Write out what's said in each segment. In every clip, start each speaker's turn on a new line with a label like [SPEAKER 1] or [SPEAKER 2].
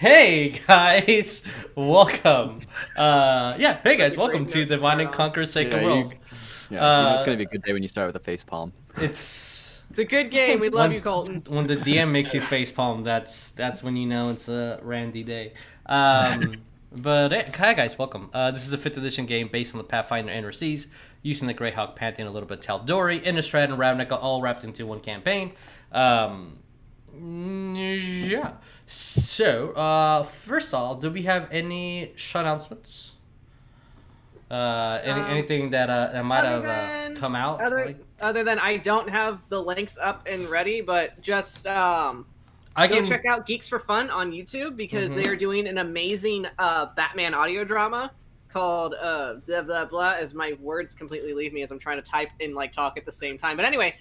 [SPEAKER 1] Hey guys, welcome. Hey guys, welcome to Divine and Conquer Sacred World.
[SPEAKER 2] It's gonna be a good day when you start with a face palm.
[SPEAKER 1] It's
[SPEAKER 3] a good game. We love you, Coleton.
[SPEAKER 1] When the DM makes you face palm, that's when you know it's a randy day. Hi guys, welcome. This is a 5th edition game based on the Pathfinder Inner Seas, using the Greyhawk Pantheon, a little bit of Tal'Dorei, Innistrad, and Ravnica all wrapped into one campaign. So, first of all, do we have any show announcements? Anything that might have come out?
[SPEAKER 3] Other than I don't have the links up and ready, but just go check out Geeks for Fun on YouTube because they are doing an amazing Batman audio drama called blah blah blah. As my words completely leave me as I'm trying to type and talk at the same time. But anyway,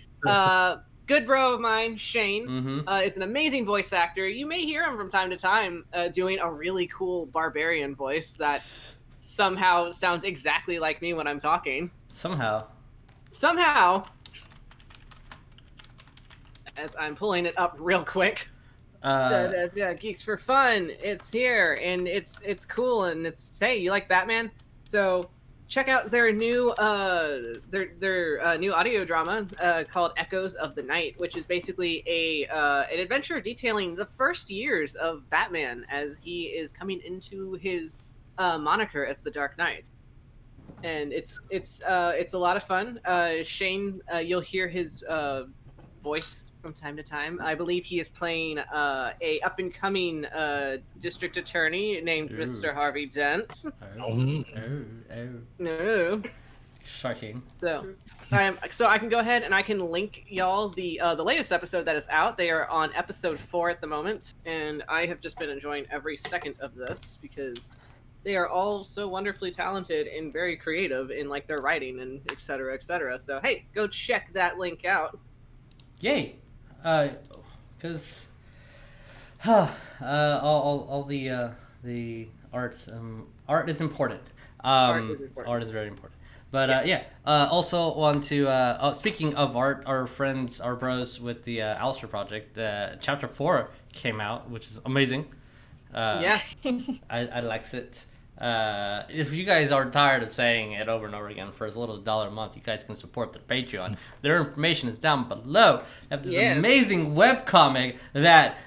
[SPEAKER 3] good bro of mine, Shane, is an amazing voice actor. You may hear him from time to time doing a really cool barbarian voice that somehow sounds exactly like me when I'm talking. Somehow. As I'm pulling it up real quick. Geeks for Fun. It's here and it's cool and it's, hey, you like Batman? So check out their new new audio drama called Echoes of the Night, which is basically an adventure detailing the first years of Batman as he is coming into his moniker as the Dark Knight. And it's a lot of fun. Shane, you'll hear his voice from time to time. I believe he is playing a up and coming district attorney named Mr. Harvey Dent. No.
[SPEAKER 1] Shocking.
[SPEAKER 3] So I can go ahead and I can link y'all the latest episode that is out. They are on episode 4 at the moment, and I have just been enjoying every second of this because they are all so wonderfully talented and very creative in their writing and et cetera, et cetera. So hey, go check that link out.
[SPEAKER 1] Yay! Because all the arts art is important. Art is very important. But
[SPEAKER 3] yes.
[SPEAKER 1] Also want to speaking of art, our friends, our bros with the Alistair project, chapter 4 came out, which is amazing.
[SPEAKER 3] Yeah,
[SPEAKER 1] I likes it. If you guys are tired of saying it over and over again, for as little as $1 a month, you guys can support the Patreon. Their information is down below. They have this amazing webcomic that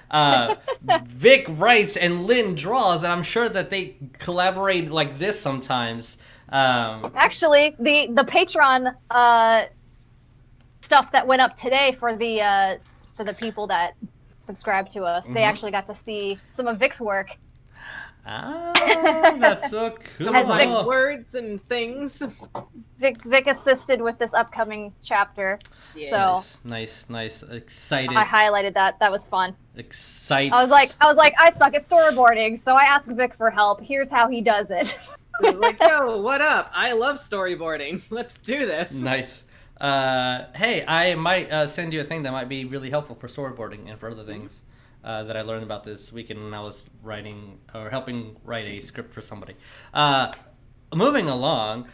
[SPEAKER 1] Vic writes and Lynn draws, and I'm sure that they collaborate like this sometimes.
[SPEAKER 4] Actually, the Patreon stuff that went up today for the people that subscribe to us, they actually got to see some of Vic's work.
[SPEAKER 1] Ah, that's so cool.
[SPEAKER 3] As words and things.
[SPEAKER 4] Vic assisted with this upcoming chapter.
[SPEAKER 3] Yeah.
[SPEAKER 4] So
[SPEAKER 1] Nice. Excited.
[SPEAKER 4] I highlighted that. That was fun.
[SPEAKER 1] Excited.
[SPEAKER 4] I was like, I suck at storyboarding, so I asked Vic for help. Here's how he does it.
[SPEAKER 3] Yo, what up? I love storyboarding. Let's do this.
[SPEAKER 1] Nice. Hey, I might send you a thing that might be really helpful for storyboarding and for other things. That I learned about this weekend when I was writing or helping write a script for somebody. Moving along,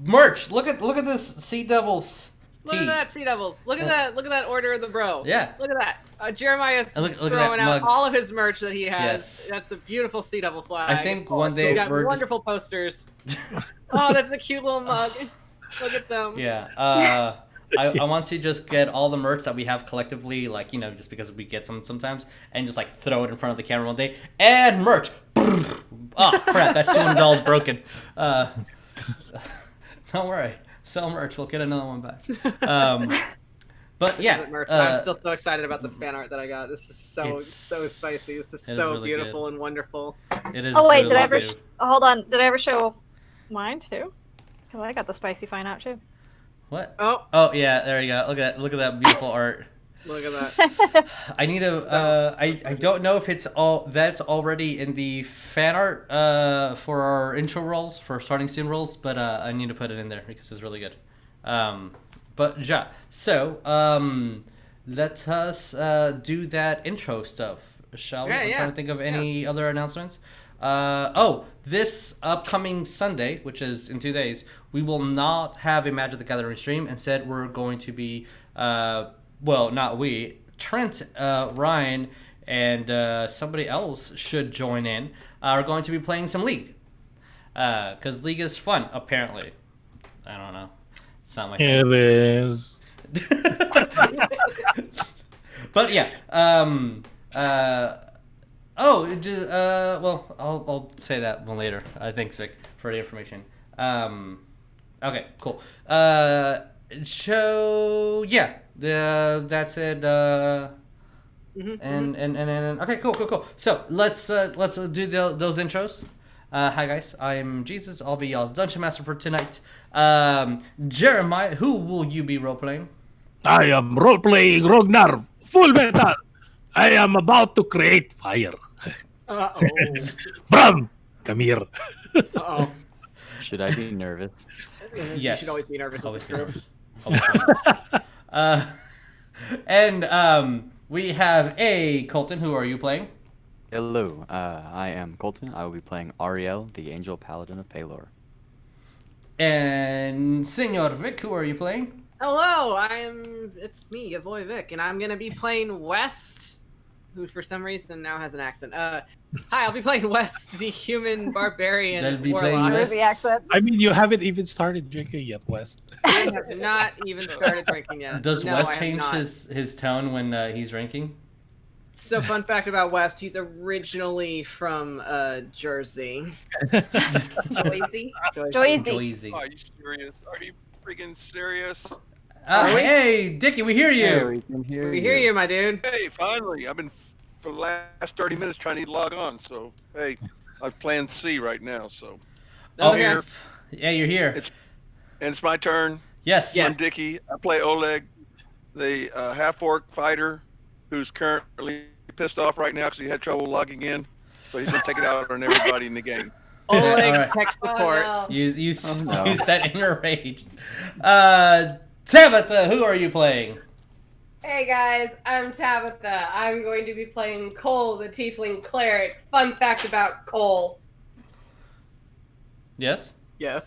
[SPEAKER 1] merch. Look at this Sea Devils tee.
[SPEAKER 3] Look at that, Sea Devils. Look at that. Look at that Order of the Bro.
[SPEAKER 1] Yeah.
[SPEAKER 3] Look at that. Jeremiah's
[SPEAKER 1] look
[SPEAKER 3] throwing out
[SPEAKER 1] mugs.
[SPEAKER 3] all of his merch that he has.
[SPEAKER 1] Yes.
[SPEAKER 3] That's a beautiful Sea Devil flag.
[SPEAKER 1] I think one day
[SPEAKER 3] he's got wonderful posters. Oh, that's a cute little mug. Look at them.
[SPEAKER 1] Yeah. I want to just get all the merch that we have collectively, just because we get some sometimes, and just throw it in front of the camera one day. And merch. Oh crap! That $200 broken. Don't worry. Sell merch. We'll get another one back. But
[SPEAKER 3] this isn't merch, but I'm still so excited about this fan art that I got. This is so spicy. This is so
[SPEAKER 1] really
[SPEAKER 3] beautiful
[SPEAKER 1] good.
[SPEAKER 3] and wonderful.
[SPEAKER 1] It is.
[SPEAKER 4] Oh wait,
[SPEAKER 1] really
[SPEAKER 4] did I ever?
[SPEAKER 1] good.
[SPEAKER 4] Hold on. Did I ever show mine too? Because I got the spicy fan art too.
[SPEAKER 1] What?
[SPEAKER 3] Oh
[SPEAKER 1] Yeah, there you go. Look at that beautiful art.
[SPEAKER 3] Look at that.
[SPEAKER 1] I need to. I don't know if that's already in the fan art for our intro rolls, for starting soon rolls, but I need to put it in there because it's really good. So let us do that intro stuff, shall we? I'm trying to think of any other announcements. This upcoming Sunday, which is in 2 days, we will not have a Magic the Gathering stream. Instead, we're going to be, not we, Trent, Ryan, and somebody else should join in, are going to be playing some League. Because League is fun, apparently. I don't know. It's not my
[SPEAKER 5] It is.
[SPEAKER 1] But yeah. Well, I'll say that one later. Thanks, Vic, for the information. Okay, cool. So yeah, that's it. And okay, cool. So let's do those intros. Hi guys, I'm Jesus. I'll be y'all's dungeon master for tonight. Jeremiah, who will you be role playing?
[SPEAKER 5] I am role playing Rognarv. Full metal. I am about to create fire.
[SPEAKER 3] Uh-oh.
[SPEAKER 5] Bram, come here.
[SPEAKER 3] Uh-oh.
[SPEAKER 2] Should I be nervous?
[SPEAKER 1] Yes.
[SPEAKER 3] You should always be nervous with this group.
[SPEAKER 1] And we have a Coleton. Who are you playing?
[SPEAKER 2] Hello, I am Coleton. I will be playing Ariell, the Angel Paladin of Pelor.
[SPEAKER 1] And Senor Vic, who are you playing?
[SPEAKER 3] Hello, it's me, your boy Vic, and I'm gonna be playing West, who for some reason now has an accent. Hi, I'll be playing West, the human barbarian
[SPEAKER 1] They'll be playing
[SPEAKER 3] warlock.
[SPEAKER 1] West.
[SPEAKER 4] The accent.
[SPEAKER 5] I mean, you haven't even started drinking yet, West.
[SPEAKER 3] I have not even started drinking yet.
[SPEAKER 1] Does
[SPEAKER 3] No,
[SPEAKER 1] Wes
[SPEAKER 3] I have
[SPEAKER 1] change
[SPEAKER 3] not.
[SPEAKER 1] his tone when he's drinking?
[SPEAKER 3] So fun fact about West, he's originally from Jersey.
[SPEAKER 6] Joyzy.
[SPEAKER 4] Joyzy.
[SPEAKER 7] Are you serious? Are you freaking serious?
[SPEAKER 1] Hey, Dickie, we hear you.
[SPEAKER 2] we can hear
[SPEAKER 3] We hear you, my dude.
[SPEAKER 7] Hey, finally! I've been for the last 30 minutes trying to log on. So hey, I'm playing C right now. So
[SPEAKER 1] Oh,
[SPEAKER 3] Okay.
[SPEAKER 7] here,
[SPEAKER 1] yeah, you're here.
[SPEAKER 7] and it's my turn.
[SPEAKER 1] Yes.
[SPEAKER 3] Yes.
[SPEAKER 7] I'm Dickie. I play Oleg, the half-orc fighter, who's currently pissed off right now because he had trouble logging in. So he's gonna take it out on everybody in the game.
[SPEAKER 3] Oleg
[SPEAKER 1] alright.
[SPEAKER 3] tech support.
[SPEAKER 6] Oh, no.
[SPEAKER 1] You
[SPEAKER 2] no.
[SPEAKER 1] use that in your rage. Tabatha, who are you playing?
[SPEAKER 6] Hey guys, I'm Tabatha. I'm going to be playing Cole, the Tiefling Cleric. Fun fact about Cole.
[SPEAKER 1] Yes.
[SPEAKER 3] Yes.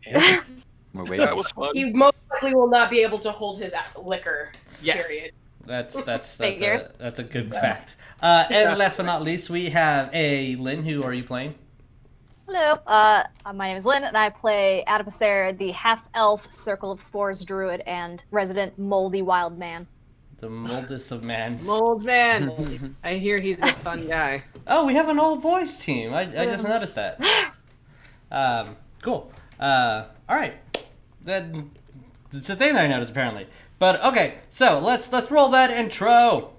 [SPEAKER 2] We're waiting.
[SPEAKER 7] That was fun.
[SPEAKER 6] He most likely will not be able to hold his liquor.
[SPEAKER 3] Yes.
[SPEAKER 6] Period.
[SPEAKER 1] That's
[SPEAKER 4] Figures.
[SPEAKER 1] a good fact. And last but not least, we have a Lynn. Who are you playing?
[SPEAKER 4] Hello, my name is Lynn, and I play Adipocere, the half-elf Circle of Spores Druid and resident moldy wild man.
[SPEAKER 1] The moldest of man.
[SPEAKER 3] Mold man. I hear he's a fun guy.
[SPEAKER 1] Oh, we have an old boys team. I just noticed that. Cool. All right. It's a thing that I noticed apparently. But okay, so let's roll that intro.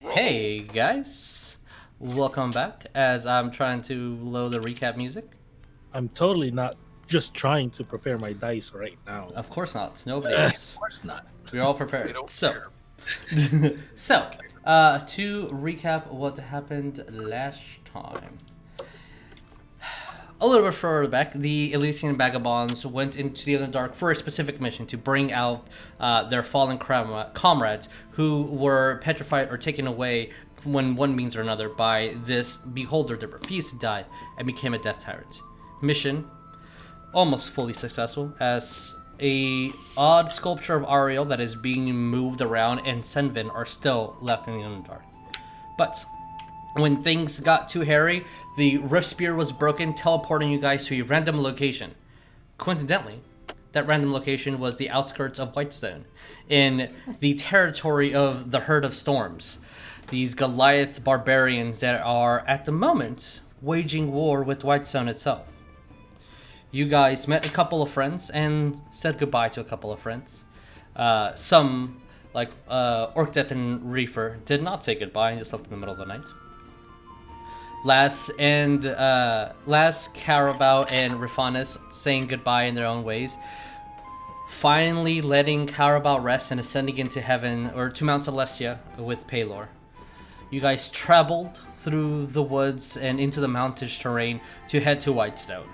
[SPEAKER 1] Hey guys, welcome back. As I'm trying to load the recap music.
[SPEAKER 5] I'm totally not just trying to prepare my dice right now.
[SPEAKER 1] Of course not. Nobody
[SPEAKER 5] Of
[SPEAKER 1] is.
[SPEAKER 5] course not.
[SPEAKER 1] We're all
[SPEAKER 7] They
[SPEAKER 1] prepared.
[SPEAKER 7] don't
[SPEAKER 1] So,
[SPEAKER 7] care.
[SPEAKER 1] to recap what happened last time. A little bit further back, the Elysian Vagabonds went into the Underdark for a specific mission to bring out their fallen comrades who were petrified or taken away when one means or another by this beholder that refused to die and became a death tyrant. Mission almost fully successful, as a odd sculpture of Ariell that is being moved around and Senvin are still left in the Underdark. But when things got too hairy, the Rift Spear was broken, teleporting you guys to a random location. Coincidentally, that random location was the outskirts of Whitestone, in the territory of the Herd of Storms. These Goliath barbarians that are, at the moment, waging war with Whitestone itself. You guys met a couple of friends and said goodbye to a couple of friends. Some like Orc and Reefer, did not say goodbye and just left in the middle of the night. Last, Carabao and Rifanis saying goodbye in their own ways. Finally letting Carabao rest and ascending into heaven, or to Mount Celestia with Paylor. You guys traveled through the woods and into the mountainous terrain to head to Whitestone.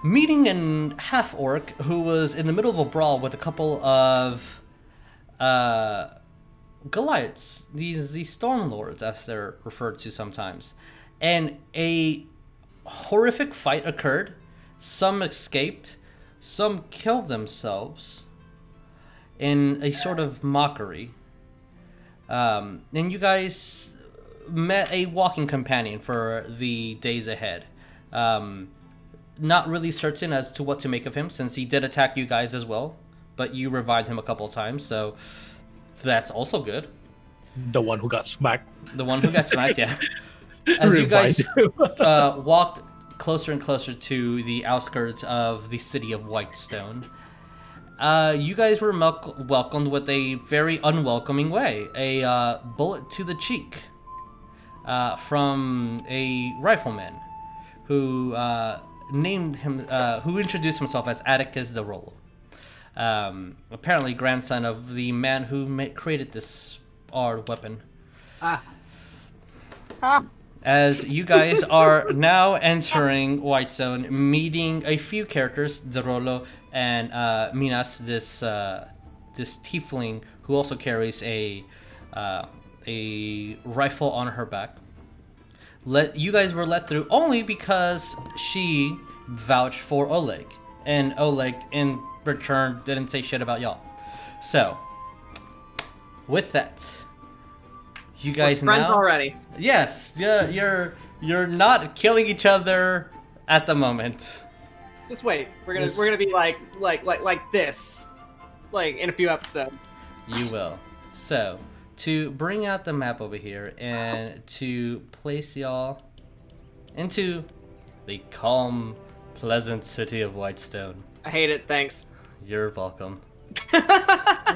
[SPEAKER 1] Meeting an half-orc who was in the middle of a brawl with a couple of Goliaths, these Storm Lords as they're referred to sometimes. And a horrific fight occurred. Some escaped, some killed themselves in a sort of mockery. And you guys met a walking companion for the days ahead. Not really certain as to what to make of him, since he did attack you guys as well, but you revived him a couple of times, so that's also good.
[SPEAKER 5] The one who got smacked.
[SPEAKER 1] The one who got smacked, yeah. As you guys walked closer and closer to the outskirts of the city of Whitestone, you guys were welcomed with a very unwelcoming way. A bullet to the cheek from a rifleman who who introduced himself as Atticus the Rollo. Apparently grandson of the man who created this odd weapon. As you guys are now entering Whitestone, meeting a few characters, the Rollo and Minas, this tiefling who also carries a rifle on her back. You guys were let through only because she vouched for Oleg, and Oleg in return didn't say shit about y'all. So, with that, you guys
[SPEAKER 3] we're friends
[SPEAKER 1] now
[SPEAKER 3] already.
[SPEAKER 1] Yes, you're not killing each other at the moment.
[SPEAKER 3] Just wait. We're gonna be like this, like in a few episodes.
[SPEAKER 1] You will. So, to bring out the map over here and to place y'all into the calm, pleasant city of Whitestone.
[SPEAKER 3] I hate it. Thanks.
[SPEAKER 1] You're welcome.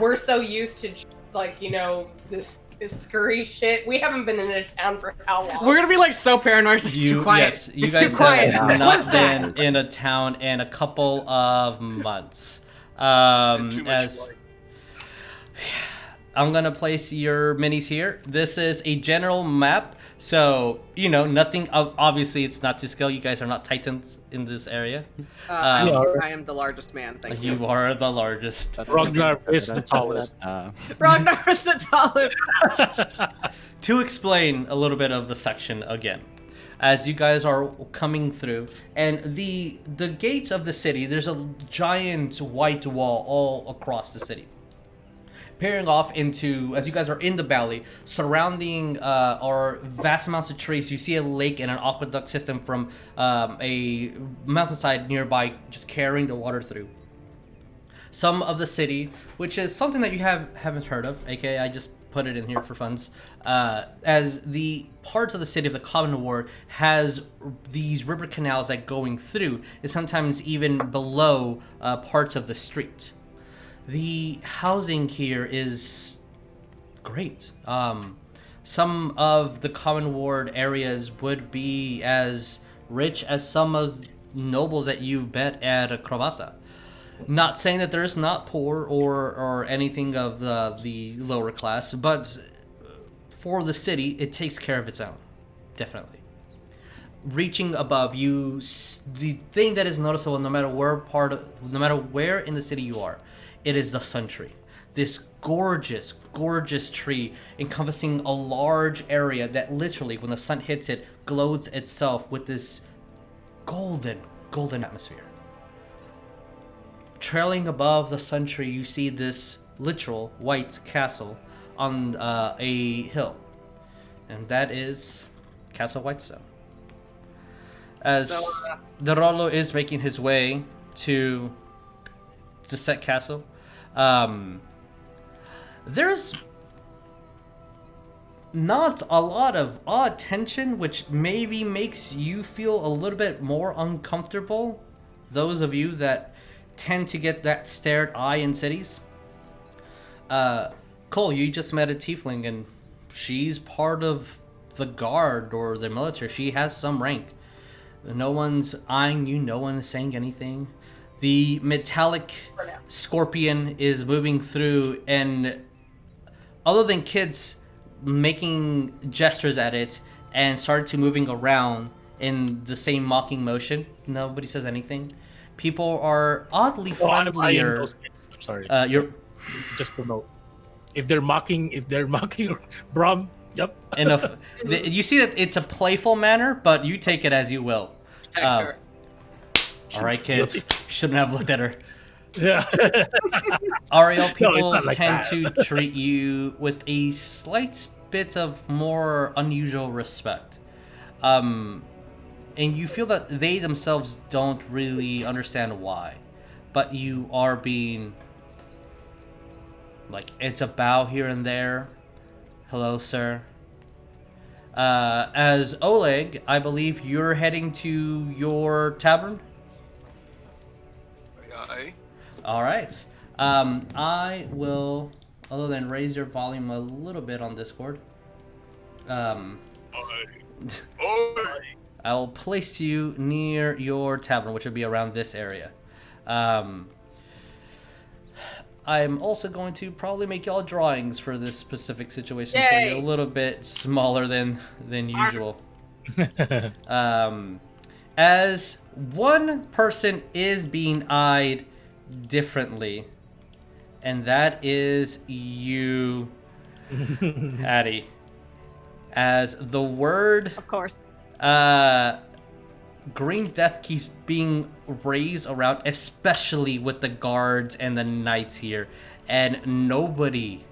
[SPEAKER 6] We're so used to, this scurry shit. We haven't been in a town for how long?
[SPEAKER 3] We're gonna be like so paranoid. It's too quiet.
[SPEAKER 1] Yes, you
[SPEAKER 3] it's
[SPEAKER 1] guys
[SPEAKER 3] too quiet.
[SPEAKER 1] have not been in a town in a couple of months.
[SPEAKER 7] Too much light.
[SPEAKER 1] I'm gonna place your minis here. This is a general map, so nothing. Obviously, it's not to scale. You guys are not titans in this area.
[SPEAKER 3] I am the largest man. Thank you.
[SPEAKER 1] You are the largest.
[SPEAKER 5] Rognarv is the tallest.
[SPEAKER 3] Rognarv is the tallest.
[SPEAKER 1] To explain a little bit of the section again, as you guys are coming through, and the gates of the city, there's a giant white wall all across the city. Pairing off into, as you guys are in the valley, surrounding are vast amounts of trees. You see a lake and an aqueduct system from a mountainside nearby, just carrying the water through. Some of the city, which is something that you haven't heard of, aka I just put it in here for funds, as the parts of the city of the Common Ward has these river canals that going through, is sometimes even below parts of the street. The housing here is great. Some of the Common Ward areas would be as rich as some of the nobles that you've met at Tabatha. Not saying that there's not poor or anything of the lower class, but for the city, it takes care of its own, definitely. Reaching above you, the thing that is noticeable, no matter where in the city you are, it is the sun tree. This gorgeous, gorgeous tree encompassing a large area that literally, when the sun hits it, glows itself with this golden atmosphere. Trailing above the sun tree, you see this literal white castle on a hill. And that is Castle Whitestone. As the Rollo is making his way to the set castle, there's not a lot of odd tension, which maybe makes you feel a little bit more uncomfortable. Those of you that tend to get that stared eye in cities. Cole, you just met a tiefling, and she's part of the guard or the military. She has some rank. No one's eyeing you. No one is saying anything. The metallic scorpion is moving through, and other than kids making gestures at it and started to moving around in the same mocking motion, nobody says anything. People are oddly friendlier.
[SPEAKER 5] I'm sorry.
[SPEAKER 1] You're
[SPEAKER 5] Just to note, if they're mocking Brom, yep.
[SPEAKER 1] enough. You see that it's a playful manner, but you take it as you will. All right, kids. Shouldn't have looked at her.
[SPEAKER 5] Yeah.
[SPEAKER 1] Ariell, people
[SPEAKER 5] it's not like
[SPEAKER 1] tend
[SPEAKER 5] that.
[SPEAKER 1] to treat you with a slight bit of more unusual respect. And you feel that they themselves don't really understand why. But you are being... like, it's a bow here and there. Hello, sir. As Oleg, I believe you're heading to your tavern?
[SPEAKER 7] Aye.
[SPEAKER 1] All right. I will, other than raise your volume a little bit on Discord,
[SPEAKER 7] Aye.
[SPEAKER 1] I'll place you near your tavern, which would be around this area. I'm also going to probably make y'all drawings for this specific situation, so
[SPEAKER 6] Yay.
[SPEAKER 1] you're a little bit smaller than usual. As one person is being eyed differently, and that is you, Addie. As the word
[SPEAKER 4] Of course.
[SPEAKER 1] Green Death keeps being raised around, especially with the guards and the knights here, and nobody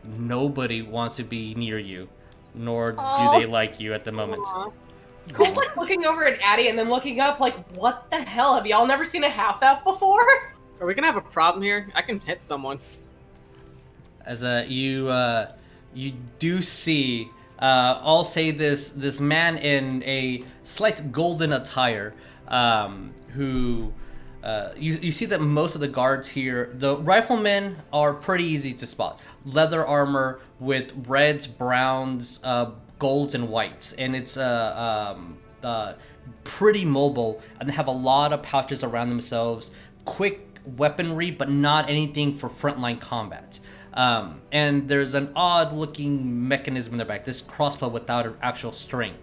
[SPEAKER 1] wants to be near you, nor do
[SPEAKER 4] Aw.
[SPEAKER 1] they like you at the moment.
[SPEAKER 6] Cole's like looking over at Addie and then looking up like, what the hell? Have y'all never seen a half-elf before?
[SPEAKER 3] Are we gonna have a problem here? I can hit someone.
[SPEAKER 1] As you do see, I'll say this man in a slight golden attire, who you see that most of the guards here, the riflemen are pretty easy to spot. Leather armor with reds, browns, golds, and whites, and it's pretty mobile, and they have a lot of pouches around themselves. Quick weaponry, but not anything for frontline combat. And there's an odd looking mechanism in their back, this crossbow without an actual string.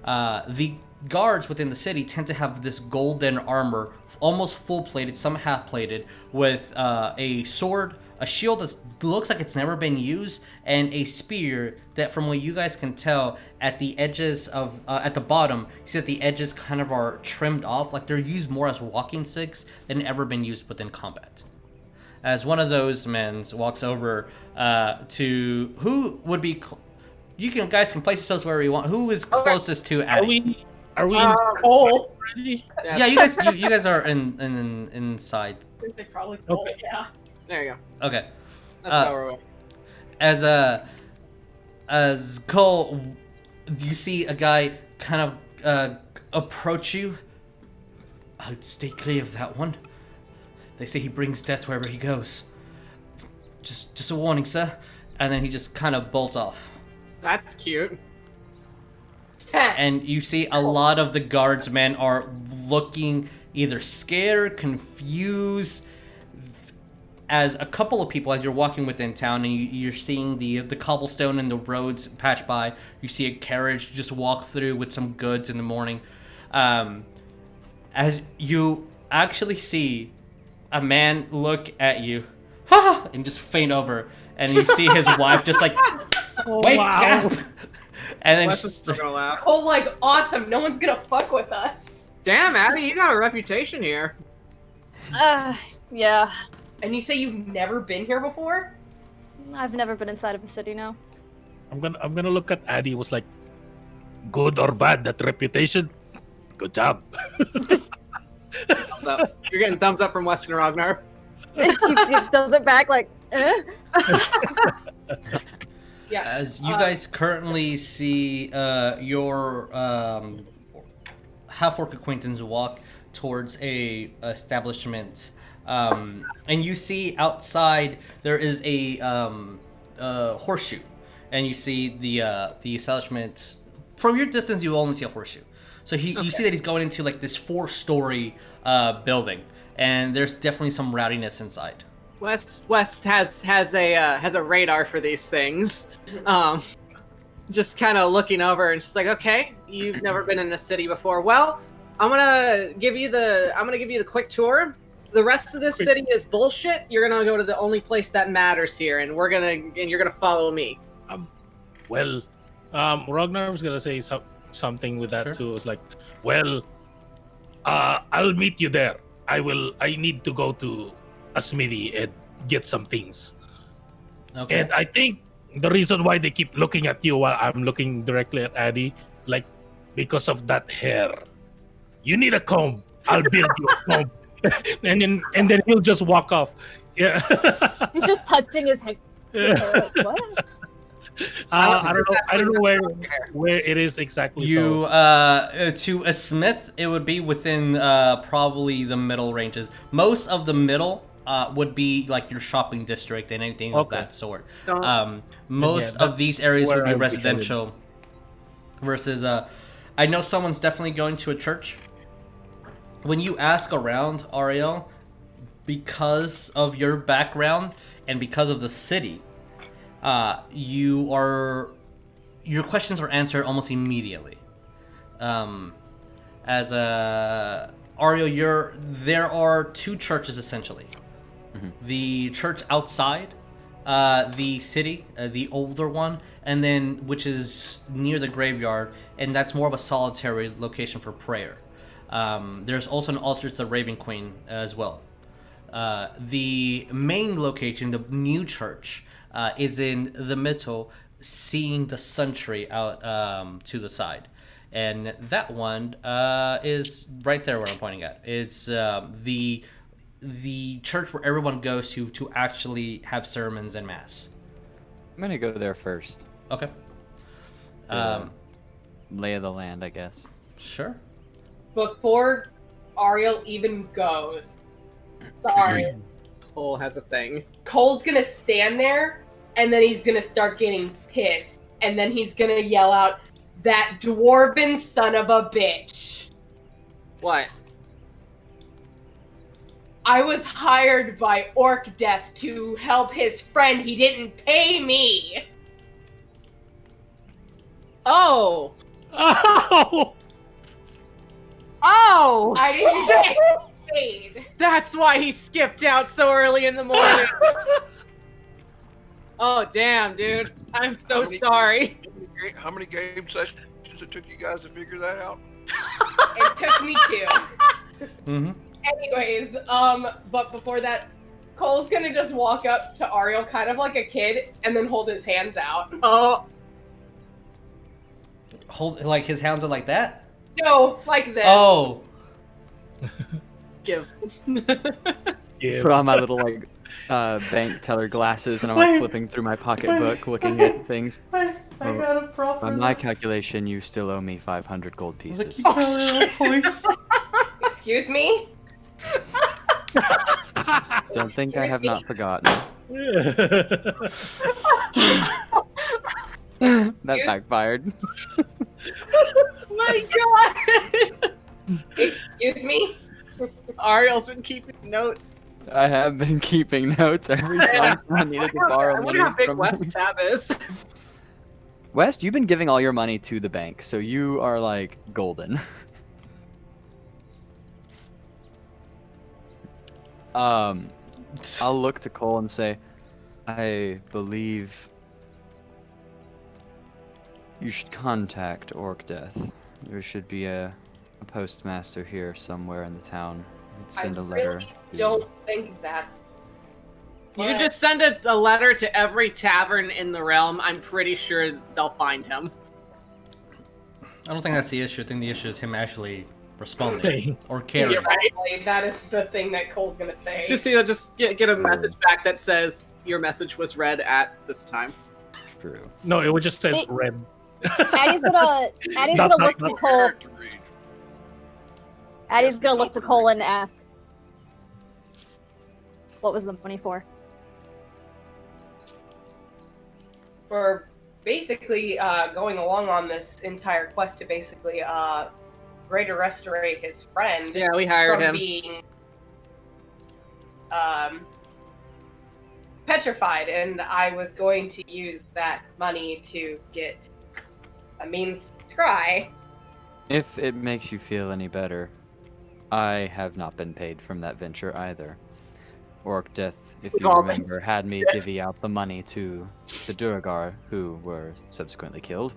[SPEAKER 1] The guards within the city tend to have this golden armor, almost full plated, some half plated, with a sword, a shield that looks like it's never been used, and a spear that, from what you guys can tell, at the edges of, at the bottom, you see that the edges kind of are trimmed off, like they're used more as walking sticks than ever been used within combat. As one of those men walks over to who would be, guys can place yourselves wherever you want. Who is closest to Addie?
[SPEAKER 5] Are we in
[SPEAKER 6] Cole.
[SPEAKER 5] already?
[SPEAKER 1] Yeah, you guys are inside.
[SPEAKER 6] I think they probably Cole,
[SPEAKER 5] Okay.
[SPEAKER 6] yeah.
[SPEAKER 3] There you go.
[SPEAKER 1] Okay.
[SPEAKER 3] That's how we're
[SPEAKER 1] As Cole, you see a guy kind of approach you. I'd stay clear of that one. They say he brings death wherever he goes. Just a warning, sir. And then he just kind of bolts off.
[SPEAKER 3] That's cute.
[SPEAKER 1] And you see a lot of the guardsmen are looking either scared, confused, as a couple of people, as you're walking within town and you're seeing the cobblestone and the roads patch by, you see a carriage just walk through with some goods in the morning. As you actually see a man look at you, and just faint over, and you see his wife just like, wake up! And then
[SPEAKER 3] Wes is
[SPEAKER 1] just,
[SPEAKER 3] still gonna laugh.
[SPEAKER 6] Cole like, awesome, no one's gonna fuck with us.
[SPEAKER 3] Damn, Addie, you got a reputation here.
[SPEAKER 4] Yeah.
[SPEAKER 6] And you say you've never been here before?
[SPEAKER 4] I've never been inside of a city, no.
[SPEAKER 5] I'm gonna look at Addie. Was like, good or bad that reputation? Good job.
[SPEAKER 3] Thumbs up. You're getting thumbs up from Weston Rognarv.
[SPEAKER 4] he does it back like, eh?
[SPEAKER 6] Yeah.
[SPEAKER 1] as you guys currently see your half-orc acquaintance walk towards a establishment, and you see outside there is a horseshoe, and you see the establishment. From your distance, you only see a horseshoe. So you see that he's going into like this 4-story building, and there's definitely some rowdiness inside.
[SPEAKER 3] West has a radar for these things. Just kind of looking over, and she's like, "Okay, you've never been in a city before. Well, I'm gonna give you the quick tour. The rest of this city is bullshit. You're gonna go to the only place that matters here, and you're gonna follow me."
[SPEAKER 5] Rognarv's gonna say something with that
[SPEAKER 1] Sure.
[SPEAKER 5] too. It's like, I'll meet you there. I need to go to a smithy and get some things.
[SPEAKER 1] Okay.
[SPEAKER 5] And I think the reason why they keep looking at you while I'm looking directly at Addy, like, because of that hair. You need a comb. I'll build you a comb. and then he'll just walk off. Yeah.
[SPEAKER 4] He's just touching his head. Like, what?
[SPEAKER 5] I don't know where it is exactly.
[SPEAKER 1] You to a smith, it would be within probably the middle ranges. Most of the middle would be like your shopping district and anything of that sort. Most of these areas would be residential. Versus, I know someone's definitely going to a church. When you ask around, Ariell, because of your background and because of the city, your questions are answered almost immediately. As Ariell, there are 2 churches essentially. Mm-hmm. The church outside the city, the older one, and then which is near the graveyard, and that's more of a solitary location for prayer. There's also an altar to the Raven Queen as well. The main location, the new church, is in the middle, seeing the sun tree out to the side. And that one is right there where I'm pointing at. It's the church where everyone goes to actually have sermons and mass.
[SPEAKER 2] I'm gonna go there first.
[SPEAKER 1] Okay.
[SPEAKER 2] Lay of the land, I guess.
[SPEAKER 1] Sure.
[SPEAKER 6] Before Ariell even goes, sorry,
[SPEAKER 3] Cole has a thing.
[SPEAKER 6] Cole's gonna stand there, and then he's gonna start getting pissed, and then he's gonna yell out, "That dwarven son of a bitch!
[SPEAKER 3] What?
[SPEAKER 6] I was hired by Orc Death to help his friend. He didn't pay me."
[SPEAKER 3] Oh!
[SPEAKER 5] Oh!
[SPEAKER 3] Oh!
[SPEAKER 6] I didn't get paid.
[SPEAKER 3] That's why he skipped out so early in the morning. Oh, damn, dude. I'm so sorry.
[SPEAKER 7] How many game sessions it took you guys to figure that out?
[SPEAKER 6] It took me 2.
[SPEAKER 1] Mm-hmm.
[SPEAKER 6] Anyways, but before that, Cole's gonna just walk up to Ariell kind of like a kid and then hold his hands out.
[SPEAKER 3] Oh.
[SPEAKER 1] Hold like his hands are like that?
[SPEAKER 6] No, like this.
[SPEAKER 1] Oh.
[SPEAKER 3] Give.
[SPEAKER 2] Put on my little like bank teller glasses, and I'm like flipping through my pocketbook, looking at things.
[SPEAKER 1] I got a prop
[SPEAKER 2] By my calculation, you still owe me 500 gold pieces.
[SPEAKER 6] Excuse me?
[SPEAKER 2] Don't think I have not forgotten. That backfired.
[SPEAKER 3] My God!
[SPEAKER 6] Excuse me?
[SPEAKER 3] Ariel's been keeping notes.
[SPEAKER 2] I have been keeping notes every time I needed to borrow
[SPEAKER 3] I
[SPEAKER 2] money
[SPEAKER 3] wonder how big
[SPEAKER 2] from
[SPEAKER 3] West tab is.
[SPEAKER 2] West, you've been giving all your money to the bank, so you are like golden. I'll look to Cole and say, I believe you should contact Orc Death. There should be a postmaster here somewhere in the town. Send a letter.
[SPEAKER 6] Really don't think that's...
[SPEAKER 3] You just send a letter to every tavern in the realm. I'm pretty sure they'll find him.
[SPEAKER 1] I don't think that's the issue. I think the issue is him actually responding or caring.
[SPEAKER 6] You're right. That is the thing that Cole's gonna say.
[SPEAKER 3] Just get a message back that says your message was read at this time.
[SPEAKER 2] True.
[SPEAKER 5] No, it would just say red.
[SPEAKER 4] Addie's gonna look to Cole. Addie's gonna look to Cole and ask, "What was the money for?"
[SPEAKER 6] for basically going along on this entire quest to basically greater restorate his friend.
[SPEAKER 3] Yeah, we hired
[SPEAKER 6] from
[SPEAKER 3] him.
[SPEAKER 6] being petrified, and I was going to use that money to get a means to scry.
[SPEAKER 2] If it makes you feel any better, I have not been paid from that venture either. Orc Death, if you
[SPEAKER 6] all
[SPEAKER 2] remember, had me divvy out the money to the Duergar, who were subsequently killed.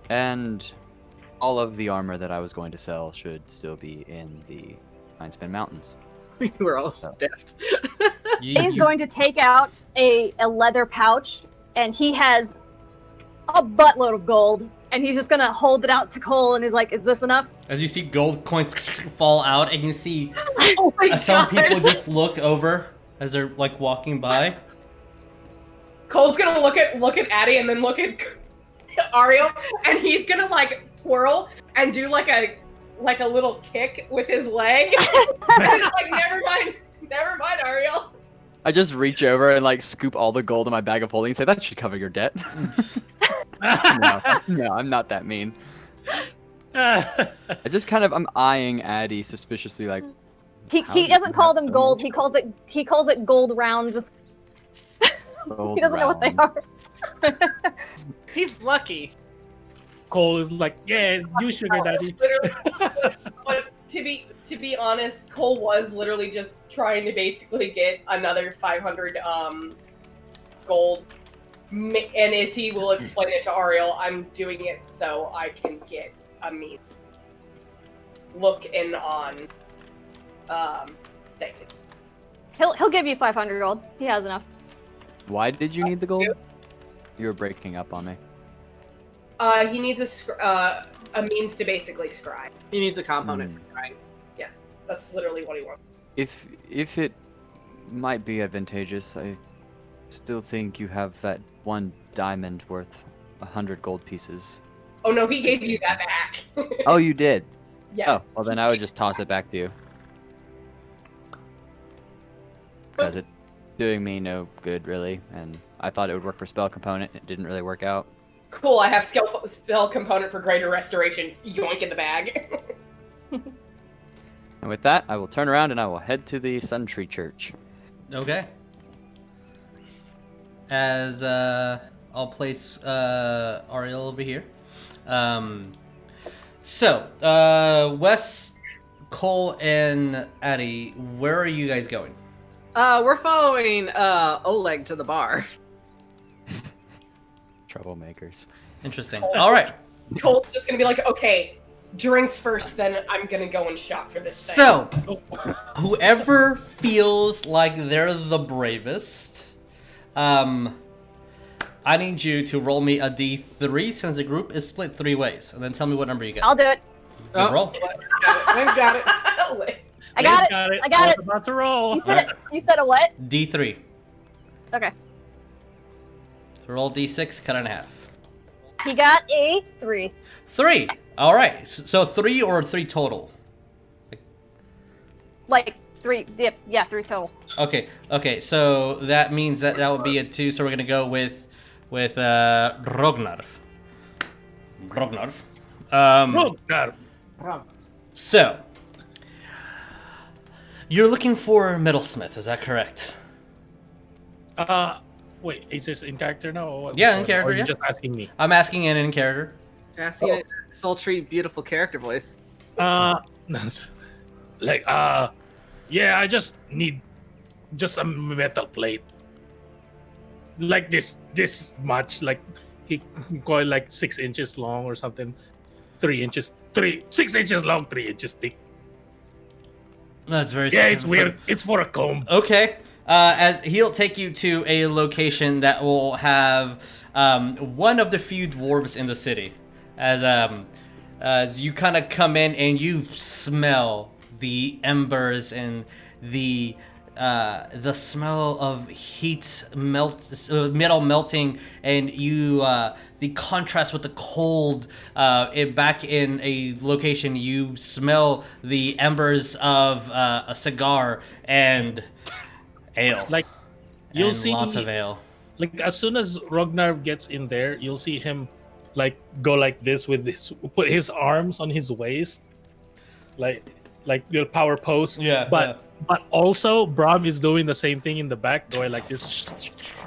[SPEAKER 2] And all of the armor that I was going to sell should still be in the Pinespin Mountains.
[SPEAKER 3] We were all stiffed.
[SPEAKER 4] He's going to take out a leather pouch, and he has a buttload of gold, and he's just gonna hold it out to Cole, and he's like, "Is this enough?"
[SPEAKER 1] As you see gold coins fall out, and you see
[SPEAKER 3] Oh my
[SPEAKER 1] some
[SPEAKER 3] God.
[SPEAKER 1] people just look over as they're like walking by.
[SPEAKER 6] Cole's gonna look at Addie and then look at Ariell, and he's gonna like twirl and do like a little kick with his leg. And he's like, never mind, Ariell.
[SPEAKER 2] I just reach over and like scoop all the gold in my bag of holding and say, that should cover your debt. No, I'm not that mean. I just kind of, I'm eyeing Addie suspiciously like,
[SPEAKER 4] He
[SPEAKER 2] How do
[SPEAKER 4] doesn't
[SPEAKER 2] you
[SPEAKER 4] call
[SPEAKER 2] have
[SPEAKER 4] them
[SPEAKER 2] so
[SPEAKER 4] gold.
[SPEAKER 2] much
[SPEAKER 4] He calls it gold round. Just
[SPEAKER 2] gold
[SPEAKER 4] he doesn't know what they
[SPEAKER 2] round.
[SPEAKER 4] are.
[SPEAKER 3] He's lucky.
[SPEAKER 5] Cole is like, yeah, you sugar daddy.
[SPEAKER 6] Literally, but to be honest, Cole was literally just trying to basically get another 500 gold. And as he will explain it to Ariell, I'm doing it so I can get a mean look in on thing.
[SPEAKER 4] He'll give you 500 gold. He has enough.
[SPEAKER 2] Why did you need the gold? You were breaking up on me.
[SPEAKER 6] He needs a means to basically scry.
[SPEAKER 3] He needs a component, right?
[SPEAKER 6] Yes, that's literally what he wants.
[SPEAKER 2] If it might be advantageous, I still think you have that one diamond worth 100 gold pieces.
[SPEAKER 6] Oh no, he gave you that back.
[SPEAKER 2] Oh, you did?
[SPEAKER 6] Yes.
[SPEAKER 2] Oh, well then I would just toss it back to you. Because it's doing me no good, really, and I thought it would work for spell component, it didn't really work out.
[SPEAKER 6] Cool, I have spell component for greater restoration. Yoink in the bag.
[SPEAKER 2] And with that, I will turn around and I will head to the Sun Tree Church.
[SPEAKER 1] Okay. As I'll place Ariell over here. Wes, Cole, and Addie, where are you guys going?
[SPEAKER 3] We're following Oleg to the bar.
[SPEAKER 2] Troublemakers.
[SPEAKER 1] Interesting. All right.
[SPEAKER 6] Cole's just gonna be like, okay, drinks first, then I'm gonna go and shop for this thing.
[SPEAKER 1] So, whoever feels like they're the bravest, I need you to roll me a d3 since the group is split 3 ways, and then tell me what number you get.
[SPEAKER 4] I'll do it.
[SPEAKER 1] Good roll.
[SPEAKER 3] Lynn's got it.
[SPEAKER 4] I got it. I got
[SPEAKER 5] I
[SPEAKER 4] it.
[SPEAKER 5] was about to roll.
[SPEAKER 4] You said it. You said a what?
[SPEAKER 1] D3.
[SPEAKER 4] Okay.
[SPEAKER 1] So roll d6, cut it in half.
[SPEAKER 4] He got a 3.
[SPEAKER 1] 3. All right. So 3 or 3 total.
[SPEAKER 4] Like 3. Yep. Yeah, 3 total.
[SPEAKER 1] Okay. So that means that would be a 2. So we're gonna go with Rognarv. Rognarv.
[SPEAKER 5] Rognarv.
[SPEAKER 1] So you're looking for metalsmith, is that correct?
[SPEAKER 5] Wait, is this in character now? Or what?
[SPEAKER 1] Yeah, in character,
[SPEAKER 5] Or are you
[SPEAKER 1] yeah.
[SPEAKER 5] just asking me?
[SPEAKER 1] I'm asking in character.
[SPEAKER 3] Asking it, sultry, beautiful character voice.
[SPEAKER 5] Yeah, I just need just a metal plate. Like this much, like he call it like 6 inches long or something. 6 inches long, 3 inches thick.
[SPEAKER 1] That's very
[SPEAKER 5] Yeah,
[SPEAKER 1] specific.
[SPEAKER 5] it's weird. It's for a comb.
[SPEAKER 1] Okay. As he'll take you to a location that will have one of the few dwarves in the city. As you kind of come in and you smell the embers and the smell of metal melting, and you the contrast with the cold. Back in a location, you smell the embers of a cigar and ale.
[SPEAKER 5] Like you'll
[SPEAKER 1] and
[SPEAKER 5] see
[SPEAKER 1] lots of ale.
[SPEAKER 5] like as soon as Rognarv gets in there, you'll see him like go like this with this, put his arms on his waist, like your power pose. But also Brahm is doing the same thing in the back, going like this,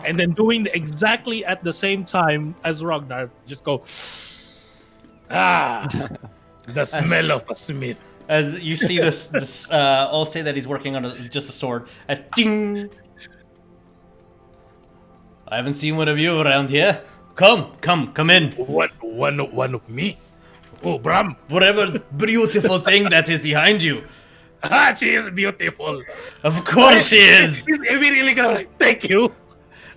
[SPEAKER 5] and then doing exactly at the same time as Rognarv. Just go, the smell of a smith.
[SPEAKER 1] As you see this I'll say that he's working on just a sword. As ding! I haven't seen one of you around here. Come in.
[SPEAKER 5] What one of me? Oh, Brahm.
[SPEAKER 1] Whatever beautiful thing that is behind you.
[SPEAKER 5] She is beautiful.
[SPEAKER 1] Of course she is.
[SPEAKER 5] He's immediately gonna like, thank you.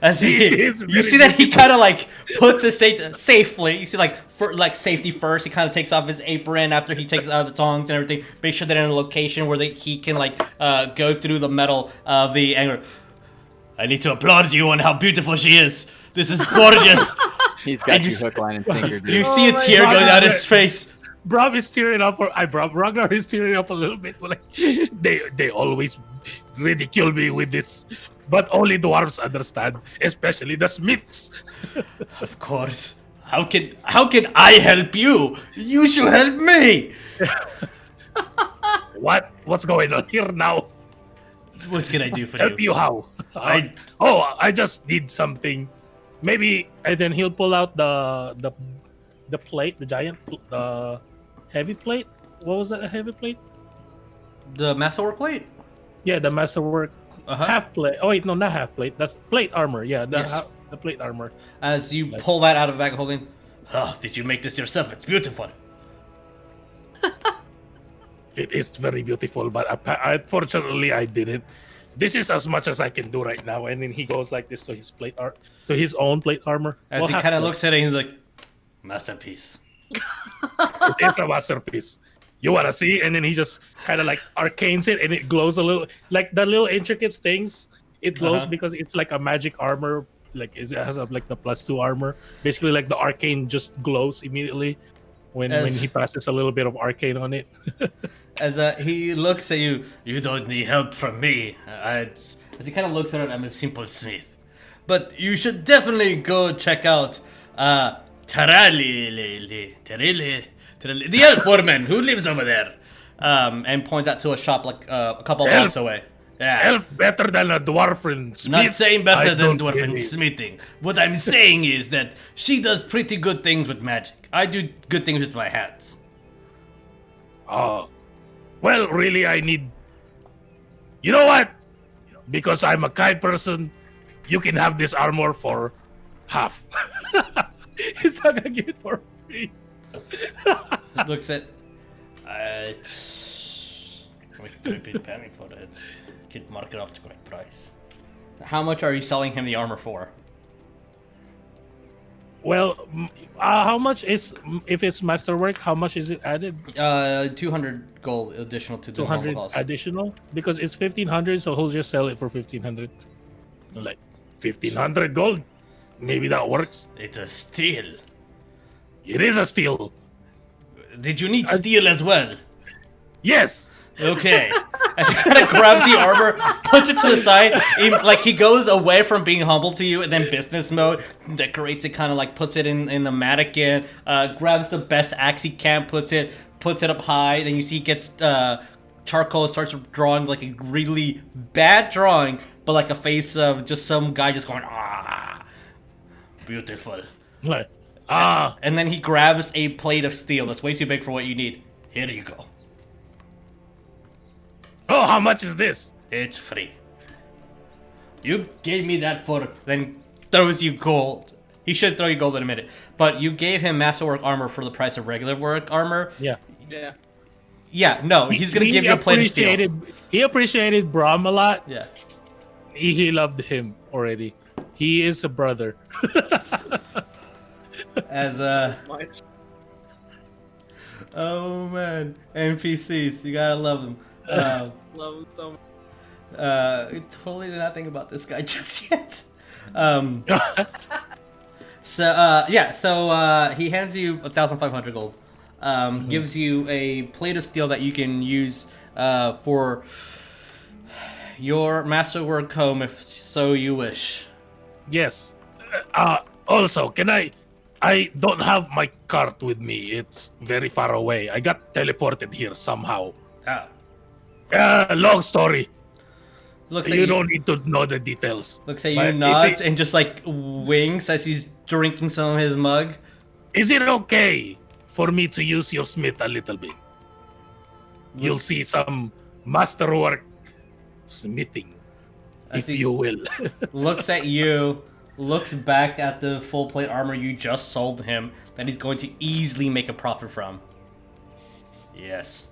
[SPEAKER 1] As you see that he kind of like puts his safely. You see like for like safety first, he kind of takes off his apron after he takes out the tongs and everything. Make sure they're in a location where he can like go through the metal of the anger. I need to applaud you on how beautiful she is. This is gorgeous.
[SPEAKER 2] He's got you hook, line, and sinker, dude.
[SPEAKER 1] You see a tear go down his face.
[SPEAKER 5] Brahm is tearing up, Ragnar is tearing up a little bit. Like they always ridicule me with this, but only dwarves understand, especially the smiths.
[SPEAKER 1] Of course. How can I help you? You should help me.
[SPEAKER 5] What's going on here now?
[SPEAKER 1] What can I do for
[SPEAKER 5] help you? How? I just need something. Maybe, and then he'll pull out the plate, the giant, heavy plate. What was that? A heavy plate?
[SPEAKER 1] The masterwork plate.
[SPEAKER 5] Yeah, the masterwork half plate. Oh wait, no, not half plate. That's plate armor. Yeah, the plate armor.
[SPEAKER 1] As you pull that out of the bag, holding. Oh, did you make this yourself? It's beautiful.
[SPEAKER 5] It is very beautiful, but unfortunately I didn't. This is as much as I can do right now. And then he goes like this to his to his own plate armor.
[SPEAKER 1] As he kind of looks at it, he's like, masterpiece.
[SPEAKER 5] It is a masterpiece. You wanna see? And then he just kind of like arcanes it, and it glows a little, like the little intricate things. It glows because it's like a magic armor. Like it has like the +2 armor. Basically, like the arcane just glows immediately when he passes a little bit of arcane on it.
[SPEAKER 1] As he looks at you, you don't need help from me. As he kind of looks at it, I'm a simple smith. But you should definitely go check out Tarali, the elf woman who lives over there. And points out to a shop like a couple blocks away. Yeah.
[SPEAKER 5] Elf better than a dwarf and smith.
[SPEAKER 1] Not saying better than dwarf and smithing. What I'm saying is that she does pretty good things with magic. I do good things with my hands.
[SPEAKER 5] Oh. Well, really, I need... You know what? Because I'm a kind person, you can have this armor for half. He's not gonna give it for free.
[SPEAKER 1] Looks at... we could be paying for it. Could mark it up to correct price. How much are you selling him the armor for?
[SPEAKER 5] Well, how much is, if it's masterwork, how much is it added?
[SPEAKER 1] 200 gold additional to the normal cost.
[SPEAKER 5] Additional? Because it's 1,500, so he'll just sell it for 1,500. Like, 1,500 gold? Maybe that works.
[SPEAKER 1] It's a steal.
[SPEAKER 5] It is a steal.
[SPEAKER 1] Did you need steel as well?
[SPEAKER 5] Yes.
[SPEAKER 1] Okay. As he kind of grabs the armor, puts it to the side, like he goes away from being humble to you, and then business mode, decorates it, kind of like puts it in the mat again, grabs the best axe he can, puts it up high. Then you see he gets charcoal, starts drawing like a really bad drawing, but like a face of just some guy just going beautiful.
[SPEAKER 5] Like,
[SPEAKER 1] and then he grabs a plate of steel that's way too big for what you need. Here you go.
[SPEAKER 5] Oh, how much is this?
[SPEAKER 1] It's free. You gave me that for... Then throws you gold. He should throw you gold in a minute. But you gave him masterwork armor for the price of regular work armor.
[SPEAKER 5] Yeah.
[SPEAKER 3] Yeah.
[SPEAKER 1] Yeah, no, he's going to give you a plate of steel.
[SPEAKER 5] He appreciated Brahm a lot.
[SPEAKER 1] Yeah.
[SPEAKER 5] He loved him already. He is a brother.
[SPEAKER 1] As
[SPEAKER 3] Much.
[SPEAKER 1] Oh man, NPCs, you gotta love them.
[SPEAKER 3] Love him so much.
[SPEAKER 1] Totally did not think about this guy just yet. So he hands you 1,500 gold. Gives you a plate of steel that you can use for your masterwork comb if so you wish.
[SPEAKER 5] Yes. Also, can I don't have my cart with me. It's very far away. I got teleported here somehow. Long story.
[SPEAKER 1] Looks
[SPEAKER 5] You don't need to know the details.
[SPEAKER 1] Looks at you,
[SPEAKER 5] But
[SPEAKER 1] nods, and just like winks as he's drinking some of his mug.
[SPEAKER 5] Is it okay for me to use your smith a little bit? You'll see some masterwork smithing, if you will.
[SPEAKER 1] Looks at you, looks back at the full plate armor you just sold him that he's going to easily make a profit from. Yes.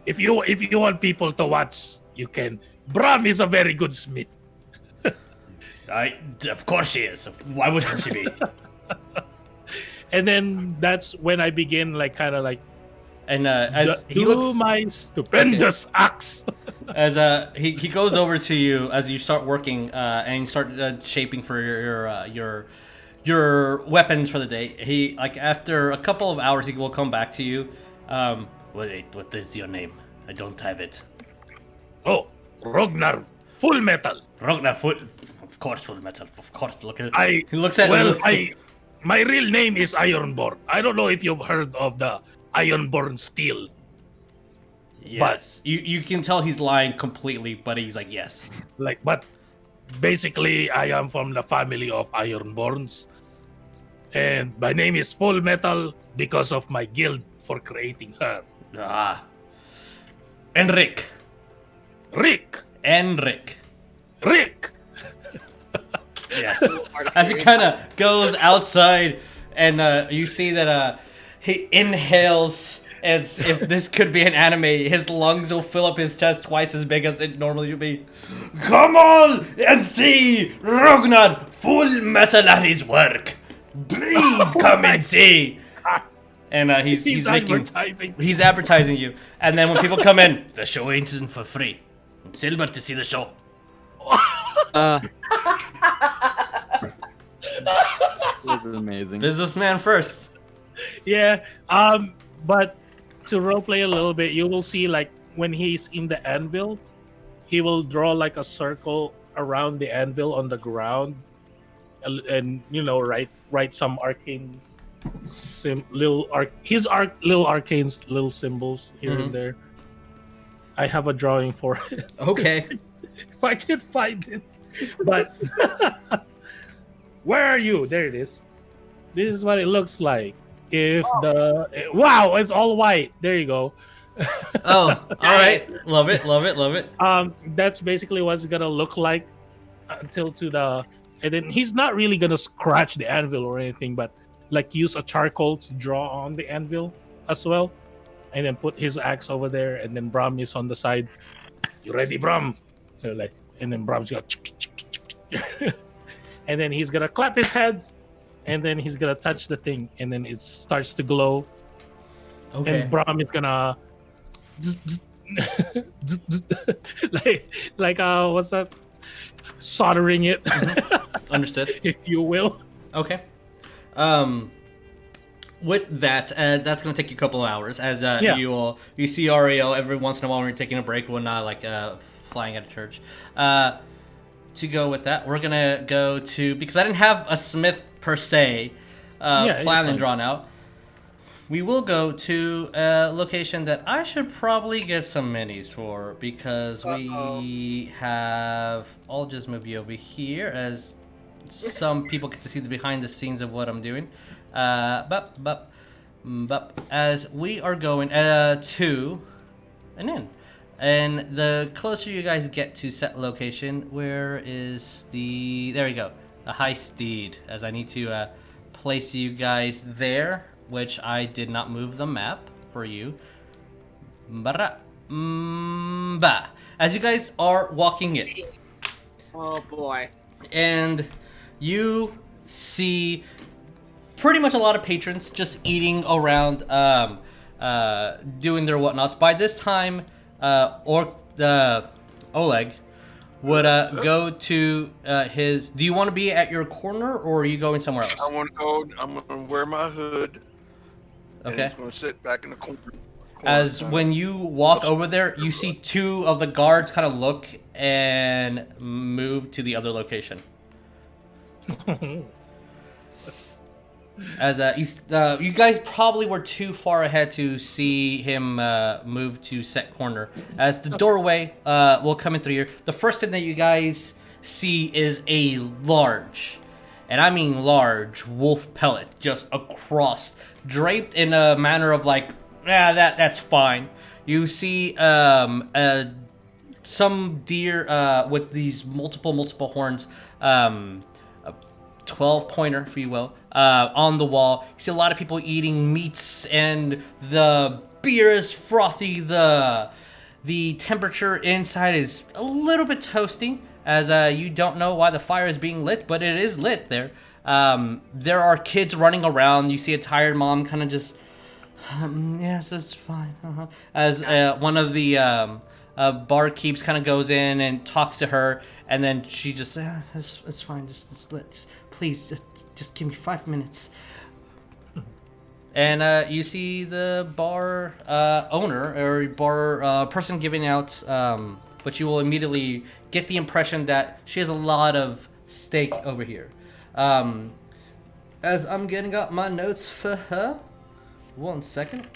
[SPEAKER 5] If you want people to watch, you can. Bram is a very good smith.
[SPEAKER 1] Of course she is. Why wouldn't she be?
[SPEAKER 5] And then that's when I begin, like, kind of like,
[SPEAKER 1] and as he
[SPEAKER 5] do
[SPEAKER 1] looks,
[SPEAKER 5] my stupendous axe.
[SPEAKER 1] as he goes over to you as you start working and you start shaping for your weapons for the day. He, like, after a couple of hours, he will come back to you. Wait, what is your name? I don't have it.
[SPEAKER 5] Oh, Rognarv, full metal.
[SPEAKER 1] Rognarv, of course, full metal. Of course, look at.
[SPEAKER 5] He
[SPEAKER 1] looks at.
[SPEAKER 5] My real name is Ironborn. I don't know if you've heard of the Ironborn steel.
[SPEAKER 1] Yes, you can tell he's lying completely, but he's like, yes.
[SPEAKER 5] But basically, I am from the family of Ironborns, and my name is Full Metal because of my guild for creating her.
[SPEAKER 1] Enric.
[SPEAKER 5] Rick. Yes.
[SPEAKER 1] As he kind of goes outside, and you see that he inhales as if this could be an anime. His lungs will fill up his chest twice as big as it normally would be. Come on and see Ragnar Full Metal at his work. Please come and see. And he's advertising you. And then when people come in, the show ain't for free. Silver to see the show.
[SPEAKER 2] This is amazing.
[SPEAKER 1] Businessman first.
[SPEAKER 5] Yeah. But to roleplay a little bit, you will see, like, when he's in the anvil, he will draw like a circle around the anvil on the ground, and write some arcane little arcane little symbols here and there. I have a drawing for it.
[SPEAKER 1] Okay.
[SPEAKER 5] If I can find it. But where are you? There it is. This is what it looks like. Wow, it's all white. There you go.
[SPEAKER 1] Oh, all right. Love it.
[SPEAKER 5] That's basically what it's gonna look like until and then he's not really gonna scratch the anvil or anything, but like use a charcoal to draw on the anvil as well, and then put his axe over there, and then Bram is on the side. You ready, Bram? And then Bram's gonna and then he's gonna clap his hands, and then he's gonna touch the thing, and then it starts to glow. Okay. And Bram is gonna like what's that? Soldering it.
[SPEAKER 1] Understood.
[SPEAKER 5] If you will.
[SPEAKER 1] Okay. With that, that's gonna take you a couple of hours. As you see Ariell every once in a while when you're taking a break, when not like flying out of church. To go with that, we're gonna go to, because I didn't have a smith per se plan and drawn out. We will go to a location that I should probably get some minis for, because we have. I'll just move you over here as some people get to see the behind the scenes of what I'm doing. As we are going to an inn. And the closer you guys get to set location, where is there we go, the high steed, as I need to place you guys there, which I did not move the map for you. As you guys are walking in.
[SPEAKER 3] Oh boy.
[SPEAKER 1] And you see pretty much a lot of patrons just eating around, doing their whatnots. By this time, Oleg would go to his. Do you want to be at your corner, or are you going somewhere else?
[SPEAKER 7] I'm gonna wear my hood.
[SPEAKER 1] Okay.
[SPEAKER 7] I'm gonna sit back in the corner.
[SPEAKER 1] As when you walk over there, you see 2 of the guards kind of look and move to the other location. As you guys probably were too far ahead to see him move to set corner. As the doorway will come in through here, the first thing that you guys see is a large, and I mean large, wolf pellet just across, draped in a manner of like, that's fine. You see some deer with these multiple horns, 12-pointer, if you will, on the wall. You see a lot of people eating meats, and the beer is frothy. The temperature inside is a little bit toasty, as you don't know why the fire is being lit, but it is lit there. There are kids running around. You see a tired mom kind of just, yes, it's fine. As one of the barkeeps kind of goes in and talks to her, and then she just, it's fine. Please, just give me 5 minutes. And you see the bar owner or bar person giving out, but you will immediately get the impression that she has a lot of steak over here. As I'm getting up my notes for her, 1 second.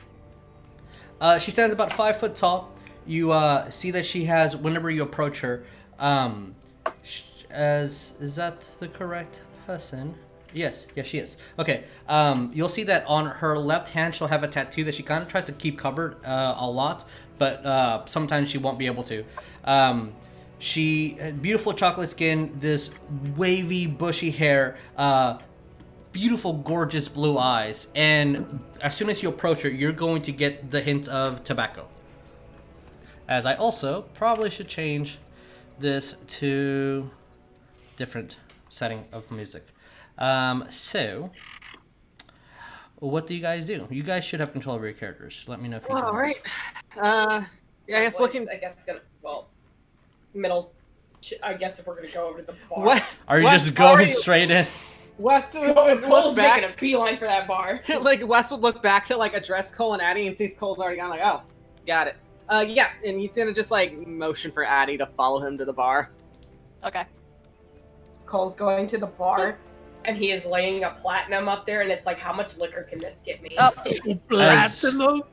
[SPEAKER 1] She stands about 5 foot tall. You see that she has, whenever you approach her, is that the correct person? Yes, she is. Okay, you'll see that on her left hand she'll have a tattoo that she kind of tries to keep covered a lot, but sometimes she won't be able to. She beautiful chocolate skin, this wavy bushy hair, beautiful gorgeous blue eyes, and as soon as you approach her, you're going to get the hint of tobacco. As I also probably should change this to different setting of music. So, what do you guys do? You guys should have control over your characters. Let me know if you
[SPEAKER 3] All right. I guess
[SPEAKER 6] middle. I guess if we're gonna go over to the bar.
[SPEAKER 3] What?
[SPEAKER 1] Are you just going straight in?
[SPEAKER 3] West would
[SPEAKER 6] Cole's
[SPEAKER 3] look
[SPEAKER 6] making
[SPEAKER 3] back.
[SPEAKER 6] a beeline for that bar.
[SPEAKER 3] Like West would look back to like address Cole and Addie and sees Cole's already gone. Like, oh, got it. Yeah, and he's gonna just like motion for Addie to follow him to the bar.
[SPEAKER 4] Okay.
[SPEAKER 6] Cole's going to the bar, and he is laying a platinum up there, and it's like, how much liquor can this get me?
[SPEAKER 4] Oh,
[SPEAKER 5] Platinum?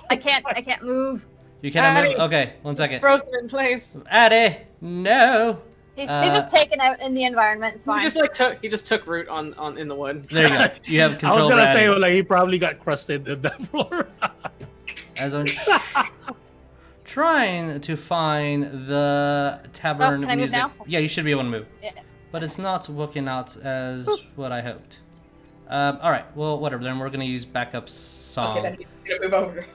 [SPEAKER 4] I can't move.
[SPEAKER 1] You cannot
[SPEAKER 3] Addie,
[SPEAKER 1] move? Okay, 1 second.
[SPEAKER 3] It's frozen in place.
[SPEAKER 1] Addie, no.
[SPEAKER 4] He's just taken out in the environment. It's fine.
[SPEAKER 3] He just took root on in the wood.
[SPEAKER 1] There you go. You have
[SPEAKER 5] I was
[SPEAKER 1] control
[SPEAKER 5] gonna
[SPEAKER 1] over
[SPEAKER 5] say,
[SPEAKER 1] Addie.
[SPEAKER 5] like, he probably got crusted in the floor.
[SPEAKER 1] As I'm trying to find the tavern
[SPEAKER 4] can I move
[SPEAKER 1] music.
[SPEAKER 4] now?
[SPEAKER 1] Yeah, you should be able to move.
[SPEAKER 4] Yeah.
[SPEAKER 1] But it's not working out as what I hoped. Alright, well, whatever. Then we're going to use backup song.
[SPEAKER 6] Okay, then he's gonna move over.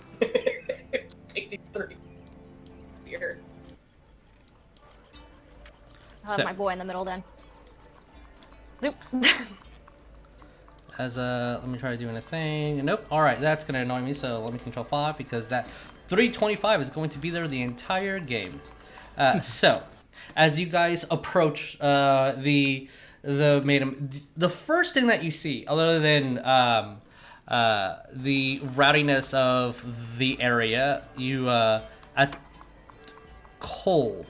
[SPEAKER 6] Take these 3 here.
[SPEAKER 4] I'll have
[SPEAKER 1] So-
[SPEAKER 4] my boy in the middle then. Zoop.
[SPEAKER 1] As let me try doing a thing. Nope. Alright, that's going to annoy me. So let me control 5 because that 325 is going to be there the entire game. So, as you guys approach the maiden, the first thing that you see, other than the rowdiness of the area, you at Cole,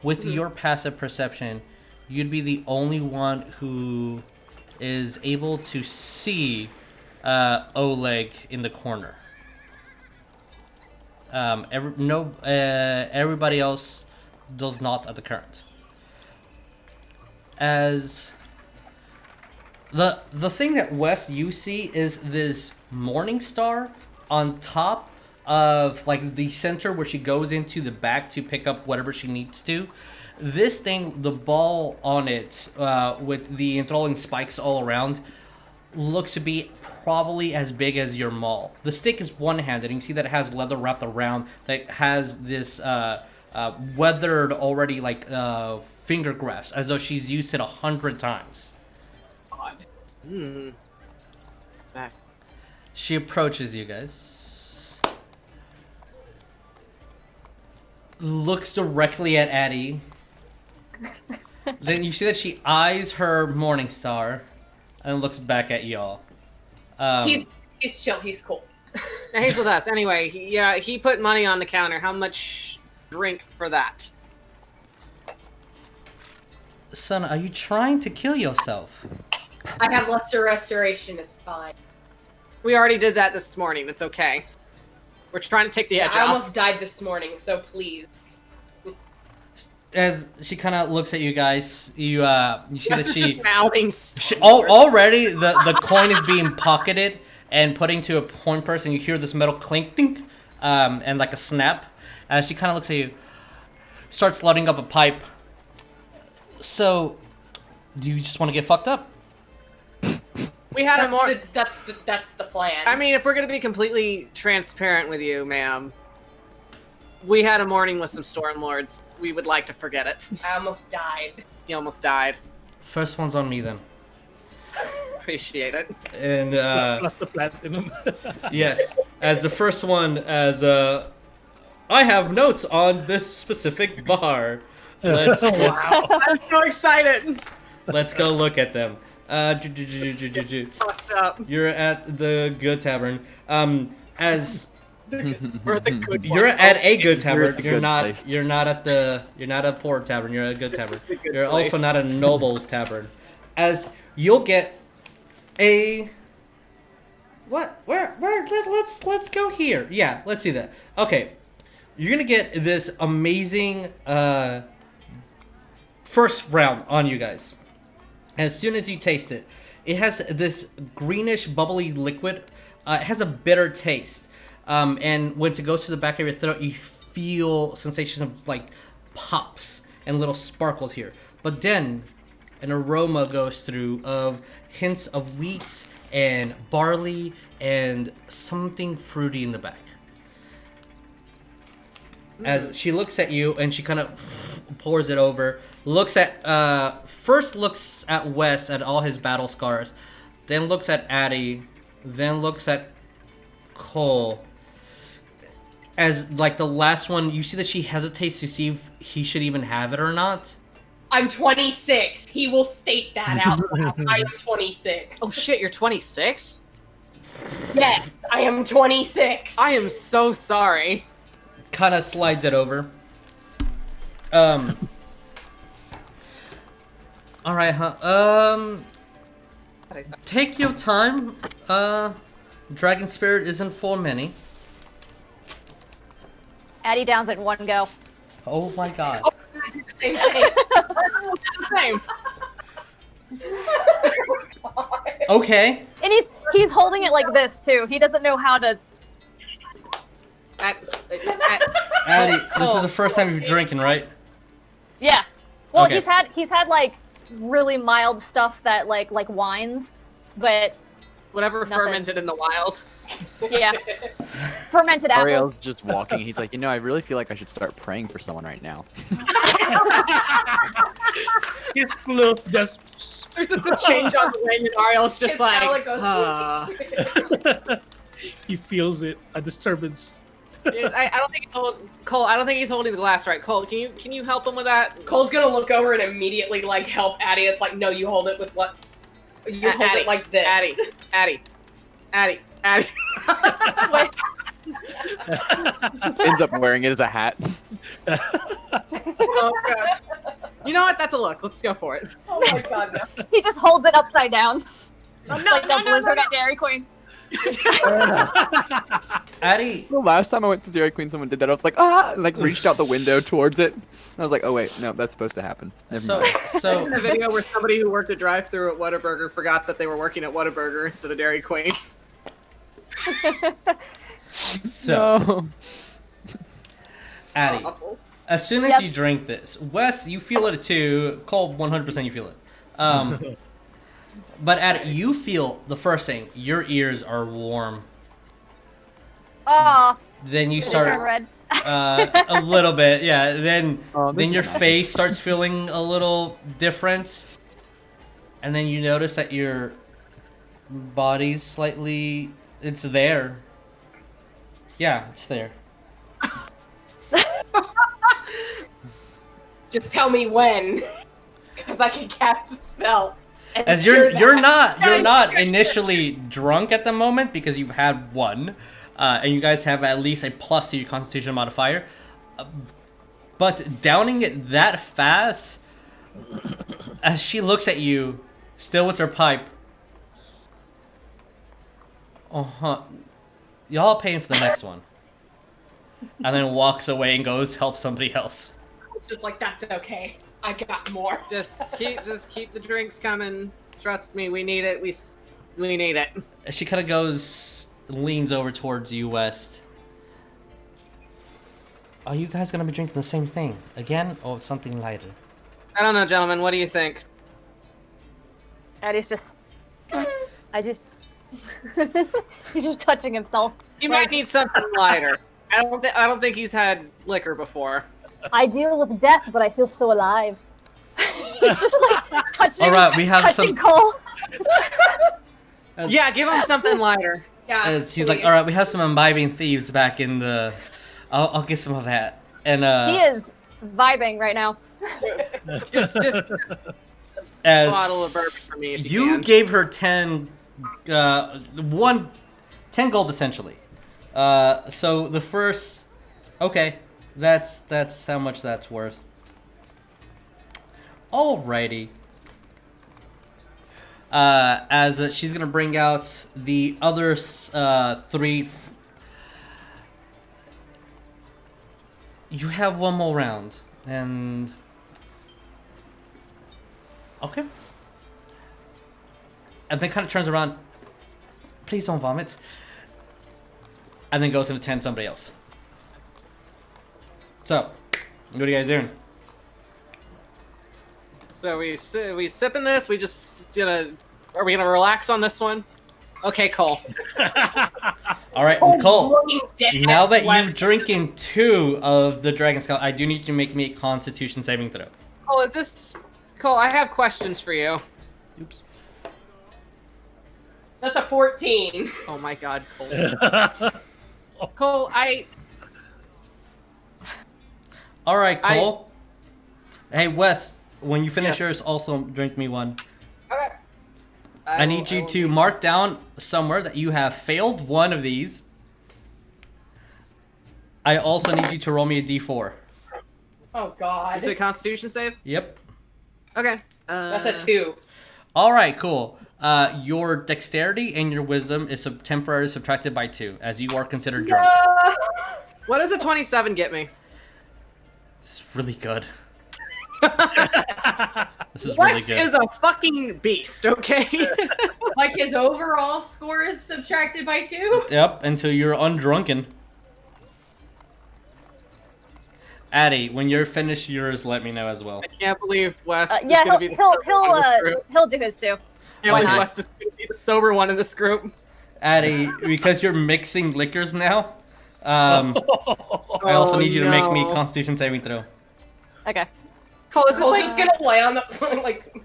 [SPEAKER 1] with your passive perception, you'd be the only one who is able to see Oleg in the corner. Everybody else does not at the current. As the thing that Wes you see is this morning star on top of like the center where she goes into the back to pick up whatever she needs to. This thing, the ball on it with the enthralling spikes all around, looks to be probably as big as your maul. The stick is one-handed, and you see that it has leather wrapped around that has this weathered already like finger grasp, as though she's used it 100 times.
[SPEAKER 6] God.
[SPEAKER 3] Back.
[SPEAKER 1] She approaches you guys, looks directly at Addie. Then you see that she eyes her morning star and looks back at y'all.
[SPEAKER 6] He's chill. He's cool.
[SPEAKER 3] He's with us. Anyway, he put money on the counter. How much drink for that?
[SPEAKER 1] Son, are you trying to kill yourself?
[SPEAKER 6] I have lesser restoration. It's fine.
[SPEAKER 3] We already did that this morning. It's okay. We're trying to take the edge
[SPEAKER 6] I
[SPEAKER 3] off.
[SPEAKER 6] almost died this morning, so please.
[SPEAKER 1] As she kind of looks at you guys, you see that she
[SPEAKER 3] mouthing.
[SPEAKER 1] Already the coin is being pocketed and putting to a coin purse, and you hear this metal clink, dink, and like a snap. As she kind of looks at you, starts loading up a pipe. So, do you just want to get fucked up?
[SPEAKER 3] We had a more.
[SPEAKER 6] That's the plan.
[SPEAKER 3] I mean, if we're gonna be completely transparent with you, ma'am, we had a morning with some Stormlords. We would like to forget it.
[SPEAKER 6] I almost died.
[SPEAKER 3] You almost died.
[SPEAKER 1] First one's on me then.
[SPEAKER 3] Appreciate it.
[SPEAKER 1] And
[SPEAKER 5] Plus the platinum.
[SPEAKER 1] yes, as the first one, I have notes on this specific bar. Let's
[SPEAKER 3] I'm so excited.
[SPEAKER 1] let's go look at them.
[SPEAKER 3] Fucked up.
[SPEAKER 1] You're at the Good Tavern. As
[SPEAKER 3] We're the good
[SPEAKER 1] you're
[SPEAKER 3] ones.
[SPEAKER 1] at a good tavern,
[SPEAKER 2] the
[SPEAKER 1] you're
[SPEAKER 2] good
[SPEAKER 1] not.
[SPEAKER 2] place.
[SPEAKER 1] You're not at the. You're not a poor tavern. You're at a good tavern.
[SPEAKER 3] The good
[SPEAKER 1] You're
[SPEAKER 3] place.
[SPEAKER 1] also not a noble's tavern. As you'll get a. What? Where? Let's go here. Yeah, let's see that. Okay, you're gonna get this amazing first round on you guys. As soon as you taste it, it has this greenish bubbly liquid. It has a bitter taste. And when it goes to the back of your throat, you feel sensations of like pops and little sparkles here. But then an aroma goes through of hints of wheat and barley and something fruity in the back. As she looks at you and she kind of pours it over, first looks at Wes at all his battle scars, then looks at Addie, then looks at Cole. As like the last one, you see that she hesitates to see if he should even have it or not.
[SPEAKER 6] I'm 26. He will state that out loud. I am 26.
[SPEAKER 3] Oh shit, you're 26?
[SPEAKER 6] Yes, I am 26.
[SPEAKER 3] I am so sorry.
[SPEAKER 1] Kind of slides it over. All right, huh? Take your time. Dragon Spirit isn't for many.
[SPEAKER 4] Addie downs it in one go.
[SPEAKER 1] Oh my god.
[SPEAKER 6] Same thing.
[SPEAKER 3] Same.
[SPEAKER 1] Okay.
[SPEAKER 4] And he's holding it like this too. He doesn't know how to.
[SPEAKER 1] Addie, this is the first time you're drinking, right?
[SPEAKER 4] Yeah. Well,
[SPEAKER 1] Okay.
[SPEAKER 4] he's had like really mild stuff that like wines, but
[SPEAKER 3] Whatever
[SPEAKER 4] Nothing.
[SPEAKER 3] fermented in the wild.
[SPEAKER 4] yeah, fermented apples.
[SPEAKER 2] Ariel's just walking. He's like, I really feel like I should start praying for someone right now.
[SPEAKER 5] His floof just.
[SPEAKER 3] There's just a change on the wind, and Ariel's just
[SPEAKER 6] His
[SPEAKER 3] like,
[SPEAKER 6] palate goes
[SPEAKER 5] He feels it, a disturbance.
[SPEAKER 3] I don't think he's holding Cole. I don't think he's holding the glass right. Cole, can you help him with that?
[SPEAKER 6] Cole's gonna look over and immediately like help Addie. It's like, no, you hold it with what? You hold
[SPEAKER 3] Addie,
[SPEAKER 6] it like this.
[SPEAKER 3] Addie.
[SPEAKER 4] Wait,
[SPEAKER 2] Ends up wearing it as a hat.
[SPEAKER 3] Oh god. You know what? That's a look. Let's go for it.
[SPEAKER 6] Oh my god, no.
[SPEAKER 4] he just holds it upside down,
[SPEAKER 3] Oh,
[SPEAKER 4] like the blizzard at Dairy Queen.
[SPEAKER 1] Addie,
[SPEAKER 2] The last time I went to Dairy Queen, someone did that. I was like, ah! And, like reached out the window towards it. I was like, oh wait, no, that's supposed to happen. Never mind.
[SPEAKER 1] so
[SPEAKER 3] The video where somebody who worked a drive-thru at Whataburger forgot that they were working at Whataburger instead of Dairy Queen.
[SPEAKER 1] So, Addie, as soon as
[SPEAKER 4] Yep.
[SPEAKER 1] you drink this, Wes, you feel it too. Cole, 100% you feel it. But Addie, you feel the first thing. Your ears are warm.
[SPEAKER 4] Aw,
[SPEAKER 1] Then you
[SPEAKER 4] they turn
[SPEAKER 1] start
[SPEAKER 4] red.
[SPEAKER 1] a little bit, yeah. Then
[SPEAKER 2] Oh, this
[SPEAKER 1] then
[SPEAKER 2] is
[SPEAKER 1] your
[SPEAKER 2] nice.
[SPEAKER 1] face starts feeling a little different, and then you notice that your body's slightly. It's there. Yeah, it's there.
[SPEAKER 6] Just tell me when, because I can cast a spell
[SPEAKER 1] As you're not initially drunk at the moment because you've had one, and you guys have at least a plus to your Constitution modifier. But downing it that fast, as she looks at you, still with her pipe. Y'all paying for the next one. And then walks away and goes help somebody else.
[SPEAKER 6] It's just like, that's okay. I got more.
[SPEAKER 3] Just keep the drinks coming. Trust me, we need it. We need it.
[SPEAKER 1] She kind of leans over towards you, West. Are you guys gonna be drinking the same thing again, or something lighter?
[SPEAKER 3] I don't know, gentlemen. What do you think?
[SPEAKER 4] Eddie's just. He's just touching himself.
[SPEAKER 3] He might need something lighter. I don't think he's had liquor before.
[SPEAKER 4] I deal with death, but I feel so alive. It's just like touching.
[SPEAKER 1] All right, we have some.
[SPEAKER 4] Cole.
[SPEAKER 3] Yeah, give him something lighter.
[SPEAKER 6] Yeah.
[SPEAKER 1] As he's like, all right, we have some imbibing thieves back in the. I'll get some of that. And
[SPEAKER 4] he is vibing right now.
[SPEAKER 3] just
[SPEAKER 1] as
[SPEAKER 3] a bottle of bourbon for me. If
[SPEAKER 1] you
[SPEAKER 3] can.
[SPEAKER 1] gave her 10 gold essentially. So the first, okay, that's how much that's worth. Alrighty. As she's gonna bring out the other 3. You have one more round, and okay. And then kind of turns around. Please don't vomit. And then goes into tend somebody else. So, what are you guys doing?
[SPEAKER 3] So we sipping this. We just are we gonna relax on this one? Okay, Cole.
[SPEAKER 1] All right, Cole. Now that you've drinking 2 of the Dragon Skull, I do need you to make me a Constitution saving throw.
[SPEAKER 3] Cole, I have questions for you.
[SPEAKER 1] Oops.
[SPEAKER 6] That's a 14.
[SPEAKER 3] Oh my God, Cole. Cole,
[SPEAKER 1] All right, Cole. Hey, Wes. When you finish
[SPEAKER 3] Yes.
[SPEAKER 1] yours, also drink me one.
[SPEAKER 6] Okay.
[SPEAKER 1] I need you to mark down somewhere that you have failed one of these. I also need you to roll me a d4.
[SPEAKER 6] Oh God.
[SPEAKER 3] Is it a Constitution save?
[SPEAKER 1] Yep.
[SPEAKER 3] Okay.
[SPEAKER 6] That's a 2.
[SPEAKER 1] All right, cool. Your dexterity and your wisdom is temporarily subtracted by 2, as you are considered drunk.
[SPEAKER 3] What does a 27 get me?
[SPEAKER 1] It's really good. This is
[SPEAKER 3] West
[SPEAKER 1] really good.
[SPEAKER 3] is a fucking beast, okay?
[SPEAKER 6] Like his overall score is subtracted by 2?
[SPEAKER 1] Yep, until you're undrunken. Addie, when you're finished yours, let me know as well.
[SPEAKER 3] I can't believe West is
[SPEAKER 4] Yeah,
[SPEAKER 3] gonna be
[SPEAKER 4] he'll do his too.
[SPEAKER 3] Why
[SPEAKER 1] not?
[SPEAKER 3] West is gonna be the sober one in this group.
[SPEAKER 1] Addie, because you're mixing liquors now, I also need you to make me a Constitution saving throw.
[SPEAKER 4] Okay.
[SPEAKER 3] Cole, is this
[SPEAKER 6] Cole's
[SPEAKER 3] like
[SPEAKER 6] just gonna lay on the like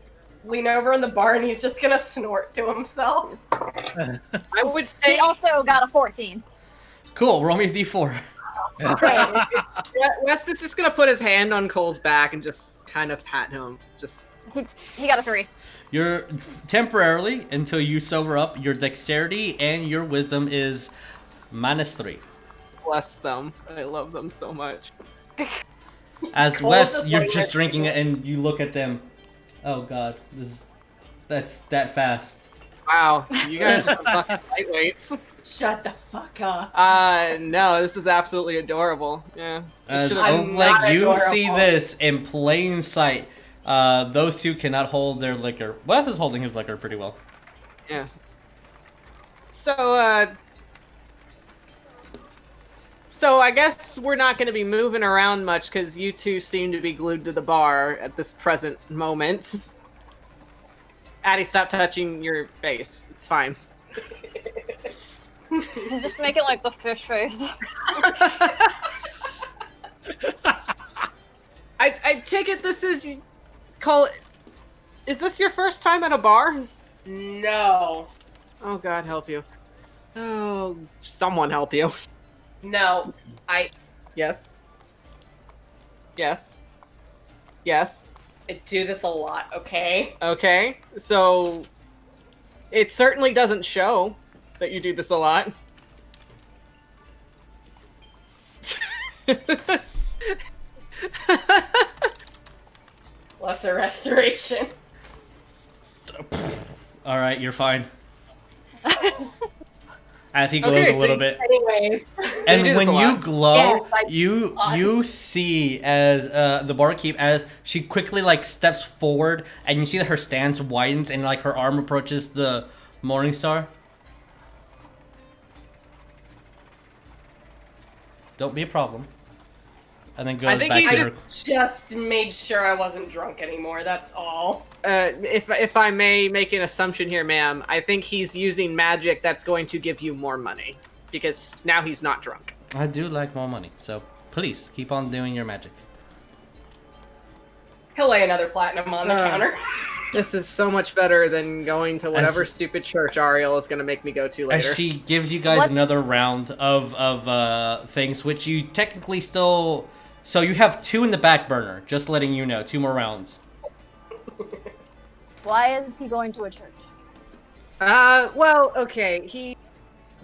[SPEAKER 6] lean over in the bar and he's just gonna snort to himself.
[SPEAKER 3] I would
[SPEAKER 4] He
[SPEAKER 3] say
[SPEAKER 4] also got a 14.
[SPEAKER 1] Cool, roll me a d4.
[SPEAKER 3] West is just gonna put his hand on Cole's back and just kind of pat him. Just
[SPEAKER 4] He got a 3.
[SPEAKER 1] You're temporarily, until you sober up, your dexterity and your wisdom is -3.
[SPEAKER 3] bless them. I love them so much.
[SPEAKER 1] As
[SPEAKER 6] Cole's
[SPEAKER 1] Wes,
[SPEAKER 6] just
[SPEAKER 1] you're
[SPEAKER 6] like
[SPEAKER 1] just
[SPEAKER 6] that.
[SPEAKER 1] drinking it and you look at them. Oh God, that's that fast.
[SPEAKER 3] Wow, you guys are fucking lightweights.
[SPEAKER 6] Shut the fuck up.
[SPEAKER 3] No, this is absolutely adorable. Yeah.
[SPEAKER 1] As
[SPEAKER 6] I'm not
[SPEAKER 1] Oleg, you see
[SPEAKER 6] adorable.
[SPEAKER 1] this in plain sight. Those two cannot hold their liquor. Wes is holding his liquor pretty well.
[SPEAKER 3] Yeah. So I guess we're not going to be moving around much because you two seem to be glued to the bar at this present moment. Addie, stop touching your face. It's fine.
[SPEAKER 4] He's just making like the fish face.
[SPEAKER 3] I take it this is is this your first time at a bar?
[SPEAKER 6] No.
[SPEAKER 3] Oh God, help you. Oh, someone help you.
[SPEAKER 6] No.
[SPEAKER 3] Yes. Yes. Yes.
[SPEAKER 6] I do this a lot, okay?
[SPEAKER 3] Okay, so it certainly doesn't show that you do this a lot.
[SPEAKER 6] Lesser restoration.
[SPEAKER 1] All right, you're fine. As he glows
[SPEAKER 3] Okay,
[SPEAKER 1] a little bit.
[SPEAKER 6] Anyways.
[SPEAKER 1] And
[SPEAKER 3] you do this
[SPEAKER 1] when
[SPEAKER 3] a
[SPEAKER 1] you
[SPEAKER 3] lot.
[SPEAKER 1] glow,
[SPEAKER 6] Yes, I-
[SPEAKER 1] you see as the barkeep, as she quickly like steps forward, and you see that her stance widens and like her arm approaches the Morning Star. Don't be a problem. And then goes
[SPEAKER 3] think
[SPEAKER 1] back
[SPEAKER 3] he's
[SPEAKER 1] to
[SPEAKER 6] I
[SPEAKER 1] her.
[SPEAKER 6] just made sure I wasn't drunk anymore, that's all.
[SPEAKER 3] If I may make an assumption here, ma'am, I think he's using magic that's going to give you more money. Because now he's not drunk.
[SPEAKER 1] I do like more money, so please keep on doing your magic.
[SPEAKER 6] He'll lay another platinum on the counter.
[SPEAKER 3] This is so much better than going to whatever stupid church Ariell is going to make me go to later.
[SPEAKER 1] As she gives you guys
[SPEAKER 4] What's-
[SPEAKER 1] another round of things, which you technically still... So you have 2 in the back burner, just letting you know. 2 more rounds.
[SPEAKER 4] Why is he going to a church?
[SPEAKER 3] Well, okay,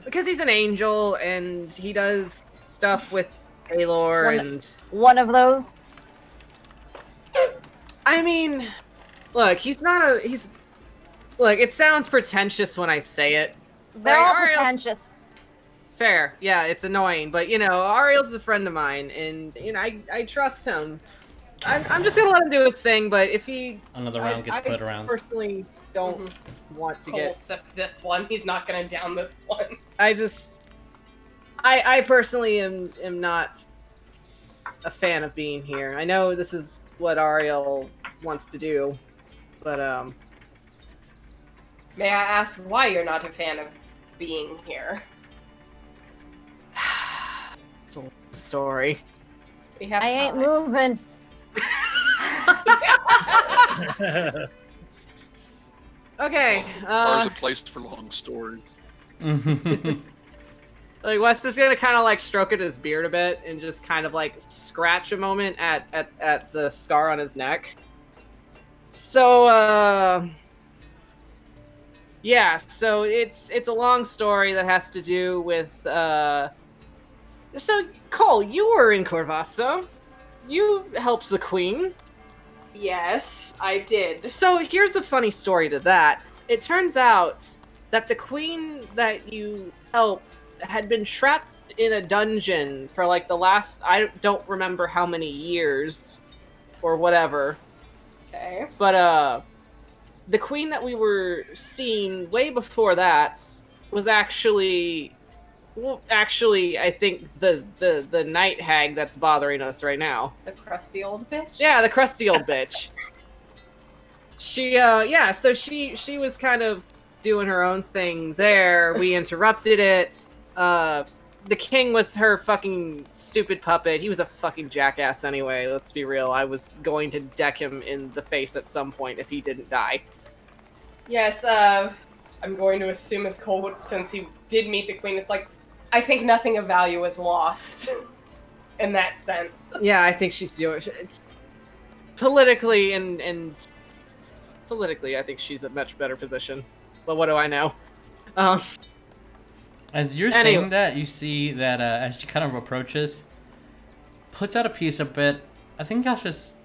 [SPEAKER 3] because he's an angel and he does stuff with Aelor and...
[SPEAKER 4] One of those?
[SPEAKER 3] I mean, look, look, it sounds pretentious when I say it.
[SPEAKER 4] They're
[SPEAKER 3] Like,
[SPEAKER 4] all
[SPEAKER 3] Ariell-
[SPEAKER 4] pretentious.
[SPEAKER 3] Fair, yeah, it's annoying, but Ariel's a friend of mine, and I trust him. I'm just gonna let him do his thing, but if he
[SPEAKER 1] Another round gets put around.
[SPEAKER 3] I personally don't want to
[SPEAKER 6] Cole
[SPEAKER 3] get.
[SPEAKER 6] sipped this one. He's not gonna down this one.
[SPEAKER 3] I personally am not a fan of being here. I know this is what Ariell wants to do, but
[SPEAKER 6] May I ask why you're not a fan of being here?
[SPEAKER 3] it's a long story.
[SPEAKER 6] We have
[SPEAKER 4] I ain't
[SPEAKER 6] time.
[SPEAKER 4] moving.
[SPEAKER 3] Okay,
[SPEAKER 7] There's a place for long stories.
[SPEAKER 3] like Wes is gonna kind of like stroke at his beard a bit and just kind of like scratch a moment at the scar on his neck. So yeah, so it's a long story that has to do with so Cole, you were in Corvasso. You helped the queen.
[SPEAKER 6] Yes, I did.
[SPEAKER 3] So here's a funny story to that. It turns out that the queen that you helped had been trapped in a dungeon for like the last, I don't remember how many years or whatever.
[SPEAKER 6] Okay.
[SPEAKER 3] But the queen that we were seeing way before that was actually I think the night hag that's bothering us right now.
[SPEAKER 6] The crusty old bitch?
[SPEAKER 3] Yeah, the crusty old bitch. So she was kind of doing her own thing there. We interrupted it. The king was her fucking stupid puppet. He was a fucking jackass anyway, let's be real. I was going to deck him in the face at some point if he didn't die.
[SPEAKER 6] Yes, I'm going to assume as Cole, since he did meet the queen, it's like, I think nothing of value is lost. In that sense.
[SPEAKER 3] Yeah, I think she's doing... Politically and politically, I think she's a much better position. But what do I know?
[SPEAKER 1] As you're
[SPEAKER 3] Anyway.
[SPEAKER 1] saying that, you see that as she kind of approaches, puts out a piece a bit. I think y'all just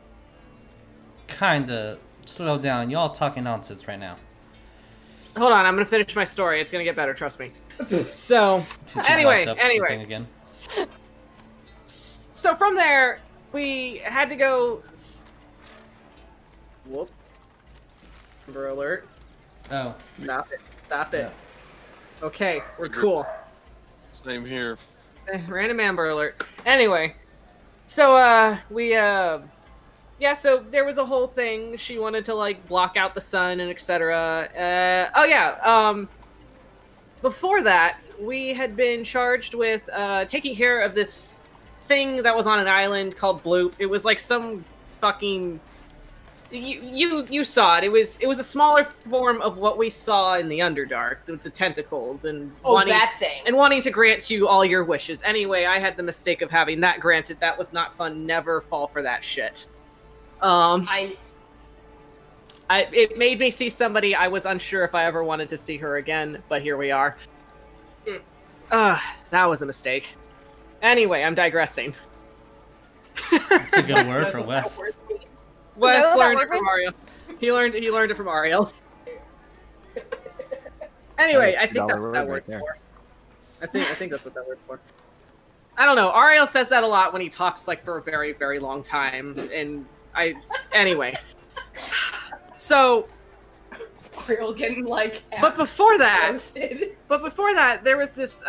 [SPEAKER 1] kind of slow down. Y'all talking nonsense right now.
[SPEAKER 3] Hold on, I'm gonna finish my story. It's gonna get better, trust me. So,
[SPEAKER 1] She lights
[SPEAKER 3] anyway,
[SPEAKER 1] up the thing again.
[SPEAKER 3] so from there, we had to go... Whoop. Amber alert.
[SPEAKER 1] Oh.
[SPEAKER 3] Stop it. Stop it.
[SPEAKER 1] Yeah.
[SPEAKER 3] Okay, we're cool.
[SPEAKER 7] Same here.
[SPEAKER 3] Random Amber alert. Anyway, so so there was a whole thing. She wanted to like block out the sun and etc. Before that, we had been charged with taking care of this thing that was on an island called Bloop. It was like some fucking... You saw it. It was a smaller form of what we saw in the Underdark, the tentacles and
[SPEAKER 6] That thing.
[SPEAKER 3] and wanting to grant you all your wishes. Anyway, I had the mistake of having that granted. That was not fun. Never fall for that shit.
[SPEAKER 6] I
[SPEAKER 3] It made me see somebody I was unsure if I ever wanted to see her again, but here we are. That was a mistake. Anyway, I'm digressing.
[SPEAKER 1] That's a good word for Wes.
[SPEAKER 3] Wes learned it from Ariell. He learned it from Ariell. Anyway, I think that's what that word's for. I think that's what that word's for. I don't know. Ariell says that a lot when he talks like for a very, very long time, and anyway. So,
[SPEAKER 6] Ariell getting like.
[SPEAKER 3] But before that,
[SPEAKER 6] roasted.
[SPEAKER 3] there was this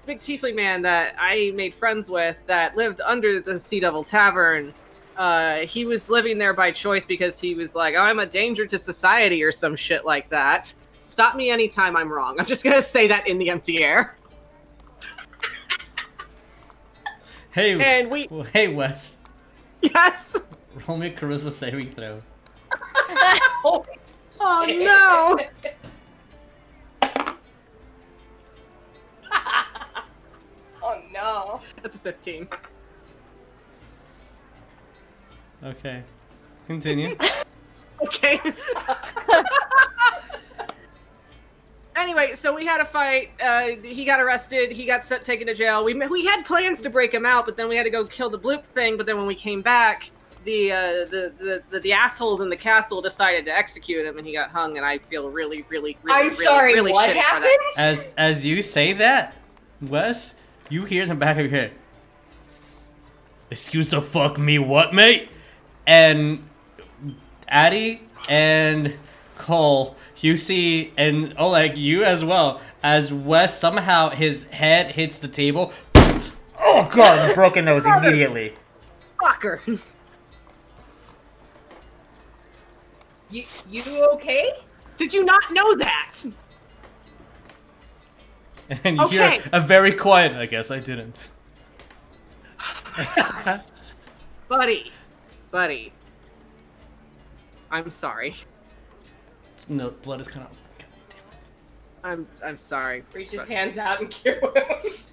[SPEAKER 3] big tiefling man that I made friends with that lived under the Sea Devil Tavern. He was living there by choice because he was like, "Oh, I'm a danger to society" or some shit like that. Stop me anytime I'm wrong. I'm just gonna say that in the empty air.
[SPEAKER 1] Hey, Wes.
[SPEAKER 3] Yes.
[SPEAKER 1] Roll me a charisma saving throw.
[SPEAKER 3] Oh no!
[SPEAKER 6] Oh no.
[SPEAKER 3] That's a 15.
[SPEAKER 1] Okay. Continue.
[SPEAKER 3] Okay. Anyway, so we had a fight. He got arrested. He got taken to jail. We had plans to break him out, but then we had to go kill the bloop thing. But then when we came back, the assholes in the castle decided to execute him, and he got hung. And I feel really
[SPEAKER 6] I'm sorry,
[SPEAKER 3] really
[SPEAKER 6] what
[SPEAKER 3] shitty
[SPEAKER 6] happened?
[SPEAKER 3] for that.
[SPEAKER 1] As you say that, Wes, you hear in the back of your head, "Excuse the fuck me, what, mate?" And Addy and Cole, you see, and Oleg, you as well, as Wes somehow his head hits the table. Oh god, broken nose immediately.
[SPEAKER 3] Fucker.
[SPEAKER 6] You okay?
[SPEAKER 3] Did you not know that?
[SPEAKER 1] And you hear a very quiet, "I guess I didn't."
[SPEAKER 3] Buddy. I'm sorry.
[SPEAKER 1] No, blood is kind of.
[SPEAKER 3] I'm sorry.
[SPEAKER 6] Reach his hands out and cure wounds.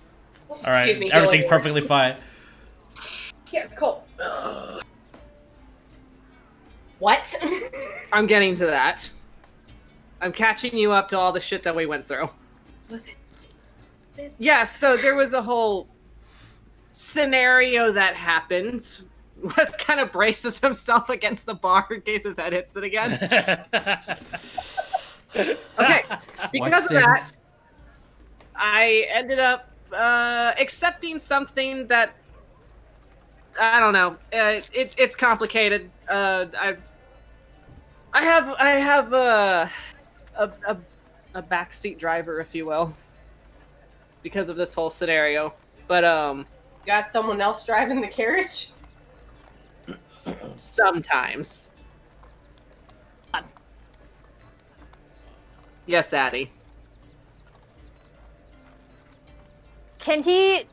[SPEAKER 1] All right,
[SPEAKER 6] Excuse me,
[SPEAKER 1] everything's
[SPEAKER 6] healing
[SPEAKER 1] perfectly fine.
[SPEAKER 6] Yeah, Cole. What?
[SPEAKER 3] I'm getting to that. I'm catching you up to all the shit that we went through.
[SPEAKER 6] Was it?
[SPEAKER 3] Yeah, so there was a whole scenario that happened. Wes kind of braces himself against the bar in case his head hits it again. Okay, because of that, I ended up accepting something that I don't know. It's complicated. I have a backseat driver, if you will, because of this whole scenario. But
[SPEAKER 6] Got someone else driving the carriage?
[SPEAKER 3] sometimes. Yes, Addy.
[SPEAKER 4] Can he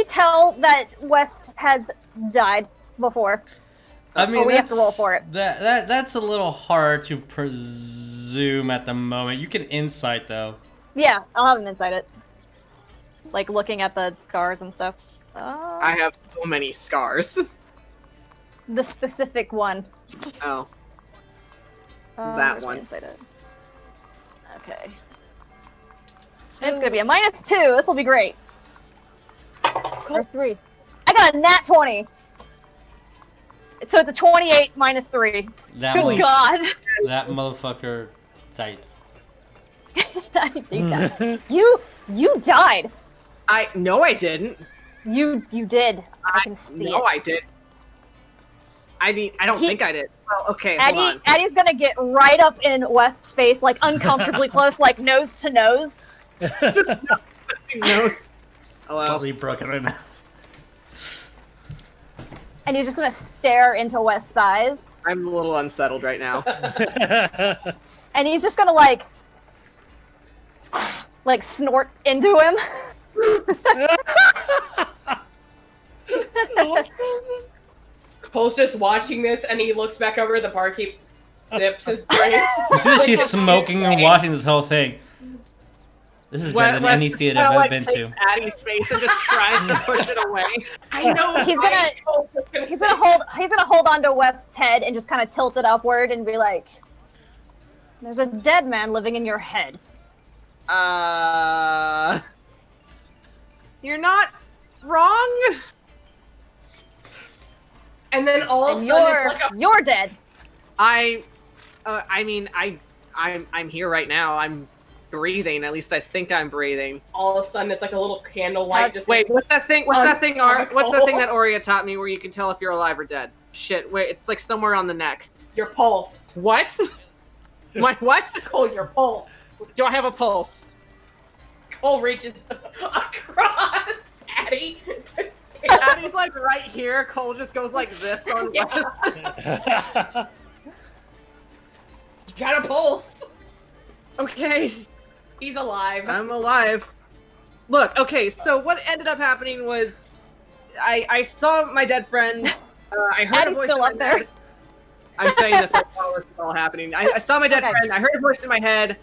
[SPEAKER 4] tell that West has died before?
[SPEAKER 1] I mean,
[SPEAKER 4] or we have to roll for it.
[SPEAKER 1] That's a little hard to presume at the moment. You can insight though.
[SPEAKER 4] Yeah, I'll have him insight it. Like looking at the scars and stuff.
[SPEAKER 3] I have so many scars.
[SPEAKER 4] The specific one.
[SPEAKER 3] Oh.
[SPEAKER 4] That
[SPEAKER 3] That one.
[SPEAKER 4] Insight it. Okay. It's gonna be a -2. This will be great. Or 3. I got a nat 20. So it's a 28 -3. Good God.
[SPEAKER 1] That motherfucker died.
[SPEAKER 4] I think that. You died.
[SPEAKER 3] No, I didn't.
[SPEAKER 4] You did. I can see
[SPEAKER 3] No,
[SPEAKER 4] it.
[SPEAKER 3] I did. I don't think I did. Oh, okay, hold on.
[SPEAKER 4] Eddie's gonna get right up in West's face, like uncomfortably close, like nose to nose.
[SPEAKER 3] Just nose. Hello.
[SPEAKER 1] Totally broken right now.
[SPEAKER 4] And he's just gonna stare into West's eyes.
[SPEAKER 3] I'm a little unsettled right now.
[SPEAKER 4] And he's just gonna like snort into him.
[SPEAKER 6] Cole's just watching this and he looks back over the barkeep, sips his drink.
[SPEAKER 1] You see that she's smoking and watching this whole thing. This is better than any theater I've ever been to.
[SPEAKER 3] Addie's face and just tries to push it away. I know.
[SPEAKER 4] He's
[SPEAKER 6] Cole,
[SPEAKER 4] He's gonna hold onto West's head and just kind of tilt it upward and be like, "There's a dead man living in your head."
[SPEAKER 3] You're not wrong.
[SPEAKER 6] And then all of a sudden, it's like
[SPEAKER 4] you're dead.
[SPEAKER 3] I mean, I'm here right now. I'm breathing. At least I think I'm breathing.
[SPEAKER 6] all of a sudden, it's like a little candle light. Just
[SPEAKER 3] Wait, what's that thing? What's that thing that
[SPEAKER 6] Unstoppable.
[SPEAKER 3] Oria taught me where you can tell if you're alive or dead? Shit, wait, it's like somewhere on the neck.
[SPEAKER 6] your pulse.
[SPEAKER 3] What? My what?
[SPEAKER 6] Cole, your pulse.
[SPEAKER 3] Do I have a pulse?
[SPEAKER 6] Cole reaches across Addie.
[SPEAKER 3] Addie's like right here. Cole just goes like this on
[SPEAKER 6] Yeah.
[SPEAKER 3] West.
[SPEAKER 6] You got a pulse.
[SPEAKER 3] Okay,
[SPEAKER 6] He's alive.
[SPEAKER 3] I'm alive. Look, okay, so what ended up happening was I saw my dead friend. I heard
[SPEAKER 4] Addie's
[SPEAKER 3] a voice
[SPEAKER 4] still
[SPEAKER 3] in
[SPEAKER 4] up
[SPEAKER 3] my
[SPEAKER 4] there.
[SPEAKER 3] head. I'm saying this like while this is all happening. I saw my dead
[SPEAKER 4] Okay.
[SPEAKER 3] friend. I heard a voice in my head.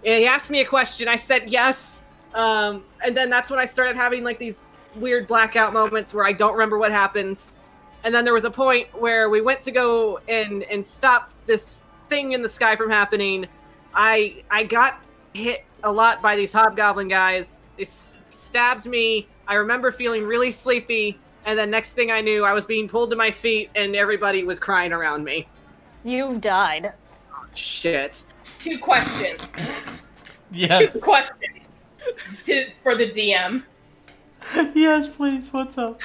[SPEAKER 3] He asked me a question. I said yes. And then that's when I started having like these weird blackout moments where I don't remember what happens. And then there was a point where we went to go and stop this thing in the sky from happening. I got hit a lot by these hobgoblin guys. They stabbed me. I remember feeling really sleepy. And then next thing I knew, I was being pulled to my feet and everybody was crying around me.
[SPEAKER 4] You died.
[SPEAKER 3] Shit.
[SPEAKER 6] 2 questions.
[SPEAKER 1] Yes.
[SPEAKER 6] 2 questions for the DM.
[SPEAKER 1] Yes, please. What's up?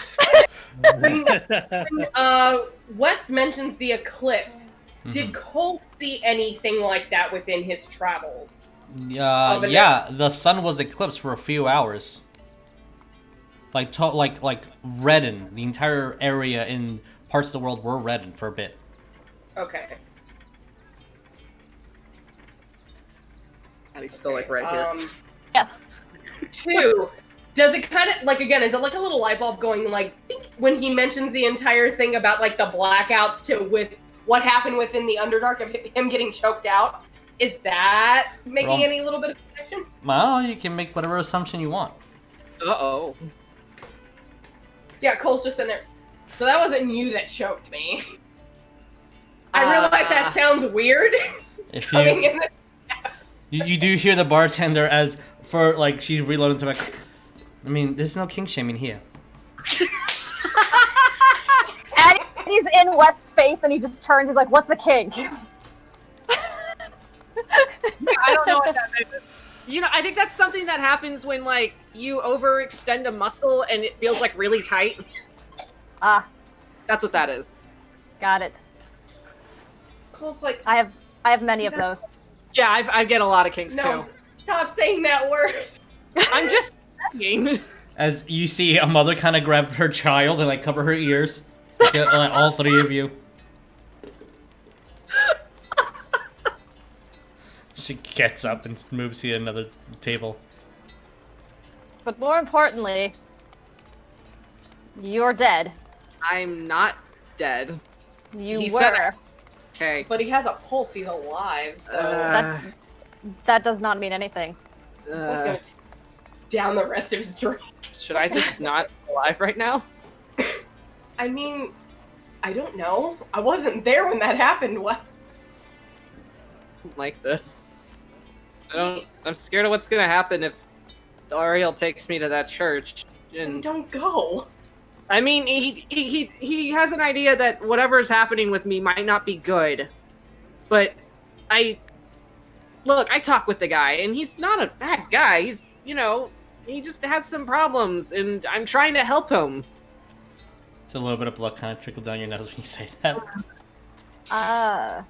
[SPEAKER 6] Wes mentions the eclipse.
[SPEAKER 1] Mm-hmm.
[SPEAKER 6] Did Cole see anything like that within his travels?
[SPEAKER 1] Yeah, the sun was eclipsed for a few hours. Like reddened. The entire area in parts of the world were reddened for a bit.
[SPEAKER 6] Okay.
[SPEAKER 3] And he's still like right here.
[SPEAKER 4] Yes.
[SPEAKER 6] 2, does it kind of, like, again, is it like a little light bulb going, like, when he mentions the entire thing about, like, the blackouts with what happened within the Underdark of him getting choked out? Is that making
[SPEAKER 1] Wrong.
[SPEAKER 6] any little bit of connection?
[SPEAKER 1] Well, you can make whatever assumption you want.
[SPEAKER 3] Uh-oh.
[SPEAKER 6] Yeah, Cole's just in there. So that wasn't you that choked me. I realize that sounds weird.
[SPEAKER 1] If
[SPEAKER 6] coming
[SPEAKER 1] you,
[SPEAKER 6] in the
[SPEAKER 1] you do hear the bartender as for like she's reloading tobacco. I mean, there's no king shaming here.
[SPEAKER 4] And he's in West's face and he just turns. He's like, "What's a king?"
[SPEAKER 3] I don't know what that is. You know, I think that's something that happens when, like, you overextend a muscle and it feels, like, really tight.
[SPEAKER 4] Ah,
[SPEAKER 3] That's what that is.
[SPEAKER 4] got it.
[SPEAKER 6] Cole's like,
[SPEAKER 4] I have many of those.
[SPEAKER 3] Yeah, I get a lot of kinks,
[SPEAKER 6] no,
[SPEAKER 3] too.
[SPEAKER 6] stop saying that word.
[SPEAKER 3] I'm just saying.
[SPEAKER 1] As you see a mother kind of grab her child and like cover her ears. Like, all 3 of you. She gets up and moves to another table.
[SPEAKER 4] But more importantly, you're dead.
[SPEAKER 3] I'm not dead.
[SPEAKER 4] You
[SPEAKER 3] He said
[SPEAKER 4] were.
[SPEAKER 3] it. Okay.
[SPEAKER 6] But he has a pulse, he's alive, so
[SPEAKER 4] That does not mean anything.
[SPEAKER 6] Cole's gonna down the rest of his drink.
[SPEAKER 3] Should I just not be alive right now?
[SPEAKER 6] I mean, I don't know. I wasn't there when that happened. What?
[SPEAKER 3] Like this. I'm scared of what's gonna happen if Ariell takes me to that church. And
[SPEAKER 6] Don't go.
[SPEAKER 3] I mean, he has an idea that whatever is happening with me might not be good. But I talk with the guy, and he's not a bad guy. He's, he just has some problems, and I'm trying to help him.
[SPEAKER 1] So a little bit of blood kind of trickled down your nose when you say that.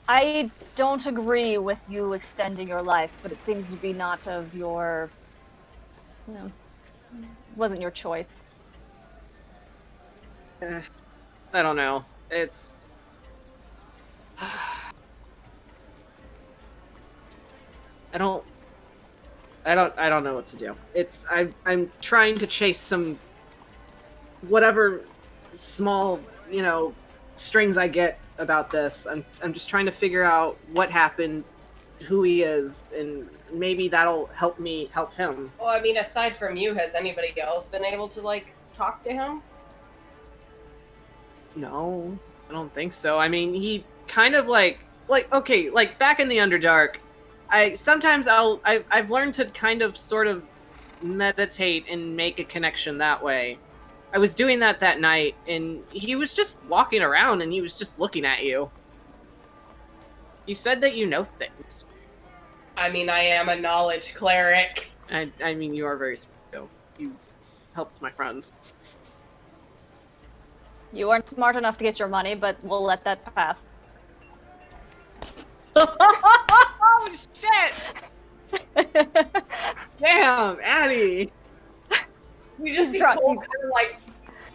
[SPEAKER 4] I don't agree with you extending your life, but it seems to be not of your... wasn't your choice.
[SPEAKER 3] I don't know. It's... I don't know what to do. I'm trying to chase some whatever small, strings I get about this. I'm just trying to figure out what happened, who he is, and maybe that'll help me help him.
[SPEAKER 6] Well, I mean, aside from you, has anybody else been able to, like, talk to him?
[SPEAKER 3] No, I don't think so. I mean, he kind of like okay, like back in the Underdark, I've learned to kind of sort of meditate and make a connection that way. I was doing that night, and he was just walking around, and he was just looking at you. You said that you know things.
[SPEAKER 6] I mean, I am a knowledge cleric.
[SPEAKER 3] I mean, you are very smart. You helped my friends.
[SPEAKER 4] You weren't smart enough to get your money, but we'll let that pass.
[SPEAKER 3] Oh, shit! Damn, Addie!
[SPEAKER 6] We just see Cole kind of like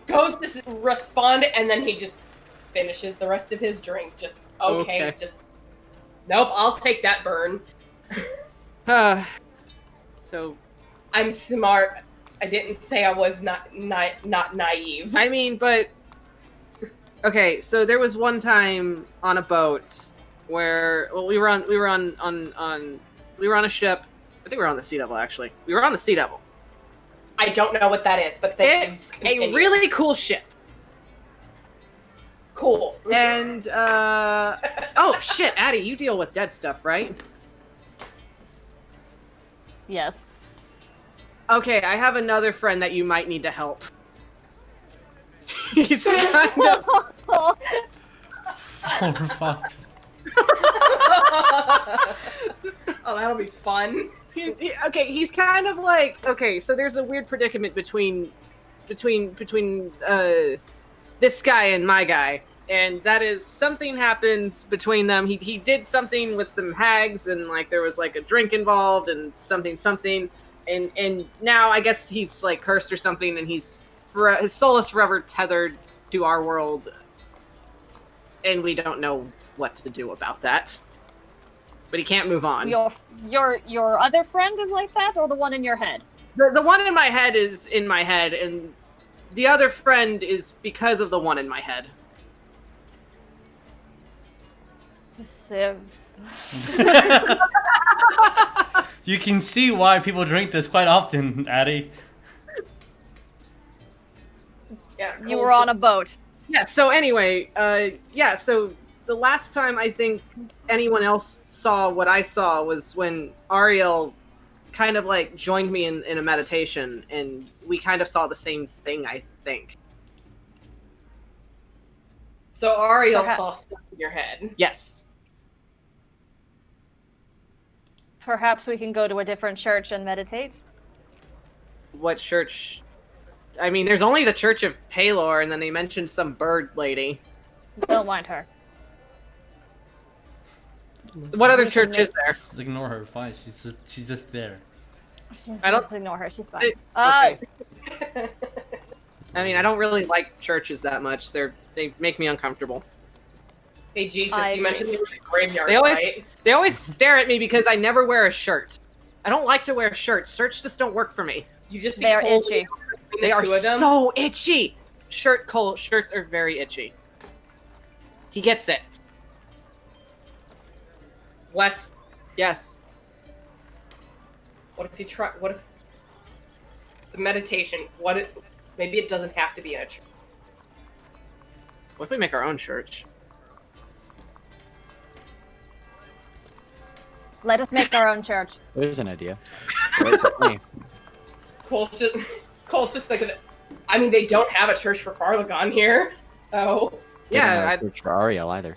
[SPEAKER 6] goes to respond, and then he just finishes the rest of his drink. Just okay. Just nope. I'll take that burn.
[SPEAKER 3] So,
[SPEAKER 6] I'm smart. I didn't say I was not naive.
[SPEAKER 3] I mean, but okay. So there was one time on a boat where we were on a ship. I think we were on the Sea Devil actually. We were on the Sea Devil.
[SPEAKER 6] I don't know what that is, but
[SPEAKER 3] it's a really cool ship.
[SPEAKER 6] Cool.
[SPEAKER 3] And oh shit, Addie, you deal with dead stuff, right?
[SPEAKER 4] Yes.
[SPEAKER 3] Okay, I have another friend that you might need to help. He's kind of...
[SPEAKER 1] Oh, we're fucked.
[SPEAKER 6] Oh, that'll be fun.
[SPEAKER 3] He's kind of like... Okay, so there's a weird predicament between this guy and my guy. And that is, something happens between them. He did something with some hags, and like there was like a drink involved and something. And now I guess he's like cursed or something, and his soul is forever tethered to our world. And we don't know what to do about that. But he can't move on.
[SPEAKER 4] Your other friend is like that, or the one in your head?
[SPEAKER 3] The one in my head is in my head, and the other friend is because of the one in my head.
[SPEAKER 1] You can see why people drink this quite often, Addie.
[SPEAKER 6] Yeah,
[SPEAKER 4] you were on a boat.
[SPEAKER 3] Yeah, so anyway, so the last time I think anyone else saw what I saw was when Ariell kind of like joined me in a meditation, and we kind of saw the same thing, I think.
[SPEAKER 6] So Ariell saw stuff in your head.
[SPEAKER 3] Yes.
[SPEAKER 4] Perhaps we can go to a different church and meditate?
[SPEAKER 3] What church? I mean, there's only the Church of Palor, and then they mentioned some bird lady.
[SPEAKER 4] Don't mind her.
[SPEAKER 3] What other church is there?
[SPEAKER 1] Just ignore her. Fine. She's just there.
[SPEAKER 3] I don't
[SPEAKER 4] ignore her. She's fine.
[SPEAKER 3] Okay. I mean, I don't really like churches that much. They make me uncomfortable.
[SPEAKER 6] Hey, Jesus, you mentioned there was a graveyard,
[SPEAKER 3] They always stare at me because I never wear a shirt. I don't like to wear shirts. Shirts just don't work for me.
[SPEAKER 6] You just
[SPEAKER 4] they are itchy.
[SPEAKER 3] They are so itchy. Shirts are very itchy. He gets it.
[SPEAKER 6] Wes.
[SPEAKER 3] Yes.
[SPEAKER 6] What if the meditation? Maybe it doesn't have to be in a church.
[SPEAKER 3] What if we make our own church?
[SPEAKER 4] Let us make our own church.
[SPEAKER 2] There's an idea. Wait for me.
[SPEAKER 6] Cole's just thinking. I mean, they don't have a church for Farlagon here, so
[SPEAKER 3] Yeah,
[SPEAKER 2] Church for Ariell either.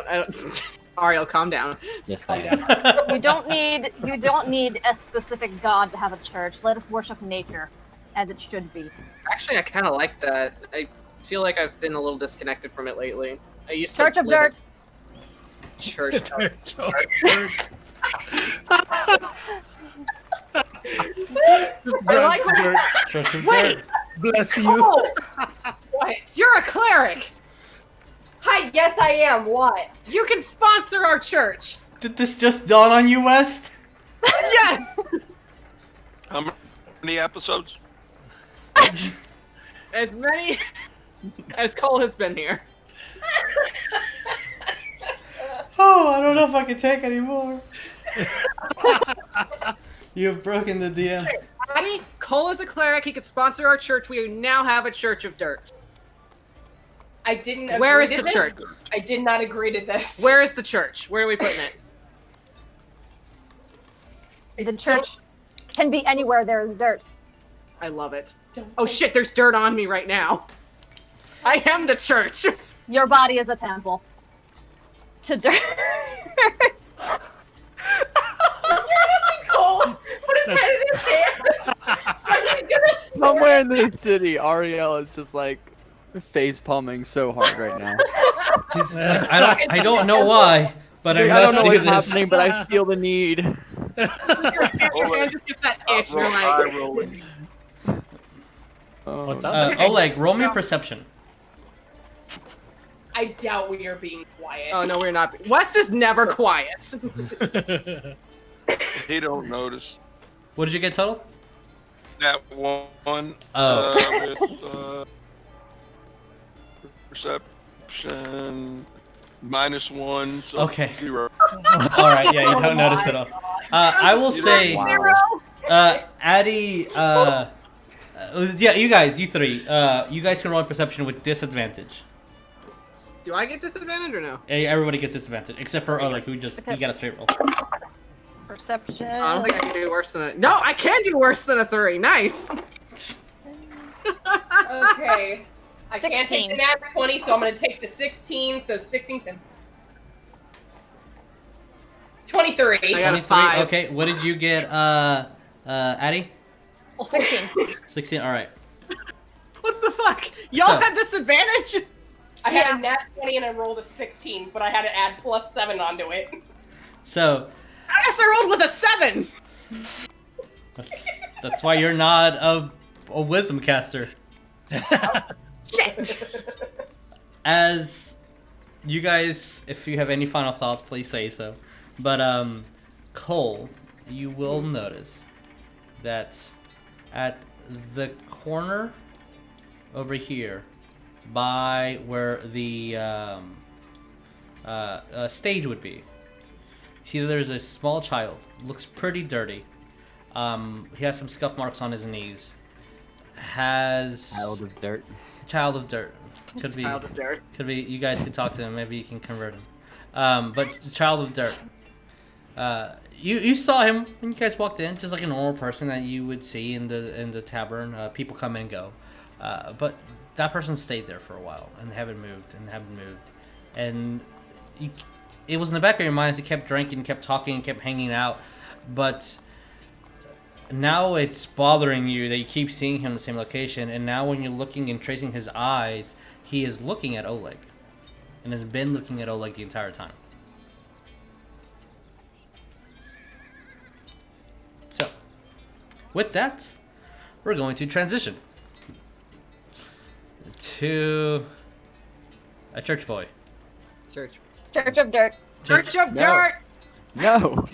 [SPEAKER 3] I don't. Ariell, calm down.
[SPEAKER 2] Yes, I am.
[SPEAKER 4] You don't need a specific god to have a church. Let us worship nature, as it should be.
[SPEAKER 3] Actually, I kind of like that. I feel like I've been a little disconnected from it lately. I used
[SPEAKER 4] Church
[SPEAKER 3] to
[SPEAKER 4] of Dirt.
[SPEAKER 3] Church.
[SPEAKER 5] I
[SPEAKER 3] like
[SPEAKER 5] Church of
[SPEAKER 3] Wait!
[SPEAKER 5] Dirt. Bless you.
[SPEAKER 6] Oh, what?
[SPEAKER 3] You're a cleric.
[SPEAKER 6] Hi, yes, I am. What?
[SPEAKER 3] You can sponsor our church.
[SPEAKER 1] Did this just dawn on you, West?
[SPEAKER 3] Yeah.
[SPEAKER 7] How many episodes?
[SPEAKER 3] As many as Cole has been here.
[SPEAKER 1] Oh, I don't know if I can take anymore. You have broken the DM.
[SPEAKER 3] Cole is a cleric. He can sponsor our church. We now have a Church of Dirt.
[SPEAKER 6] I didn't agree
[SPEAKER 3] Where is
[SPEAKER 6] to
[SPEAKER 3] the
[SPEAKER 6] this.
[SPEAKER 3] church?
[SPEAKER 6] I did not agree to this.
[SPEAKER 3] Where is the church? Where are we putting it?
[SPEAKER 4] The church can be anywhere there is dirt.
[SPEAKER 3] I love it. Oh shit, there's dirt on me right now. I am the church.
[SPEAKER 4] Your body is a temple. To dirt.
[SPEAKER 6] Cole, put his head in his hands.
[SPEAKER 2] Somewhere in the city, Ariell is just like face palming so hard right now.
[SPEAKER 1] He's like, I don't know why, but I
[SPEAKER 2] I don't
[SPEAKER 1] must
[SPEAKER 2] know
[SPEAKER 1] do
[SPEAKER 2] what's
[SPEAKER 1] this.
[SPEAKER 2] happening, but I feel the need.
[SPEAKER 3] Your hand just gets that itch. You're like,
[SPEAKER 7] rolling.
[SPEAKER 2] Oh,
[SPEAKER 5] What's up?
[SPEAKER 1] Oleg, roll me perception.
[SPEAKER 6] I doubt we are being quiet.
[SPEAKER 3] oh no, we're not. West is never quiet.
[SPEAKER 7] He don't notice.
[SPEAKER 1] What did you get total?
[SPEAKER 7] That one.
[SPEAKER 1] Oh.
[SPEAKER 7] Perception -1. So
[SPEAKER 1] Okay.
[SPEAKER 7] 0.
[SPEAKER 1] All right, yeah, you don't notice at all. I will say, Addy, yeah, you guys, you three, you guys can roll perception with disadvantage.
[SPEAKER 3] Do I get disadvantage or no?
[SPEAKER 1] Everybody gets disadvantage, except for Oleg, who just, he got a straight roll.
[SPEAKER 4] Perception.
[SPEAKER 3] I don't think I can do worse than a. No, I can do worse than a 3. Nice.
[SPEAKER 6] Okay. I can't take
[SPEAKER 4] 16.
[SPEAKER 6] the nat 20, so I'm going to take the 16, so 16. 23.
[SPEAKER 3] I got a
[SPEAKER 1] 23,
[SPEAKER 3] 5.
[SPEAKER 1] okay, what did you get, Addy?
[SPEAKER 4] 16.
[SPEAKER 1] 16, alright.
[SPEAKER 3] What the fuck? Y'all
[SPEAKER 1] So-
[SPEAKER 3] had disadvantage?
[SPEAKER 6] I had
[SPEAKER 4] Yeah.
[SPEAKER 6] a nat 20 and I rolled a 16, but I had to add +7 onto it.
[SPEAKER 1] So,
[SPEAKER 3] I guess I rolled was a 7.
[SPEAKER 1] that's why you're not a wisdom caster.
[SPEAKER 3] Shit.
[SPEAKER 1] As you guys, if you have any final thoughts, please say so. But Cole, you will notice that at the corner over here, by where the stage would be, see there's a small child. Looks pretty dirty. He has some scuff marks on his knees. Has
[SPEAKER 2] Child of dirt.
[SPEAKER 1] Child of dirt. Could be.
[SPEAKER 3] Child of dirt.
[SPEAKER 1] Could be. You guys could talk to him. Maybe you can convert him. But Child of Dirt. You saw him when you guys walked in, just like a normal person that you would see in the tavern. People come and go, but that person stayed there for a while and haven't moved. And it was in the back of your mind as he kept drinking, kept talking, kept hanging out, but now it's bothering you that you keep seeing him in the same location. And now when you're looking and tracing his eyes, he is looking at Oleg. And has been looking at Oleg the entire time. So, with that, we're going to transition to a church boy.
[SPEAKER 3] Church.
[SPEAKER 4] Church of dirt.
[SPEAKER 3] Church of
[SPEAKER 2] No.
[SPEAKER 3] dirt.
[SPEAKER 2] No.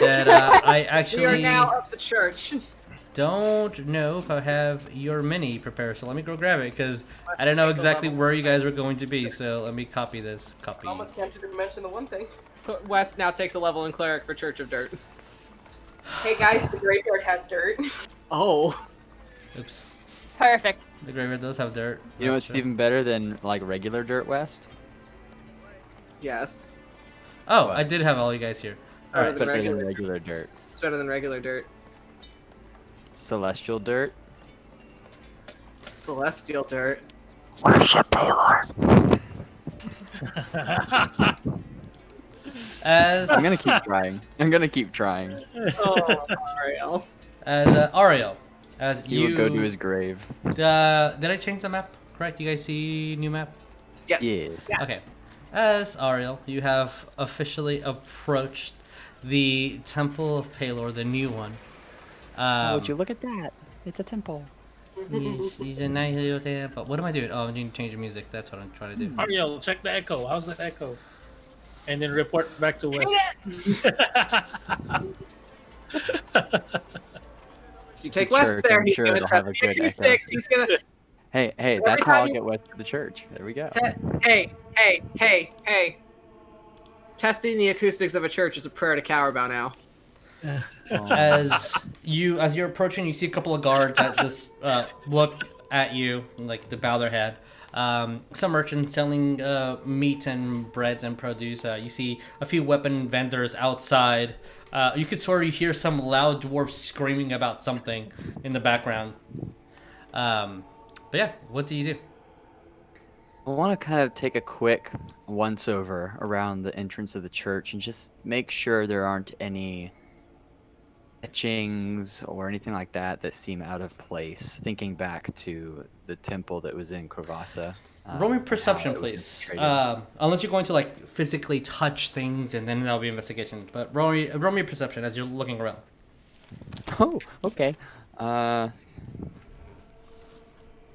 [SPEAKER 1] That I
[SPEAKER 3] We are
[SPEAKER 1] actually
[SPEAKER 3] now of the church.
[SPEAKER 1] don't know if I have your mini prepared. So let me go grab it because I don't know
[SPEAKER 3] Takes a
[SPEAKER 1] exactly
[SPEAKER 3] level.
[SPEAKER 1] where you guys were going to be. So let me copy this. Copy.
[SPEAKER 6] Almost tempted to mention the one thing.
[SPEAKER 3] West now takes a level in cleric for Church of Dirt.
[SPEAKER 6] Hey guys, the graveyard has dirt.
[SPEAKER 3] Oh.
[SPEAKER 1] Oops.
[SPEAKER 4] Perfect.
[SPEAKER 1] The graveyard does have dirt.
[SPEAKER 2] You know
[SPEAKER 1] That's
[SPEAKER 2] what's
[SPEAKER 1] true.
[SPEAKER 2] even better than like regular dirt west?
[SPEAKER 3] Yes.
[SPEAKER 1] Oh, I did have all you guys here. All
[SPEAKER 3] Better
[SPEAKER 1] right.
[SPEAKER 3] than
[SPEAKER 2] Better than
[SPEAKER 3] regular.
[SPEAKER 2] regular dirt.
[SPEAKER 3] It's better than regular dirt.
[SPEAKER 2] Celestial dirt.
[SPEAKER 3] Celestial dirt.
[SPEAKER 2] Worship Taylor.
[SPEAKER 1] As
[SPEAKER 2] I'm gonna keep trying.
[SPEAKER 3] Oh, Ariell.
[SPEAKER 1] Ariell, as
[SPEAKER 2] He will go to his grave.
[SPEAKER 1] did I change the map? Correct? You guys see new map?
[SPEAKER 3] Yes.
[SPEAKER 2] Yes.
[SPEAKER 3] Yeah.
[SPEAKER 1] Okay. As Ariell, you have officially approached the Temple of Palor, the new one.
[SPEAKER 2] Would you look at that? It's a temple.
[SPEAKER 1] He's a nice little temple. What am I doing? Oh, I need to change the music. That's what I'm trying to do.
[SPEAKER 5] Ariell, check the echo. How's the echo? And then report back to West.
[SPEAKER 3] If you take
[SPEAKER 2] The
[SPEAKER 3] West
[SPEAKER 2] church,
[SPEAKER 3] there,
[SPEAKER 2] I'm
[SPEAKER 3] he's
[SPEAKER 2] sure
[SPEAKER 3] gonna
[SPEAKER 2] it'll
[SPEAKER 3] test
[SPEAKER 2] have a
[SPEAKER 3] the
[SPEAKER 2] good echo.
[SPEAKER 3] acoustics. He's gonna.
[SPEAKER 2] Hey,
[SPEAKER 3] Every
[SPEAKER 2] that's how
[SPEAKER 3] time
[SPEAKER 2] I'll
[SPEAKER 3] you-
[SPEAKER 2] get West to the church. There we go.
[SPEAKER 3] Hey. Testing the acoustics of a church is a prayer to cower by now.
[SPEAKER 1] As you're approaching, you see a couple of guards that just look at you, like to bow their head. Some merchants selling meat and breads and produce. You see a few weapon vendors outside. You could sort of hear some loud dwarves screaming about something in the background. But yeah, what do you do?
[SPEAKER 2] I want to kind of take a quick once-over around the entrance of the church and just make sure there aren't any etchings or anything like that that seem out of place, thinking back to the temple that was in Kravasa.
[SPEAKER 1] Roll me perception, please. Unless you're going to like physically touch things, and then that'll be investigation. But roll me perception as you're looking around.
[SPEAKER 2] Oh, okay.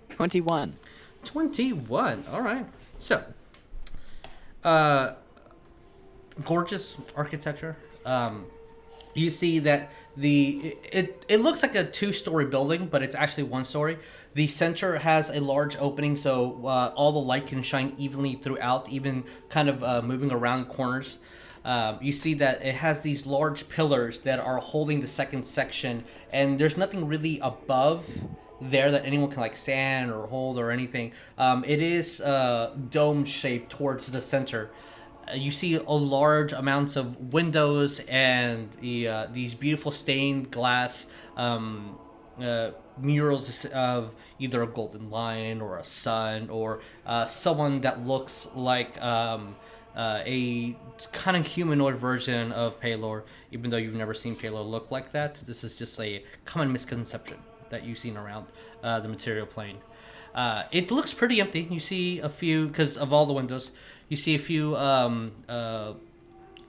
[SPEAKER 2] 21.
[SPEAKER 1] 21. All right. So, gorgeous architecture. You see that it looks like a 2-story building, but it's actually 1 story. The center has a large opening, so all the light can shine evenly throughout, even kind of moving around corners. You see that it has these large pillars that are holding the second section, and there's nothing really above there that anyone can like stand or hold or anything. It is dome shaped towards the center. You see a large amounts of windows and these beautiful stained glass murals of either a golden lion or a sun or someone that looks like a kind of humanoid version of Paylor, even though you've never seen Paylor look like that. This is just a common misconception that you've seen around the material plane. It looks pretty empty. You see a few, because of all the windows, you see a few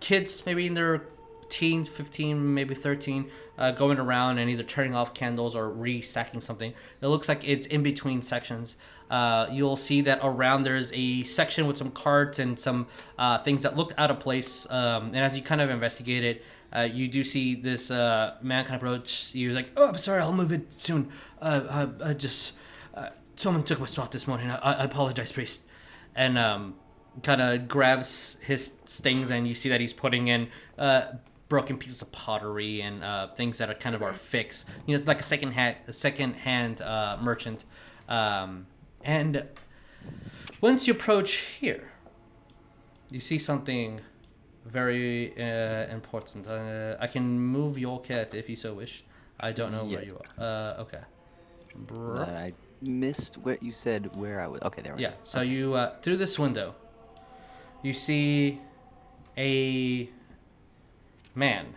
[SPEAKER 1] kids, maybe in their teens, 15, maybe 13, going around and either turning off candles or restacking something. It looks like it's in between sections. You'll see that around there's a section with some carts and some things that looked out of place. And as you kind of investigate it, you do see this man kind of approach you. He's like, "Oh, I'm sorry, I'll move it soon. I just someone took my spot this morning. I apologize, priest." And kind of grabs his stings, and you see that he's putting in broken pieces of pottery and things that are kind of are fixed. You know, like a second-hand merchant. And once you approach here, you see something very important. I can move your cat if you so wish. I don't know where you are. Okay.
[SPEAKER 2] I missed what you said where I was. Okay, there we go.
[SPEAKER 1] Yeah, so you, through this window, you see a man.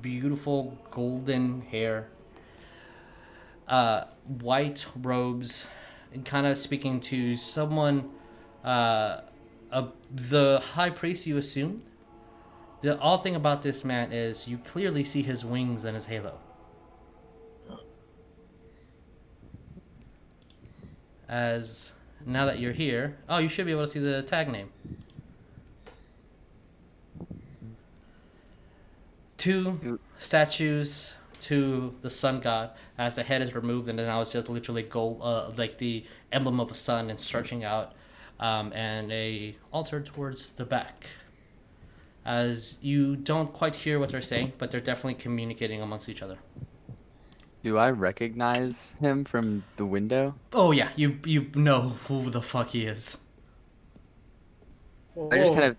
[SPEAKER 1] Beautiful golden hair. White robes. And kind of speaking to someone, the high priest, you assume. The odd thing about this man is you clearly see his wings and his halo. As now that you're here, oh, you should be able to see the tag name. 2 statues to the sun god as the head is removed, and then now it's just literally gold, like the emblem of a sun and stretching out, and a altar towards the back. As you don't quite hear what they're saying, but they're definitely communicating amongst each other.
[SPEAKER 2] Do I recognize him from the window?
[SPEAKER 1] Oh yeah, you know who the fuck he is.
[SPEAKER 2] I just kind of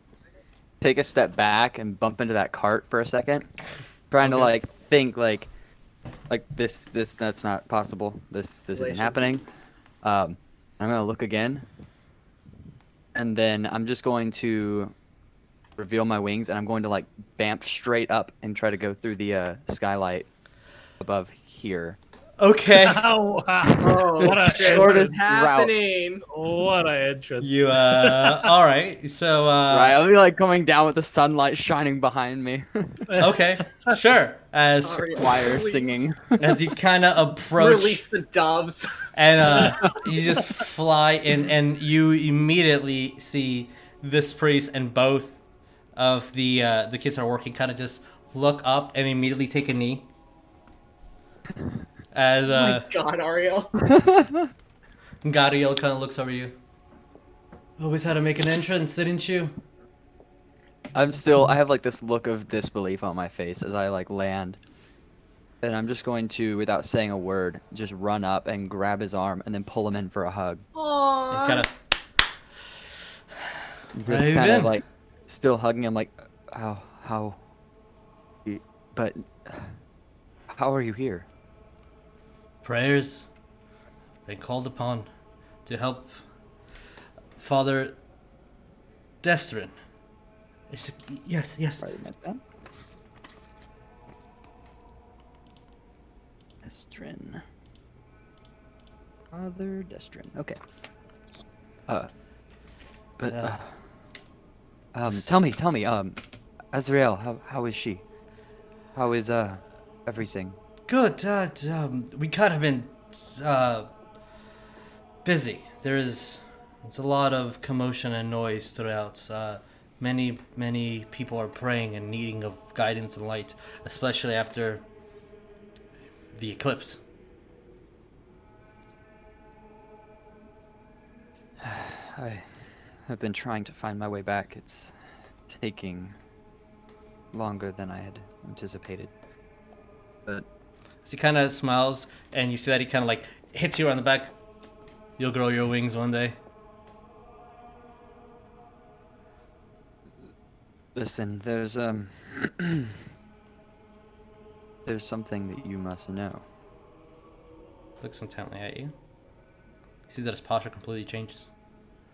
[SPEAKER 2] take a step back and bump into that cart for a second, trying to like think like this that's not possible. This isn't happening. I'm gonna look again, and then I'm just going to reveal my wings, and I'm going to like bamf straight up and try to go through the skylight above here.
[SPEAKER 1] Okay.
[SPEAKER 3] Oh,
[SPEAKER 5] What a
[SPEAKER 3] shortest happening.
[SPEAKER 5] What an entrance.
[SPEAKER 1] You all right. So
[SPEAKER 2] Right, I'll be like coming down with the sunlight shining behind me.
[SPEAKER 1] Okay, sure. As
[SPEAKER 2] Choir singing.
[SPEAKER 1] as you kind of approach,
[SPEAKER 3] Release the doves.
[SPEAKER 1] and you just fly in, and you immediately see this priest and both of the kids that are working kind of just look up and immediately take a knee. As
[SPEAKER 3] Oh my god, Ariell.
[SPEAKER 1] Ariell kind of looks over you. Always had to make an entrance, didn't you?
[SPEAKER 2] I have like this look of disbelief on my face as I like land. And I'm just going to, without saying a word, just run up and grab his arm and then pull him in for a hug.
[SPEAKER 3] Aww.
[SPEAKER 1] Kind
[SPEAKER 2] Just kind of like still hugging him, like, but how are you here?
[SPEAKER 1] Prayers been called upon to help Father Destrin. Yes.
[SPEAKER 2] Sorry about that. Destrin. Father Destrin. Okay. Tell me, Azrael, how is she? How is everything?
[SPEAKER 1] Good. We kind of been busy. There's a lot of commotion and noise throughout. Many people are praying and needing of guidance and light, especially after the eclipse.
[SPEAKER 2] I've been trying to find my way back. It's taking longer than I had anticipated. But
[SPEAKER 1] So he kind of smiles, and you see that he kind of like hits you on the back. You'll grow your wings one day.
[SPEAKER 2] listen, there's there's something that you must know.
[SPEAKER 1] Looks intently at you. He sees that his posture completely changes.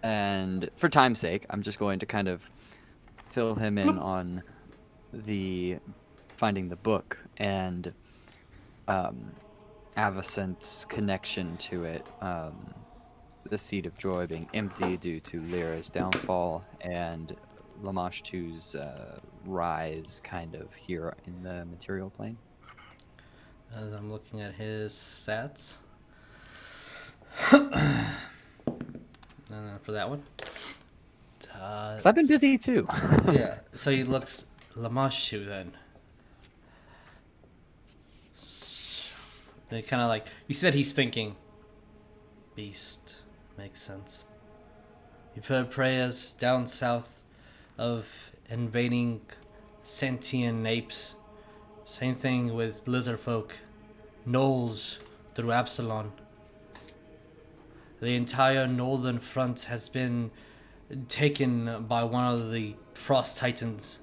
[SPEAKER 2] And for time's sake, I'm just going to kind of fill him in on the finding the book and Avacent's connection to it. The Seed of Joy being empty due to Lyra's downfall and Lamashtu's rise kind of here in the material plane.
[SPEAKER 1] As I'm looking at his stats. And then for that one.
[SPEAKER 2] 'Cause I've been busy too.
[SPEAKER 1] Yeah. So he looks Lamashu then. They kind of like, you said he's thinking. Beast. Makes sense. You've heard prayers down south of invading sentient apes. Same thing with lizard folk. Gnolls through Absalon. The entire northern front has been taken by one of the Frost Titans.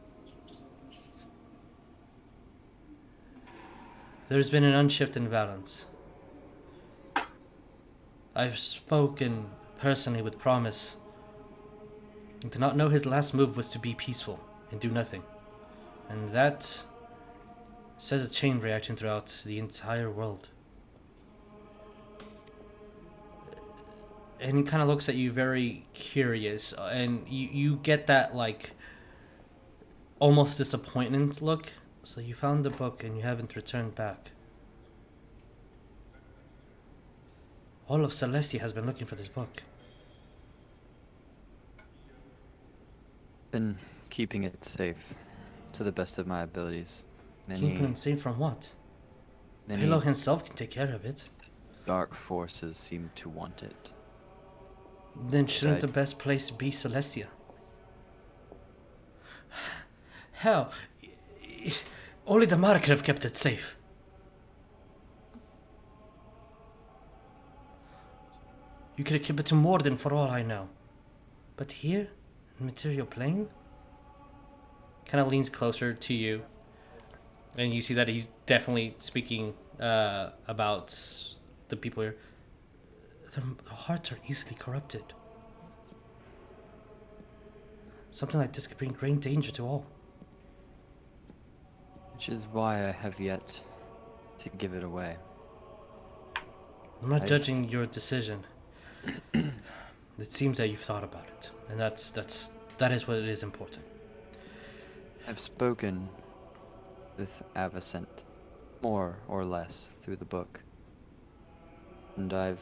[SPEAKER 1] There's been an unshift in balance. I've spoken personally with Promise. I did not know his last move was to be peaceful and do nothing. And that sets a chain reaction throughout the entire world. And he kind of looks at you very curious, and you get that like almost disappointment look. So you found the book and you haven't returned back. All of Celestia has been looking for this book.
[SPEAKER 2] Been keeping it safe to the best of my abilities.
[SPEAKER 1] Keeping it safe from what? Halo himself can take care of it.
[SPEAKER 2] Dark forces seem to want it.
[SPEAKER 1] Then shouldn't the best place be Celestia? Hell, only the Mara could have kept it safe. You could have kept it to Morden for all I know. But here, in Material Plane? Kind of leans closer to you. And you see that he's definitely speaking about the people here. Their hearts are easily corrupted. Something like this could bring great danger to all.
[SPEAKER 2] Which is why I have yet to give it away.
[SPEAKER 1] I'm not judging your decision. It seems that you've thought about it, and that is what is important.
[SPEAKER 2] I've spoken with Avacent, more or less, through the book. And I'm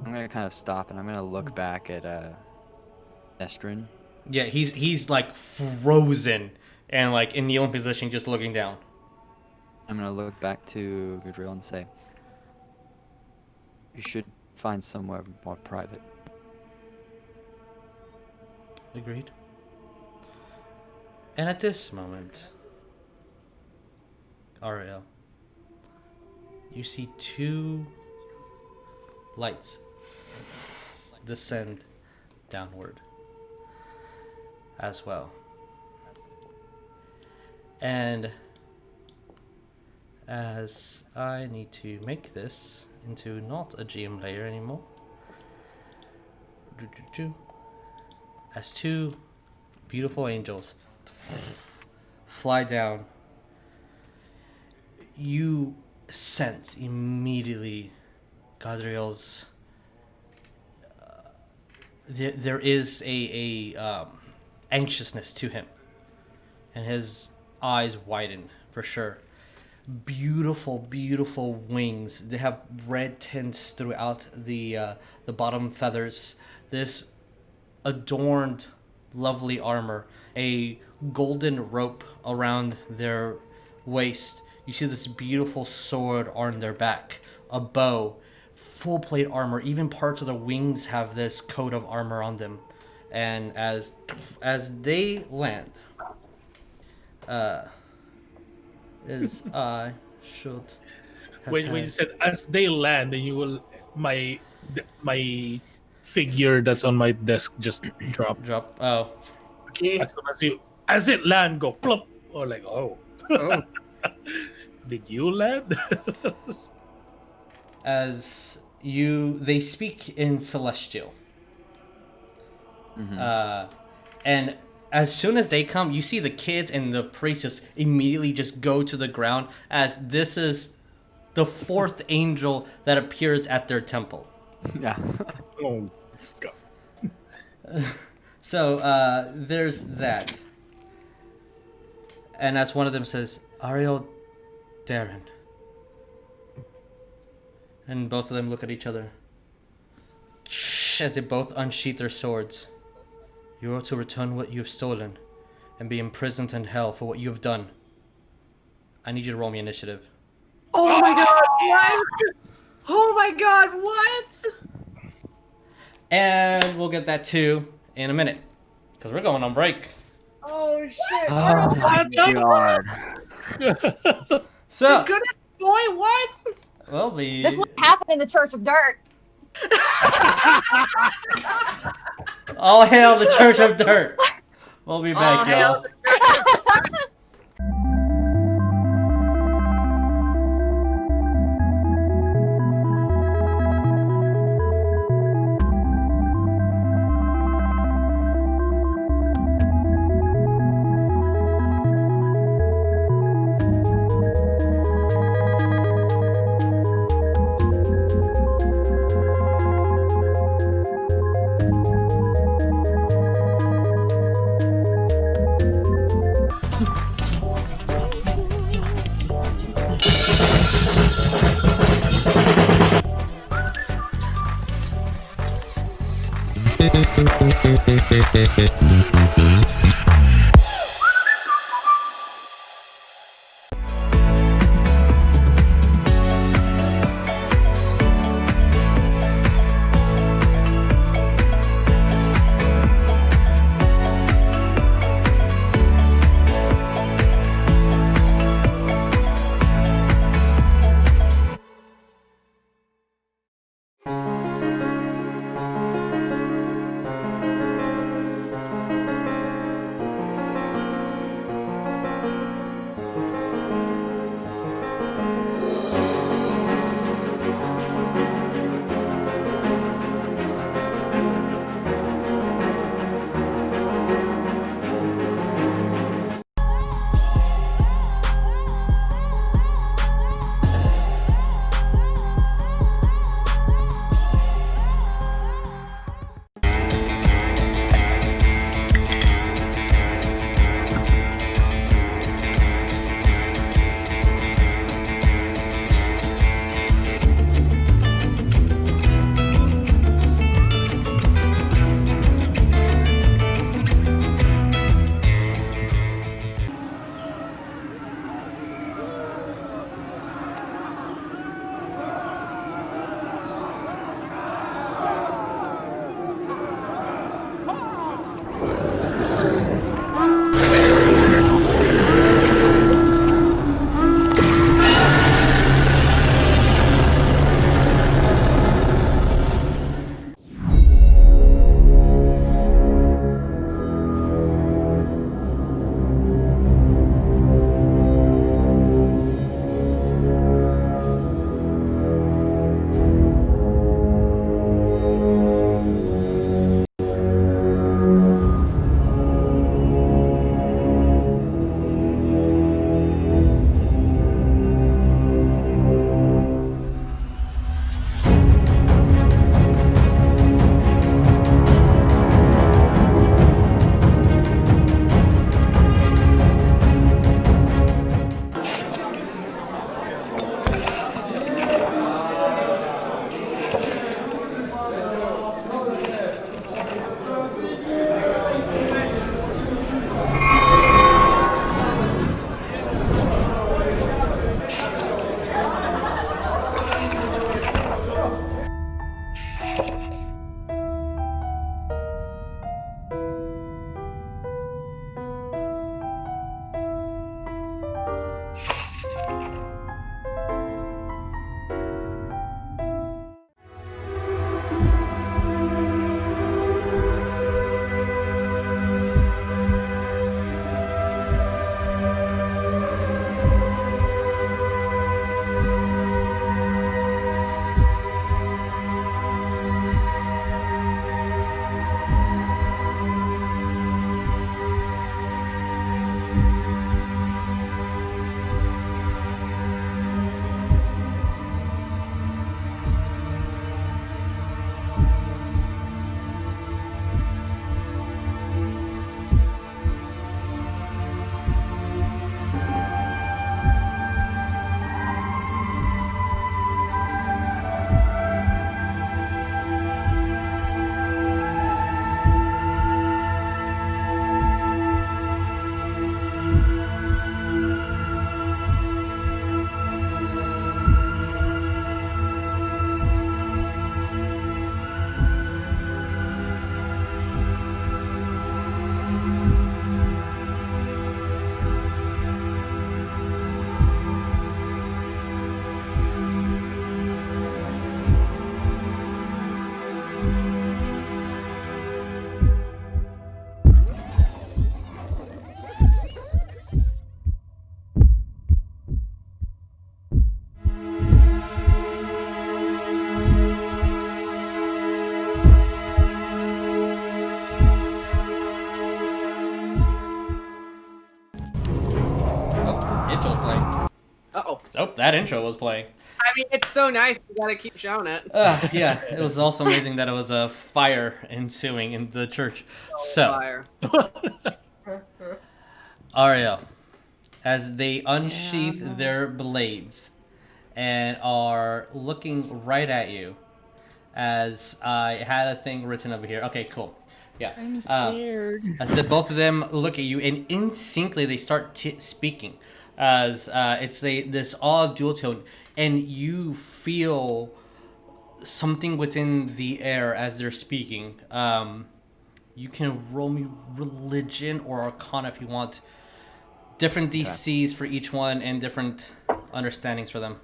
[SPEAKER 2] gonna kind of stop and I'm gonna look back at Estrin.
[SPEAKER 1] Yeah, he's like frozen and like in kneeling position, just looking down.
[SPEAKER 2] I'm gonna look back to Gudriel and say, "You should find somewhere more private."
[SPEAKER 1] Agreed. And at this moment, Ariell, you see two lights descend downward as well. And as I need to make this into not a GM layer anymore, as two beautiful angels fly down, you sense immediately Gadriel's there is a anxiousness to him, and his eyes widen for sure. Beautiful wings. They have red tints throughout the bottom feathers. This adorned lovely armor, a golden rope around their waist. You see this beautiful sword on their back, a bow, full plate armor. Even parts of the wings have this coat of armor on them. And as they land, is I should have
[SPEAKER 5] When you said as they land, then you will my figure that's on my desk just drop.
[SPEAKER 1] Oh,
[SPEAKER 3] Okay.
[SPEAKER 5] As it land, go plop. Or like, oh.
[SPEAKER 3] Oh.
[SPEAKER 5] Did you land?
[SPEAKER 1] as they speak in Celestial. And as soon as they come, you see the kids and the priest just immediately just go to the ground, as this is the fourth angel that appears at their temple.
[SPEAKER 2] Yeah.
[SPEAKER 5] Oh god.
[SPEAKER 1] So there's that. And as one of them says, Ariell, Darren. And both of them look at each other. Shh, as they both unsheath their swords. You are to return what you have stolen and be imprisoned in hell for what you have done. I need you to roll me initiative.
[SPEAKER 3] Oh my god, what? Oh my god, what?
[SPEAKER 1] And we'll get that too in a minute, because we're going on break.
[SPEAKER 3] Oh shit.
[SPEAKER 2] Oh my god.
[SPEAKER 1] So,
[SPEAKER 3] Goodness boy, what?
[SPEAKER 1] well, we...
[SPEAKER 4] This would happen in the Church of Dirt.
[SPEAKER 1] All hail the Church of Dirt. We'll be back, y'all. Oh, that intro was playing.
[SPEAKER 3] I mean, it's so nice. You gotta keep showing it.
[SPEAKER 1] Yeah, it was also amazing that it was a fire ensuing in the church. So,
[SPEAKER 3] Fire.
[SPEAKER 1] Ariell, as they unsheath their blades and are looking right at you, as I had a thing written over here. Okay, cool. Yeah.
[SPEAKER 2] I'm scared.
[SPEAKER 1] As both of them look at you, and in syncly they start speaking, as it's this all dual tone, and you feel something within the air as they're speaking. You can roll me religion or arcana if you want. Different DCs for each one and different understandings for them.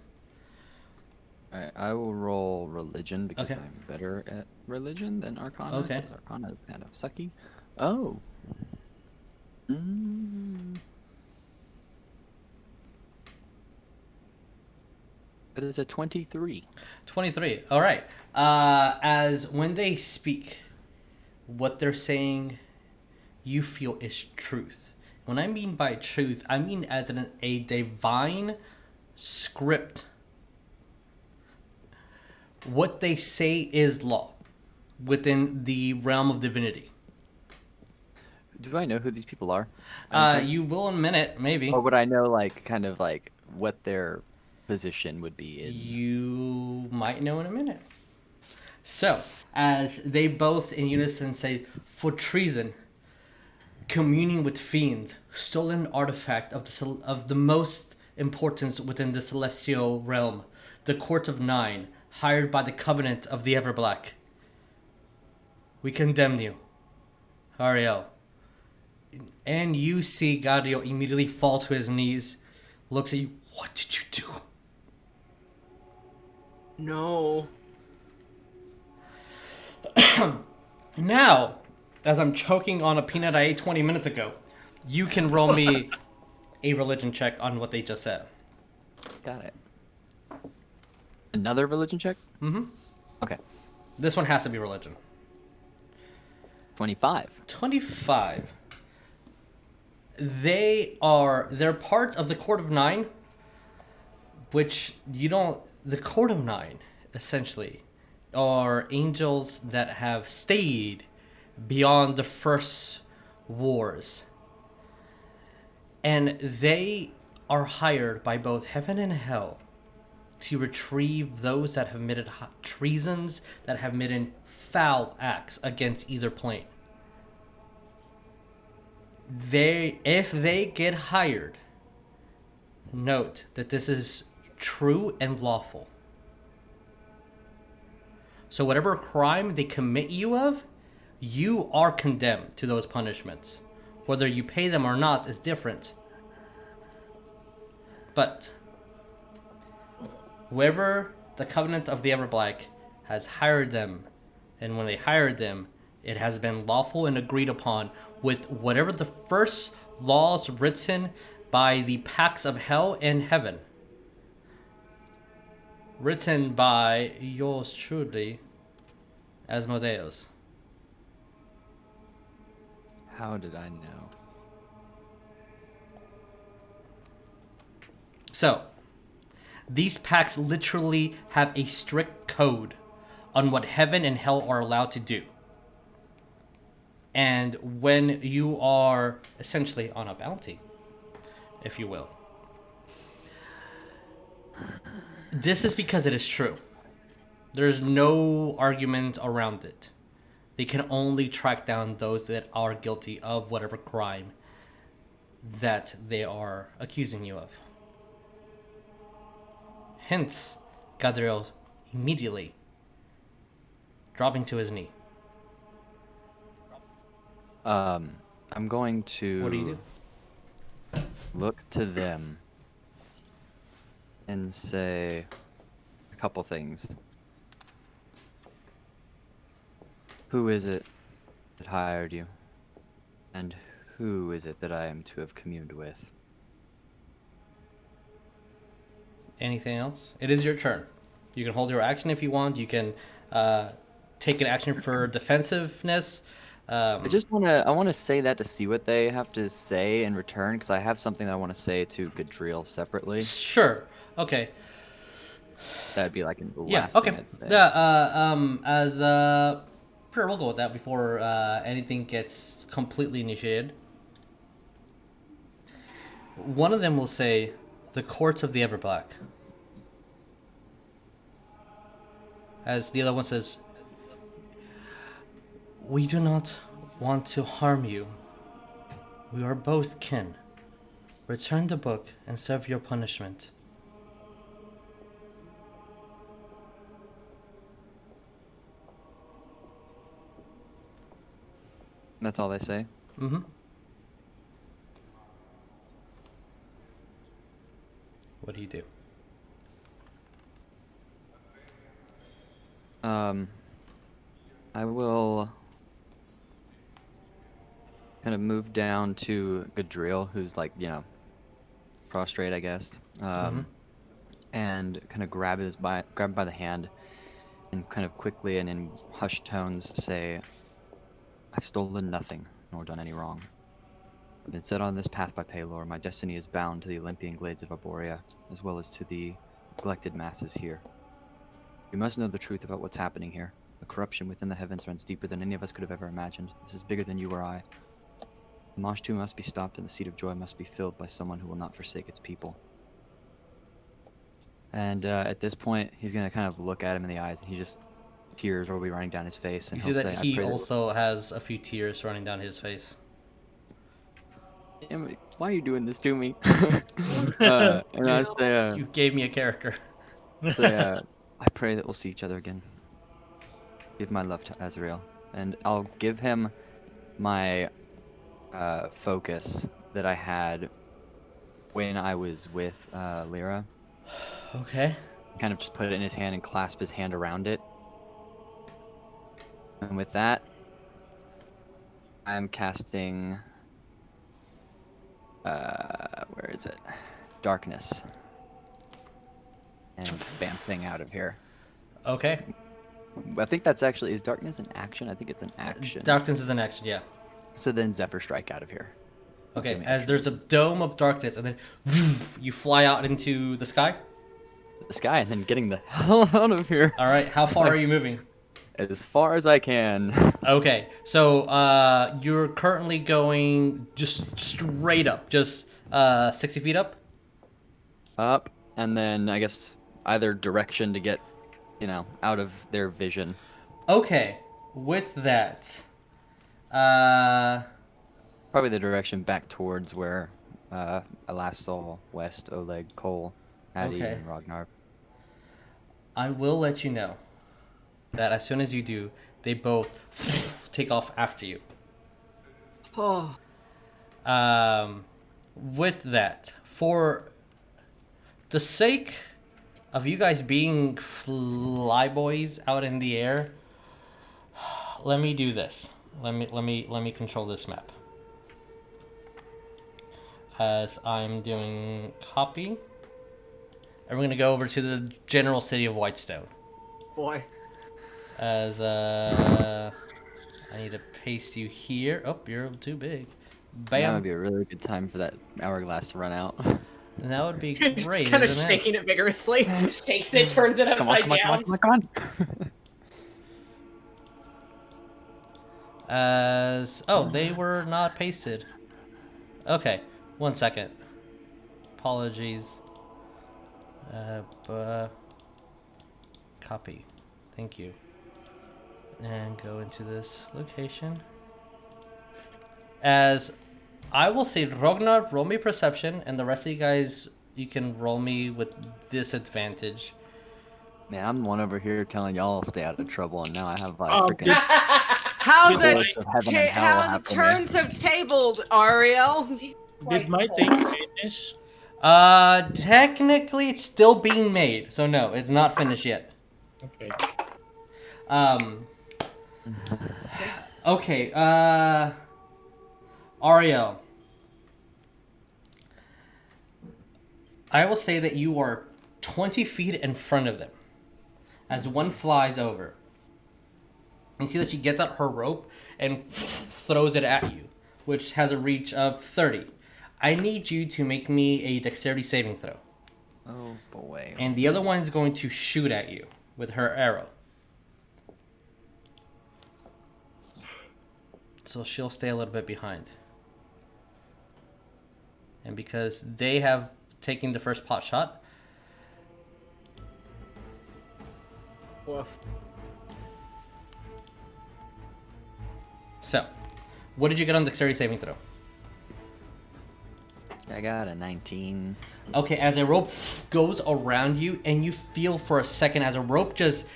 [SPEAKER 2] Alright, I will roll religion because
[SPEAKER 1] Okay.
[SPEAKER 2] I'm better at religion than arcana.
[SPEAKER 1] Okay.
[SPEAKER 2] Because arcana is kind of sucky. Oh. It is a 23.
[SPEAKER 1] 23. All right. As when they speak, what they're saying, you feel is truth. When I mean by truth, I mean as a divine script. What they say is law within the realm of divinity.
[SPEAKER 2] Do I know who these people are?
[SPEAKER 1] You will in a minute, maybe.
[SPEAKER 2] Or would I know, like, kind of like what their position would be in?
[SPEAKER 1] You might know in a minute. So, as they both in unison say, for treason, communing with fiends, stolen artifact of the most importance within the celestial realm, the Court of Nine, hired by the Covenant of the Everblack. We condemn you, Ariell. And you see Gaudio immediately fall to his knees, looks at you. What did you do?
[SPEAKER 3] No.
[SPEAKER 1] Now, as I'm choking on a peanut I ate 20 minutes ago, you can roll me a religion check on what they just said.
[SPEAKER 2] Got it. Another religion check?
[SPEAKER 1] Mm-hmm.
[SPEAKER 2] Okay.
[SPEAKER 1] This one has to be religion.
[SPEAKER 2] 25.
[SPEAKER 1] 25. They're part of the Court of Nine, which the Court of Nine, essentially, are angels that have stayed beyond the first wars. And they are hired by both heaven and hell to retrieve those that have committed treasons, that have committed foul acts against either plane. If they get hired, note that this is true and lawful. So whatever crime they commit you of, you are condemned to those punishments. Whether you pay them or not is different. But whoever the Covenant of the Everblack has hired them, and when they hired them, it has been lawful and agreed upon with whatever the first laws written by the pacts of hell and heaven. Written by yours truly, Asmodeus.
[SPEAKER 2] How did I know?
[SPEAKER 1] So, these pacts literally have a strict code on what heaven and hell are allowed to do. And when you are essentially on a bounty, if you will, this is because it is true. There's no argument around it. They can only track down those that are guilty of whatever crime that they are accusing you of. Hence, Gadriel immediately dropping to his knee.
[SPEAKER 2] I'm going to
[SPEAKER 1] What do you do?
[SPEAKER 2] look to them and say a couple things. Who is it that hired you? And who is it that I am to have communed with?
[SPEAKER 1] Anything else? It is your turn. You can hold your action if you want. You can take an action for defensiveness.
[SPEAKER 2] I want to say that to see what they have to say in return, because I have something I want to say to Gadriel separately.
[SPEAKER 1] Sure. Okay.
[SPEAKER 2] That'd be like the
[SPEAKER 1] Yeah.
[SPEAKER 2] last
[SPEAKER 1] Okay.
[SPEAKER 2] thing I'd say.
[SPEAKER 1] Sure, we'll go with that before anything gets completely initiated. One of them will say, "The courts of the Everblack," as the other one says, "We do not want to harm you. We are both kin. Return the book and serve your punishment."
[SPEAKER 2] That's all they say.
[SPEAKER 1] Mm-hmm. What do you do?
[SPEAKER 2] I will kind of move down to Gadriel, who's like, prostrate, I guess. And kind of grab him by the hand, and kind of quickly and in hushed tones say, "I've stolen nothing, nor done any wrong. I've been set on this path by Paylor. My destiny is bound to the Olympian glades of Arborea, as well as to the neglected masses here. You must know the truth about what's happening here. The corruption within the heavens runs deeper than any of us could have ever imagined. This is bigger than you or I. The Mosh 2 must be stopped, and the Seat of Joy must be filled by someone who will not forsake its people." And at this point, he's going to kind of look at him in the eyes, and tears will be running down his face. And
[SPEAKER 1] You see
[SPEAKER 2] he'll
[SPEAKER 1] that
[SPEAKER 2] say,
[SPEAKER 1] he also has a few tears running down his face.
[SPEAKER 2] "Why are you doing this to me?" And I say,
[SPEAKER 1] You gave me a character.
[SPEAKER 2] "I pray that we'll see each other again. Give my love to Azrael." And I'll give him my focus that I had when I was with Lyra.
[SPEAKER 1] Okay.
[SPEAKER 2] Kind of just put it in his hand and clasp his hand around it. And with that, I'm casting... where is it? Darkness. And bamfing out of here.
[SPEAKER 1] Okay.
[SPEAKER 2] I think that's actually... Is darkness an action? I think it's an action.
[SPEAKER 1] Darkness is an action, yeah.
[SPEAKER 2] So then Zephyr Strike out of here.
[SPEAKER 1] Okay, as there's a dome of darkness, and then you fly out into the sky?
[SPEAKER 2] The sky, and then getting the hell out of here.
[SPEAKER 1] Alright, how far are you moving?
[SPEAKER 2] As far as I can.
[SPEAKER 1] Okay, so you're currently going just straight up, just 60 feet up?
[SPEAKER 2] Up, and then I guess either direction to get, out of their vision.
[SPEAKER 1] Okay, with that,
[SPEAKER 2] probably the direction back towards where I last saw West, Oleg, Cole, Addy,
[SPEAKER 1] Okay.
[SPEAKER 2] and Rognarv.
[SPEAKER 1] I will let you know that as soon as you do, they both take off after you.
[SPEAKER 3] Oh.
[SPEAKER 1] With that, for the sake of you guys being flyboys out in the air, let me do this. Let me control this map. As I'm doing copy, and we're gonna go over to the general city of Whitestone.
[SPEAKER 3] Boy.
[SPEAKER 1] As I need to paste you here. Oh, you're too big. Bam.
[SPEAKER 2] That would be a really good time for that hourglass to run out.
[SPEAKER 1] And that would be
[SPEAKER 3] Just
[SPEAKER 1] great.
[SPEAKER 3] kind of
[SPEAKER 1] isn't it?
[SPEAKER 3] shaking it vigorously.
[SPEAKER 6] Shakes it, turns it
[SPEAKER 2] Come on,
[SPEAKER 6] upside
[SPEAKER 2] come on,
[SPEAKER 6] down.
[SPEAKER 2] come on.
[SPEAKER 1] They were not pasted. Okay, 1 second. Apologies. Copy. Thank you. And go into this location. As I will say, Rognarv, roll me perception, and the rest of you guys, you can roll me with disadvantage.
[SPEAKER 2] Man, I'm the one over here telling y'all stay out of trouble, and now I have
[SPEAKER 5] Oh,
[SPEAKER 2] freaking
[SPEAKER 3] How
[SPEAKER 5] Did
[SPEAKER 3] the
[SPEAKER 2] bullets of heaven and hell
[SPEAKER 3] how the
[SPEAKER 2] after me.
[SPEAKER 3] turns have tabled, Ariell.
[SPEAKER 5] Did my thing finish?
[SPEAKER 1] Technically, it's still being made, so no, it's not finished yet.
[SPEAKER 5] Okay.
[SPEAKER 1] Okay, Ariell. I will say that you are 20 feet in front of them as one flies over. You see that she gets out her rope and throws it at you, which has a reach of 30. I need you to make me a dexterity saving throw.
[SPEAKER 2] Oh boy.
[SPEAKER 1] And the other one's going to shoot at you with her arrow. So she'll stay a little bit behind. And because they have taken the first pot shot.
[SPEAKER 3] Woof.
[SPEAKER 1] So, what did you get on dexterity saving throw?
[SPEAKER 2] I got a 19.
[SPEAKER 1] Okay, as a rope goes around you, and you feel for a second as a rope just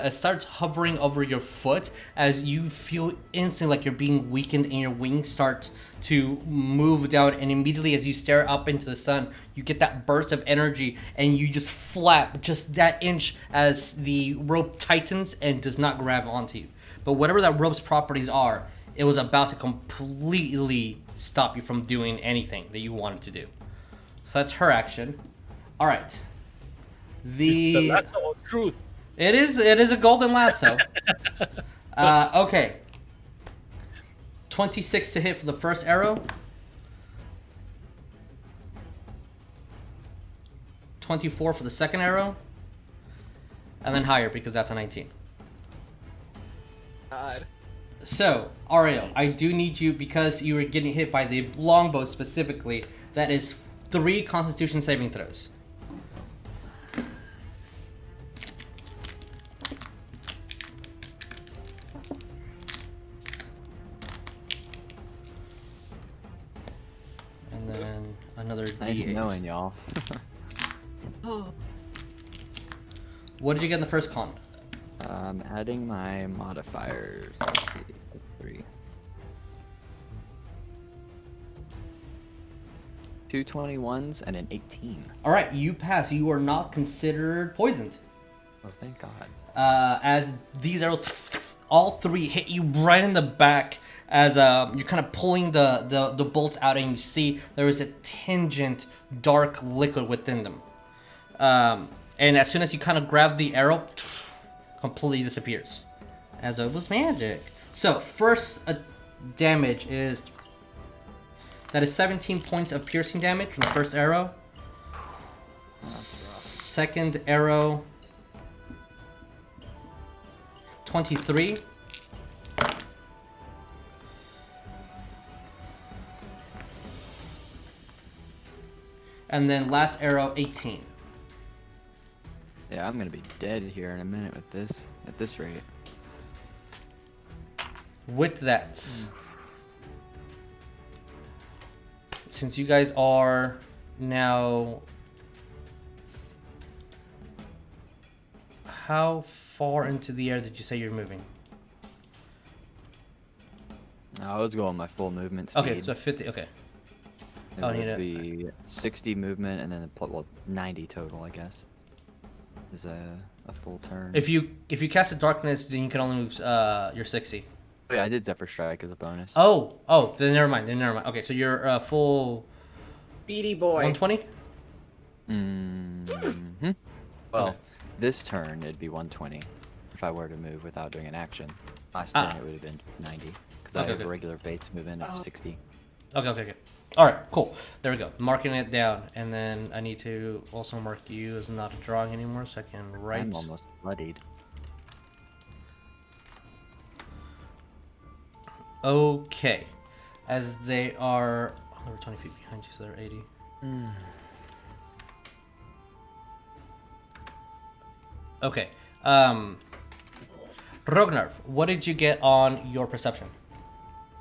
[SPEAKER 1] starts hovering over your foot, as you feel instantly like you're being weakened and your wings start to move down, and immediately as you stare up into the sun, you get that burst of energy, and you just flap just that inch as the rope tightens and does not grab onto you. But whatever that rope's properties are, it was about to completely stop you from doing anything that you wanted to do. So that's her action. All right.
[SPEAKER 5] It's the lasso of truth.
[SPEAKER 1] It is a golden lasso. Okay. 26 to hit for the first arrow. 24 for the second arrow. And then higher because that's a 19.
[SPEAKER 3] God.
[SPEAKER 1] So, Ariell, I do need you, because you were getting hit by the longbow specifically, that is 3 Constitution saving throws. And then another
[SPEAKER 2] Nice
[SPEAKER 1] D8.
[SPEAKER 2] knowing y'all.
[SPEAKER 3] Oh.
[SPEAKER 1] What did you get in the first con?
[SPEAKER 2] Adding my modifiers. Let's see. That's 3. 2 21s and an 18.
[SPEAKER 1] Alright, you pass. You are not considered poisoned.
[SPEAKER 2] Oh, thank God.
[SPEAKER 1] As these arrows, all 3 hit you right in the back, as you're kind of pulling the bolts out, and you see there is a tingent dark liquid within them. And as soon as you kind of grab the arrow, completely disappears, as it was magic. So first damage is 17 points of piercing damage from the first arrow. Second arrow, 23. And then last arrow, 18.
[SPEAKER 2] Yeah, I'm gonna be dead here in a minute with this, at this rate.
[SPEAKER 1] With that, since you guys are now, how far into the air did you say you're moving?
[SPEAKER 2] I was going my full movement speed.
[SPEAKER 1] Okay, so 50. Okay.
[SPEAKER 2] It
[SPEAKER 1] Oh,
[SPEAKER 2] would
[SPEAKER 1] need it.
[SPEAKER 2] be 60 movement and then well 90 total, I guess. Is a full turn.
[SPEAKER 1] If you cast a darkness, then you can only move your 60.
[SPEAKER 2] Oh, yeah, I did Zephyr Strike as a bonus.
[SPEAKER 1] Oh, then never mind. Okay, so you're full
[SPEAKER 3] Beady boy.
[SPEAKER 1] 120.
[SPEAKER 2] Mm-hmm. Well,
[SPEAKER 1] Okay.
[SPEAKER 2] this turn it'd be 120 if I were to move without doing an action. Last turn it would have been 90 because I
[SPEAKER 1] Okay,
[SPEAKER 2] have a
[SPEAKER 1] okay.
[SPEAKER 2] regular Bates movement of 60.
[SPEAKER 1] Okay. All right, cool. There we go. Marking it down, and then I need to also mark you as not drawing anymore, so I can write.
[SPEAKER 2] I'm almost bloodied.
[SPEAKER 1] Okay, as they are, they're 20 feet behind you, so they're 80. Okay. Rognarv, what did you get on your perception?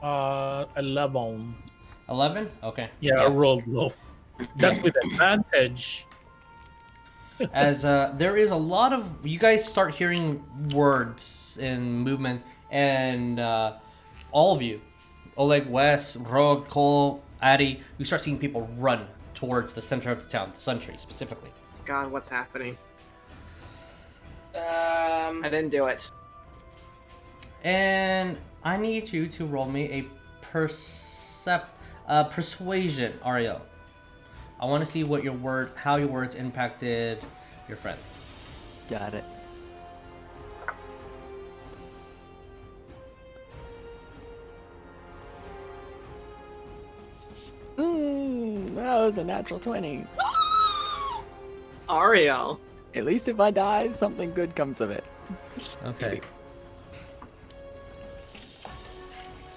[SPEAKER 5] 11.
[SPEAKER 1] 11? Okay.
[SPEAKER 5] Yeah, I rolled low. That's with advantage.
[SPEAKER 1] As there is a lot of, you guys start hearing words and movement, and all of you, Oleg, Wes, Rog, Cole, Adi, you start seeing people run towards the center of the town, the Sun Tree specifically.
[SPEAKER 3] God, what's happening?
[SPEAKER 6] I
[SPEAKER 3] I didn't do it.
[SPEAKER 1] And I need you to roll me a persuasion, Ariell. I want to see what how your words impacted your friend.
[SPEAKER 2] Got it. That was a natural 20.
[SPEAKER 3] Ariell.
[SPEAKER 2] At least if I die, something good comes of it.
[SPEAKER 1] Okay.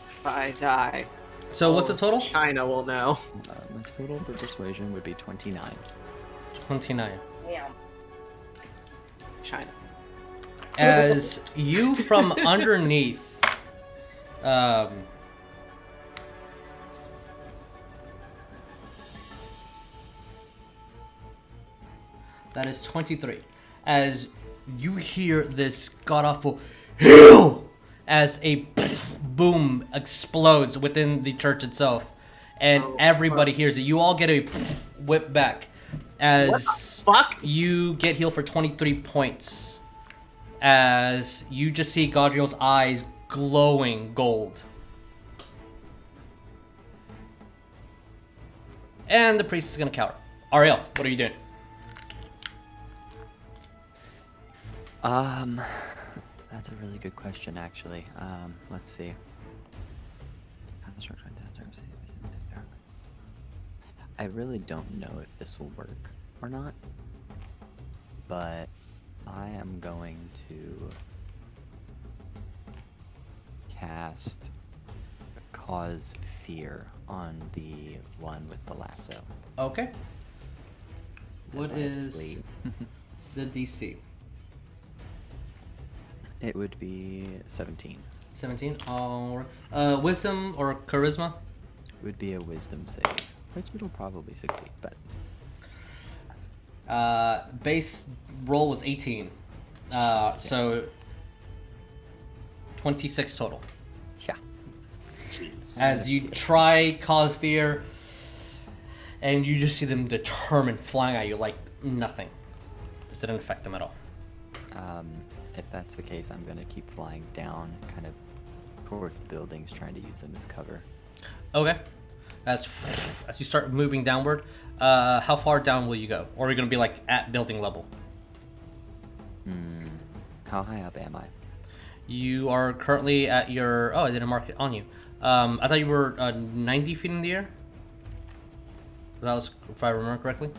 [SPEAKER 3] If I die,
[SPEAKER 1] So what's the total?
[SPEAKER 3] China will know.
[SPEAKER 2] My total for persuasion would be 29.
[SPEAKER 1] 29.
[SPEAKER 6] Damn.
[SPEAKER 3] China.
[SPEAKER 1] As you from underneath, that is 23. As you hear this god-awful "Heal!" as a boom explodes within the church itself, and everybody hears it. You all get a whip back as
[SPEAKER 3] Fuck.
[SPEAKER 1] you get healed for 23 points. As you just see Gaudriel's eyes glowing gold. And the priest is gonna cower. Ariell, what are you doing?
[SPEAKER 2] That's a really good question, actually. Let's see. I really don't know if this will work or not, but I am going to cast Cause Fear on the one with the lasso.
[SPEAKER 1] Okay. What
[SPEAKER 2] as I
[SPEAKER 1] is
[SPEAKER 2] flee.
[SPEAKER 1] the DC?
[SPEAKER 2] It would be 17.
[SPEAKER 1] 17. Or wisdom or charisma?
[SPEAKER 2] It would be a wisdom save, which it'll probably succeed, but
[SPEAKER 1] Base roll was 18. So 26 total.
[SPEAKER 2] yeah.
[SPEAKER 1] As you try cause fear, and you just see them determined flying at you like nothing. This didn't affect them at all.
[SPEAKER 2] If that's the case, I'm gonna keep flying down, kind of toward the buildings, trying to use them as cover.
[SPEAKER 1] Okay. As you start moving downward, how far down will you go? Or are you gonna be like at building level?
[SPEAKER 2] How high up am I?
[SPEAKER 1] You are currently at your. Oh, I didn't mark it on you. I thought you were 90 feet in the air. That was, if I remember correctly.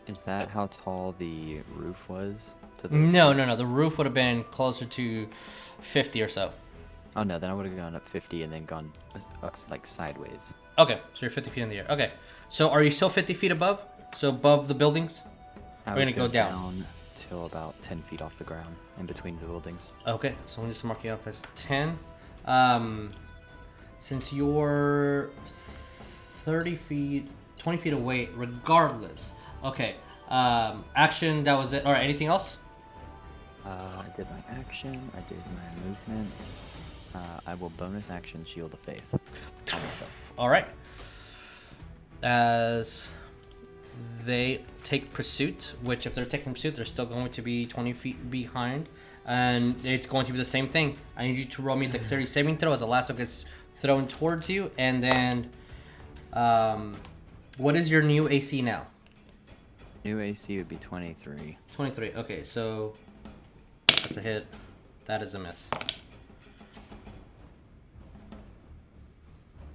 [SPEAKER 2] Is that how tall the roof was? To the...
[SPEAKER 1] No. The roof would have been closer to 50 or so.
[SPEAKER 2] Oh no, then I would have gone up 50 and then gone like sideways.
[SPEAKER 1] Okay, so you're 50 feet in the air. Okay, so are you still 50 feet above? So above the buildings? We're gonna go down
[SPEAKER 2] till about 10 feet off the ground, in between the buildings.
[SPEAKER 1] Okay, so I'm just marking up as 10. Since you're 30 feet, 20 feet away, regardless. Okay, action, that was it. Alright, anything else?
[SPEAKER 2] I did my action, I did my movement. I will bonus action Shield of Faith on myself.
[SPEAKER 1] Alright. As they take pursuit, which if they're taking pursuit, they're still going to be 20 feet behind. And it's going to be the same thing. I need you to roll me a dexterity saving throw as a lasso gets thrown towards you. And then, what is your new AC now?
[SPEAKER 2] New AC would be 23.
[SPEAKER 1] 23. Okay, so that's a hit. That is a miss.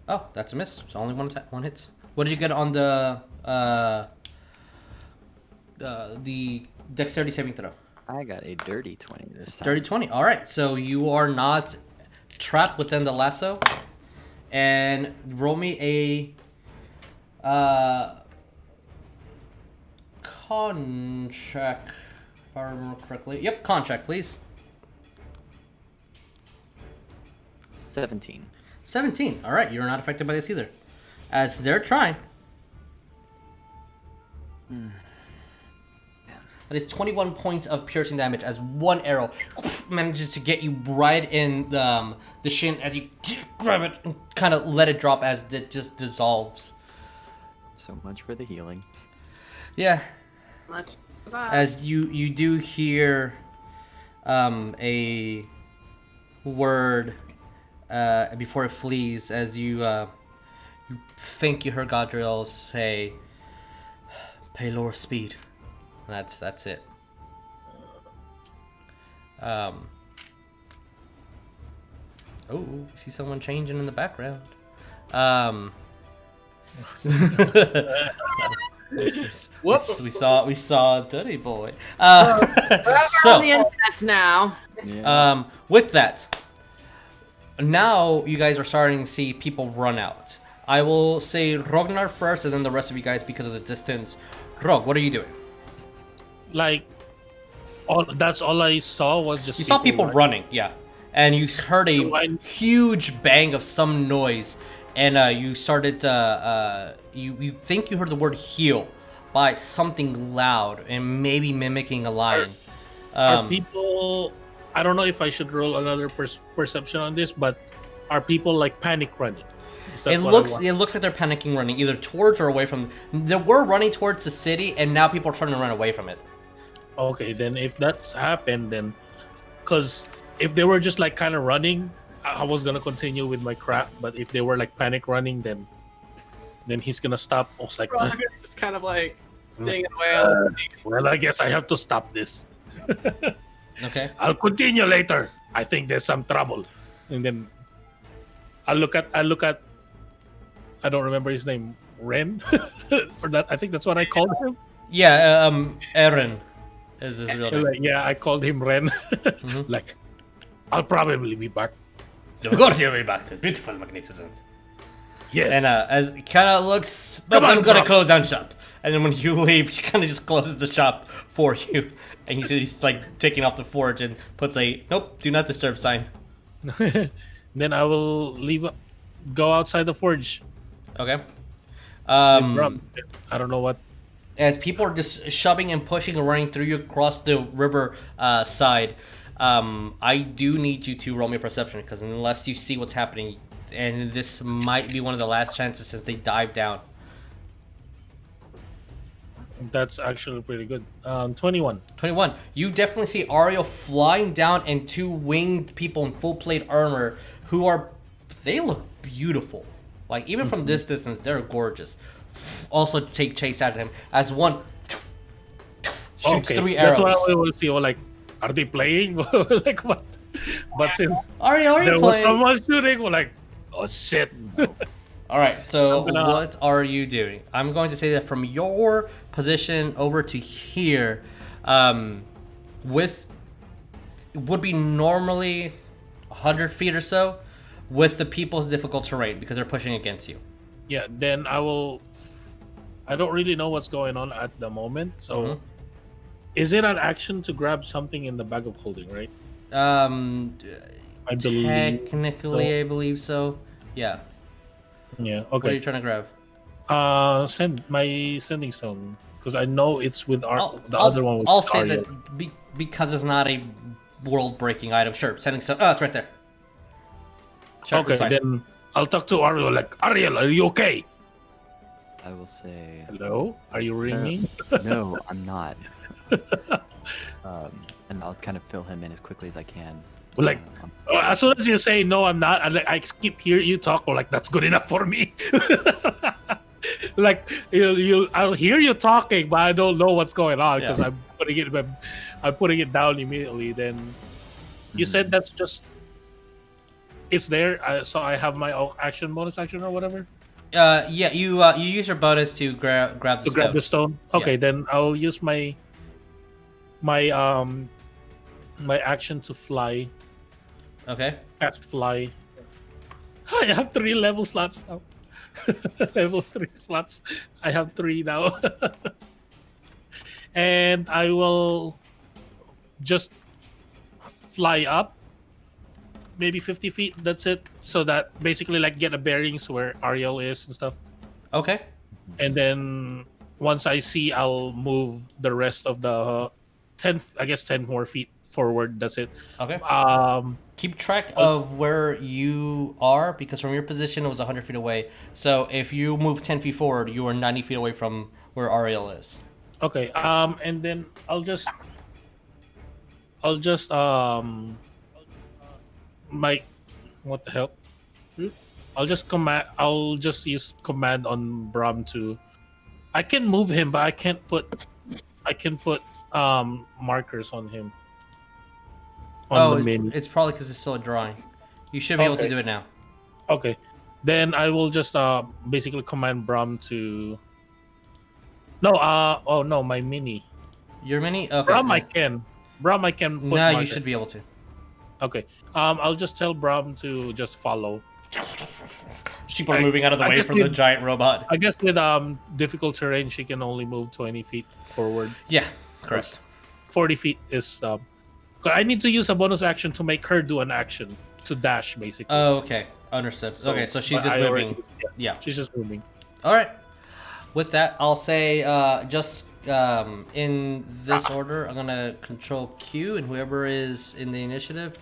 [SPEAKER 1] Oh, that's a miss. So only one hits. What did you get on the dexterity saving throw?
[SPEAKER 2] I got a dirty 20 this time.
[SPEAKER 1] Dirty 20. All right. So you are not trapped within the lasso. And roll me a con check, if I remember correctly. Yep, con check, please.
[SPEAKER 2] 17.
[SPEAKER 1] 17. All right, you're not affected by this either. As they're trying. That is 21 points of piercing damage as one arrow manages to get you right in the shin as you grab it and kind of let it drop as it just dissolves.
[SPEAKER 2] So much for the healing.
[SPEAKER 1] Yeah.
[SPEAKER 3] Much.
[SPEAKER 1] As you do hear a word before it flees, as you think you heard Gaudriel say, "Pay lower speed." And that's it. Oh, we see someone changing in the background.
[SPEAKER 3] Whoops.
[SPEAKER 1] We saw Dirty Boy.
[SPEAKER 3] We're on the
[SPEAKER 1] So,
[SPEAKER 3] internet now.
[SPEAKER 2] Yeah.
[SPEAKER 1] with that, now you guys are starting to see people run out. I will say Rognarv first, and then the rest of you guys because of the distance. Rog, what are you doing?
[SPEAKER 5] Like, that's all I saw was just.
[SPEAKER 1] You saw people running, yeah, and you heard a
[SPEAKER 5] So
[SPEAKER 1] huge bang of some noise, and you started to you think you heard the word heal by something loud and maybe mimicking a lion.
[SPEAKER 5] Are people? I don't know if I should roll another perception on this, but are people like panic running? Is that
[SPEAKER 1] It
[SPEAKER 5] what I
[SPEAKER 1] looks
[SPEAKER 5] want? Okay, then if that's happened, then because if they were just like kind of running, I was gonna continue with my craft. But if they were like panic running, then he's gonna stop. I was like,
[SPEAKER 3] Just kind of like dinging away on the things.
[SPEAKER 5] well, I guess I have to stop this.
[SPEAKER 1] Okay.
[SPEAKER 5] I'll continue later. I think there's some trouble, and then I look at. I don't remember his name, Ren, or that. I think that's what I called him.
[SPEAKER 1] Yeah. Eren is his real name.
[SPEAKER 5] Like, yeah, I called him Ren. Like, I'll probably be back.
[SPEAKER 1] Of course you'll be back. Beautiful, magnificent.
[SPEAKER 5] Yes.
[SPEAKER 1] And as it kind of looks, but
[SPEAKER 5] Come on,
[SPEAKER 1] I'm gonna
[SPEAKER 5] bro.
[SPEAKER 1] close down shop. And then when you leave, she kind of just closes the shop for you. And you see he's like taking off the forge and puts a nope, do not disturb sign.
[SPEAKER 5] Then I will go outside the forge.
[SPEAKER 1] Okay.
[SPEAKER 5] I don't know what.
[SPEAKER 1] As people are just shoving and pushing and running through you across the river side, I do need you to roll me a perception because unless you see what's happening, and this might be one of the last chances since they dive down.
[SPEAKER 5] That's actually pretty good. 21.
[SPEAKER 1] 21. You definitely see Ariell flying down and two winged people in full plate armor they look beautiful. Like, even from this distance, they're gorgeous. Also take chase after him as one shoots 3 arrows.
[SPEAKER 5] That's what I want to see. Like, are they playing? Like, what? But since
[SPEAKER 1] Ariell, are you
[SPEAKER 5] there was
[SPEAKER 1] playing?
[SPEAKER 5] someone shooting, we're like, oh shit.
[SPEAKER 1] All right, so
[SPEAKER 5] I'm gonna-
[SPEAKER 1] what are you doing? I'm going to say that from your position over to here, would be normally 100 feet or so, with the people's difficult terrain because they're pushing against you.
[SPEAKER 5] Yeah, then I don't really know what's going on at the moment. So, is it an action to grab something in the bag of holding, right?
[SPEAKER 1] I
[SPEAKER 5] believe
[SPEAKER 1] technically,
[SPEAKER 5] so.
[SPEAKER 1] I believe so. Yeah.
[SPEAKER 5] Yeah.
[SPEAKER 1] What are you
[SPEAKER 5] Okay.
[SPEAKER 1] trying to grab?
[SPEAKER 5] Send my sending stone because I know it's with other one. With
[SPEAKER 1] I'll say
[SPEAKER 5] Ariell.
[SPEAKER 1] that because it's not a world-breaking item. Sure, sending so. Oh, it's right there. Sure,
[SPEAKER 5] Okay,
[SPEAKER 1] it's fine.
[SPEAKER 5] then I'll talk to Ariell. Like, Ariell, are you okay?
[SPEAKER 2] I will say,
[SPEAKER 5] Hello? Are you ringing?
[SPEAKER 2] no, I'm not. And I'll kind of fill him in as quickly as I can.
[SPEAKER 5] Well, like, as soon as you say no, I'm not. I keep hear you talk. Or like, that's good enough for me. Like, I'll hear you talking, but I don't know what's going on because
[SPEAKER 1] Yeah.
[SPEAKER 5] I'm putting it down immediately. Then you said that's just it's there. So I have my bonus action or whatever
[SPEAKER 1] Yeah, you use your bonus to grab the
[SPEAKER 5] to
[SPEAKER 1] stone.
[SPEAKER 5] grab the stone. Okay, then I'll use my action to fly.
[SPEAKER 1] Okay.
[SPEAKER 5] Cast fly. I have 3 level slots now. Level 3 slots. I have 3 now. And I will just fly up maybe 50 feet. That's it. So that basically like get a bearings where Ariell is and stuff.
[SPEAKER 1] Okay.
[SPEAKER 5] And then once I see, I'll move the rest of the 10 more feet forward. That's it.
[SPEAKER 1] Okay. Keep track of where you are because from your position it was 100 feet away. So if you move 10 feet forward, you are 90 feet away from where Ariell is.
[SPEAKER 5] Okay. And then I'll just what the hell? I'll just use command on Brahm to. I can move him, but I can put markers on him. On the menu.
[SPEAKER 1] It's probably because it's still a drawing. You should be able to
[SPEAKER 5] Okay.
[SPEAKER 1] do it now.
[SPEAKER 5] Okay. Then I will just basically command Brom to. No, oh no, my mini.
[SPEAKER 1] Your mini? Okay.
[SPEAKER 5] Brom I can. Brom I can. Put
[SPEAKER 1] No,
[SPEAKER 5] marker.
[SPEAKER 1] you should be able to.
[SPEAKER 5] Okay. I'll just tell Brom to just follow.
[SPEAKER 1] People are moving out of the
[SPEAKER 5] I
[SPEAKER 1] way
[SPEAKER 5] guess
[SPEAKER 1] from the
[SPEAKER 5] with-
[SPEAKER 1] giant robot.
[SPEAKER 5] I guess with difficult terrain, she can only move 20 feet forward.
[SPEAKER 1] Yeah, correct.
[SPEAKER 5] 40 feet is I need to use a bonus action to make her do an action to dash, basically.
[SPEAKER 1] Oh, okay. Understood. Okay, so she's
[SPEAKER 5] but
[SPEAKER 1] just
[SPEAKER 5] I already
[SPEAKER 1] moving.
[SPEAKER 5] used-
[SPEAKER 1] Yeah.
[SPEAKER 5] She's just moving.
[SPEAKER 1] All right. With that, I'll say just in this order, I'm gonna control Q, and whoever is in the initiative,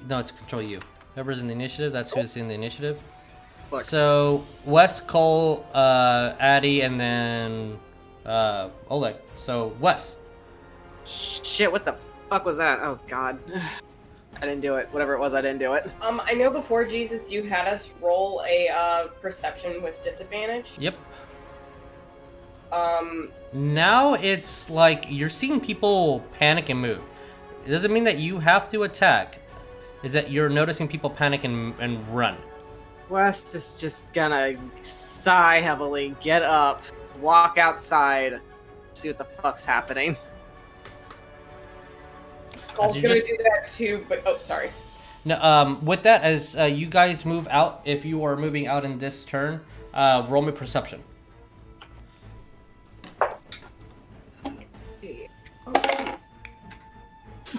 [SPEAKER 1] no, it's control U. Whoever's in the initiative, that's who's in the initiative.
[SPEAKER 3] Look.
[SPEAKER 1] So Wes, Cole, Addy, and then Oleg. So Wes.
[SPEAKER 3] Shit, what the fuck was that? Oh god. I didn't do it. Whatever it was, I didn't do it.
[SPEAKER 6] I know before Jesus, you had us roll a perception with disadvantage.
[SPEAKER 1] Yep.
[SPEAKER 6] Now
[SPEAKER 1] it's like you're seeing people panic and move. It doesn't mean that you have to attack. Is that you're noticing people panic and run.
[SPEAKER 3] West is just gonna sigh heavily, get up, walk outside, see what the fuck's happening.
[SPEAKER 6] Cole's
[SPEAKER 1] you
[SPEAKER 6] gonna
[SPEAKER 1] just-
[SPEAKER 6] do that too, but oh, sorry.
[SPEAKER 1] No, with that, as you guys move out, if you are moving out in this turn, roll me perception.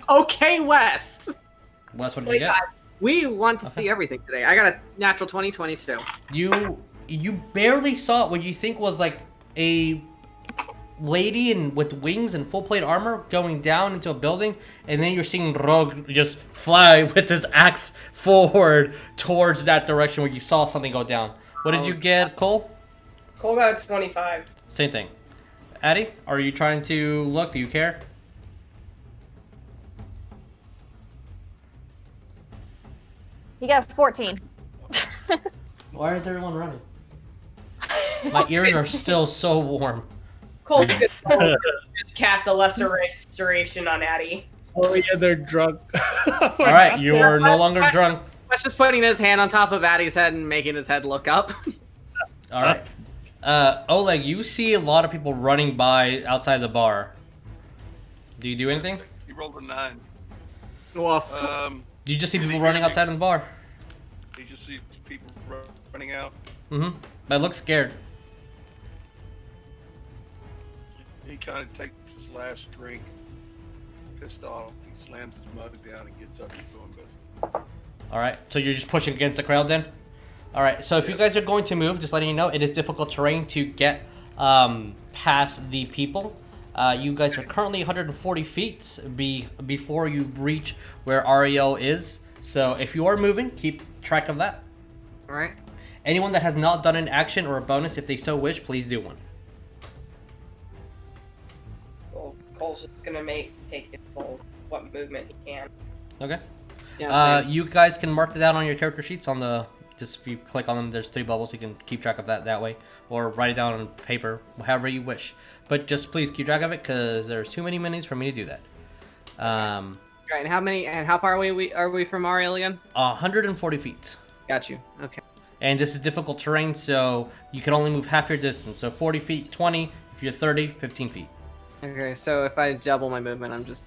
[SPEAKER 3] Okay, West!
[SPEAKER 1] Wes, what did you get?
[SPEAKER 3] We want to see everything today. I got a natural 2022.
[SPEAKER 1] You barely saw what you think was like a lady with wings and full plate armor going down into a building, and then you're seeing Rogue just fly with his axe forward towards that direction where you saw something go down. What did you get, Cole?
[SPEAKER 6] Cole got a 25.
[SPEAKER 1] Same thing. Addy, are you trying to look? Do you care?
[SPEAKER 4] He got 14.
[SPEAKER 1] Why is everyone running? My ears are still so warm.
[SPEAKER 6] Cole's gonna just cast a lesser restoration on Addy.
[SPEAKER 5] Oh yeah, they're drunk.
[SPEAKER 1] All right, you are no longer drunk.
[SPEAKER 3] West just putting his hand on top of Addy's head and making his head look up.
[SPEAKER 1] All right. Oleg, you see a lot of people running by outside the bar. Do you do anything?
[SPEAKER 7] He rolled a 9.
[SPEAKER 3] Woof.
[SPEAKER 1] Do you just see people running outside of the bar?
[SPEAKER 7] He just sees people running out.
[SPEAKER 1] Mm-hmm. But look scared.
[SPEAKER 7] He kind of takes his last drink, pissed off. He slams his mug down and gets up and going bust.
[SPEAKER 1] All right. So you're just pushing against the crowd then? All right. So if you guys are going to move, just letting you know, it is difficult terrain to get past the people. You guys are currently 140 feet before you reach where Ariell is. So if you are moving, keep track of that.
[SPEAKER 3] All right.
[SPEAKER 1] Anyone that has not done an action or a bonus, if they so wish, please do one.
[SPEAKER 6] Cole's just gonna take his whole what movement he can.
[SPEAKER 1] Okay.
[SPEAKER 3] Yeah,
[SPEAKER 1] You guys can mark it down on your character sheets on the. Just if you click on them, there's 3 bubbles. You can keep track of that way, or write it down on paper, however you wish. But just please keep track of it, because there's too many minis for me to do that.
[SPEAKER 3] Right, and how far away are we from Ariell again?
[SPEAKER 1] 140 feet.
[SPEAKER 3] Got you. Okay.
[SPEAKER 1] And this is difficult terrain, so you can only move half your distance. So 40 feet, 20. If you're 30, 15 feet.
[SPEAKER 3] Okay, so if I double my movement, I'm just...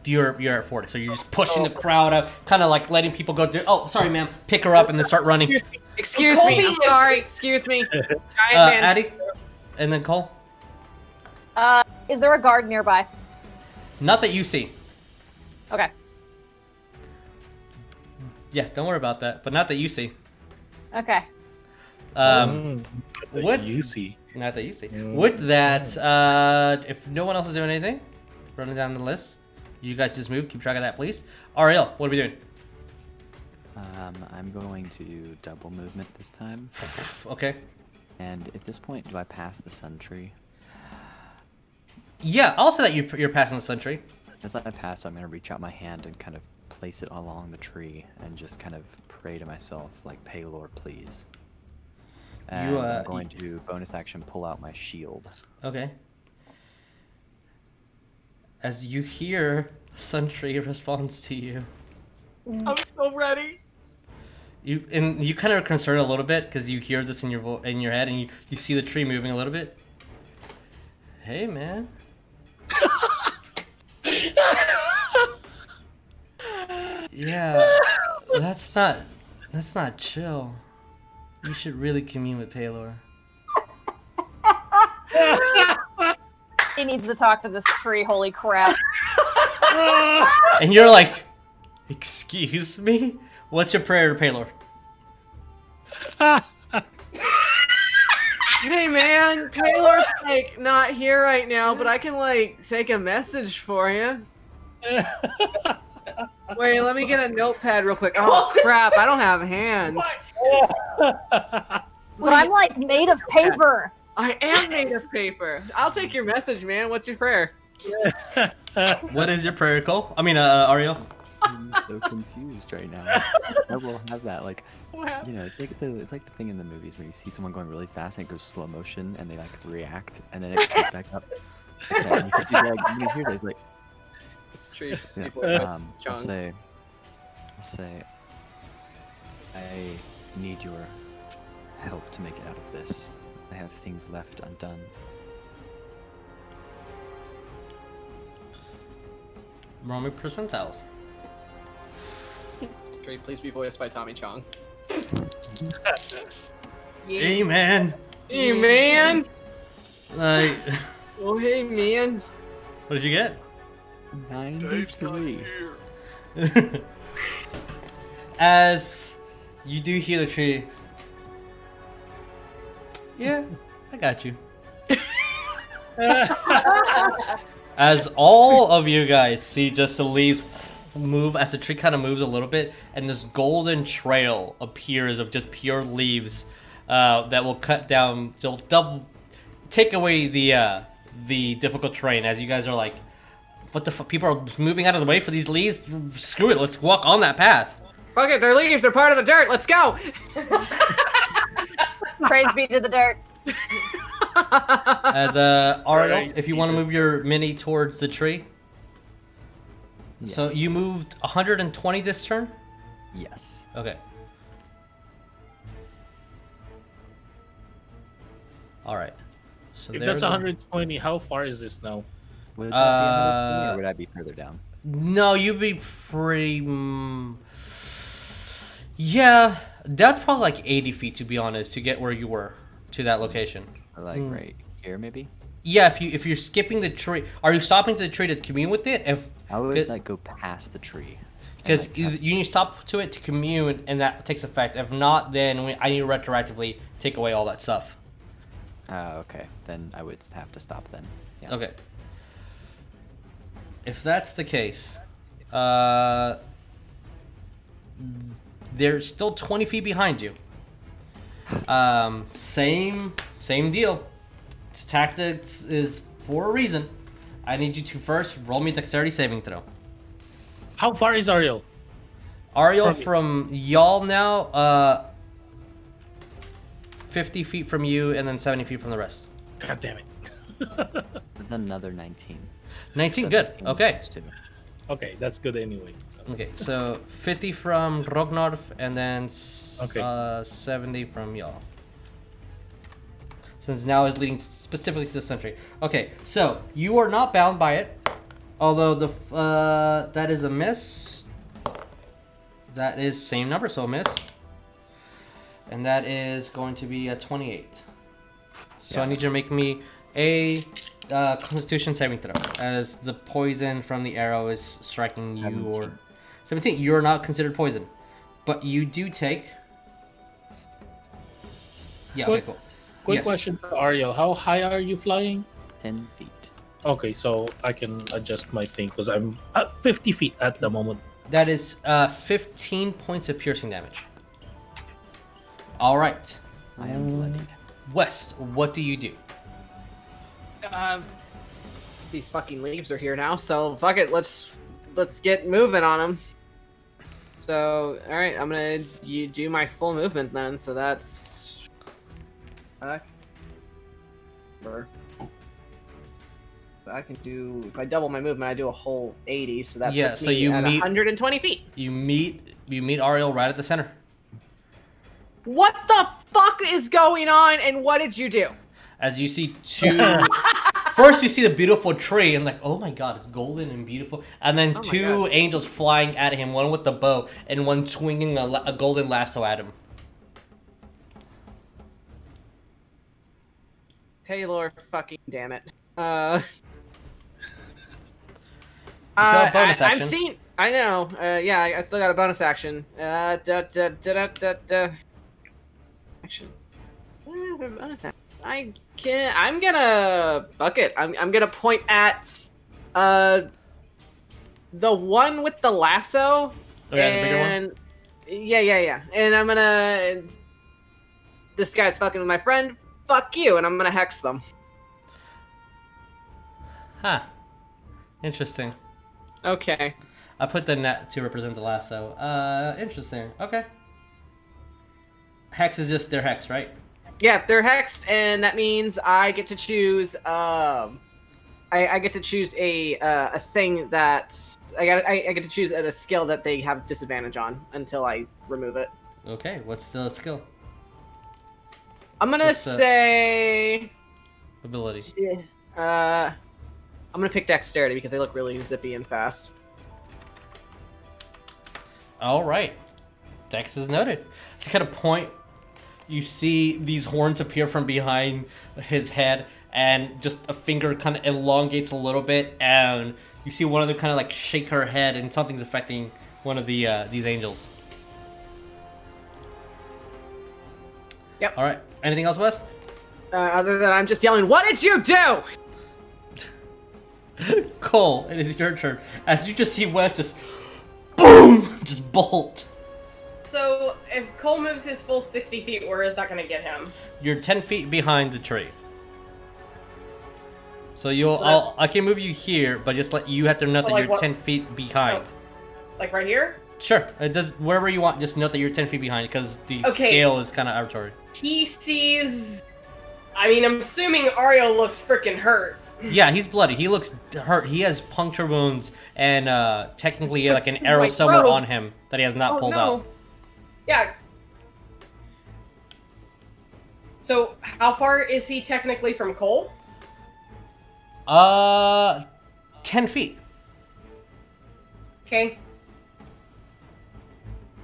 [SPEAKER 1] You're at 40, so you're just pushing the crowd up, kind of like letting people go through. Oh, sorry, ma'am. Pick her up and then start running.
[SPEAKER 3] Excuse me. I'm sorry. Excuse me. Giant man.
[SPEAKER 1] Addy, and then Cole.
[SPEAKER 4] Is there a guard nearby?
[SPEAKER 1] Not that you see.
[SPEAKER 4] Okay.
[SPEAKER 1] Yeah, don't worry about that. But not that you see.
[SPEAKER 4] Okay.
[SPEAKER 1] What
[SPEAKER 5] you see?
[SPEAKER 1] Not that you see. With that, if no one else is doing anything, running down the list, you guys just move. Keep track of that, please. Ariell, what are we doing?
[SPEAKER 2] I'm going to do double movement this time.
[SPEAKER 1] Okay.
[SPEAKER 2] And at this point, do I pass the sun tree?
[SPEAKER 1] Yeah, I'll say that you're passing the sun tree.
[SPEAKER 2] As I pass, I'm going to reach out my hand and kind of place it along the tree and just kind of pray to myself, like, pay Lord, please. And I'm going to bonus action pull out my shield.
[SPEAKER 1] Okay. As you hear, Sun Tree responds to you.
[SPEAKER 3] I'm so ready.
[SPEAKER 1] You kind of are concerned a little bit because you hear this in your head, and you see the tree moving a little bit. Hey, man. Yeah, that's not chill. You should really commune with Paylor.
[SPEAKER 4] He needs to talk to this tree. Holy crap!
[SPEAKER 1] And you're like, excuse me? What's your prayer to Paylor?
[SPEAKER 3] Hey man, Paylor's like not here right now, but I can like take a message for you. Wait, let me get a notepad real quick. Oh crap, I don't have hands.
[SPEAKER 4] But I'm like made of paper.
[SPEAKER 3] I am made of paper. I'll take your message, man. What's your prayer?
[SPEAKER 1] What is your prayer, Cole? I mean, Ariell.
[SPEAKER 2] I'm so confused right now. I will have that, like, you know, it's like the thing in the movies where you see someone going really fast and it goes slow motion and they like react and then it speeds back up. And he's like, when you hear that, he's like,
[SPEAKER 3] It's true.
[SPEAKER 2] I'll say, I need your help to make it out of this. I have things left undone.
[SPEAKER 1] Roll me percentiles.
[SPEAKER 3] Please be voiced by Tommy Chong.
[SPEAKER 1] Hey, man.
[SPEAKER 3] Hey, man.
[SPEAKER 1] Like,
[SPEAKER 3] Oh, hey, man.
[SPEAKER 1] what did you get?
[SPEAKER 2] 93.
[SPEAKER 1] As you do hear the tree. Yeah, I got you. As all of you guys see just the leaves move, as the tree kind of moves a little bit, and this golden trail appears of just pure leaves that will cut down, they'll take away the difficult terrain. As you guys are like, what the fuck? People are moving out of the way for these leaves? Screw it, let's walk on that path.
[SPEAKER 3] Fuck it, they're leaves, they're part of the dirt, let's go!
[SPEAKER 4] Praise be to the dirt.
[SPEAKER 1] As Ariell, if you want to move your mini towards the tree.
[SPEAKER 2] Yes.
[SPEAKER 1] So you moved 120 this turn?
[SPEAKER 2] Yes.
[SPEAKER 1] Okay. Alright. So
[SPEAKER 5] If
[SPEAKER 1] there
[SPEAKER 5] that's
[SPEAKER 1] we go.
[SPEAKER 5] 120, how far is this now?
[SPEAKER 2] Would that be 120 or would I be further down?
[SPEAKER 1] No, you'd be pretty... Yeah, that's probably like 80 feet, to be honest, to get where you were, to that location.
[SPEAKER 2] Or like right here, maybe?
[SPEAKER 1] Yeah, if you're skipping the tree... Are you stopping to the tree to commune with it?
[SPEAKER 2] I would like go past the tree.
[SPEAKER 1] Because
[SPEAKER 2] and, like,
[SPEAKER 1] you need to stop to it to commune, and that takes effect. If not, then I need to retroactively take away all that stuff.
[SPEAKER 2] okay. Then I would have to stop then. Yeah.
[SPEAKER 1] Okay. If that's the case, they're still 20 feet behind you. Same deal. Tactics is for a reason. I need you to first roll me a dexterity saving throw.
[SPEAKER 5] How far is Ariell?
[SPEAKER 1] Ariell, from y'all now, 50 feet from you, and then 70 feet from the rest.
[SPEAKER 5] God damn it.
[SPEAKER 2] With another 19.
[SPEAKER 1] 19, good. Okay.
[SPEAKER 2] Plus 2.
[SPEAKER 5] Okay, that's good anyway. So.
[SPEAKER 1] Okay, so 50 from Rognarv, and then
[SPEAKER 5] 70
[SPEAKER 1] from y'all. Since now is leading specifically to the sentry. Okay, so you are not bound by it, although that is a miss. That is same number, so a miss. And that is going to be a 28. So I need you to make me a Constitution saving throw, as the poison from the arrow is striking you.
[SPEAKER 2] 17.
[SPEAKER 1] 17. You are not considered poison, but you do take. Yeah. Okay. Cool.
[SPEAKER 5] Quick
[SPEAKER 1] Yes.
[SPEAKER 5] question for Ariell. How high are you flying?
[SPEAKER 2] 10 feet.
[SPEAKER 5] Okay, so I can adjust my thing because I'm at 50 feet at the moment.
[SPEAKER 1] That is 15 points of piercing damage. All right,
[SPEAKER 2] I am bloodied.
[SPEAKER 1] West. What do you do?
[SPEAKER 3] These fucking leaves are here now, so fuck it, let's get moving on them. So, all right, I'm gonna do my full movement then. So that's I can do, if I double my movement, I do a whole 80. So that puts
[SPEAKER 1] so
[SPEAKER 3] me
[SPEAKER 1] you
[SPEAKER 3] at
[SPEAKER 1] meet
[SPEAKER 3] 120 feet.
[SPEAKER 1] You meet Ariell right at the center.
[SPEAKER 3] What the fuck is going on, and what did you do?
[SPEAKER 1] As you see two... First, you see the beautiful tree, and like, oh my god, it's golden and beautiful. And then two angels flying at him, one with the bow, and one swinging a golden lasso at him.
[SPEAKER 3] Taylor, fucking damn it.
[SPEAKER 1] You still have bonus action.
[SPEAKER 3] I've seen... I know. Yeah, I still got a bonus action. Action. Bonus action. I'm gonna bucket. I'm gonna point at the one with the lasso.
[SPEAKER 1] Oh, yeah, the bigger one?
[SPEAKER 3] Yeah. And I'm gonna... This guy's fucking with my friend. Fuck you, and I'm gonna hex them.
[SPEAKER 1] Huh. Interesting.
[SPEAKER 3] Okay.
[SPEAKER 1] I put the net to represent the lasso. Interesting. Okay. Hex is just their hex, right?
[SPEAKER 3] Yeah, they're hexed, and that means I get to choose. I get to choose a thing that I get to choose a skill that they have disadvantage on until I remove it.
[SPEAKER 1] Okay. What's the skill?
[SPEAKER 3] I'm gonna say
[SPEAKER 1] ability.
[SPEAKER 3] I'm gonna pick dexterity because they look really zippy and fast.
[SPEAKER 1] All right. Dex is noted. Just kind of point. You see these horns appear from behind his head, and just a finger kind of elongates a little bit, and you see one of them kind of like shake her head, and something's affecting one of the these angels.
[SPEAKER 3] Yep.
[SPEAKER 1] All right. Anything else, West?
[SPEAKER 3] Other than I'm just yelling, "What did you do?"
[SPEAKER 1] Cole, it is your turn. As you just see West just boom, just bolt.
[SPEAKER 6] So if Cole moves his full 60 feet, where is that going to get him?
[SPEAKER 1] You're 10 feet behind the tree. So I can move you here, but just let you have to note that you're 10 feet behind.
[SPEAKER 6] Oh, like right here?
[SPEAKER 1] Sure. It does wherever you want. Just note that you're 10 feet behind because the scale is kind of arbitrary.
[SPEAKER 6] He sees. I mean, I'm assuming Ariell looks freaking hurt.
[SPEAKER 1] Yeah, he's bloody. He looks hurt. He has puncture wounds and technically like an arrow somewhere on him that he has not pulled out.
[SPEAKER 6] Yeah. So how far is he technically from Cole?
[SPEAKER 1] 10 feet.
[SPEAKER 6] Okay.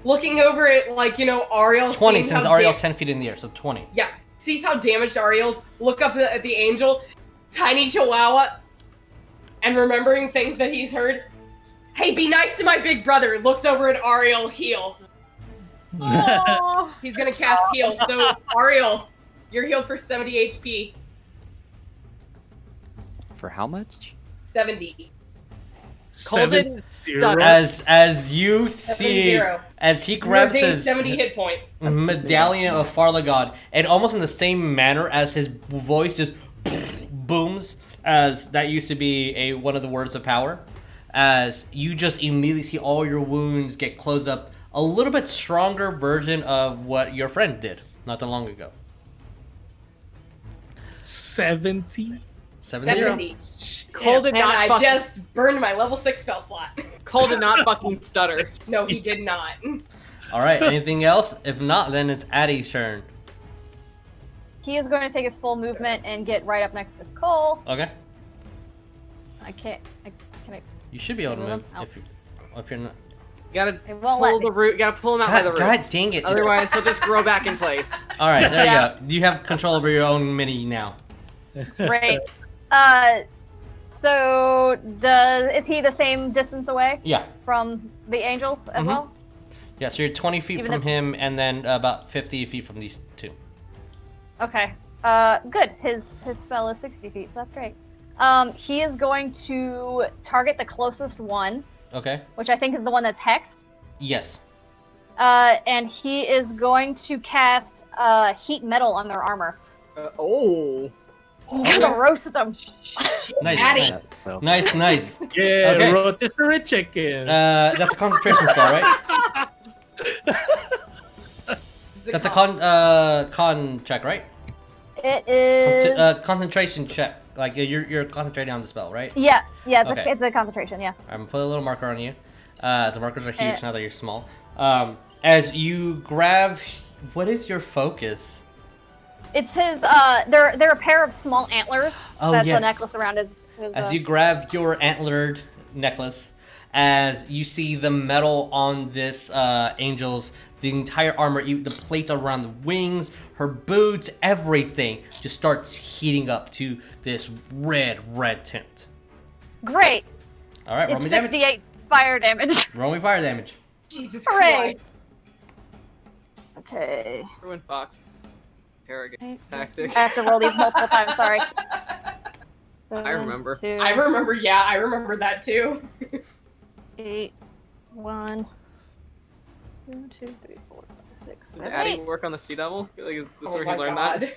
[SPEAKER 6] Looking over it, like, you know, Ariell.
[SPEAKER 1] 20 since Ariell's 10 feet in the air, so 20.
[SPEAKER 6] Yeah. Sees how damaged Ariell's. Look up at the angel. Tiny chihuahua. And remembering things that he's heard. Hey, be nice to my big brother. Looks over at Ariell, heal. He's gonna cast heal. So, Ariell, you're healed for 70 HP.
[SPEAKER 2] For how much?
[SPEAKER 6] 70.
[SPEAKER 3] Coleton stutter.
[SPEAKER 1] As you see, as he grabs his
[SPEAKER 6] 70 hit points.
[SPEAKER 1] medallion of Farlagod, and almost in the same manner as his voice just booms, as that used to be one of the words of power, as you just immediately see all your wounds get closed up, a little bit stronger version of what your friend did not that long ago.
[SPEAKER 5] 70?
[SPEAKER 6] 70.
[SPEAKER 3] Cole did not.
[SPEAKER 6] I just burned my level 6 spell slot.
[SPEAKER 3] Cole did not fucking stutter.
[SPEAKER 6] No, he did not.
[SPEAKER 1] All right. Anything else? If not, then it's Addie's turn.
[SPEAKER 4] He is going to take his full movement and get right up next to Cole.
[SPEAKER 1] Okay.
[SPEAKER 4] Can I?
[SPEAKER 1] You should be able to move
[SPEAKER 4] Oh.
[SPEAKER 1] if you're not.
[SPEAKER 3] You gotta
[SPEAKER 4] It won't let
[SPEAKER 3] pull
[SPEAKER 4] me.
[SPEAKER 3] the root. You gotta pull him out by the
[SPEAKER 1] God
[SPEAKER 3] roots.
[SPEAKER 1] dang it!
[SPEAKER 3] Otherwise, he'll just grow back in place.
[SPEAKER 1] All right, there
[SPEAKER 4] Yeah.
[SPEAKER 1] you go. You have control over your own mini now.
[SPEAKER 4] Great. So is he the same distance away
[SPEAKER 1] Yeah.
[SPEAKER 4] from the angels as well?
[SPEAKER 1] Yeah. So you're 20 feet
[SPEAKER 4] Even
[SPEAKER 1] from
[SPEAKER 4] if-
[SPEAKER 1] him, and then about 50 feet from these two.
[SPEAKER 4] Okay. Good. His spell is 60 feet, so that's great. He is going to target the closest one,
[SPEAKER 1] Okay.
[SPEAKER 4] which I think is the one that's hexed.
[SPEAKER 1] Yes.
[SPEAKER 4] And he is going to cast heat metal on their armor.
[SPEAKER 3] Oh.
[SPEAKER 4] I'm gonna roast them.
[SPEAKER 1] Nice.
[SPEAKER 6] Addie.
[SPEAKER 2] Well,
[SPEAKER 1] Nice. Nice.
[SPEAKER 5] Yeah,
[SPEAKER 1] Okay.
[SPEAKER 5] rotisserie chicken.
[SPEAKER 1] That's a concentration spell, right? That's a con check, right?
[SPEAKER 4] It is.
[SPEAKER 1] Concentration check. Like you're concentrating on the spell, right?
[SPEAKER 4] Yeah. It's,
[SPEAKER 1] Okay.
[SPEAKER 4] it's a concentration. Yeah.
[SPEAKER 1] I'm gonna put a little marker on you. As the markers are huge now that you're small. As you grab What is your focus?
[SPEAKER 4] It's his. They're a pair of small antlers.
[SPEAKER 1] Oh,
[SPEAKER 4] That's
[SPEAKER 1] yes.
[SPEAKER 4] the necklace around his.
[SPEAKER 1] As you grab your antlered necklace, as you see the metal on this angel's, the entire armor, the plate around the wings, her boots, everything just starts heating up to this red tint.
[SPEAKER 4] Great.
[SPEAKER 1] All right, roll
[SPEAKER 4] It's
[SPEAKER 1] me damage.
[SPEAKER 4] 68 fire damage.
[SPEAKER 1] Roll me fire damage.
[SPEAKER 6] Jesus
[SPEAKER 4] Hooray.
[SPEAKER 6] Christ.
[SPEAKER 4] Okay.
[SPEAKER 3] Ruin Fox. Interrogate tactic.
[SPEAKER 4] I have to roll these multiple times. Sorry.
[SPEAKER 3] I remember.
[SPEAKER 4] 7, 2,
[SPEAKER 6] I remember, yeah, I remember that too.
[SPEAKER 4] 8, 1, 2, 3, 4, 5, 6,
[SPEAKER 3] Did
[SPEAKER 4] 7,
[SPEAKER 3] Addy
[SPEAKER 4] 8.
[SPEAKER 3] work on the sea devil? Like, is this
[SPEAKER 6] Oh
[SPEAKER 3] where he
[SPEAKER 6] my
[SPEAKER 3] learned
[SPEAKER 6] God.
[SPEAKER 3] that?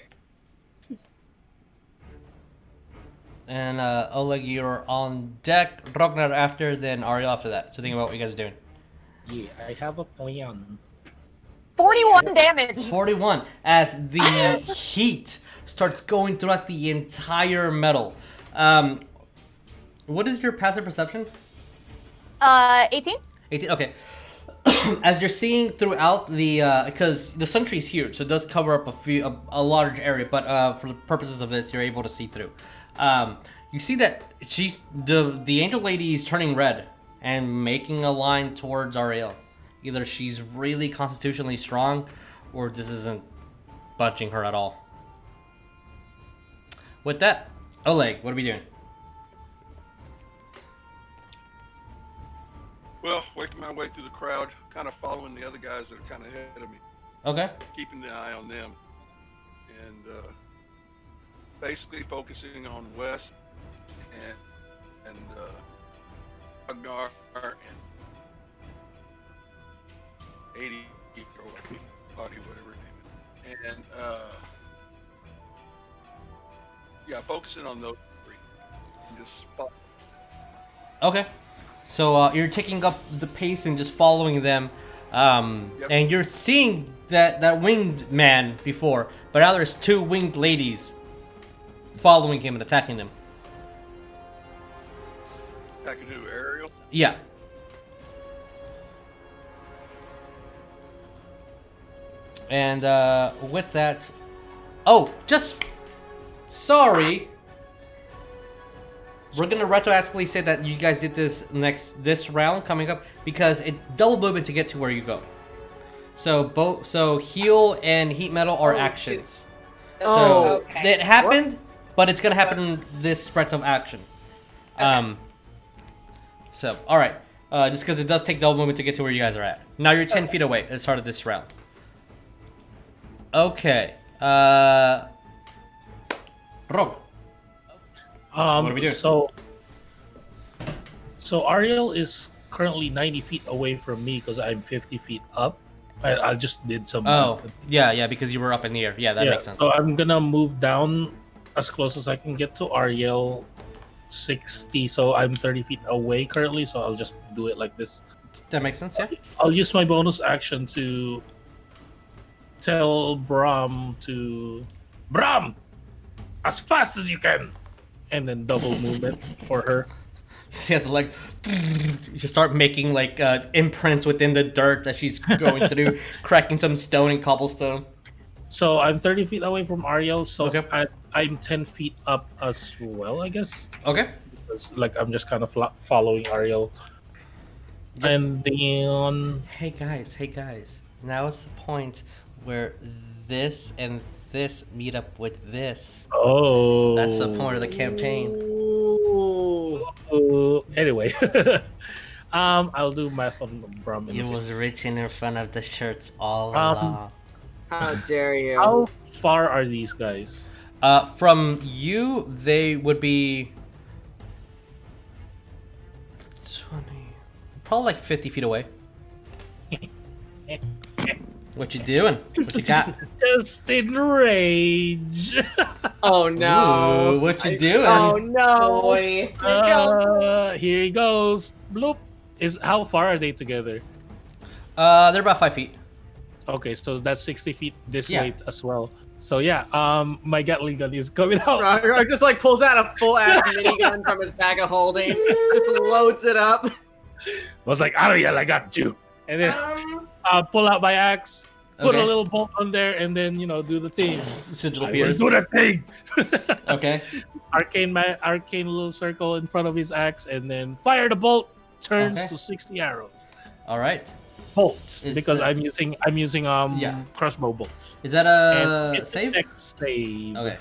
[SPEAKER 1] And Oleg, you're on deck. Rognarv after, then Ariell after that. So think about what you guys are doing.
[SPEAKER 5] Yeah, I have a plan.
[SPEAKER 4] 41 damage.
[SPEAKER 1] 41 as the heat starts going throughout the entire metal. What is your passive perception?
[SPEAKER 4] 18.
[SPEAKER 1] 18. Okay. As you're seeing throughout the, because the sun tree is huge, so it does cover up a large area. But for the purposes of this, you're able to see through. You see that she's the angel lady is turning red and making a line towards Ariell. Either she's really constitutionally strong, or this isn't budging her at all. With that, Oleg, what are we doing?
[SPEAKER 7] Well, working my way through the crowd, kind of following the other guys that are kind of ahead of me,
[SPEAKER 1] Okay.
[SPEAKER 7] keeping an eye on them, and basically focusing on West and Rognarv and 80 or Body, whatever his name is, and yeah, focusing on those three, and just spot.
[SPEAKER 1] Okay. So you're taking up the pace and just following them, and you're seeing that winged man before, but now there's two winged ladies following him and attacking him.
[SPEAKER 7] Attacking who? Ariell?
[SPEAKER 1] Yeah. And with that, oh, just sorry. We're gonna retroactively say that you guys did this round coming up because it double movement to get to where you go. So heal and heat metal are actions.
[SPEAKER 3] Oh,
[SPEAKER 1] So
[SPEAKER 6] okay.
[SPEAKER 1] it happened, but it's gonna happen this sprint of action. So all right, just because it does take double movement to get to where you guys are at. Now you're 10 feet away at the start of this round. Okay. Rob. What are we doing?
[SPEAKER 5] So Ariell is currently 90 feet away from me because I'm 50 feet up. I just did some.
[SPEAKER 1] Oh, yeah, because you were up in the air. Yeah, that makes sense.
[SPEAKER 5] So I'm gonna move down as close as I can get to Ariell, 60. So I'm 30 feet away currently. So I'll just do it like this.
[SPEAKER 1] That makes sense. Yeah.
[SPEAKER 5] I'll use my bonus action to tell Bram as fast as you can, and then double movement for her.
[SPEAKER 1] She has to like, you start making like imprints within the dirt that she's going through, cracking some stone and cobblestone.
[SPEAKER 5] So I'm 30 feet away from Ariell, so
[SPEAKER 1] Okay.
[SPEAKER 5] I'm 10 feet up as well, I guess.
[SPEAKER 1] Okay.
[SPEAKER 5] Because, like, I'm just kind of following Ariell.
[SPEAKER 1] Yep.
[SPEAKER 5] And then...
[SPEAKER 1] Hey guys. Now it's the point where this and this meet up with this.
[SPEAKER 5] Oh.
[SPEAKER 1] That's the point of the campaign.
[SPEAKER 5] Anyway. I'll do math on Bram.
[SPEAKER 1] It was written in front of the shirts all along.
[SPEAKER 3] How dare you?
[SPEAKER 5] How far are these guys?
[SPEAKER 1] From you, they would be 20, probably like 50 feet away. What you doing? What you got?
[SPEAKER 5] Just in rage.
[SPEAKER 3] Oh no!
[SPEAKER 1] Ooh, what you doing?
[SPEAKER 3] Oh no!
[SPEAKER 6] Boy.
[SPEAKER 5] Here he goes. Bloop. How far are they together?
[SPEAKER 1] They're about 5 feet.
[SPEAKER 5] Okay, so that's 60 feet this
[SPEAKER 1] Yeah.
[SPEAKER 5] way as well. So yeah, my Gatling gun is coming out.
[SPEAKER 3] Rog just like pulls out a full ass minigun from his bag of holding, just loads it up.
[SPEAKER 5] Was like, Ariell, I got you. And then pull out my axe, put a
[SPEAKER 1] Okay.
[SPEAKER 5] little bolt on there, and then do the thing.
[SPEAKER 1] Sigil
[SPEAKER 5] I will
[SPEAKER 1] appears.
[SPEAKER 5] do that thing.
[SPEAKER 1] Okay.
[SPEAKER 5] Arcane little circle in front of his axe, and then fire the bolt. Turns
[SPEAKER 1] Okay.
[SPEAKER 5] to 60 arrows.
[SPEAKER 1] All right.
[SPEAKER 5] Bolts,
[SPEAKER 1] Is
[SPEAKER 5] because
[SPEAKER 1] the-
[SPEAKER 5] I'm using
[SPEAKER 1] Yeah.
[SPEAKER 5] crossbow bolts.
[SPEAKER 1] Is that
[SPEAKER 5] And
[SPEAKER 1] a
[SPEAKER 5] it's
[SPEAKER 1] save?
[SPEAKER 5] Next save.
[SPEAKER 1] Okay.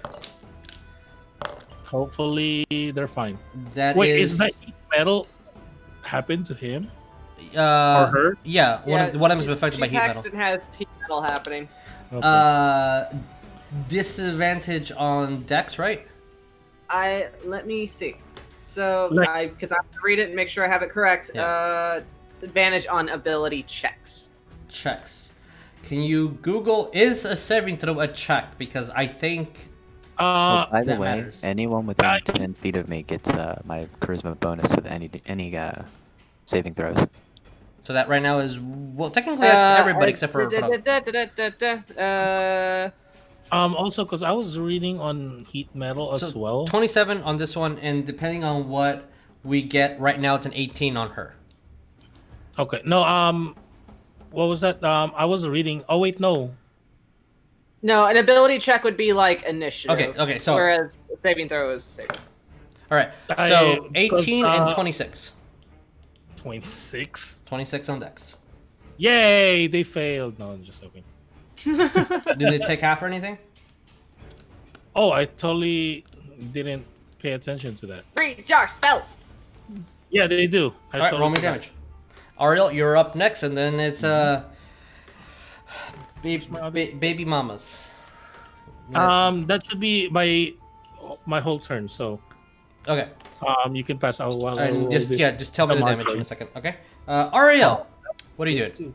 [SPEAKER 5] Hopefully they're fine.
[SPEAKER 1] That
[SPEAKER 5] Wait,
[SPEAKER 1] is.
[SPEAKER 5] is that heat metal happen to him or
[SPEAKER 1] Uh,
[SPEAKER 5] her?
[SPEAKER 1] yeah. One of them is
[SPEAKER 3] she's-
[SPEAKER 1] affected by
[SPEAKER 3] she's
[SPEAKER 1] heat
[SPEAKER 3] hexed
[SPEAKER 1] metal.
[SPEAKER 3] and has heat metal happening.
[SPEAKER 5] Okay.
[SPEAKER 1] Disadvantage on Dex, right?
[SPEAKER 3] Let me see. So
[SPEAKER 5] Like-
[SPEAKER 3] because I have to read it and make sure I have it correct.
[SPEAKER 1] Yeah.
[SPEAKER 3] Advantage on ability checks.
[SPEAKER 1] Checks. Can you Google is a saving throw a check? Because I think.
[SPEAKER 2] Oh, by the
[SPEAKER 1] that
[SPEAKER 2] way,
[SPEAKER 1] matters.
[SPEAKER 2] anyone within 10 feet of me gets my charisma bonus with any saving throws.
[SPEAKER 1] So that right now is technically that's everybody except for.
[SPEAKER 5] Also, because I was reading on heat metal as
[SPEAKER 1] So,
[SPEAKER 5] well.
[SPEAKER 1] 27 on this one, and depending on what we get right now, it's an 18 on her.
[SPEAKER 5] Okay, no, what was that? I was reading. Oh wait, no.
[SPEAKER 3] No, an ability check would be like initiative.
[SPEAKER 1] Okay, so-
[SPEAKER 3] whereas a saving throw is saving.
[SPEAKER 1] All right,
[SPEAKER 5] I-
[SPEAKER 1] so
[SPEAKER 5] because,
[SPEAKER 1] 18 and 26.
[SPEAKER 5] 26.
[SPEAKER 1] 26 on Dex.
[SPEAKER 5] Yay! They failed. No, I'm just joking.
[SPEAKER 1] Do they take half or anything?
[SPEAKER 5] Oh, I totally didn't pay attention to that.
[SPEAKER 3] Read jar spells.
[SPEAKER 5] Yeah, they do. I
[SPEAKER 1] All right,
[SPEAKER 5] totally
[SPEAKER 1] roll me
[SPEAKER 5] forgot.
[SPEAKER 1] damage. Ariell, you're up next, and then it's baby mamas.
[SPEAKER 5] That should be my whole turn. So
[SPEAKER 1] Okay,
[SPEAKER 5] you can pass out while I
[SPEAKER 1] and
[SPEAKER 5] roll
[SPEAKER 1] just
[SPEAKER 5] this.
[SPEAKER 1] just tell me the
[SPEAKER 5] I'm
[SPEAKER 1] damage in
[SPEAKER 5] actually-
[SPEAKER 1] a second. Okay, Ariell, what are you doing?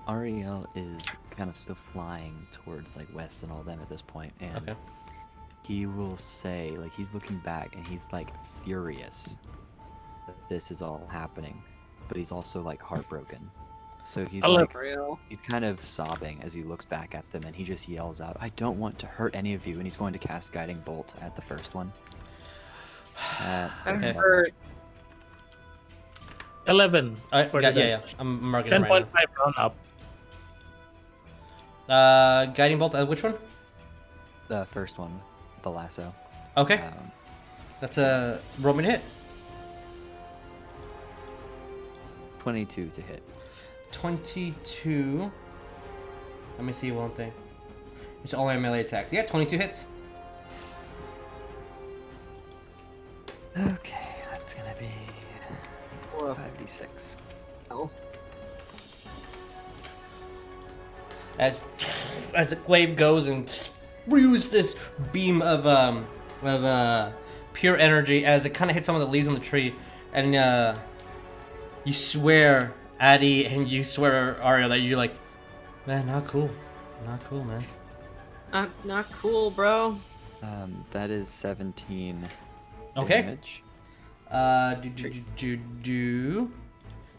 [SPEAKER 2] Ariel is kind of still flying towards like west and all them at this point, and
[SPEAKER 1] Okay.
[SPEAKER 2] he will say, like, he's looking back and he's like furious that this is all happening, but he's also like heartbroken. So he's
[SPEAKER 5] Hello.
[SPEAKER 2] like,
[SPEAKER 3] Real.
[SPEAKER 2] he's kind of sobbing as he looks back at them, and he just yells out, "I don't want to hurt any of you," and he's going to cast Guiding Bolt at the first one.
[SPEAKER 3] That
[SPEAKER 1] Okay.
[SPEAKER 3] hurt.
[SPEAKER 5] 11.
[SPEAKER 1] All right,
[SPEAKER 5] for
[SPEAKER 1] yeah,
[SPEAKER 5] the
[SPEAKER 1] yeah, I'm marking it right
[SPEAKER 5] 10.5 round up.
[SPEAKER 1] now. Guiding bolt. Which one?
[SPEAKER 2] The first one, the lasso.
[SPEAKER 1] Okay,
[SPEAKER 2] Um,
[SPEAKER 1] that's a roll me to hit.
[SPEAKER 2] 22 to hit.
[SPEAKER 1] 22. Let me see one thing. It's only a melee attack. Yeah, 22 hits.
[SPEAKER 2] Okay, that's gonna be 5d6.
[SPEAKER 3] Oh.
[SPEAKER 1] As the glaive goes and spews this beam of pure energy as it kind of hits some of the leaves on the tree, and you swear, Addy, and you swear, Ariel, that you're like, man, not cool, man.
[SPEAKER 3] Not cool, bro.
[SPEAKER 2] That is 17
[SPEAKER 1] Okay.
[SPEAKER 2] damage.
[SPEAKER 1] Do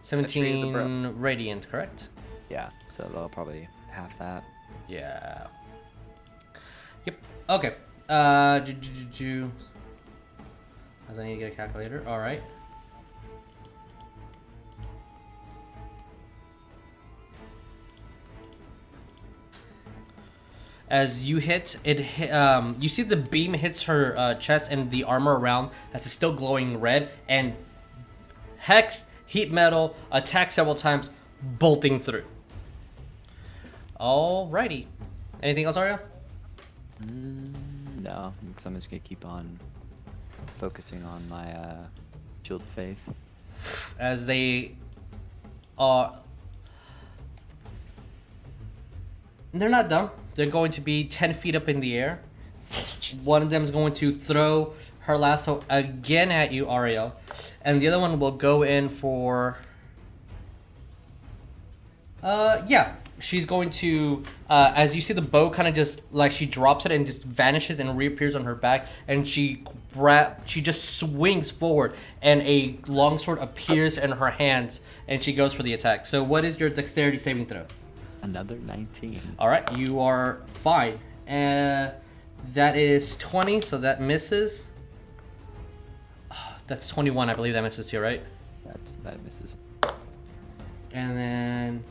[SPEAKER 1] 17 radiant, correct?
[SPEAKER 2] Yeah, so they'll probably half that.
[SPEAKER 1] Yeah. Yep. Okay. As I need to get a calculator. All right. As you hit it, you see the beam hits her chest, and the armor around as it's still glowing red, and Hex heat metal attacks several times, bolting through. Alrighty. Anything else, Ariel?
[SPEAKER 2] No, because I'm just gonna keep on focusing on my shield of faith.
[SPEAKER 1] As they are, they're not dumb. They're going to be 10 feet up in the air. One of them is going to throw her lasso again at you, Ariel, and the other one will go in for. Yeah, she's going to. As you see the bow, kind of just like she drops it and just vanishes and reappears on her back, and she just swings forward, and a longsword appears in her hands, and she goes for the attack. So, what is your dexterity saving throw?
[SPEAKER 2] Another 19.
[SPEAKER 1] All right, you are fine. That is 20, so that misses. That's 21, I believe that misses here, right?
[SPEAKER 2] That misses.
[SPEAKER 1] And then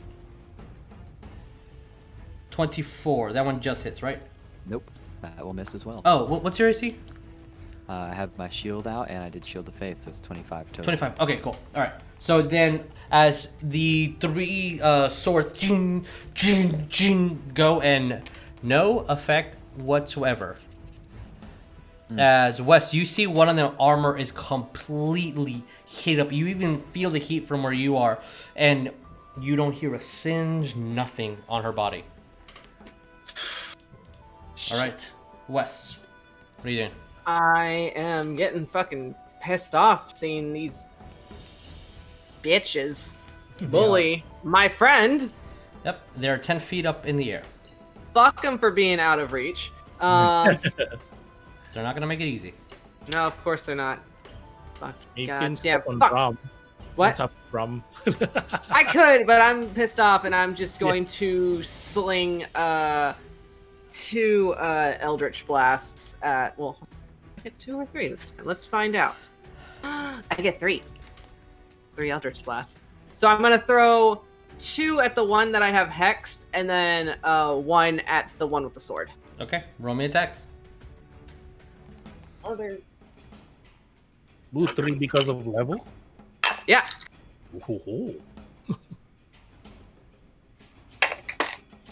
[SPEAKER 1] 24. That one just hits, right?
[SPEAKER 2] Nope, that will miss as well.
[SPEAKER 1] Oh, what's your AC?
[SPEAKER 2] I have my shield out, and I did Shield of Faith, so it's 25 total.
[SPEAKER 1] 25. Okay, cool. All right. So then, as the 3 swords jing, jing, jing, go, and no effect whatsoever. As Wes, you see one of the armor is completely heat up. You even feel the heat from where you are, and you don't hear a singe, nothing on her body. All right, Wes, what are you doing?
[SPEAKER 3] I am getting fucking pissed off seeing these bitches bully my friend.
[SPEAKER 1] Yep, they're 10 feet up in the air.
[SPEAKER 3] Fuck them for being out of reach.
[SPEAKER 1] They're not gonna make it easy.
[SPEAKER 3] No, of course they're not. Fuck.
[SPEAKER 5] You
[SPEAKER 3] God
[SPEAKER 5] can
[SPEAKER 3] damn.
[SPEAKER 5] step on
[SPEAKER 3] Fuck.
[SPEAKER 5] Rum.
[SPEAKER 3] What?
[SPEAKER 5] What's up, Rum?
[SPEAKER 3] I could, but I'm pissed off, and I'm just going to sling 2 Eldritch Blasts at. Well, I get 2 or 3 this time. Let's find out. I get 3. 3 Eldritch Blasts. So I'm gonna throw 2 at the one that I have hexed, and then 1 at the one with the sword.
[SPEAKER 1] Okay, roll me attacks.
[SPEAKER 3] Other.
[SPEAKER 5] Ooh, 3 because of level?
[SPEAKER 3] Yeah.
[SPEAKER 5] Ooh.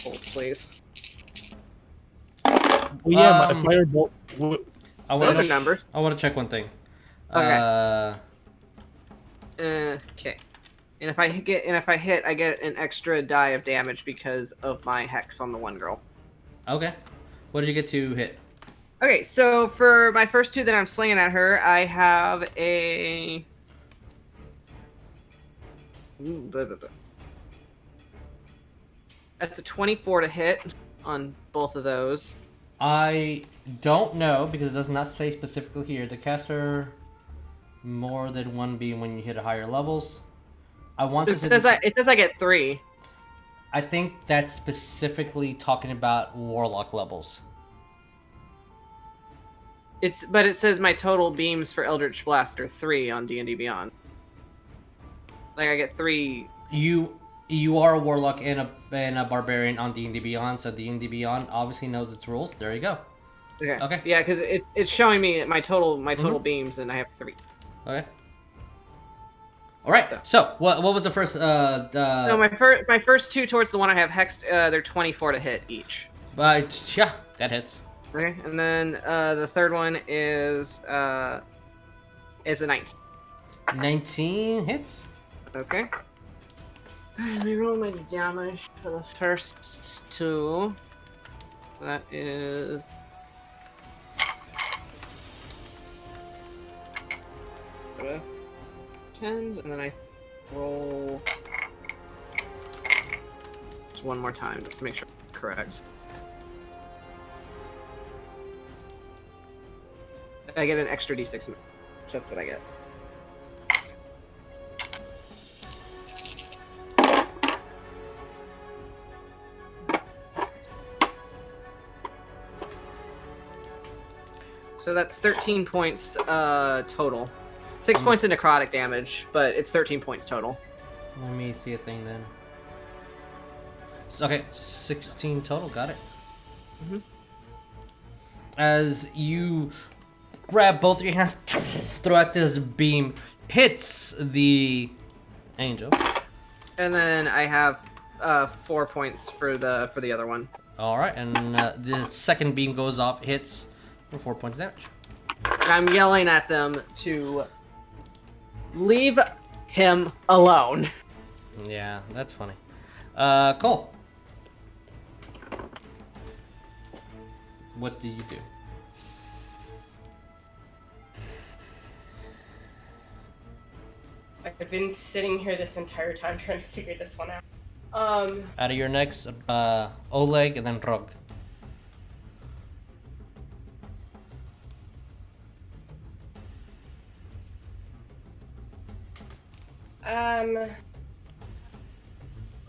[SPEAKER 3] Hold, please.
[SPEAKER 5] Oh yeah, my firebolt.
[SPEAKER 3] Those are numbers.
[SPEAKER 1] I want to check one thing.
[SPEAKER 3] Okay. Okay. And if I hit, I get an extra die of damage because of my hex on the one girl.
[SPEAKER 1] Okay. What did you get to hit?
[SPEAKER 3] Okay, so for my first 2 that I'm slinging at her, I have a. That's a 24 to hit on both of those.
[SPEAKER 1] I don't know because it does not say specifically here. The caster more than 1 beam when you hit higher levels.
[SPEAKER 3] It says I get 3.
[SPEAKER 1] I think that's specifically talking about Warlock levels.
[SPEAKER 3] But it says my total beams for Eldritch Blast are 3 on D&D Beyond. Like I get 3.
[SPEAKER 1] You are a Warlock and a Barbarian on D&D Beyond, so D&D Beyond obviously knows its rules. There you go. Okay.
[SPEAKER 3] Yeah, because it's showing me my total beams, and I have 3.
[SPEAKER 1] Okay. All right. So what was the first?
[SPEAKER 3] So my first 2 towards the one I have hexed, they're 24 to hit each.
[SPEAKER 1] Yeah, that hits.
[SPEAKER 3] Okay, and then the third one is a 19.
[SPEAKER 1] 19 hits.
[SPEAKER 3] Okay. Let me roll my damage for the first 2. That is. Tens, and then I roll just one more time just to make sure I'm correct. I get an extra d6. That's what I get. So that's 13 points total. 6 points of necrotic damage, but it's 13 points total.
[SPEAKER 1] Let me see a thing then. So, okay, 16 total. Got it.
[SPEAKER 3] Mm-hmm.
[SPEAKER 1] As you grab both of your hands, throw out this beam, hits the angel.
[SPEAKER 3] And then I have 4 points for the other one.
[SPEAKER 1] All right, and the second beam goes off, hits for 4 points of damage.
[SPEAKER 3] And I'm yelling at them to leave him alone.
[SPEAKER 1] Yeah, that's funny. Cole. What do you do?
[SPEAKER 6] I've been sitting here this entire time trying to figure this one out.
[SPEAKER 1] Out of your next, Oleg and then Rog.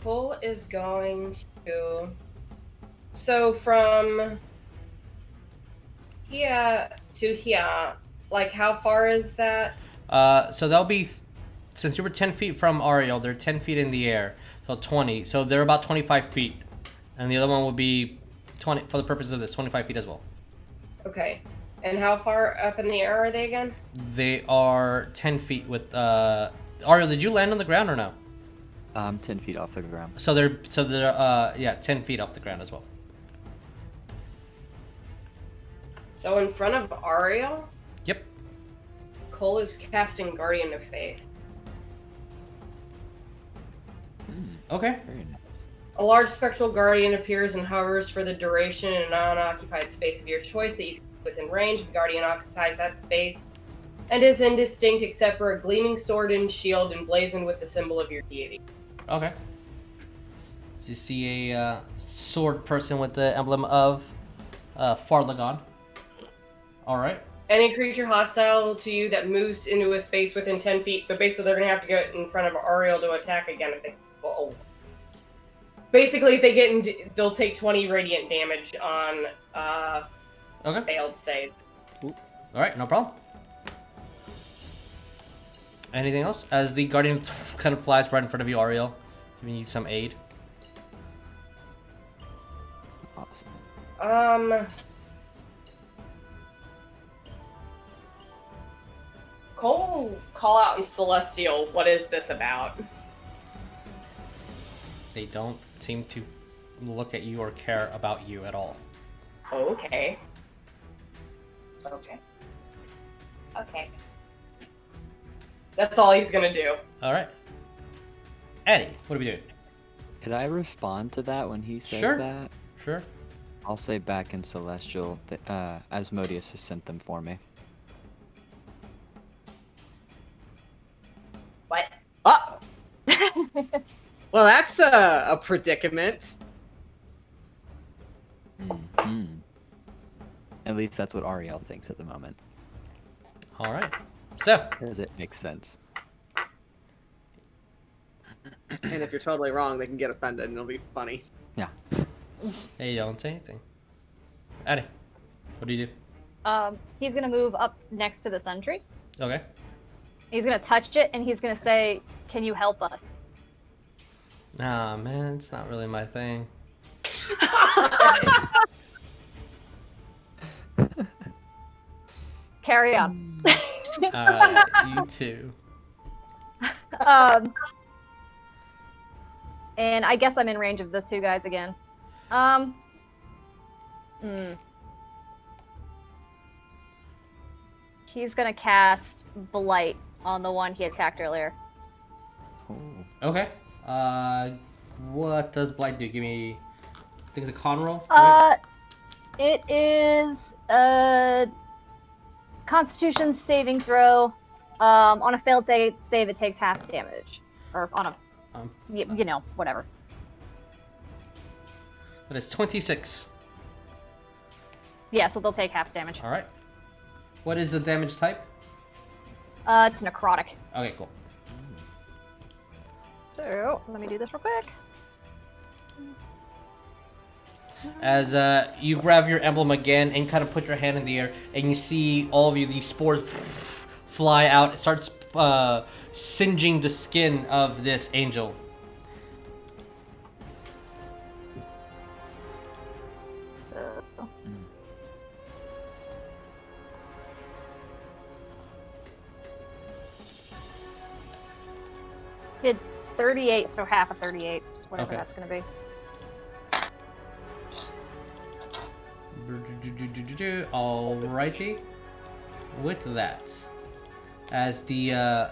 [SPEAKER 6] Cole is going to. So from here to here, like how far is that?
[SPEAKER 1] So that'll be, since you were 10 feet from Ariell, they're 10 feet in the air, so 20. So they're about 25 feet And the other one will be 20 for the purpose of this, 25 feet as well.
[SPEAKER 6] Okay. And how far up in the air are they again?
[SPEAKER 1] They are 10 feet with Ariell, did you land on the ground or no?
[SPEAKER 2] 10 feet off the ground.
[SPEAKER 1] So they're 10 feet off the ground as well.
[SPEAKER 6] So in front of Ariell,
[SPEAKER 1] Yep.
[SPEAKER 6] Cole is casting Guardian of Faith.
[SPEAKER 1] Okay.
[SPEAKER 2] Very nice.
[SPEAKER 6] A large spectral guardian appears and hovers for the duration in an unoccupied space of your choice that you can keep within range. The guardian occupies that space and is indistinct except for a gleaming sword and shield emblazoned with the symbol of your deity.
[SPEAKER 1] Okay. So you see a sword person with the emblem of Farlagon. Alright.
[SPEAKER 6] Any creature hostile to you that moves into a space within 10 feet. So basically, they're going to have to get in front of Ariell to attack again if they. Well, basically, if they get in, they'll take 20 radiant damage on
[SPEAKER 1] Okay.
[SPEAKER 6] failed save.
[SPEAKER 1] Alright, no problem. Anything else? As the guardian kind of flies right in front of you, Ariell, giving you some aid.
[SPEAKER 2] Awesome.
[SPEAKER 6] Cole, call out in Celestial. What is this about?
[SPEAKER 1] They don't seem to look at you or care about you at all.
[SPEAKER 6] Okay. Okay. Okay. That's all he's gonna do.
[SPEAKER 1] Alright. Eddie, what are we doing?
[SPEAKER 2] Could I respond to that when he says
[SPEAKER 1] Sure.
[SPEAKER 2] that?
[SPEAKER 1] Sure.
[SPEAKER 2] I'll say back in Celestial that Asmodeus has sent them for me.
[SPEAKER 6] What?
[SPEAKER 3] Oh! Well, that's a predicament.
[SPEAKER 2] Hmm. At least that's what Ariell thinks at the moment.
[SPEAKER 1] Alright. So,
[SPEAKER 2] Because it makes sense.
[SPEAKER 3] And if you're totally wrong, they can get offended and it'll be funny.
[SPEAKER 2] Yeah.
[SPEAKER 1] hey, don't say anything. Eddie, what do you do?
[SPEAKER 4] He's gonna move up next to the sentry.
[SPEAKER 1] Okay.
[SPEAKER 4] He's gonna touch it and he's gonna say, "Can you help us?"
[SPEAKER 1] Nah, man, it's not really my thing.
[SPEAKER 4] Carry on.
[SPEAKER 1] Alright, you too.
[SPEAKER 4] And I guess I'm in range of the two guys again. He's gonna cast Blight on the one he attacked earlier.
[SPEAKER 2] Oh.
[SPEAKER 1] Okay. What does Blight do? Give me. I think it's a con roll.
[SPEAKER 4] It is a Constitution saving throw. On a failed save, it takes half damage, or on a, you know, whatever.
[SPEAKER 1] That is 26.
[SPEAKER 4] Yeah, so they'll take half damage.
[SPEAKER 1] All right. What is the damage type?
[SPEAKER 4] It's necrotic.
[SPEAKER 1] Okay, cool.
[SPEAKER 4] So let me do this real quick.
[SPEAKER 1] As you grab your emblem again and kind of put your hand in the air, and you see all of you, these spores fly out. It starts singeing the skin of this angel.
[SPEAKER 4] Did 38, so half of 38, whatever
[SPEAKER 1] Okay.
[SPEAKER 4] that's gonna be.
[SPEAKER 1] Alrighty. With that, as the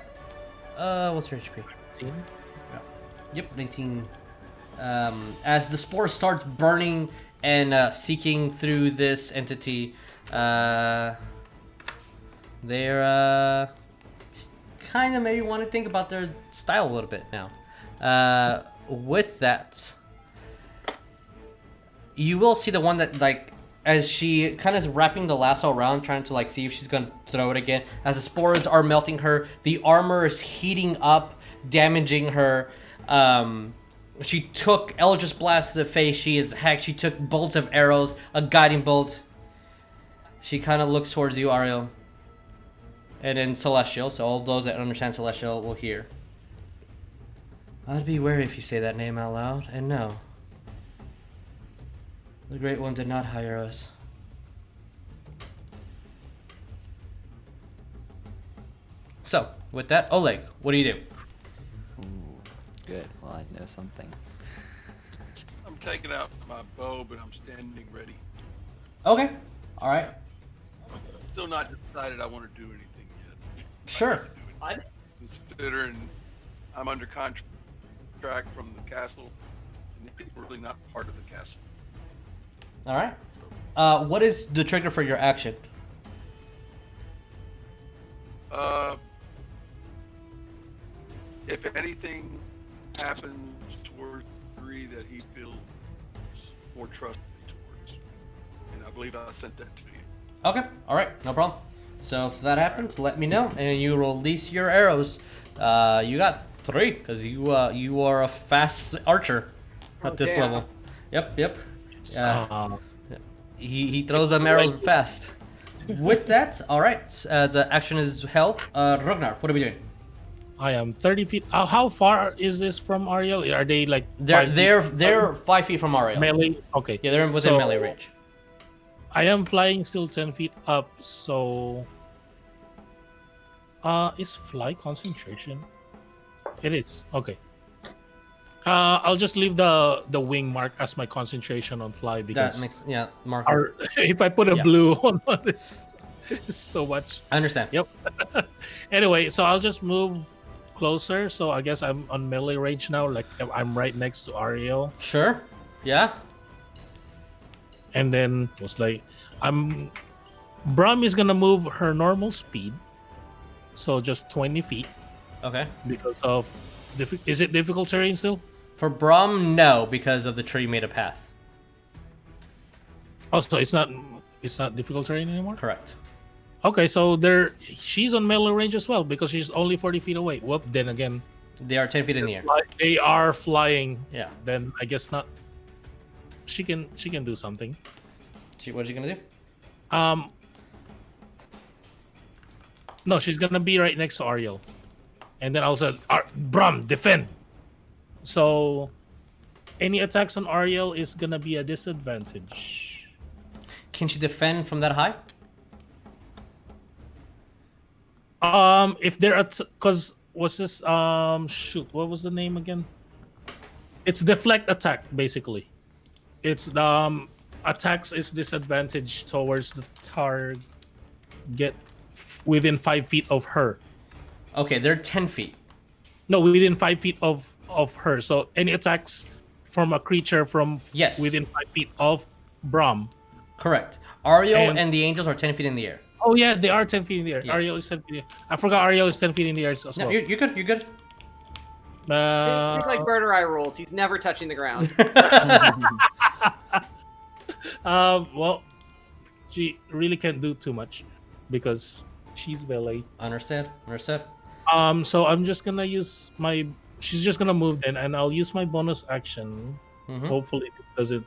[SPEAKER 1] what's her HP?
[SPEAKER 5] 19?
[SPEAKER 1] Yep, 19. As the spore starts burning and seeking through this entity, they're kind of maybe want to think about their style a little bit now. With that, you will see the one that, like, as she kind of is wrapping the lasso around, trying to, like, see if she's gonna throw it again. As the spores are melting her, the armor is heating up, damaging her. She took Eldritch Blast to the face. She is hacked. She took bolts of arrows, a guiding bolt. She kind of looks towards you, Ariell. And then Celestial, so all those that understand Celestial will hear. I'd be wary if you say that name out loud, and no. The Great One did not hire us. So, with that, Oleg, what do you do?
[SPEAKER 2] Ooh, good. Well, I know something.
[SPEAKER 7] I'm taking out my bow, but I'm standing ready.
[SPEAKER 1] Okay. All right.
[SPEAKER 7] Still not decided I want to do anything yet.
[SPEAKER 1] Sure.
[SPEAKER 6] What?
[SPEAKER 7] Considering I'm under contract from the castle, and it's really not part of the castle.
[SPEAKER 1] All right.
[SPEAKER 7] So,
[SPEAKER 1] What is the trigger for your action?
[SPEAKER 7] if anything happens towards 3 that he feels more trusted towards, and I believe I sent that to you.
[SPEAKER 1] Okay. All right. No problem. So if that happens, let me know, and you release your arrows. You got 3 because you are a fast archer at this
[SPEAKER 3] damn.
[SPEAKER 1] level. Yep. He throws them arrows fast. With that, all right. As action is held, Rognarv, what are we doing?
[SPEAKER 5] I am 30 feet. How far is this from Ariell? Are they like?
[SPEAKER 1] They're 5 feet from Ariell.
[SPEAKER 5] Melee. Okay.
[SPEAKER 1] Yeah, they're within melee range.
[SPEAKER 5] I am flying still 10 feet up, so is fly concentration? It is. Okay. I'll just leave the wing mark as my concentration on fly because
[SPEAKER 1] That makes marker.
[SPEAKER 5] if I put a
[SPEAKER 1] Yeah.
[SPEAKER 5] blue on this, it's so much.
[SPEAKER 1] I understand.
[SPEAKER 5] Yep. Anyway, so I'll just move closer. So I guess I'm on melee range now. Like I'm right next to Ariell.
[SPEAKER 1] Sure. Yeah.
[SPEAKER 5] And then it's like Brum is gonna move her normal speed, so just 20 feet
[SPEAKER 1] Okay.
[SPEAKER 5] because of is it difficult terrain still?
[SPEAKER 1] For Brum, no, because of the tree made a path.
[SPEAKER 5] Oh, so it's not difficult terrain anymore.
[SPEAKER 1] Correct.
[SPEAKER 5] Okay, so she's on melee range as well because she's only 40 feet away. Whoop. Then again,
[SPEAKER 1] They are 10 feet in the air.
[SPEAKER 5] they are flying.
[SPEAKER 1] Yeah.
[SPEAKER 5] Then I guess not. She can do something.
[SPEAKER 1] What is she gonna do?
[SPEAKER 5] No, she's gonna be right next to Ariell, and then also Brum defend. So, any attacks on Ariell is gonna be a disadvantage.
[SPEAKER 1] Can she defend from that high?
[SPEAKER 5] If they're because what's this? Shoot, what was the name again? It's deflect attack basically. It's the attacks is disadvantage towards the target within 5 feet of her.
[SPEAKER 1] Okay, they're 10 feet.
[SPEAKER 5] No, within 5 feet of her. So any attacks from a creature from
[SPEAKER 1] Yes.
[SPEAKER 5] within 5 feet of Brum.
[SPEAKER 1] Correct. Ariel
[SPEAKER 5] And-
[SPEAKER 1] and the angels are 10 feet in the air.
[SPEAKER 5] Oh yeah, they are 10 feet in the air.
[SPEAKER 1] Yeah.
[SPEAKER 5] Ariel is 10 feet. I forgot Ariel is 10 feet in the air as well.
[SPEAKER 1] No, you're good. You're good.
[SPEAKER 3] Think like bird eye rules. He's never touching the ground.
[SPEAKER 5] Well, she really can't do too much because she's melee.
[SPEAKER 1] Understand. Understood.
[SPEAKER 5] So I'm just gonna use my. She's just gonna move then, and I'll use my bonus action.
[SPEAKER 1] Mhm.
[SPEAKER 5] Hopefully, it doesn't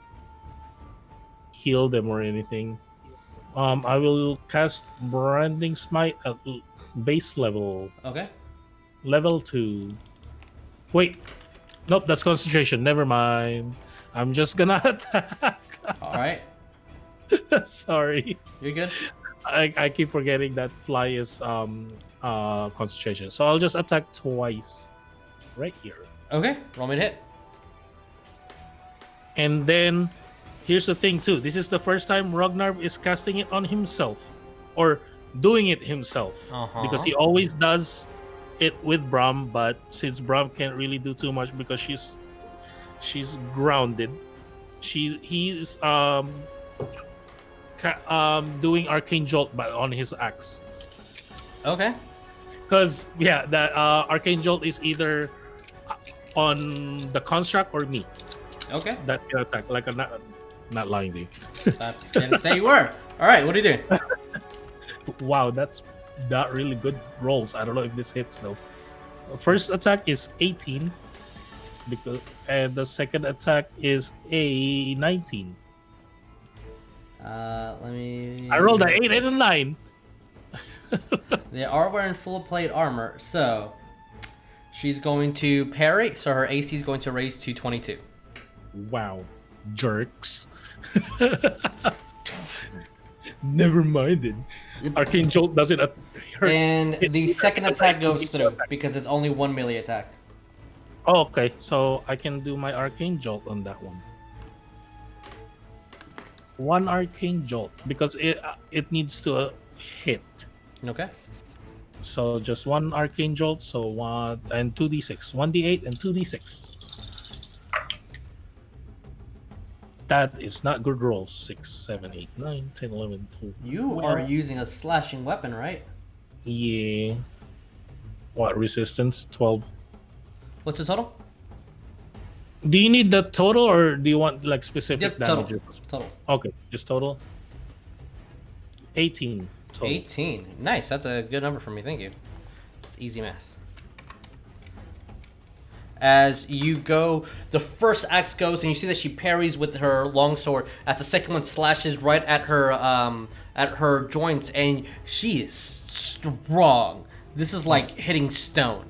[SPEAKER 5] heal them or anything. I will cast Branding Smite at base level,
[SPEAKER 1] Okay.
[SPEAKER 5] level 2. Wait, nope, that's concentration. Never mind. I'm just gonna attack.
[SPEAKER 1] All right.
[SPEAKER 5] Sorry,
[SPEAKER 1] You're good.
[SPEAKER 5] I keep forgetting that fly is concentration. So I'll just attack twice, right here.
[SPEAKER 1] Okay. Roll me to hit.
[SPEAKER 5] And then here's the thing too. This is the first time Rognarv is casting it on himself, or doing it himself, because he always does it with Brum. But since Brum can't really do too much because she's grounded, he's doing Arcane Jolt but on his axe.
[SPEAKER 1] Okay.
[SPEAKER 5] Because yeah, that Arcane Jolt is either on the construct or me.
[SPEAKER 1] Okay.
[SPEAKER 5] That can attack. Like I'm not lying to you.
[SPEAKER 1] That didn't say you were. All right. What are you doing?
[SPEAKER 5] Wow, that's not really good rolls. I don't know if this hits though. First attack is 18, and the second attack is a 19.
[SPEAKER 1] Let me.
[SPEAKER 5] I rolled an 8 and a 9.
[SPEAKER 1] They are wearing full plate armor, so she's going to parry. So her AC is going to raise to 22.
[SPEAKER 5] Wow. jerks. Never minded. Arcane Jolt doesn't hurt.
[SPEAKER 1] And the second attack goes through because it's only one melee attack.
[SPEAKER 5] Oh, okay. So I can do my Arcane Jolt on that one. One Arcane Jolt because it needs to hit.
[SPEAKER 1] Okay.
[SPEAKER 5] So just one Arcane Jolt. So 1 and 2d6, 1d8 and 2d6. That is not good rolls. 6, 7, 8, 9, 10, 11, 12.
[SPEAKER 1] You are using a slashing weapon, right?
[SPEAKER 5] Yeah. What resistance? 12.
[SPEAKER 1] What's the total?
[SPEAKER 5] Do you need the total or do you want like specific
[SPEAKER 1] Yep, total.
[SPEAKER 5] damages?
[SPEAKER 1] Total.
[SPEAKER 5] Okay, just total. 18. Total.
[SPEAKER 1] 18. Nice. That's a good number for me. Thank you. It's easy math. As you go, the first axe goes, and you see that she parries with her longsword. As the second one slashes right at her joints, and she is strong. This is like hitting stone.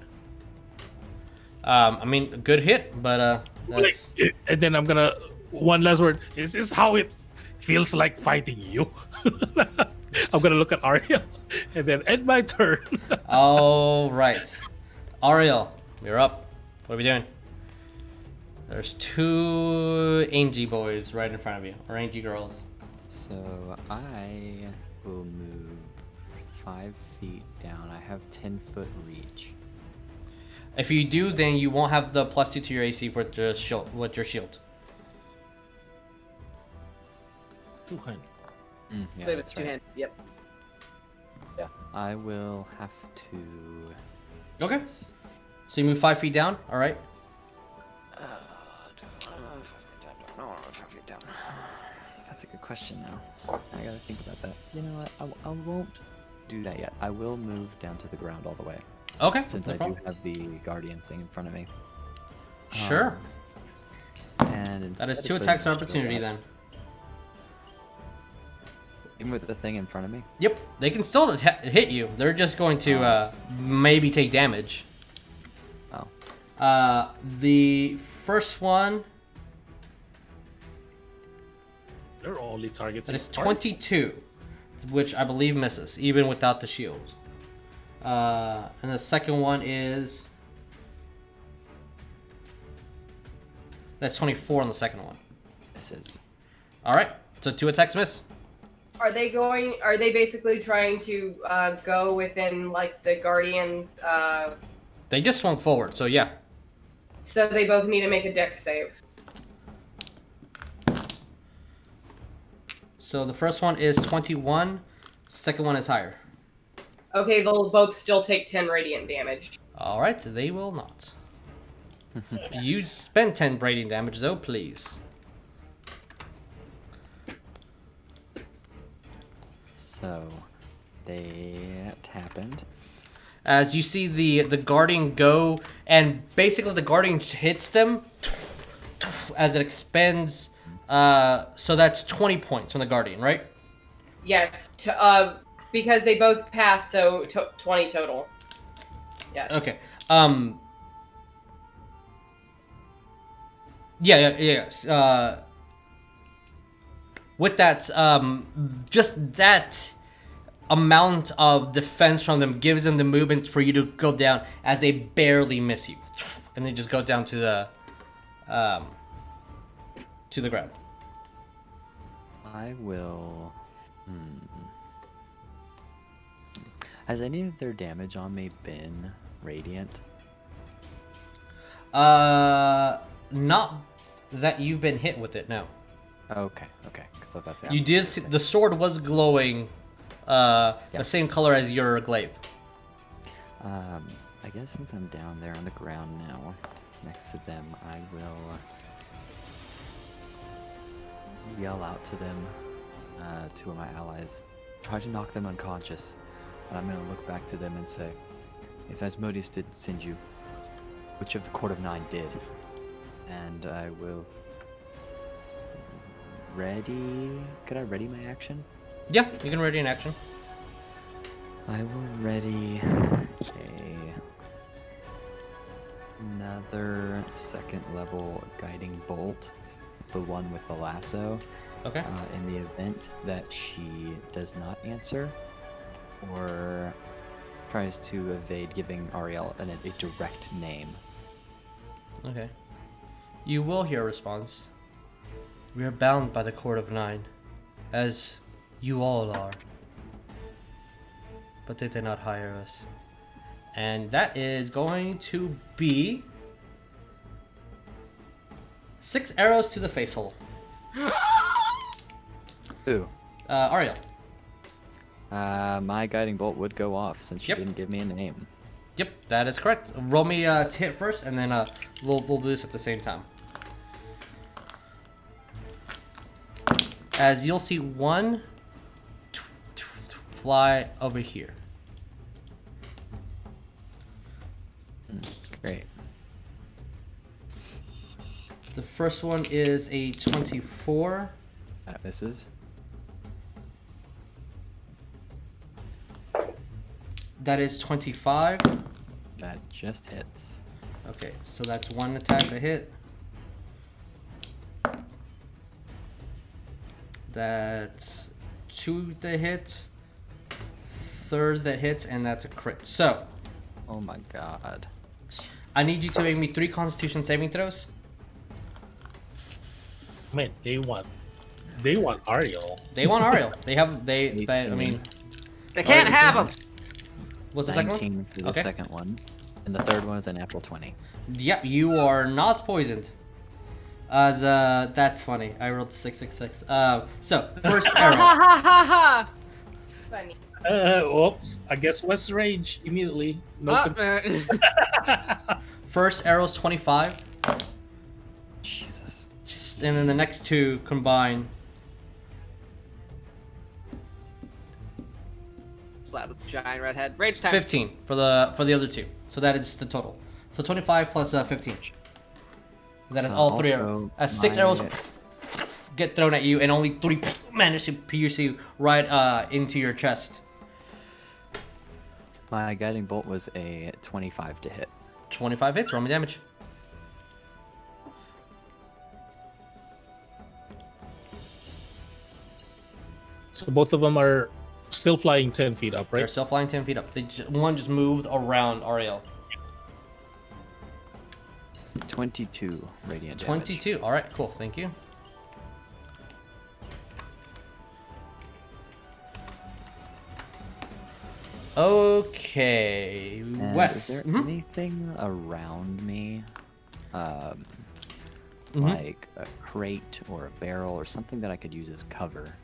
[SPEAKER 1] I mean, a good hit, but that's...
[SPEAKER 5] And then I'm gonna one last word. Is this how it feels like fighting you? I'm gonna look at Ariell and then end my turn.
[SPEAKER 1] All right, Ariell, you're up. What are we doing? There's 2 Angie boys right in front of you, or Angie girls.
[SPEAKER 2] So I will move 5 feet down. I have 10-foot reach.
[SPEAKER 1] If you do, then you won't have the +2 to your AC with your shield.
[SPEAKER 5] 200.
[SPEAKER 2] Yeah,
[SPEAKER 3] I believe it's
[SPEAKER 2] that's right.
[SPEAKER 3] 2-hand. Yep.
[SPEAKER 2] Yeah, I will have to.
[SPEAKER 1] Okay. So you move 5 feet down. All right.
[SPEAKER 2] That's a good question now. I gotta think about that. You know what? I won't do that yet. I will move down to the ground all the way.
[SPEAKER 1] Okay.
[SPEAKER 2] Since
[SPEAKER 1] no
[SPEAKER 2] I
[SPEAKER 1] problem.
[SPEAKER 2] do have the guardian thing in front of me.
[SPEAKER 1] Sure.
[SPEAKER 2] And
[SPEAKER 1] That is
[SPEAKER 2] instead
[SPEAKER 1] 2
[SPEAKER 2] of
[SPEAKER 1] attacks of
[SPEAKER 2] putting the
[SPEAKER 1] opportunity
[SPEAKER 2] shield
[SPEAKER 1] then.
[SPEAKER 2] up, even with the thing in front of me.
[SPEAKER 1] Yep. They can still hit you. They're just going to maybe take damage.
[SPEAKER 2] Oh.
[SPEAKER 1] The first one.
[SPEAKER 5] They're only targets.
[SPEAKER 1] That is 22, which I believe misses, even without the shield. And the second one is... That's 24 on the second one.
[SPEAKER 2] Misses.
[SPEAKER 1] Alright, so 2 attacks miss.
[SPEAKER 6] Are they basically trying to go within like the Guardians?
[SPEAKER 1] They just swung forward, so yeah.
[SPEAKER 6] So they both need to make a dex save.
[SPEAKER 1] So the first one is 21, second one is higher.
[SPEAKER 6] Okay, they'll both still take 10 radiant damage.
[SPEAKER 1] Alright, they will not. You spend 10 radiant damage though, please.
[SPEAKER 2] So, that happened.
[SPEAKER 1] As you see the Guardian go, and basically the Guardian hits them as it expends. So that's 20 points from the Guardian, right?
[SPEAKER 6] Yes, because they both passed, so 20 total. Yes.
[SPEAKER 1] Okay. Yes. With that, just that amount of defense from them gives them the movement for you to go down as they barely miss you, and they just go down to the ground.
[SPEAKER 2] I will. Has any of their damage on me been radiant?
[SPEAKER 1] Not that you've been hit with it, no.
[SPEAKER 2] Okay. So that's
[SPEAKER 1] You did see, the sword was glowing, the same color as your glaive.
[SPEAKER 2] I guess since I'm down there on the ground now, next to them, I will yell out to them, 2 of my allies, try to knock them unconscious. And I'm gonna look back to them and say, if Asmodeus didn't send you, which of the Court of Nine did? And I will ready. Could I ready my action?
[SPEAKER 1] Yeah, you can ready an action.
[SPEAKER 2] I will ready another 2nd level guiding bolt the one with the lasso.
[SPEAKER 1] Okay.
[SPEAKER 2] In the event that she does not answer or tries to evade giving Ariell a direct name.
[SPEAKER 1] Okay. You will hear a response. We are bound by the Court of Nine, as you all are. But they did not hire us. And that is going to be 6 arrows to the face hole.
[SPEAKER 2] Who?
[SPEAKER 1] Ariell.
[SPEAKER 2] My guiding bolt would go off since she
[SPEAKER 1] Yep.
[SPEAKER 2] didn't give me a name.
[SPEAKER 1] Yep, that is correct. Roll me to hit first, and then we'll do this at the same time. As you'll see one fly over here.
[SPEAKER 2] Great.
[SPEAKER 1] The first one is a 24.
[SPEAKER 2] That misses.
[SPEAKER 1] That is 25.
[SPEAKER 2] That just hits.
[SPEAKER 1] Okay, so that's one attack to hit. That's 2 that hit. 3rd that hits, and that's a crit. So,
[SPEAKER 2] Oh my god.
[SPEAKER 1] I need you to make me 3 Constitution saving throws.
[SPEAKER 5] Man, they want Ariell.
[SPEAKER 1] They want Ariell. They.
[SPEAKER 2] Me
[SPEAKER 1] But, I
[SPEAKER 2] too.
[SPEAKER 1] mean,
[SPEAKER 3] They can't have them.
[SPEAKER 1] what's the second one?
[SPEAKER 2] 19 for the
[SPEAKER 1] Okay.
[SPEAKER 2] second one. And the third one is a natural 20.
[SPEAKER 1] Yep, you are not poisoned. As that's funny. I rolled 666. So first arrow.
[SPEAKER 6] Funny.
[SPEAKER 5] Oops. I guess West Rage immediately. No.
[SPEAKER 1] First arrow's 25,
[SPEAKER 2] Jesus.
[SPEAKER 1] and then the next 2 combine.
[SPEAKER 3] Slap with the giant redhead. Rage time.
[SPEAKER 1] 15 for the other 2. So that is the total. So 25 plus 15. That is all 3 arrows.
[SPEAKER 2] Also,
[SPEAKER 1] 6
[SPEAKER 2] my-
[SPEAKER 1] arrows get thrown at you, and only 3 manage to pierce you right into your chest.
[SPEAKER 2] My guiding bolt was a 25 to hit.
[SPEAKER 1] 25 hits. Roll me damage.
[SPEAKER 5] So both of them are still flying 10 feet up,
[SPEAKER 1] They're
[SPEAKER 5] right?
[SPEAKER 1] still flying 10 feet up. One just moved around Ariell.
[SPEAKER 2] 22 radiant damage.
[SPEAKER 1] 22. All right, cool. Thank you. Okay,
[SPEAKER 2] And
[SPEAKER 1] Wes.
[SPEAKER 2] is there anything around me? Like a crate or a barrel or something that I could use as cover?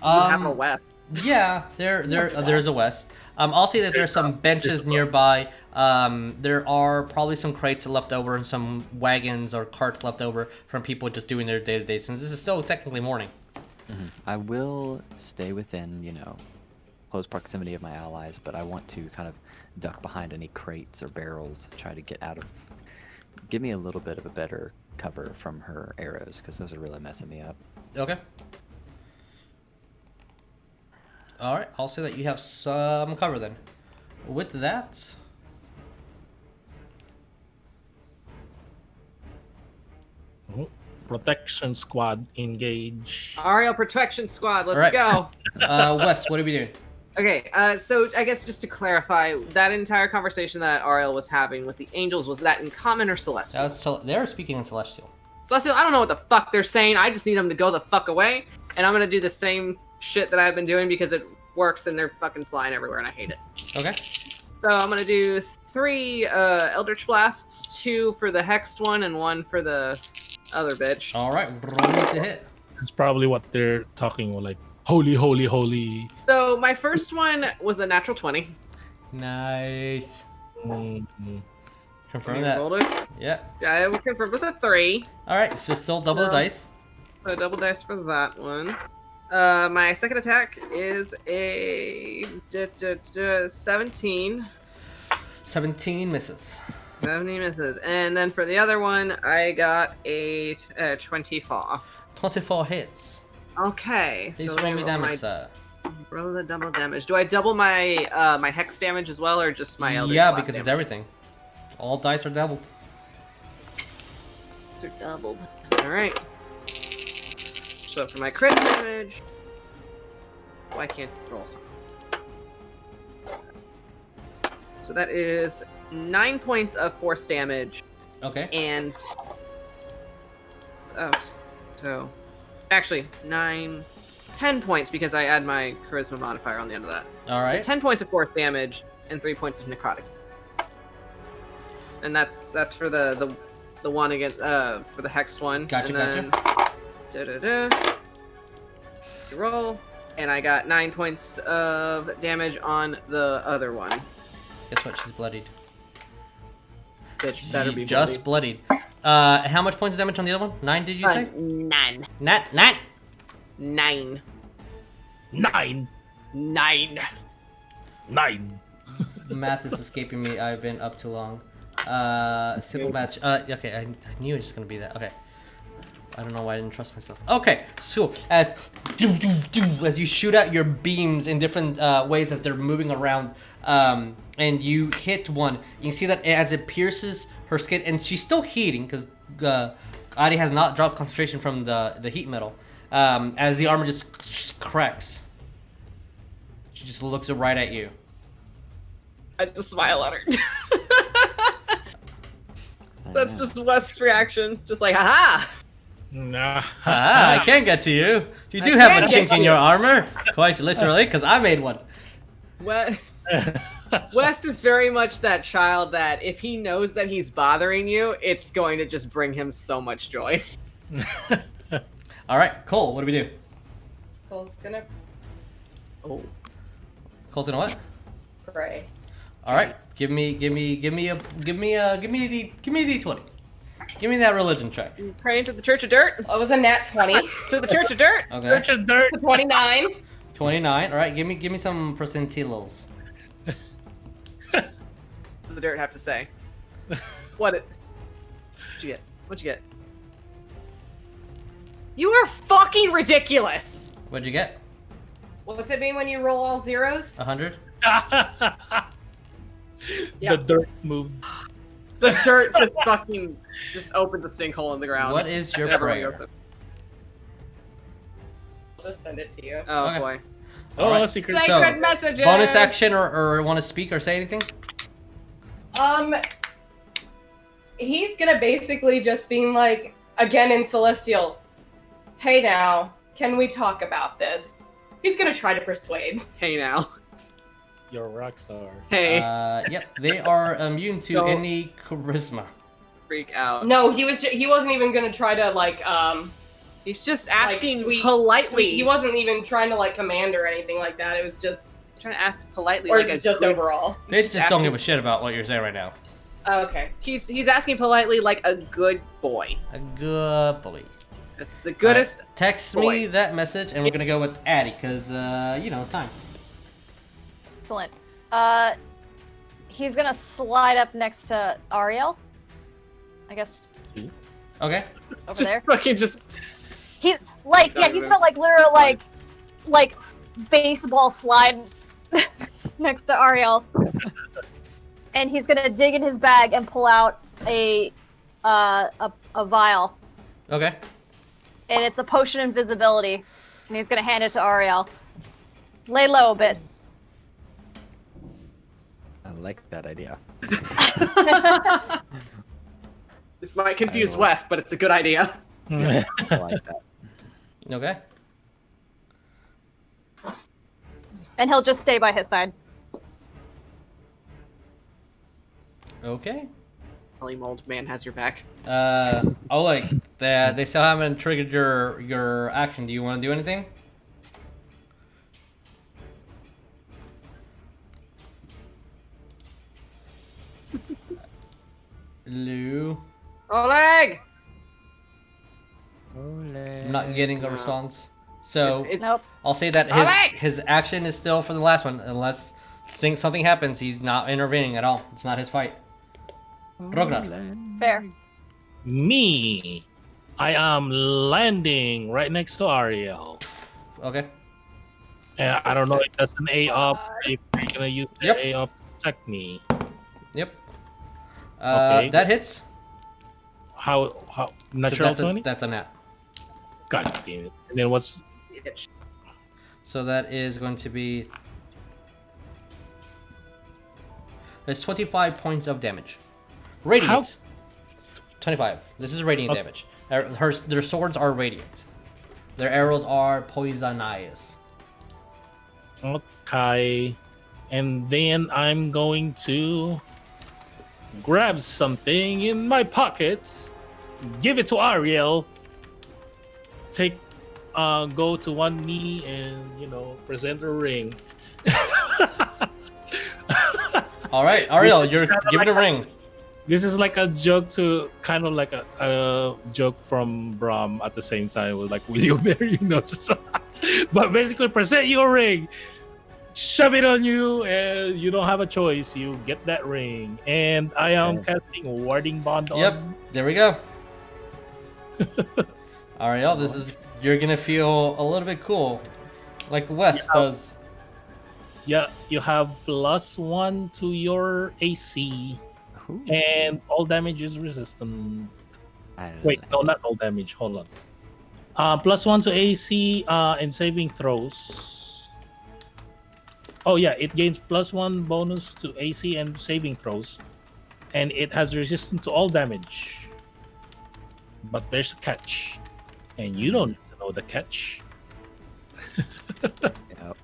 [SPEAKER 3] You have a west.
[SPEAKER 1] Yeah, there's a west. I'll say that there's some benches nearby. There are probably some crates left over and some wagons or carts left over from people just doing their day-to-day, since this is still technically morning.
[SPEAKER 2] I will stay within, close proximity of my allies, but I want to kind of duck behind any crates or barrels, try to get out of... Give me a little bit of a better cover from her arrows, because those are really messing me up.
[SPEAKER 1] Okay. All right, I'll say that you have some cover then. With that,
[SPEAKER 5] Oh, Protection squad engage.
[SPEAKER 3] Ariell Protection Squad, let's
[SPEAKER 1] All right.
[SPEAKER 3] go.
[SPEAKER 1] Wes, what are we doing?
[SPEAKER 3] Okay, so I guess just to clarify, that entire conversation that Ariell was having with the angels, was that in common or celestial?
[SPEAKER 1] They're speaking in Celestial.
[SPEAKER 3] Celestial, I don't know what the fuck they're saying. I just need them to go the fuck away, and I'm gonna do the same shit that I've been doing because it works and they're fucking flying everywhere and I hate it.
[SPEAKER 1] Okay.
[SPEAKER 3] So I'm gonna do 3 Eldritch Blasts, 2 for the Hexed one and 1 for the other bitch.
[SPEAKER 1] All right, roll me to hit.
[SPEAKER 5] That's probably what they're talking like. Holy, holy, holy.
[SPEAKER 3] So my first one was a natural 20.
[SPEAKER 1] Nice.
[SPEAKER 5] Mm-hmm.
[SPEAKER 1] Confirm
[SPEAKER 3] I
[SPEAKER 1] that.
[SPEAKER 3] rolled it.
[SPEAKER 1] Yeah.
[SPEAKER 3] I will confirm with a 3.
[SPEAKER 1] All right, so still double the
[SPEAKER 3] So-
[SPEAKER 1] dice.
[SPEAKER 3] So double dice for that one. My second attack is a 17.
[SPEAKER 1] 17 misses.
[SPEAKER 3] 17 misses. And then for the other one, I got a 24.
[SPEAKER 1] 24 hits.
[SPEAKER 3] Okay.
[SPEAKER 1] Please
[SPEAKER 3] let
[SPEAKER 1] roll me
[SPEAKER 3] roll
[SPEAKER 1] damage,
[SPEAKER 3] my-
[SPEAKER 1] sir.
[SPEAKER 3] Roll the double damage. Do I double my my hex damage as well, or just my Eldritch
[SPEAKER 1] Yeah,
[SPEAKER 3] Blast
[SPEAKER 1] because it's
[SPEAKER 3] damage?
[SPEAKER 1] everything. All dice are doubled.
[SPEAKER 3] They're doubled. All right. So for my crit damage, why can't you roll? So that is 9 points of force damage.
[SPEAKER 1] Okay.
[SPEAKER 3] And so actually 10 points because I add my charisma modifier on the end of that.
[SPEAKER 1] All right.
[SPEAKER 3] So 10 points of force damage and 3 points of necrotic. And that's for the one against for the hexed one.
[SPEAKER 1] Gotcha.
[SPEAKER 3] And then, you roll, and I got 9 points of damage on the other one.
[SPEAKER 1] Guess what? She's bloodied.
[SPEAKER 3] This bitch better be
[SPEAKER 1] just bloodied. How much points of damage on the other one? 9, did you say?
[SPEAKER 3] 9.
[SPEAKER 1] Nine.
[SPEAKER 3] 9.
[SPEAKER 5] 9.
[SPEAKER 3] 9.
[SPEAKER 5] 9.
[SPEAKER 1] Math is escaping me. I've been up too long. Simple match. Okay, I knew it was gonna be that. Okay. I don't know why I didn't trust myself. Okay, so as you shoot out your beams in different ways as they're moving around, and you hit one, you see that as it pierces her skin, and she's still heating because Adi has not dropped concentration from the heat metal. As the armor just cracks, she just looks right at you.
[SPEAKER 3] I just smile at her. That's just West's reaction. Just like, haha!
[SPEAKER 5] Nah.
[SPEAKER 1] I can't get to you. You do have a chink in your armor, quite literally, because I made one.
[SPEAKER 3] West is very much that child that if he knows that he's bothering you, it's going to just bring him so much joy.
[SPEAKER 1] All right, Cole, what do we do?
[SPEAKER 6] Cole's gonna
[SPEAKER 1] Cole's gonna what?
[SPEAKER 6] pray.
[SPEAKER 1] All right, give me a D20. Give me that religion check.
[SPEAKER 3] Praying to the Church of Dirt.
[SPEAKER 6] Oh, it was a nat 20.
[SPEAKER 3] To the Church of Dirt.
[SPEAKER 1] Okay.
[SPEAKER 5] Church of Dirt.
[SPEAKER 6] 29.
[SPEAKER 1] 29. All right, give me some percentiles.
[SPEAKER 3] What does the Dirt have to say? What'd you get? What'd you get? You are fucking ridiculous.
[SPEAKER 1] What'd you get?
[SPEAKER 6] What's it mean when you roll all zeros?
[SPEAKER 1] 100.
[SPEAKER 3] Yeah.
[SPEAKER 5] The dirt moved.
[SPEAKER 3] The Dirt just fucking opened the sinkhole in the ground.
[SPEAKER 1] What is your
[SPEAKER 3] Everyone
[SPEAKER 1] prayer?
[SPEAKER 3] goes up.
[SPEAKER 6] I'll just send it to you.
[SPEAKER 3] Oh
[SPEAKER 1] Okay.
[SPEAKER 3] boy.
[SPEAKER 5] Oh,
[SPEAKER 1] Alright.
[SPEAKER 5] secret.
[SPEAKER 1] So,
[SPEAKER 3] Sacred messages.
[SPEAKER 1] Bonus action or want to speak or say anything?
[SPEAKER 6] He's gonna basically just being like, again in Celestial, hey now, can we talk about this? He's gonna try to persuade.
[SPEAKER 3] Hey now.
[SPEAKER 5] You're a rock star.
[SPEAKER 3] Hey.
[SPEAKER 1] Yep, they are immune to
[SPEAKER 3] Don't-
[SPEAKER 1] any charisma.
[SPEAKER 3] Freak out.
[SPEAKER 6] No, he wasn't even gonna try to like
[SPEAKER 3] He's just
[SPEAKER 6] like,
[SPEAKER 3] asking
[SPEAKER 6] sweet-
[SPEAKER 3] politely.
[SPEAKER 6] sweet- He wasn't even trying to like command or anything like that. It was just,
[SPEAKER 3] trying to ask politely.
[SPEAKER 6] or
[SPEAKER 3] like
[SPEAKER 6] is it
[SPEAKER 3] a
[SPEAKER 6] just
[SPEAKER 3] good-
[SPEAKER 6] overall?
[SPEAKER 1] They
[SPEAKER 3] He's
[SPEAKER 1] just don't
[SPEAKER 3] asking-
[SPEAKER 1] give a shit about what you're saying right now.
[SPEAKER 6] Oh, okay.
[SPEAKER 3] He's asking politely like a good boy.
[SPEAKER 1] A good boy.
[SPEAKER 3] That's the goodest.
[SPEAKER 1] Text
[SPEAKER 3] boy.
[SPEAKER 1] me that message, and we're gonna go with Addy, cause time.
[SPEAKER 4] Excellent. He's gonna slide up next to Ariell. I guess
[SPEAKER 1] Okay.
[SPEAKER 4] over
[SPEAKER 3] Just
[SPEAKER 4] there.
[SPEAKER 3] fucking just.
[SPEAKER 4] He's like, yeah, he's gonna like literally like baseball slide next to Ariell, and he's gonna dig in his bag and pull out a vial,
[SPEAKER 1] Okay.
[SPEAKER 4] and it's a potion of invisibility, and he's gonna hand it to Ariell. Lay low a bit.
[SPEAKER 2] I like that idea.
[SPEAKER 3] This might confuse
[SPEAKER 2] I will.
[SPEAKER 3] West, but it's a good idea.
[SPEAKER 2] I like that.
[SPEAKER 1] Okay.
[SPEAKER 4] And he'll just stay by his side.
[SPEAKER 1] Okay.
[SPEAKER 3] Holy mold man has your back.
[SPEAKER 1] Oleg, they still haven't triggered your action. Do you want to do anything? Lou,
[SPEAKER 3] Oleg.
[SPEAKER 1] I'm not getting a response. So
[SPEAKER 3] It's-
[SPEAKER 4] Nope.
[SPEAKER 1] I'll say that
[SPEAKER 3] Oleg!
[SPEAKER 1] his action is still for the last one, unless something happens. He's not intervening at all. It's not his fight. Rognarv.
[SPEAKER 4] Fair.
[SPEAKER 5] Me. I am landing right next to Ariell.
[SPEAKER 1] Okay.
[SPEAKER 5] I don't know if that's an A up, if you're gonna use the
[SPEAKER 1] Yep.
[SPEAKER 5] A up to attack me.
[SPEAKER 1] Yep.
[SPEAKER 5] Okay.
[SPEAKER 1] That hits.
[SPEAKER 5] How
[SPEAKER 1] 'Cause
[SPEAKER 5] natural
[SPEAKER 1] that's
[SPEAKER 5] 20?
[SPEAKER 1] that's a nat.
[SPEAKER 5] God damn it. And then what's...
[SPEAKER 1] So that is going to be... It's 25 points of damage. Radiant.
[SPEAKER 5] How?
[SPEAKER 1] 25. This is radiant damage. Their swords are radiant. Their arrows are poisonous.
[SPEAKER 5] Okay. And then I'm going to grab something in my pockets, give it to Ariell, go to one knee and, present a ring.
[SPEAKER 1] All right, Ariell, you're giving a ring.
[SPEAKER 5] This is like a joke to kind of like a joke from Brahm at the same time with like, will you marry? But basically, present your ring, shove it on you, and you don't have a choice. You get that ring, and I am casting Warding Bond on.
[SPEAKER 1] Yep, there we go. Ariell, you're gonna feel a little bit cool, like Wes does.
[SPEAKER 5] Yeah, you have +1 to your AC.
[SPEAKER 2] Ooh.
[SPEAKER 5] And all damage is resistant.
[SPEAKER 2] I
[SPEAKER 5] Wait, no, not all damage. Hold on. +1 to AC and saving throws. Oh yeah, it gains +1 bonus to AC and saving throws, and it has resistance to all damage. But there's a catch, and you don't need to know the catch.
[SPEAKER 2] Yep.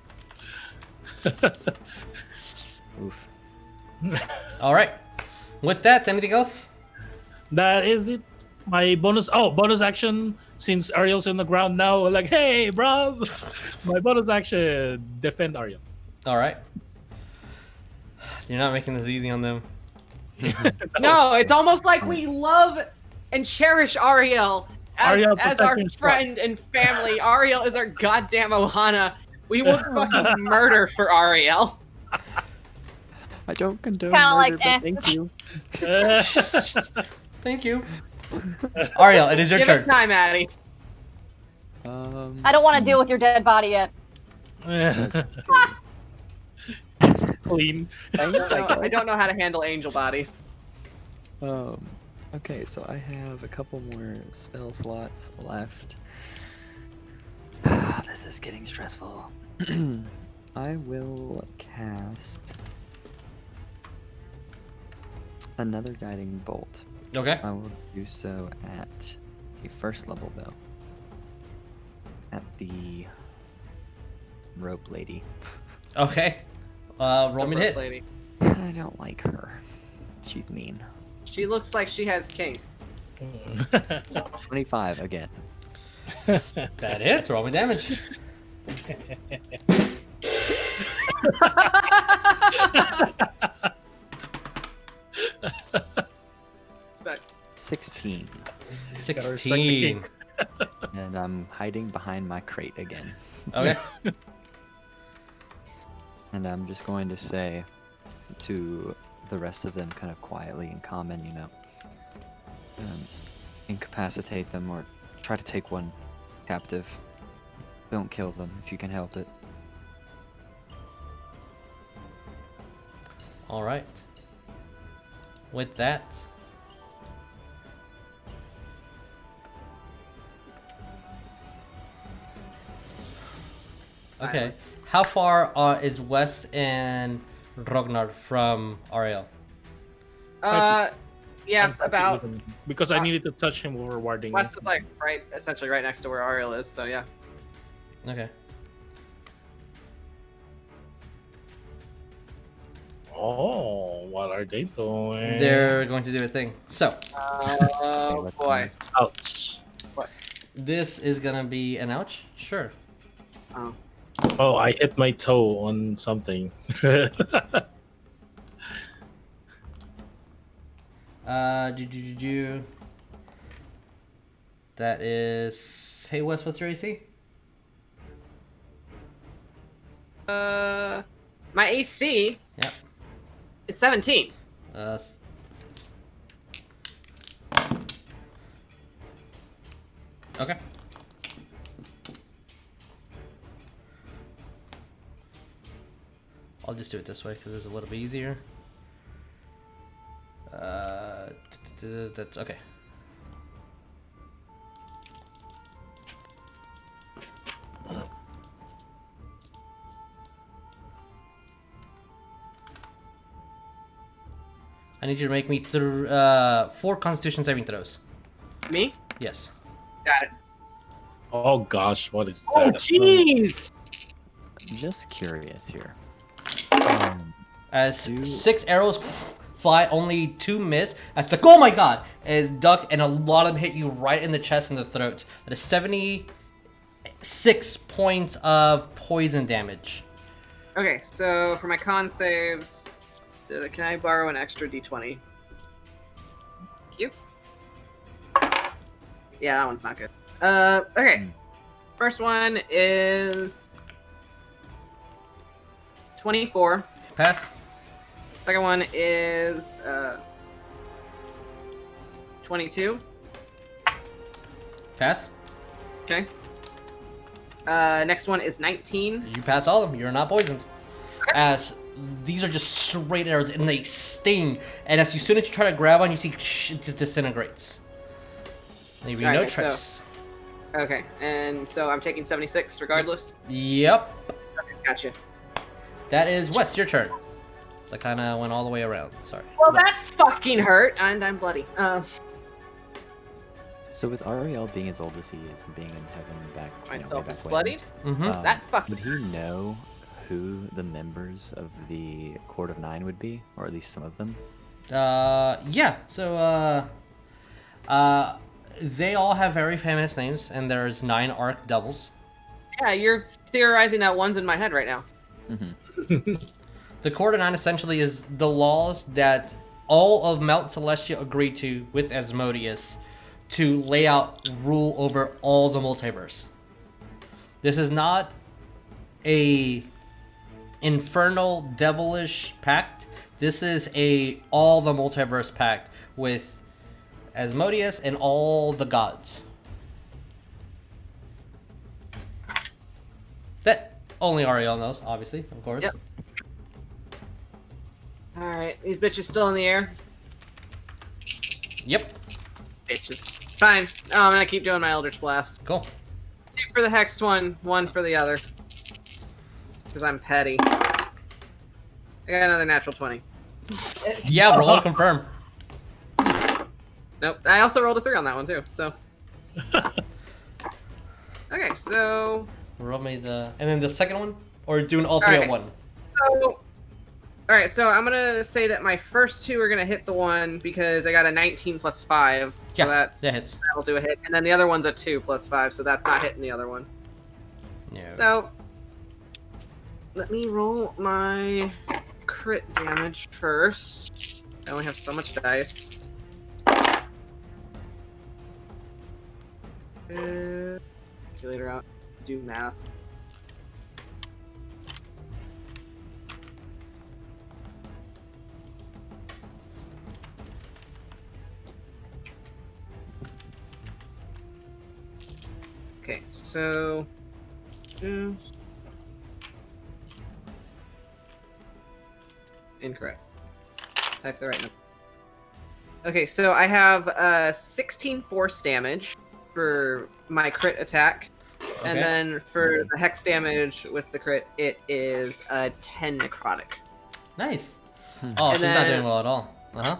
[SPEAKER 2] Oof.
[SPEAKER 1] All right. With that, anything else?
[SPEAKER 5] That is it. My bonus action, since Ariel's on the ground now, like, hey, bro. My bonus action, defend Ariel.
[SPEAKER 1] All right. You're not making this easy on them.
[SPEAKER 3] No, it's almost like we love and cherish Ariell as our friend and family. Ariell is our goddamn Ohana. We will fucking murder for Ariell.
[SPEAKER 2] I don't condone
[SPEAKER 4] Kinda
[SPEAKER 2] murder,
[SPEAKER 4] like,
[SPEAKER 2] but thank you.
[SPEAKER 1] Thank you. Ariell, it is your
[SPEAKER 3] Give
[SPEAKER 1] turn.
[SPEAKER 3] it time, Addy.
[SPEAKER 4] I don't want to deal with your dead body yet.
[SPEAKER 5] It's clean.
[SPEAKER 3] I don't know how to handle angel bodies.
[SPEAKER 2] Okay, so I have a couple more spell slots left. This is getting stressful. I will cast another guiding bolt.
[SPEAKER 1] Okay.
[SPEAKER 2] I will do so at a first level though. At the rope lady.
[SPEAKER 1] Okay. Roll me to hit.
[SPEAKER 3] Lady.
[SPEAKER 2] I don't like her. She's mean.
[SPEAKER 3] She looks like she has kinks.
[SPEAKER 2] 25 again.
[SPEAKER 1] That hits. Roll me damage.
[SPEAKER 3] It's about
[SPEAKER 2] 16.
[SPEAKER 1] 16.
[SPEAKER 2] And I'm hiding behind my crate again.
[SPEAKER 1] Okay.
[SPEAKER 2] And I'm just going to say to the rest of them kind of quietly and common, incapacitate them or try to take one captive. Don't kill them if you can help it.
[SPEAKER 1] All right. With that, okay. How far is Wes and Rognarv from Ariell?
[SPEAKER 3] Yeah, about.
[SPEAKER 5] Because I needed to touch him over warding.
[SPEAKER 3] West is like essentially right next to where Ariell is. So yeah.
[SPEAKER 1] Okay.
[SPEAKER 5] Oh, what are they doing?
[SPEAKER 1] They're going to do a thing. So,
[SPEAKER 3] Oh boy.
[SPEAKER 5] Ouch.
[SPEAKER 1] this is gonna be an ouch? Sure.
[SPEAKER 3] Oh.
[SPEAKER 5] Oh, I hit my toe on something.
[SPEAKER 1] That is. Hey, Wes, what's your AC?
[SPEAKER 3] My AC
[SPEAKER 1] Yep.
[SPEAKER 3] is 17.
[SPEAKER 1] Okay. I'll just do it this way because it's a little bit easier. That's okay. I need you to make me 4 Constitution saving throws.
[SPEAKER 3] Me?
[SPEAKER 1] Yes.
[SPEAKER 3] Got it.
[SPEAKER 5] Oh gosh, what is that?
[SPEAKER 3] Oh, jeez!
[SPEAKER 2] Just curious here.
[SPEAKER 1] As 6 arrows fly, only 2 miss. As the oh my god is ducked, and a lot of them hit you right in the chest and the throat. That is 76 points of poison damage.
[SPEAKER 3] Okay, so for my con saves, can I borrow an extra d20? Thank you. Yeah, that one's not good. Okay. First one is 24.
[SPEAKER 1] Pass.
[SPEAKER 3] Second one is 22.
[SPEAKER 1] Pass.
[SPEAKER 3] Okay. Next one is 19.
[SPEAKER 1] You pass all of them. You're not poisoned. As these are just straight arrows and they sting. And as soon as you try to grab one, you see it just disintegrates. Leaving no
[SPEAKER 3] Alright,
[SPEAKER 1] trace.
[SPEAKER 3] Okay, and so I'm taking 76 regardless.
[SPEAKER 1] Yep.
[SPEAKER 3] Okay, gotcha.
[SPEAKER 1] That is Wes, your turn. So I kind of went all the way around. Sorry.
[SPEAKER 3] Well,
[SPEAKER 1] Wes.
[SPEAKER 3] that fucking hurt, and I'm bloody.
[SPEAKER 2] So with Ariell being as old as he is and being in heaven back,
[SPEAKER 3] Myself
[SPEAKER 2] way
[SPEAKER 3] is
[SPEAKER 2] back
[SPEAKER 3] bloodied.
[SPEAKER 1] Mhm.
[SPEAKER 3] That fucking
[SPEAKER 2] would he know who the members of the Court of Nine would be, or at least some of them?
[SPEAKER 1] Yeah. So, they all have very famous names, and there's 9 arc doubles.
[SPEAKER 3] Yeah, you're theorizing that one's in my head right now.
[SPEAKER 2] Mm-hmm.
[SPEAKER 1] The Court of Nine essentially is the laws that all of Mount Celestia agreed to with Asmodeus to lay out rule over all the multiverse. This is not a infernal devilish pact. This is a all the multiverse pact with Asmodeus and all the gods. That only Ariell knows, obviously, of course.
[SPEAKER 3] Yep. Alright, these bitches still in the air?
[SPEAKER 1] Yep.
[SPEAKER 3] Bitches. Fine. Oh, I'm gonna keep doing my Eldritch Blast.
[SPEAKER 1] Cool.
[SPEAKER 3] 2 for the hexed one, 1 for the other. Because I'm petty. I got another natural 20.
[SPEAKER 1] Yeah, roll to confirm.
[SPEAKER 3] Nope. I also rolled a 3 on that one too, so. Okay, so.
[SPEAKER 1] Roll me the, and then the second one, or doing all 3 at one.
[SPEAKER 3] So, alright, so I'm gonna say that my first 2 are gonna hit the one because I got a 19 plus 5. So
[SPEAKER 1] Yeah, that
[SPEAKER 3] that
[SPEAKER 1] hits.
[SPEAKER 3] will do a hit. And then the other one's a 2 plus 5, so that's not hitting the other one.
[SPEAKER 1] No.
[SPEAKER 3] So, let me roll my crit damage first. I only have so much dice. Calculator out. Do math. Okay, so. Incorrect. Type the right number. Okay, so I have 16 force damage for my crit attack. And
[SPEAKER 1] Okay.
[SPEAKER 3] then for the hex damage with the crit, it is 10 necrotic.
[SPEAKER 1] Nice. Oh,
[SPEAKER 3] And
[SPEAKER 1] she's not
[SPEAKER 3] then-
[SPEAKER 1] doing well at all. Uh-huh.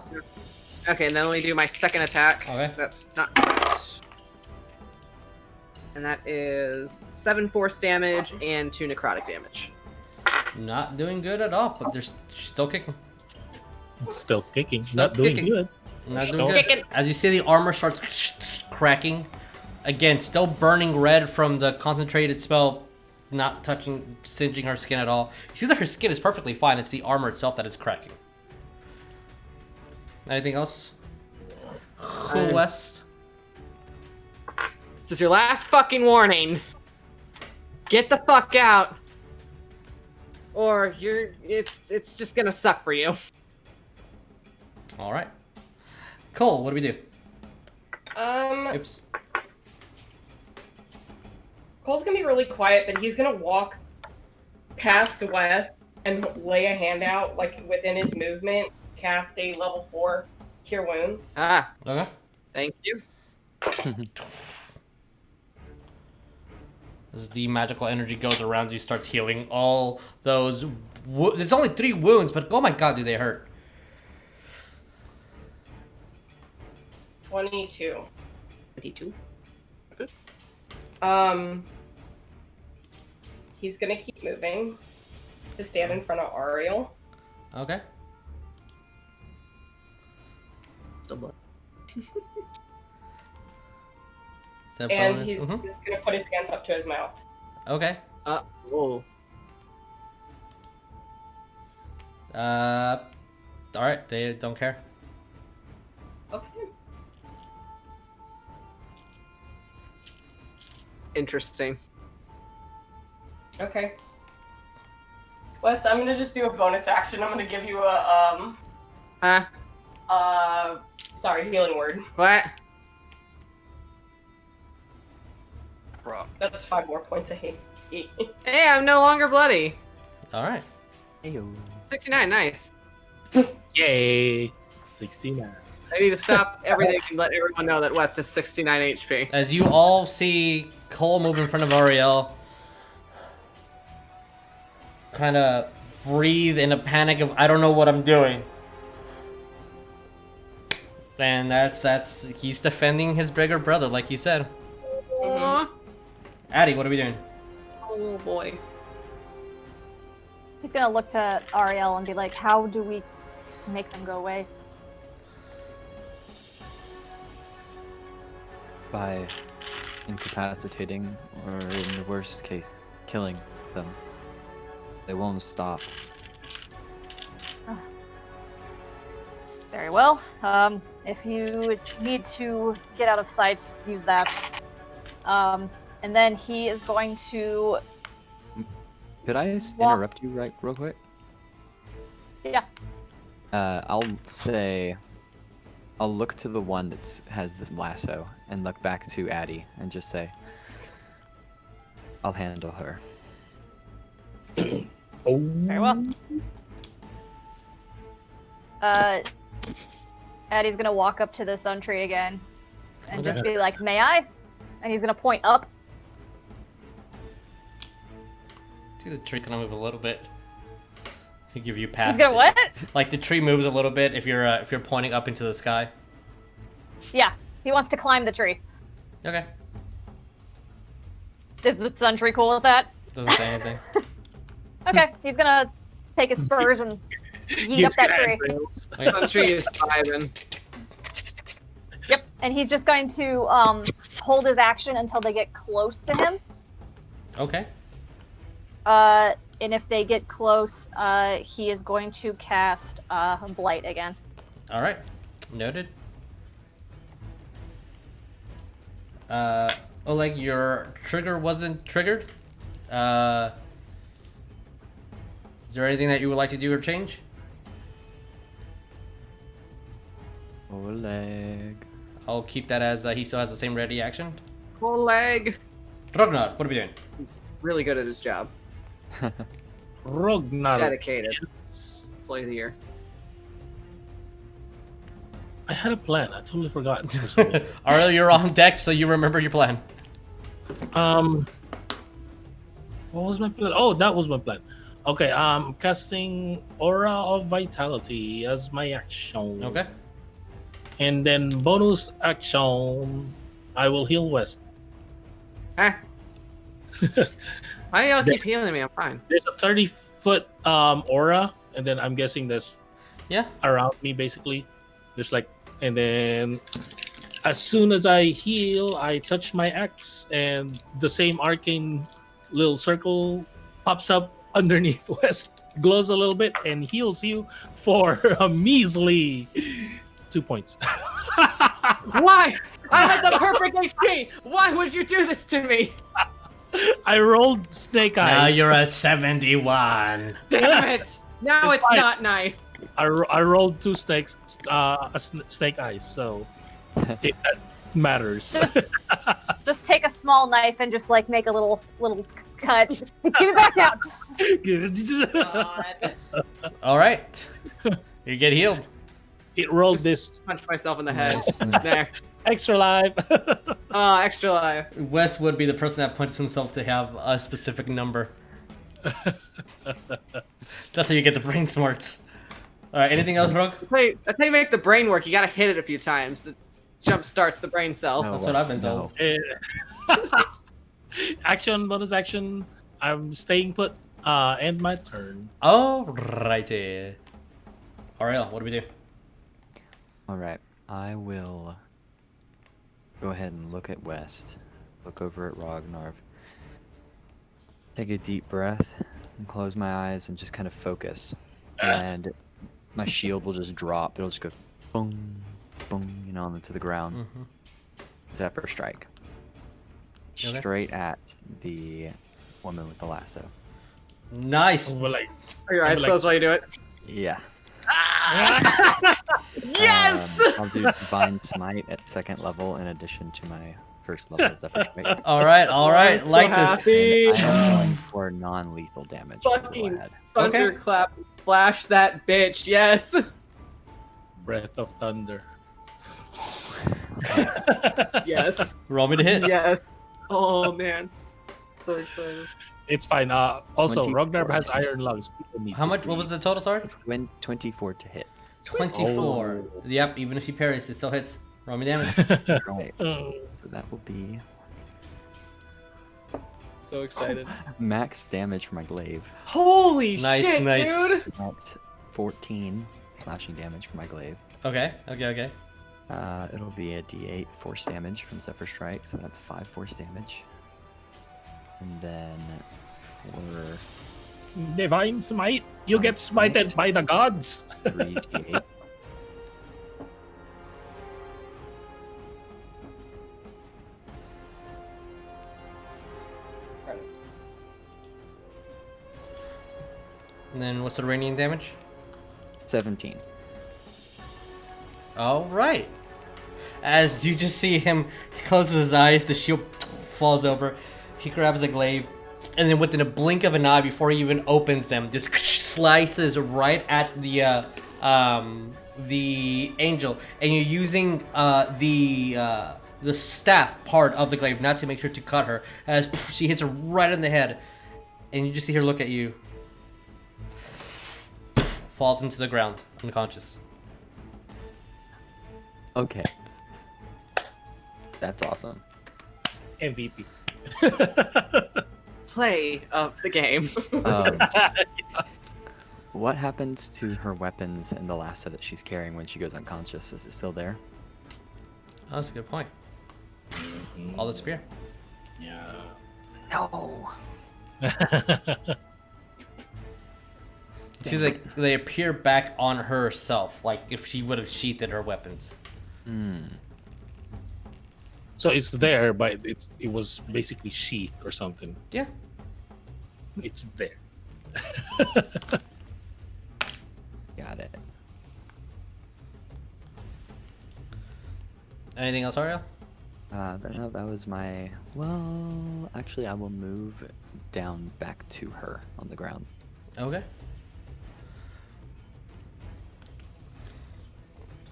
[SPEAKER 3] Okay, and then let me do my second attack.
[SPEAKER 1] Okay.
[SPEAKER 3] That's not crit. And that is 7 force damage and 2 necrotic damage.
[SPEAKER 1] Not doing good at all, but she's still kicking.
[SPEAKER 5] Still kicking,
[SPEAKER 1] Still
[SPEAKER 5] not doing
[SPEAKER 1] kicking.
[SPEAKER 5] good.
[SPEAKER 1] Not
[SPEAKER 5] Still
[SPEAKER 1] doing good.
[SPEAKER 3] kicking.
[SPEAKER 1] As you see the armor starts cracking. Again, still burning red from the concentrated spell, not touching, singeing her skin at all. You see that her skin is perfectly fine. It's the armor itself that is cracking. Anything else? West?
[SPEAKER 3] This is your last fucking warning. Get the fuck out. Or it's just gonna suck for you.
[SPEAKER 1] All right. Cole, what do we do? Oops.
[SPEAKER 6] Cole's gonna be really quiet, but he's gonna walk past West and lay a hand out, like within his movement, cast a level 4 Cure Wounds.
[SPEAKER 3] Ah,
[SPEAKER 1] Okay.
[SPEAKER 3] thank you.
[SPEAKER 1] As the magical energy goes around you, starts healing all those. There's only 3 wounds, but oh my god, do they hurt?
[SPEAKER 6] 22.
[SPEAKER 3] 22.
[SPEAKER 6] He's gonna keep moving to stand in front of Ariell.
[SPEAKER 1] Okay.
[SPEAKER 3] Still blood.
[SPEAKER 6] And
[SPEAKER 1] bonus?
[SPEAKER 6] he's just gonna put his hands up to his mouth.
[SPEAKER 1] Okay.
[SPEAKER 3] Whoa.
[SPEAKER 1] Alright, they don't care.
[SPEAKER 6] Okay.
[SPEAKER 3] Interesting.
[SPEAKER 6] Okay. Wes, I'm gonna just do a bonus action. I'm gonna give you a sorry, healing word.
[SPEAKER 3] What?
[SPEAKER 7] Prop.
[SPEAKER 6] That's 5 more points of hate.
[SPEAKER 3] Hey, I'm no longer bloody.
[SPEAKER 1] Alright.
[SPEAKER 3] 69, nice.
[SPEAKER 5] Yay! 69.
[SPEAKER 3] I need to stop everything and let everyone know that West is 69 HP.
[SPEAKER 1] As you all see Cole move in front of Ariell, kind of breathe in a panic of, I don't know what I'm doing. And that's he's defending his bigger brother, like he said.
[SPEAKER 3] Aww.
[SPEAKER 1] Addy, what are we doing?
[SPEAKER 3] Oh boy.
[SPEAKER 4] He's gonna look to Ariell and be like, how do we make them go away?
[SPEAKER 2] By incapacitating, or in the worst case, killing them. They won't stop.
[SPEAKER 4] Very well. If you need to get out of sight, use that. And then he is going to...
[SPEAKER 2] Could I interrupt you real quick?
[SPEAKER 4] Yeah.
[SPEAKER 2] I'll look to the one that has this lasso and look back to Addy and just say, I'll handle her.
[SPEAKER 5] Oh.
[SPEAKER 4] Very well. Addy's gonna walk up to the sun tree again and just be like, may I? And he's gonna point up.
[SPEAKER 1] See the tree kind of move a little bit to give you path.
[SPEAKER 4] He's gonna what?
[SPEAKER 1] Like the tree moves a little bit if you're pointing up into the sky.
[SPEAKER 4] Yeah, he wants to climb the tree.
[SPEAKER 1] Okay.
[SPEAKER 4] Is the sun tree cool with that?
[SPEAKER 1] Doesn't say anything.
[SPEAKER 4] Okay, he's gonna take his spurs and yeet up that tree.
[SPEAKER 3] Sun tree is vibing.
[SPEAKER 4] Yep, and he's just going to hold his action until they get close to him.
[SPEAKER 1] Okay.
[SPEAKER 4] And if they get close, he is going to cast Blight again.
[SPEAKER 1] All right. Noted. Oleg, your trigger wasn't triggered. Is there anything that you would like to do or change?
[SPEAKER 2] Oleg.
[SPEAKER 1] I'll keep that as he still has the same ready action.
[SPEAKER 3] Oleg.
[SPEAKER 1] Rognarv, what are we doing?
[SPEAKER 3] He's really good at his job.
[SPEAKER 5] Rognarv.
[SPEAKER 3] Dedicated. Play of the year.
[SPEAKER 5] I had a plan. I totally forgot.
[SPEAKER 1] Ariell, you're on deck, so you remember your plan.
[SPEAKER 5] What was my plan? Oh, that was my plan. Okay, casting Aura of Vitality as my action.
[SPEAKER 1] Okay.
[SPEAKER 5] And then bonus action, I will heal West.
[SPEAKER 3] Why do y'all keep healing me? I'm fine.
[SPEAKER 5] There's a 30-foot aura, and then I'm guessing that's around me basically. There's like, and then as soon as I heal, I touch my axe, and the same arcane little circle pops up underneath West, glows a little bit, and heals you for a measly 2 points.
[SPEAKER 3] Why? I had the perfect HP. Why would you do this to me?
[SPEAKER 5] I rolled snake eyes.
[SPEAKER 1] Now you're at 71.
[SPEAKER 3] Damn it! Now it's
[SPEAKER 5] fine.
[SPEAKER 3] not nice.
[SPEAKER 5] I rolled 2 snakes, snake eyes, so it matters.
[SPEAKER 4] Just take a small knife and just like make a little cut. Give it back down.
[SPEAKER 6] God.
[SPEAKER 1] All right. You get healed.
[SPEAKER 5] It rolled this
[SPEAKER 3] Punch myself in the head. There.
[SPEAKER 5] extra life.
[SPEAKER 3] Extra life.
[SPEAKER 1] Wes would be the person that punches himself to have a specific number. That's how you get the brain smarts. All right. Anything else, Rog?
[SPEAKER 3] That's how you make the brain work. You gotta hit it a few times. jump starts the brain cells.
[SPEAKER 2] No.
[SPEAKER 1] That's what I've been told.
[SPEAKER 5] Action, bonus action. I'm staying put. End my turn.
[SPEAKER 1] Alrighty. Ariell, what do we do?
[SPEAKER 2] Alright, I will go ahead and look at west. Look over at Rognarv. Take a deep breath and close my eyes and just kind of focus. And my shield will just drop. It'll just go boom, boom, you know, onto the ground.
[SPEAKER 1] Mm-hmm.
[SPEAKER 2] Zephyr strike.
[SPEAKER 1] Okay.
[SPEAKER 2] Straight at the woman with the lasso.
[SPEAKER 1] Nice.
[SPEAKER 5] Well, like,
[SPEAKER 3] Are your eyes
[SPEAKER 5] like-
[SPEAKER 3] closed while you do it?
[SPEAKER 2] Yeah.
[SPEAKER 3] Yes!
[SPEAKER 2] I'll do Divine Smite at 2nd level in addition to my 1st level Zephyr strike.
[SPEAKER 1] All right.
[SPEAKER 3] I'm
[SPEAKER 1] Like
[SPEAKER 3] so
[SPEAKER 1] this.
[SPEAKER 3] happy.
[SPEAKER 2] And I'm going for non-lethal damage. to go
[SPEAKER 3] Fucking
[SPEAKER 2] ahead.
[SPEAKER 3] thunderclap. Flash that bitch. Yes.
[SPEAKER 5] Breath of Thunder.
[SPEAKER 3] Yes.
[SPEAKER 1] Roll me to hit.
[SPEAKER 3] Yes. Oh man. So excited.
[SPEAKER 5] It's fine. Also,
[SPEAKER 2] 24.
[SPEAKER 5] Rognarv has iron lungs. People need
[SPEAKER 1] How
[SPEAKER 5] to
[SPEAKER 1] much? What
[SPEAKER 5] breathe.
[SPEAKER 1] was the total, sorry?
[SPEAKER 2] 24 to hit.
[SPEAKER 1] 24. Yep. Even if he parries, it still hits. Roll me damage.
[SPEAKER 2] Right.
[SPEAKER 5] Oh.
[SPEAKER 2] So that will be
[SPEAKER 3] So excited.
[SPEAKER 2] max damage for my glaive.
[SPEAKER 3] Holy
[SPEAKER 1] Nice,
[SPEAKER 3] shit,
[SPEAKER 1] nice.
[SPEAKER 3] dude.
[SPEAKER 2] That's 14 slashing damage for my glaive.
[SPEAKER 1] Okay.
[SPEAKER 2] It'll be a d8 force damage from Zephyr Strike, so that's 5 force damage. And then for
[SPEAKER 5] Divine Smite. You
[SPEAKER 2] Divine
[SPEAKER 5] get smited
[SPEAKER 2] Smite.
[SPEAKER 5] by the gods.
[SPEAKER 2] 3 d8.
[SPEAKER 1] And then what's the radiant damage?
[SPEAKER 2] 17.
[SPEAKER 1] All right. As you just see him closes his eyes, the shield falls over. He grabs a glaive, and then within a blink of an eye, before he even opens them, just slices right at the angel. And you're using the staff part of the glaive, not to make sure to cut her, as she hits her right in the head, and you just see her look at you. Falls into the ground, unconscious.
[SPEAKER 2] Okay. That's awesome.
[SPEAKER 5] MVP.
[SPEAKER 3] Play of the game.
[SPEAKER 2] What happens to her weapons and the lasso that she's carrying when she goes unconscious? Is it still there?
[SPEAKER 1] Oh, that's a good point. All the spear.
[SPEAKER 5] Yeah.
[SPEAKER 2] No.
[SPEAKER 1] See, they appear back on herself, like if she would have sheathed her weapons.
[SPEAKER 2] Hmm.
[SPEAKER 5] So it's there, but it was basically sheath or something.
[SPEAKER 1] Yeah.
[SPEAKER 5] It's there.
[SPEAKER 2] Got it.
[SPEAKER 1] Anything else, Ariell?
[SPEAKER 2] No, that was my... Well, actually, I will move down back to her on the ground.
[SPEAKER 1] Okay.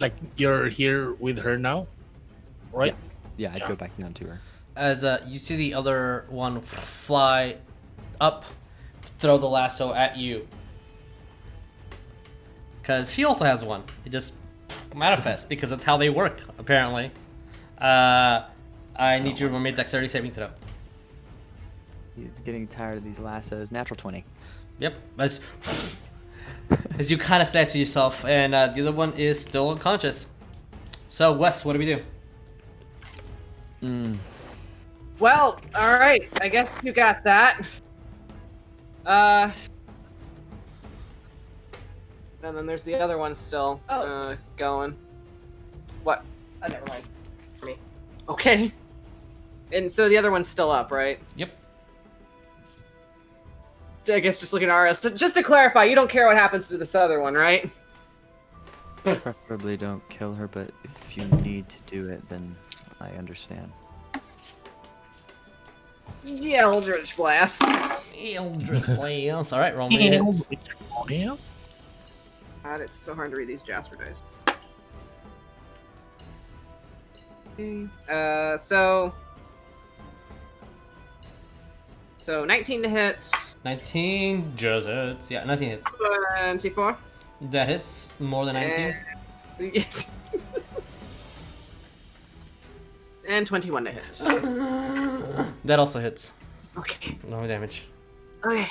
[SPEAKER 5] Like you're here with her now, right?
[SPEAKER 2] Yeah, I'd
[SPEAKER 5] Yeah.
[SPEAKER 2] go back down to her.
[SPEAKER 1] As you see the other one fly up, throw the lasso at you. Because she also has one. It just manifests, because that's how they work, apparently. I need you to roll me a dexterity saving throw.
[SPEAKER 2] He's getting tired of these lassos. Natural 20.
[SPEAKER 1] Yep. As you kind of snatch to yourself, and the other one is still unconscious. So, Wes, what do we do?
[SPEAKER 3] Well, all right. I guess you got that. And then there's the other one still going. What?
[SPEAKER 6] Oh, never mind. For me.
[SPEAKER 3] Okay. And so the other one's still up, right?
[SPEAKER 1] Yep.
[SPEAKER 3] I guess just looking at Ariell. So just to clarify, you don't care what happens to this other one, right?
[SPEAKER 2] Preferably don't kill her, but if you need to do it, then I understand.
[SPEAKER 3] Yeah, Eldritch Blast.
[SPEAKER 1] Eldritch Blast. Alright, roll me a hit.
[SPEAKER 5] Yes.
[SPEAKER 3] God, it's so hard to read these Jasper dice. Okay. So 19 to hit.
[SPEAKER 1] 19 just hits. Yeah, 19 hits.
[SPEAKER 3] 24.
[SPEAKER 1] That hits more than 19.
[SPEAKER 3] And 21 to hit.
[SPEAKER 1] That also hits.
[SPEAKER 3] Okay.
[SPEAKER 1] No damage.
[SPEAKER 3] Okay.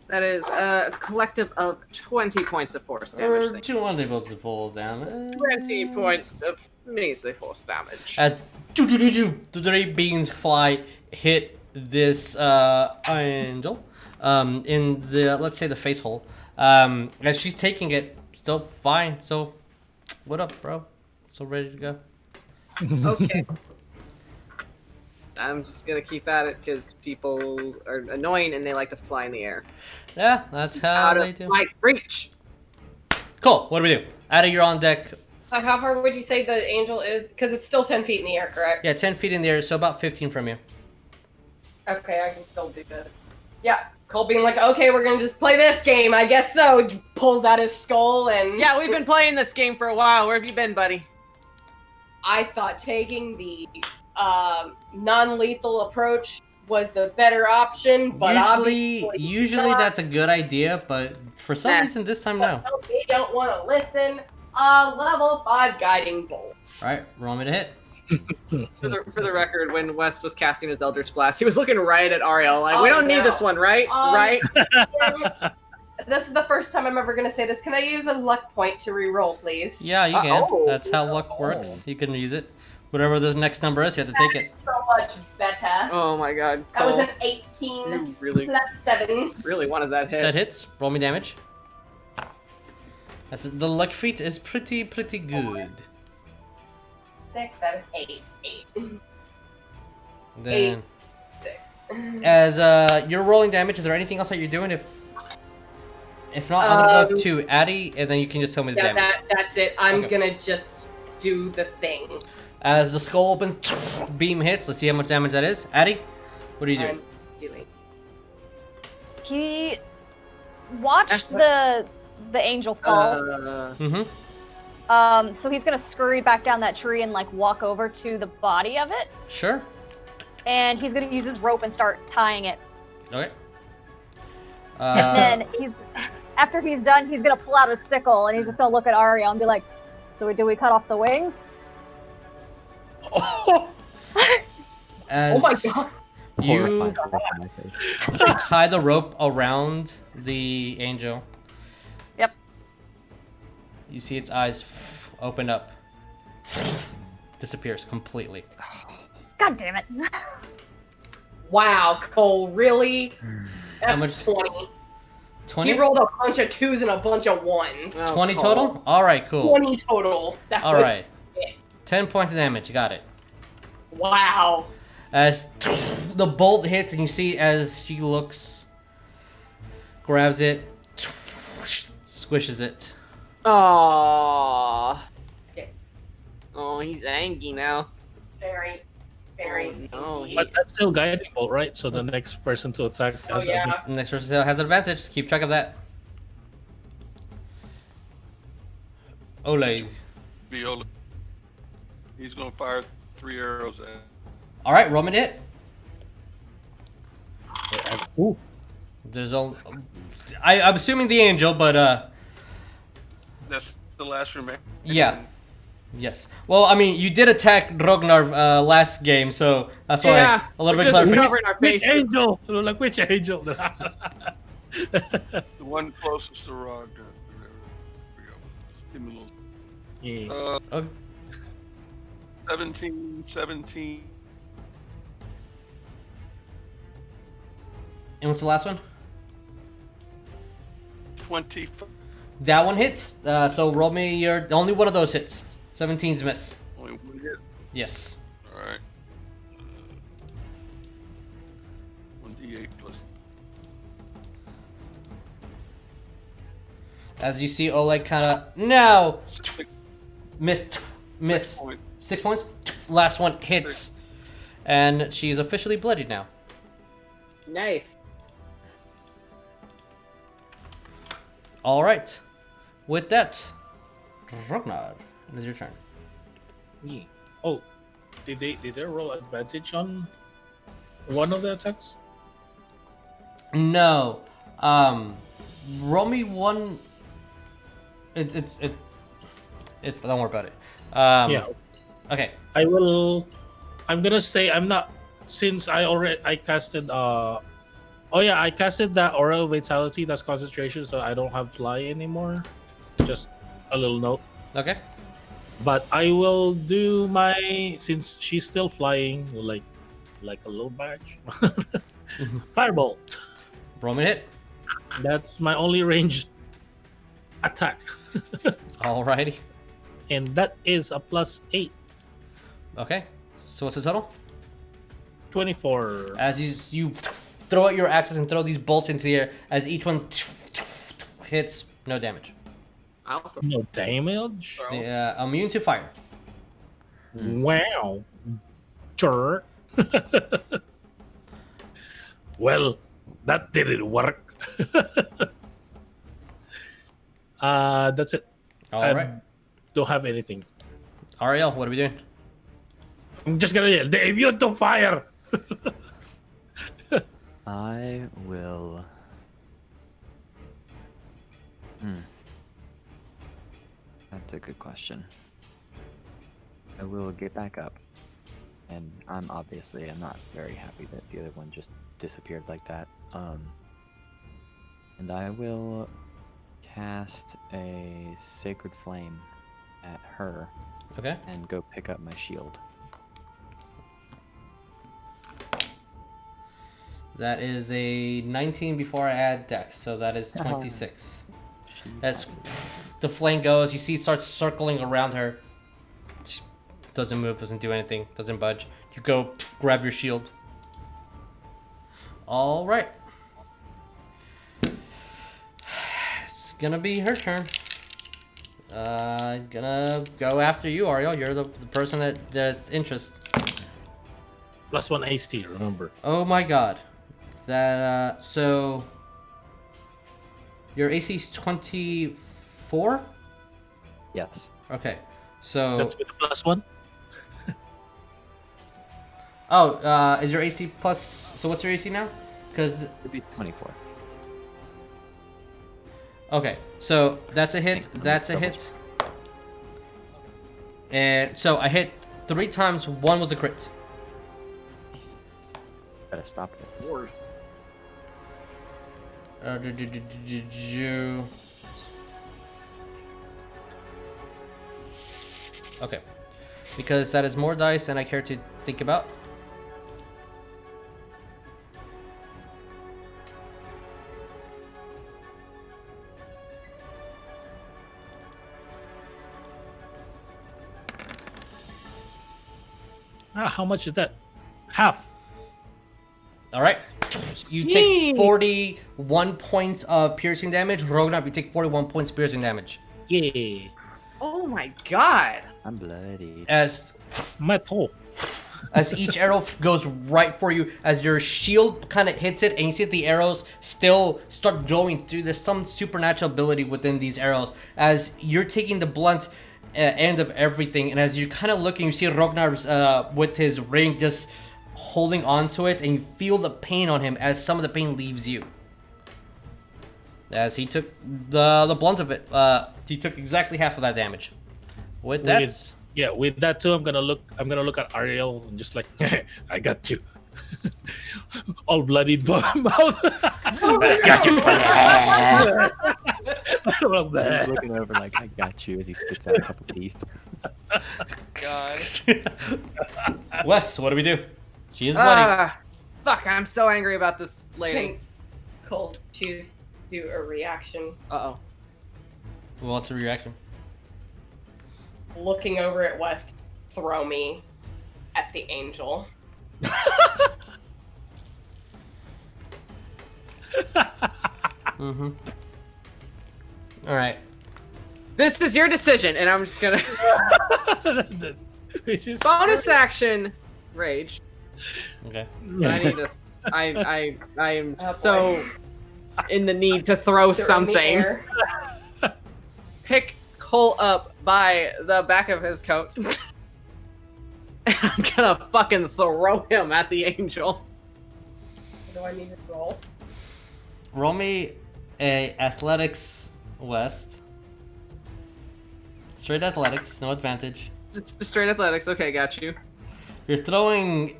[SPEAKER 3] That is a collective of 20 points of force damage.
[SPEAKER 1] Or 200 points of falls down.
[SPEAKER 3] 20 points of measly force damage.
[SPEAKER 1] As the 3 beings fly hit this angel in the, let's say, the face hole. As she's taking it, still fine. So, what up, bro? So ready to go.
[SPEAKER 3] Okay. I'm just gonna keep at it because people are annoying and they like to fly in the air.
[SPEAKER 1] Yeah, that's how
[SPEAKER 3] Out
[SPEAKER 1] they
[SPEAKER 3] of
[SPEAKER 1] do.
[SPEAKER 3] my reach.
[SPEAKER 1] Cool. What do we do? Ada, you're on deck.
[SPEAKER 6] How far would you say the angel is? Because it's still 10 feet in the air, correct?
[SPEAKER 1] Yeah, 10 feet in the air, so about 15 from you.
[SPEAKER 6] Okay, I can still do this. Yeah, Cole being like, okay, we're gonna just play this game, I guess so. He pulls out his skull and...
[SPEAKER 3] Yeah, we've been playing this game for a while. Where have you been, buddy?
[SPEAKER 6] I thought taking the non-lethal approach was the better option, but
[SPEAKER 1] Usually that's a good idea, but for some reason this time, no.
[SPEAKER 6] They don't want to listen. Level 5 guiding bolts.
[SPEAKER 1] Alright, roll me to hit.
[SPEAKER 3] For the record, when Wes was casting his Eldritch Blast, he was looking right at Ariell like, we don't need this one, right? Right?
[SPEAKER 6] This is the first time I'm ever going to say this. Can I use a luck point to re-roll, please?
[SPEAKER 1] Yeah, you can.
[SPEAKER 3] Oh.
[SPEAKER 1] That's how luck works. You can use it. Whatever the next number is, you have to take it.
[SPEAKER 6] So much better.
[SPEAKER 3] Oh my god.
[SPEAKER 6] That was
[SPEAKER 3] Cole,
[SPEAKER 6] an 18
[SPEAKER 3] you really,
[SPEAKER 6] plus 7.
[SPEAKER 3] really wanted that hit.
[SPEAKER 1] That hits. Roll me damage. The luck feat is pretty good.
[SPEAKER 6] 6, 7, 8, 8.
[SPEAKER 1] Then,
[SPEAKER 6] 6.
[SPEAKER 1] as you're rolling damage, is there anything else that you're doing? If not, I'm gonna go to Addy, and then you can just tell me the
[SPEAKER 6] Yeah,
[SPEAKER 1] damage.
[SPEAKER 6] that's it. I'm
[SPEAKER 1] Okay.
[SPEAKER 6] gonna just do the thing.
[SPEAKER 1] As the skull opens, beam hits. Let's see how much damage that is. Addy, what are you doing?
[SPEAKER 6] I'm doing.
[SPEAKER 4] He watched the angel fall.
[SPEAKER 1] Mm-hmm.
[SPEAKER 4] So he's gonna scurry back down that tree and like walk over to the body of it,
[SPEAKER 1] Sure.
[SPEAKER 4] and he's gonna use his rope and start tying it.
[SPEAKER 1] Okay.
[SPEAKER 4] And then after he's done, he's gonna pull out his sickle and he's just gonna look at Ariell and be like, "So do we cut off the wings?"
[SPEAKER 1] As
[SPEAKER 6] Oh my god.
[SPEAKER 1] you
[SPEAKER 2] Horrifying look on my face.
[SPEAKER 1] tie the rope around the angel,
[SPEAKER 4] Yep.
[SPEAKER 1] you see its eyes open up, disappears completely.
[SPEAKER 4] God damn it!
[SPEAKER 6] Wow, Cole, really? That's
[SPEAKER 1] How much?
[SPEAKER 6] 20.
[SPEAKER 1] 20?
[SPEAKER 6] He rolled a bunch of 2s and a bunch of 1s.
[SPEAKER 3] Oh,
[SPEAKER 1] 20
[SPEAKER 3] Cole.
[SPEAKER 1] total? Alright, cool.
[SPEAKER 6] 20 total. That
[SPEAKER 1] All
[SPEAKER 6] was
[SPEAKER 1] right.
[SPEAKER 6] it.
[SPEAKER 1] 10 points of damage, got it.
[SPEAKER 6] Wow.
[SPEAKER 1] As the bolt hits, and you see as she looks, grabs it, squishes it.
[SPEAKER 3] Aww.
[SPEAKER 6] Okay.
[SPEAKER 3] Oh, he's angry now.
[SPEAKER 6] Very, very.
[SPEAKER 3] Oh, no.
[SPEAKER 5] But that's still guiding bolt, right? So the next person to attack
[SPEAKER 6] Oh,
[SPEAKER 5] has
[SPEAKER 6] yeah.
[SPEAKER 1] Next person has an advantage, keep track of that. Oleg.
[SPEAKER 7] Viola. He's gonna fire 3 arrows at.
[SPEAKER 1] Alright, roll me to hit.
[SPEAKER 5] Ooh.
[SPEAKER 1] There's a. I'm assuming the angel, but
[SPEAKER 7] That's the last remaining.
[SPEAKER 1] yeah. Yes. Well, I mean, you did attack Rognarv last game, so that's why
[SPEAKER 3] Yeah,
[SPEAKER 1] a little
[SPEAKER 3] we're
[SPEAKER 1] bit
[SPEAKER 3] just
[SPEAKER 1] clarification.
[SPEAKER 3] covering our
[SPEAKER 5] Which
[SPEAKER 3] faces.
[SPEAKER 5] angel? Like which angel?
[SPEAKER 7] The one closest to Rog. Give me a little.
[SPEAKER 5] Yeah.
[SPEAKER 1] Okay.
[SPEAKER 7] 17.
[SPEAKER 1] And what's the last one?
[SPEAKER 7] 20.
[SPEAKER 1] That one hits. So roll me your only one of those hits. 17's miss.
[SPEAKER 7] Only one hit.
[SPEAKER 1] Yes.
[SPEAKER 7] All right. 1d8 plus.
[SPEAKER 1] As you see Oleg kind of no
[SPEAKER 7] 6
[SPEAKER 1] miss.
[SPEAKER 7] points.
[SPEAKER 1] 6 points. Last one hits, and she's officially bloodied now.
[SPEAKER 3] Nice.
[SPEAKER 1] All right. With that, Rognarv, it is your turn.
[SPEAKER 5] Yeah. Oh, did they roll advantage on one of the attacks?
[SPEAKER 1] No. Roll me one. It's don't worry about it.
[SPEAKER 5] Yeah.
[SPEAKER 1] Okay.
[SPEAKER 5] I'm gonna say I'm not, since I casted I casted that Aura of Vitality, that's concentration, so I don't have fly anymore. Just a little note.
[SPEAKER 1] Okay.
[SPEAKER 5] But I will do my, since she's still flying, like a little badge. Firebolt.
[SPEAKER 1] Roll me a hit.
[SPEAKER 5] That's my only ranged attack.
[SPEAKER 1] Alrighty.
[SPEAKER 5] And that is a +8.
[SPEAKER 1] Okay. So what's the total?
[SPEAKER 5] 24.
[SPEAKER 1] As you throw out your axes and throw these bolts into the air, as each one hits, no damage.
[SPEAKER 5] No damage?
[SPEAKER 1] Immune to fire.
[SPEAKER 5] Wow. Sure. Well, that didn't work. That's it.
[SPEAKER 1] All right.
[SPEAKER 5] Don't have anything.
[SPEAKER 1] Ariell, what are we doing?
[SPEAKER 5] I'm just gonna yell, they're immune to fire!
[SPEAKER 2] I will. That's a good question. I will get back up, and I'm not very happy that the other one just disappeared like that. And I will cast a Sacred Flame at her.
[SPEAKER 1] Okay.
[SPEAKER 2] And go pick up my shield.
[SPEAKER 1] That is a 19 before I add dex, so that is 26. As the flame goes, you see it starts circling around her. She doesn't move, doesn't do anything, doesn't budge. You go grab your shield. All right. It's gonna be her turn. Gonna go after you, Ariell. You're the person that's interest.
[SPEAKER 5] +1 AC, remember.
[SPEAKER 1] Oh my god. That so your AC is 24?
[SPEAKER 2] Yes.
[SPEAKER 1] Okay. So
[SPEAKER 5] That's with the +1?
[SPEAKER 1] Is your AC plus, so what's your AC now? Because
[SPEAKER 2] It'd be 24.
[SPEAKER 1] okay, so that's a hit, that's a hit. And so I hit 3 times, 1 was a crit.
[SPEAKER 2] Jesus. Gotta stop this.
[SPEAKER 1] Okay, because that is more dice than I care to think about.
[SPEAKER 5] How much is that? Half.
[SPEAKER 1] All right. You take 41 points of piercing damage. Rognarv, you take 41 points of piercing damage.
[SPEAKER 5] Yeah.
[SPEAKER 3] Oh my god.
[SPEAKER 2] I'm bloody.
[SPEAKER 1] As
[SPEAKER 5] Metal.
[SPEAKER 1] each arrow goes right for you, as your shield kind of hits it, and you see the arrows still start going through. There's some supernatural ability within these arrows. As you're taking the blunt end of everything, and as you're kind of looking, you see Rognarv's with his ring just holding on to it, and you feel the pain on him as some of the pain leaves you. As he took the blunt of it, he took exactly half of that damage. With that,
[SPEAKER 5] With that too, I'm gonna look at Ariell and just like, I got you. All bloodied mouth. I got you.
[SPEAKER 2] He's looking over like, I got you, as he spits out a couple teeth.
[SPEAKER 6] God.
[SPEAKER 1] Wes, what do we do? She is bloody.
[SPEAKER 3] Fuck, I'm so angry about this lady.
[SPEAKER 6] Can Cole choose to do a reaction?
[SPEAKER 3] Uh-oh.
[SPEAKER 1] What's a reaction?
[SPEAKER 6] Looking over at West, throw me at the angel.
[SPEAKER 1] Mm-hmm. All right.
[SPEAKER 3] This is your decision, and I'm just gonna bonus action rage.
[SPEAKER 1] Okay.
[SPEAKER 3] I need to. I am
[SPEAKER 6] Oh,
[SPEAKER 3] so in the need to throw
[SPEAKER 6] They're in the
[SPEAKER 3] something.
[SPEAKER 6] air.
[SPEAKER 3] Pick Cole up by the back of his coat. And I'm gonna fucking throw him at the angel.
[SPEAKER 6] Do I need to roll?
[SPEAKER 1] Roll me a athletics west. Straight athletics, no advantage.
[SPEAKER 3] Just straight athletics. Okay, got you.
[SPEAKER 1] You're throwing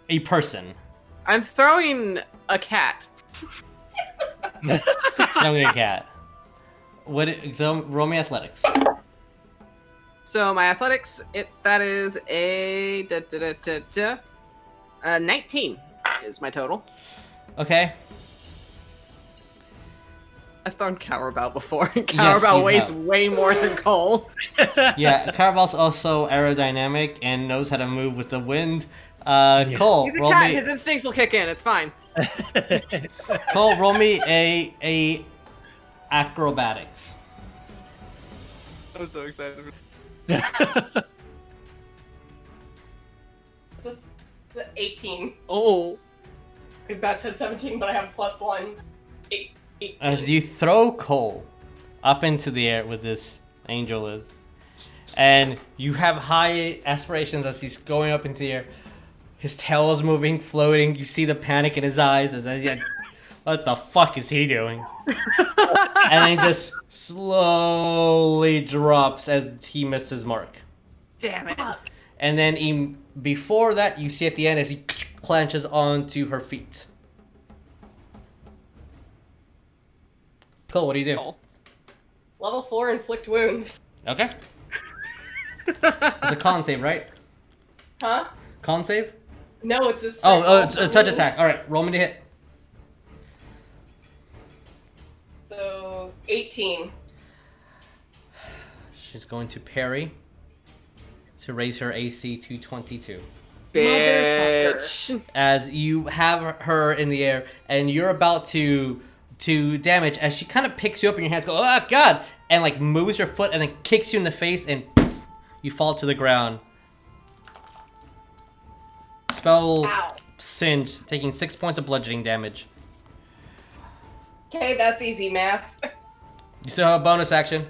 [SPEAKER 1] a person.
[SPEAKER 3] I'm throwing a cat.
[SPEAKER 1] Throwing a cat. So roll me athletics.
[SPEAKER 3] So my athletics, that is a 19 is my total.
[SPEAKER 1] Okay.
[SPEAKER 3] I've thrown Cowrabout before.
[SPEAKER 1] Yes,
[SPEAKER 3] Cowrabout
[SPEAKER 1] you
[SPEAKER 3] weighs
[SPEAKER 1] have.
[SPEAKER 3] way more than Cole.
[SPEAKER 1] Yeah, Carabal's also aerodynamic and knows how to move with the wind. Cole,
[SPEAKER 3] He's a
[SPEAKER 1] roll
[SPEAKER 3] cat.
[SPEAKER 1] me.
[SPEAKER 3] His instincts will kick in. It's fine.
[SPEAKER 1] Cole, roll me a acrobatics.
[SPEAKER 3] I'm so excited.
[SPEAKER 6] It's a 18.
[SPEAKER 3] Oh.
[SPEAKER 6] That said 17, but I have +1. 18.
[SPEAKER 1] As you throw Cole up into the air with this angel is, and you have high aspirations as he's going up into the air. His tail is moving, floating. You see the panic in his eyes as he's like, what the fuck is he doing? And then just slowly drops as he missed his mark.
[SPEAKER 3] Damn it.
[SPEAKER 1] And then before that, you see at the end as he clenches onto her feet. Cool, what do you do?
[SPEAKER 6] Level 4, inflict wounds.
[SPEAKER 1] Okay. It's a con save, right?
[SPEAKER 6] Huh?
[SPEAKER 1] Con save?
[SPEAKER 6] No, it's a
[SPEAKER 1] It's a touch attack. All right, roll me to hit.
[SPEAKER 6] So 18.
[SPEAKER 1] She's going to parry to raise her AC to 22.
[SPEAKER 3] Bitch.
[SPEAKER 1] As you have her in the air and you're about to damage, as she kind of picks you up in your hands, go, oh god, and like moves your foot and then kicks you in the face, and poof, you fall to the ground. Spell
[SPEAKER 6] Ow.
[SPEAKER 1] singed, taking 6 points of bludgeoning damage.
[SPEAKER 6] Okay, that's easy math.
[SPEAKER 1] You still have a bonus action.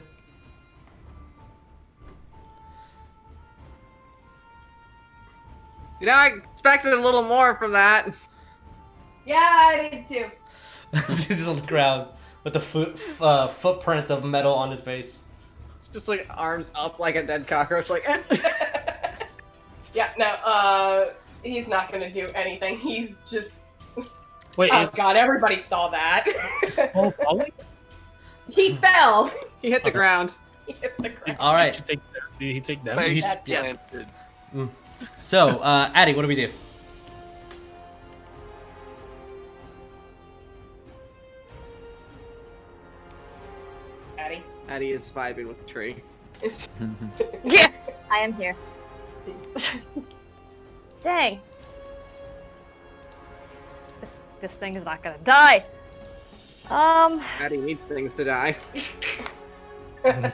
[SPEAKER 3] You know, I expected a little more from that.
[SPEAKER 6] Yeah, I did too.
[SPEAKER 1] He's on the ground with the footprint of metal on his face.
[SPEAKER 3] Just like arms up like a dead cockroach, like.
[SPEAKER 6] Yeah, no, he's not gonna do anything. He's just.
[SPEAKER 5] Wait,
[SPEAKER 6] Oh god, everybody saw that.
[SPEAKER 5] Oleg?
[SPEAKER 6] He fell.
[SPEAKER 3] He hit the ground.
[SPEAKER 6] He hit the ground.
[SPEAKER 1] All right.
[SPEAKER 5] Did he take damage?
[SPEAKER 7] Face
[SPEAKER 6] Yeah.
[SPEAKER 7] planted.
[SPEAKER 1] So, Addie, what do we do?
[SPEAKER 6] Daddy.
[SPEAKER 3] Addie is vibing with the tree.
[SPEAKER 4] Yeah, I am here. Dang. This thing is not gonna die.
[SPEAKER 3] Addie needs things to die.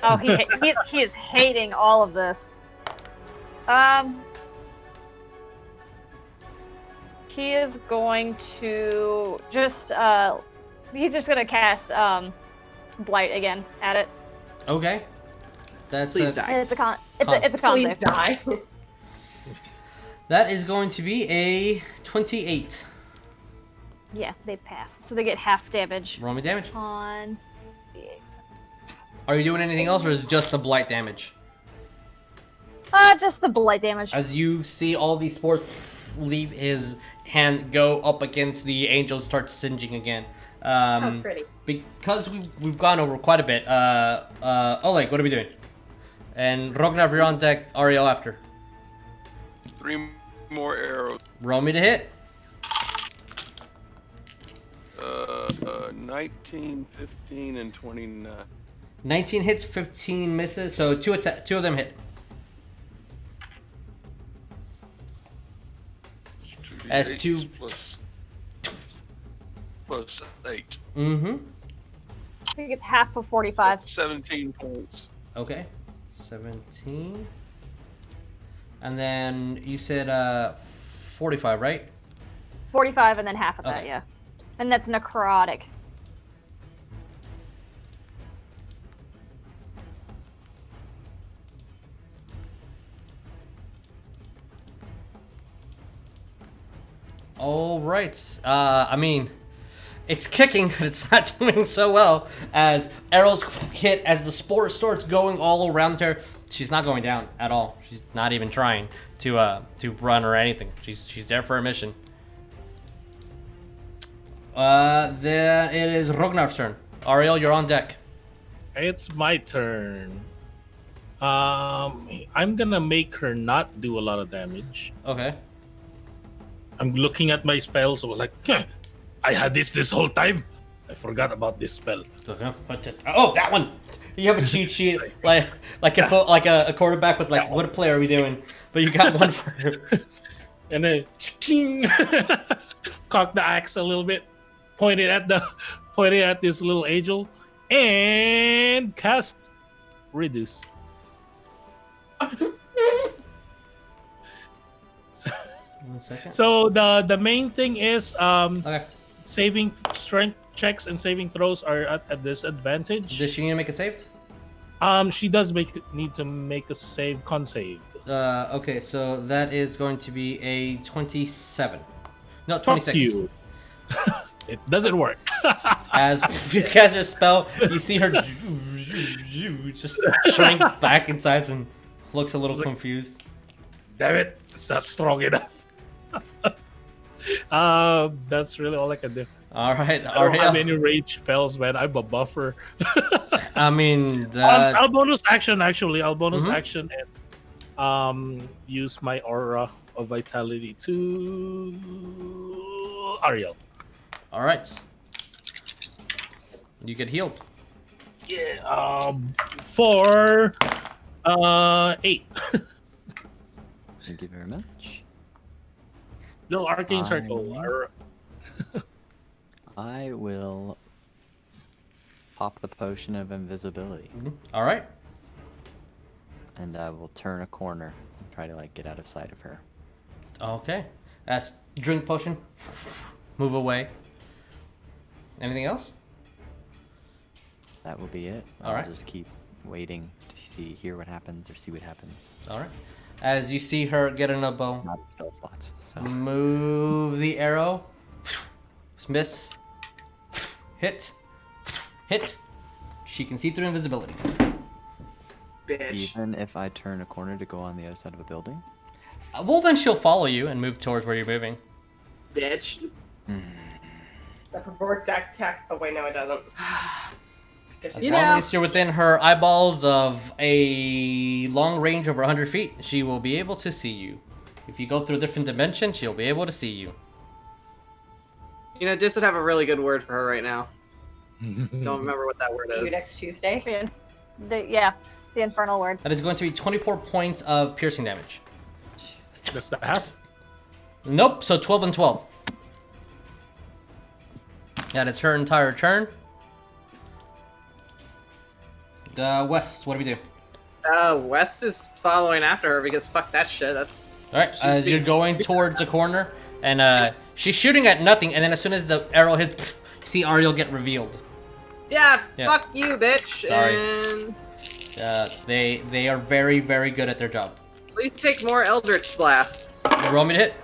[SPEAKER 4] Oh, he is hating all of this. He is going to just he's just gonna cast blight again at it.
[SPEAKER 1] Okay. That's
[SPEAKER 3] Please
[SPEAKER 1] a,
[SPEAKER 3] die.
[SPEAKER 4] It's a con. It's a con
[SPEAKER 6] Please
[SPEAKER 4] save.
[SPEAKER 6] die.
[SPEAKER 1] That is going to be a 28.
[SPEAKER 4] Yeah, they pass, so they get half damage
[SPEAKER 1] Roll me damage.
[SPEAKER 4] on.
[SPEAKER 1] Are you doing anything else, or is it just the blight damage?
[SPEAKER 4] Just the blight damage.
[SPEAKER 1] As you see all these spores leave his hand, go up against the angel, start singeing again.
[SPEAKER 6] Oh, pretty.
[SPEAKER 1] Because we've gone over quite a bit. Oleg, what are we doing? And Rognarv, you're on deck. Ariell after.
[SPEAKER 7] 3 more arrows.
[SPEAKER 1] Roll me to hit.
[SPEAKER 7] 19, 15, and 29.
[SPEAKER 1] 19 hits, 15 misses. So two of them hit. As 2
[SPEAKER 7] plus 8.
[SPEAKER 1] Mm-hmm.
[SPEAKER 4] I think it's half of 45.
[SPEAKER 7] 17 points.
[SPEAKER 1] Okay. 17. And then you said 45, right?
[SPEAKER 4] 45 and then half of that,
[SPEAKER 1] Okay.
[SPEAKER 4] yeah. And that's necrotic.
[SPEAKER 1] All right. I mean, it's kicking, but it's not doing so well as arrows hit as the spore starts going all around her. She's not going down at all. She's not even trying to run or anything. She's there for a mission. Then it is Rognarv's turn. Ariell, you're on deck.
[SPEAKER 5] It's my turn. I'm gonna make her not do a lot of damage.
[SPEAKER 1] Okay.
[SPEAKER 5] I'm looking at my spells, so like, I had this whole time. I forgot about this spell.
[SPEAKER 1] Oh, that one. You have a cheat sheet like a quarterback with like, what play are we doing? But you got one for her.
[SPEAKER 5] And then cock the axe a little bit, pointed at this little angel, and cast reduce.
[SPEAKER 1] One second.
[SPEAKER 5] So the main thing is
[SPEAKER 1] Okay.
[SPEAKER 5] saving strength checks and saving throws are at a disadvantage.
[SPEAKER 1] Does she need to make a save?
[SPEAKER 5] She does need to make a con save.
[SPEAKER 1] Okay, so that is going to be a 27. No,
[SPEAKER 5] Fuck
[SPEAKER 1] 26.
[SPEAKER 5] you. It doesn't work.
[SPEAKER 1] As you cast your spell, you see her just shrink back in size and looks a little confused.
[SPEAKER 5] Damn it, it's not strong enough. That's really all I can do.
[SPEAKER 1] All right,
[SPEAKER 5] I don't have
[SPEAKER 1] Ariell.
[SPEAKER 5] any rage spells, man. I'm a buffer.
[SPEAKER 1] I mean,
[SPEAKER 5] I'll bonus action actually. I'll bonus
[SPEAKER 1] Mhm.
[SPEAKER 5] action and use my aura of vitality to Ariell.
[SPEAKER 1] all right. You get healed.
[SPEAKER 5] Yeah. For 8.
[SPEAKER 2] Thank you very much.
[SPEAKER 5] Little arcane circle.
[SPEAKER 2] I will pop the potion of invisibility,
[SPEAKER 1] All right.
[SPEAKER 2] and I will turn a corner and try to like get out of sight of her.
[SPEAKER 1] Okay. As drink potion. Move away. Anything else?
[SPEAKER 2] That will be it.
[SPEAKER 1] All
[SPEAKER 2] I'll
[SPEAKER 1] right.
[SPEAKER 2] just keep waiting to hear what happens or see what happens.
[SPEAKER 1] All right. As you see her get in a bow,
[SPEAKER 2] Not spell slots. So
[SPEAKER 1] move the arrow. Miss. Hit. Hit. She can see through invisibility.
[SPEAKER 3] Bitch.
[SPEAKER 2] even if I turn a corner to go on the other side of a building.
[SPEAKER 1] Well, then she'll follow you and move towards where you're moving.
[SPEAKER 3] Bitch.
[SPEAKER 6] That purports attack. Oh wait, no, it doesn't.
[SPEAKER 1] As
[SPEAKER 3] You
[SPEAKER 1] long
[SPEAKER 3] know-
[SPEAKER 1] as you're within her eyeballs of a long range over 100 feet, she will be able to see you. If you go through a different dimension, she'll be able to see you.
[SPEAKER 3] You know, Dis would have a really good word for her right now. Don't remember what that word
[SPEAKER 6] See you
[SPEAKER 3] is.
[SPEAKER 6] next Tuesday.
[SPEAKER 4] The infernal word.
[SPEAKER 1] That is going to be 24 points of piercing damage.
[SPEAKER 5] That's the half.
[SPEAKER 1] Nope, so 12 and 12. That is her entire turn. West, what do we do?
[SPEAKER 3] West is following after her because fuck that shit. That's
[SPEAKER 1] Alright,
[SPEAKER 3] She's
[SPEAKER 1] as you're
[SPEAKER 3] being
[SPEAKER 1] going towards a corner, and she's shooting at nothing, and then as soon as the arrow hits, you see Ariell get revealed.
[SPEAKER 3] yeah.
[SPEAKER 1] Yeah.
[SPEAKER 3] Fuck you, bitch.
[SPEAKER 1] Sorry.
[SPEAKER 3] And
[SPEAKER 1] They are very, very good at their job.
[SPEAKER 3] please take more Eldritch blasts.
[SPEAKER 1] You roll me to hit?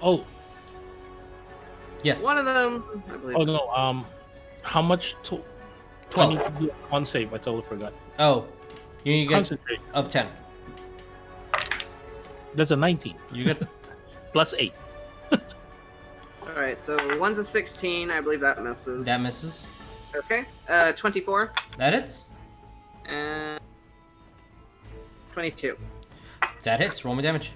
[SPEAKER 5] Oh,
[SPEAKER 1] Yes.
[SPEAKER 3] One of them, I believe.
[SPEAKER 5] oh no. How much to?
[SPEAKER 1] 12.
[SPEAKER 5] I need to do a con save. I totally forgot.
[SPEAKER 1] Oh, you need to get
[SPEAKER 5] Concentrate.
[SPEAKER 1] up 10.
[SPEAKER 5] That's a 19
[SPEAKER 1] You good?
[SPEAKER 5] plus 8.
[SPEAKER 3] All right, so one's a 16. I believe that misses.
[SPEAKER 1] That misses.
[SPEAKER 3] Okay. 24
[SPEAKER 1] That hits.
[SPEAKER 3] and 22.
[SPEAKER 1] That hits. Roll me damage.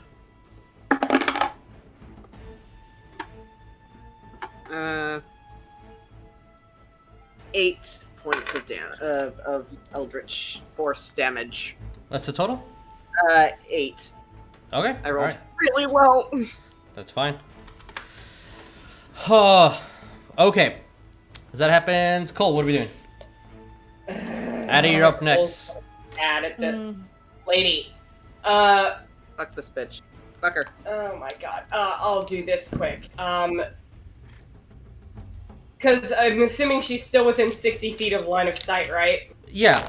[SPEAKER 3] 8 points of of Eldritch Force damage.
[SPEAKER 1] That's the total?
[SPEAKER 3] 8.
[SPEAKER 1] Okay.
[SPEAKER 3] I rolled
[SPEAKER 1] Alright.
[SPEAKER 3] really low.
[SPEAKER 1] That's fine. Okay. As that happens, Cole, what are we doing? Addy, you're up next.
[SPEAKER 6] Add at this
[SPEAKER 4] Mm.
[SPEAKER 6] lady.
[SPEAKER 3] Fuck this bitch. Fuck her.
[SPEAKER 6] Oh my god. I'll do this quick. Because I'm assuming she's still within 60 feet of line of sight, right?
[SPEAKER 1] Yeah.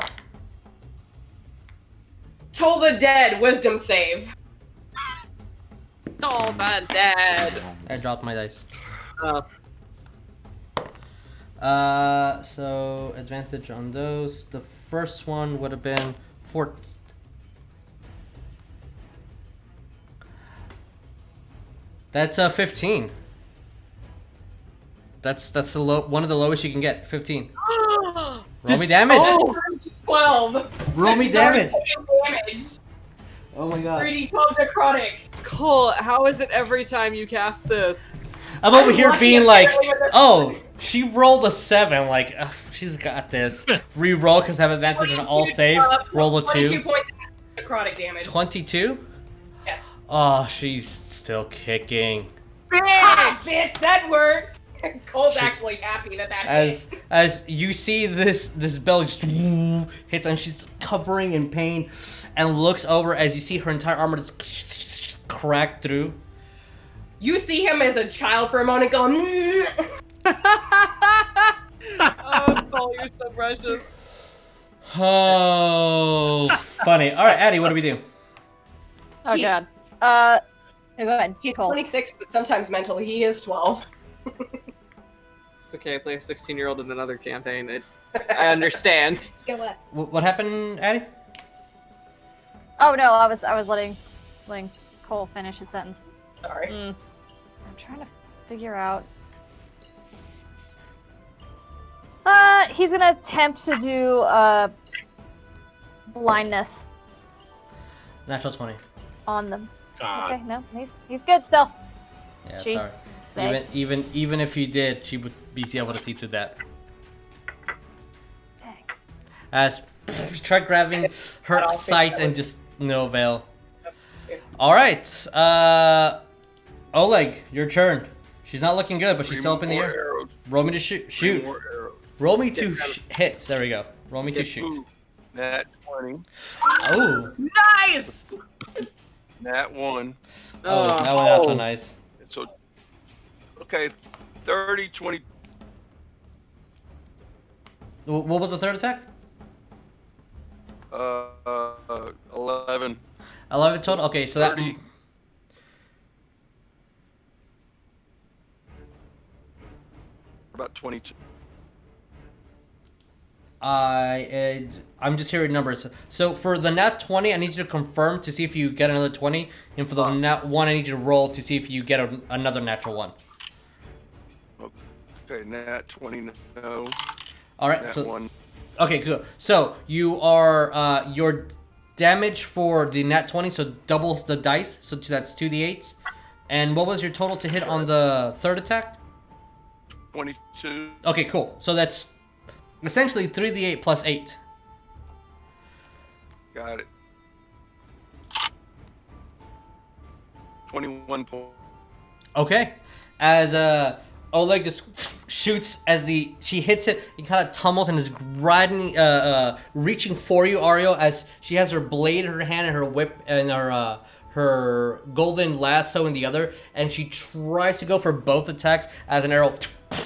[SPEAKER 6] Toll the dead, wisdom save.
[SPEAKER 3] Oh, bad dad.
[SPEAKER 1] I dropped my dice.
[SPEAKER 3] Oh.
[SPEAKER 1] So advantage on those. The first one would have been 4. That's 15. That's the one of the lowest you can get. 15. Roll me damage.
[SPEAKER 6] Oh, 12.
[SPEAKER 1] Roll me
[SPEAKER 6] She's already
[SPEAKER 1] damage.
[SPEAKER 6] taking damage.
[SPEAKER 1] Oh my god.
[SPEAKER 6] 3d12 necrotic.
[SPEAKER 3] Cole, how is it every time you cast this?
[SPEAKER 1] I'm over here
[SPEAKER 6] lucky
[SPEAKER 1] being
[SPEAKER 6] I'm
[SPEAKER 1] like,
[SPEAKER 6] barely with the-
[SPEAKER 1] oh, she rolled a 7. Like, ugh, she's got this. Re-roll because I have advantage on all
[SPEAKER 6] 22,
[SPEAKER 1] saves. Roll a
[SPEAKER 6] 22
[SPEAKER 1] 2.
[SPEAKER 6] points of necrotic damage.
[SPEAKER 1] 22.
[SPEAKER 6] Yes.
[SPEAKER 1] Oh, she's still kicking.
[SPEAKER 6] Ha, bitch, that worked. Cole's actually happy that hit.
[SPEAKER 1] As you see this bell just hits and she's covering in pain and looks over as you see her entire armor just cracked through.
[SPEAKER 6] You see him as a child for a moment going,
[SPEAKER 3] Oh, Cole, you're so precious.
[SPEAKER 1] Oh, funny. All right, Addie, what do we do?
[SPEAKER 4] Oh
[SPEAKER 6] He-
[SPEAKER 4] god. Go ahead.
[SPEAKER 6] he's
[SPEAKER 4] Cole.
[SPEAKER 6] 26, but sometimes mentally he is 12.
[SPEAKER 3] It's okay, I play a 16-year-old in another campaign. I understand.
[SPEAKER 6] Go us.
[SPEAKER 1] What happened, Addie?
[SPEAKER 4] Oh no, I was letting Cole finish his sentence.
[SPEAKER 6] Sorry.
[SPEAKER 4] I'm trying to figure out. He's gonna attempt to do blindness
[SPEAKER 1] Natural 20.
[SPEAKER 4] on them.
[SPEAKER 5] God.
[SPEAKER 4] Okay, no, he's good still.
[SPEAKER 1] Yeah,
[SPEAKER 4] She-
[SPEAKER 1] sorry.
[SPEAKER 4] they-
[SPEAKER 1] Even if you did, she would be able to see through that.
[SPEAKER 4] Dang.
[SPEAKER 1] As you try grabbing her
[SPEAKER 6] I'll fix
[SPEAKER 1] sight
[SPEAKER 6] that
[SPEAKER 1] and
[SPEAKER 6] one.
[SPEAKER 1] just no avail. All right, Oleg, your turn. She's not looking good, but she's still up in the
[SPEAKER 7] More
[SPEAKER 1] air.
[SPEAKER 7] arrows.
[SPEAKER 1] Roll me to shoot.
[SPEAKER 7] Three
[SPEAKER 1] Shoot.
[SPEAKER 7] more arrows.
[SPEAKER 1] Roll me 2 hits. There we go. Roll me 2 shoots.
[SPEAKER 7] Ooh, Nat 20.
[SPEAKER 1] Oh,
[SPEAKER 3] Nice!
[SPEAKER 7] Nat 1.
[SPEAKER 1] oh, that one not so nice.
[SPEAKER 7] So, okay, 30, 20.
[SPEAKER 1] What was the third attack?
[SPEAKER 7] 11.
[SPEAKER 1] 11 total. Okay, so that
[SPEAKER 7] 30. About 22.
[SPEAKER 1] I'm just hearing numbers. So for the nat 20, I need you to confirm to see if you get another 20, and for the nat 1, I need you to roll to see if you get another natural 1.
[SPEAKER 7] Okay, Nat 20, no.
[SPEAKER 1] All right.
[SPEAKER 7] Nat
[SPEAKER 1] So
[SPEAKER 7] 1.
[SPEAKER 1] okay, good. So you are your damage for the nat 20, so doubles the dice, so that's 2d8s. And what was your total to hit on the third attack?
[SPEAKER 7] 22.
[SPEAKER 1] Okay, cool. So that's essentially 3d8 plus 8.
[SPEAKER 7] Got it. 21 points.
[SPEAKER 1] Okay. As Oleg just shoots as she hits it, he kind of tumbles and is riding, reaching for you, Ariell, as she has her blade in her hand and her whip and her golden lasso in the other, and she tries to go for both attacks as an arrow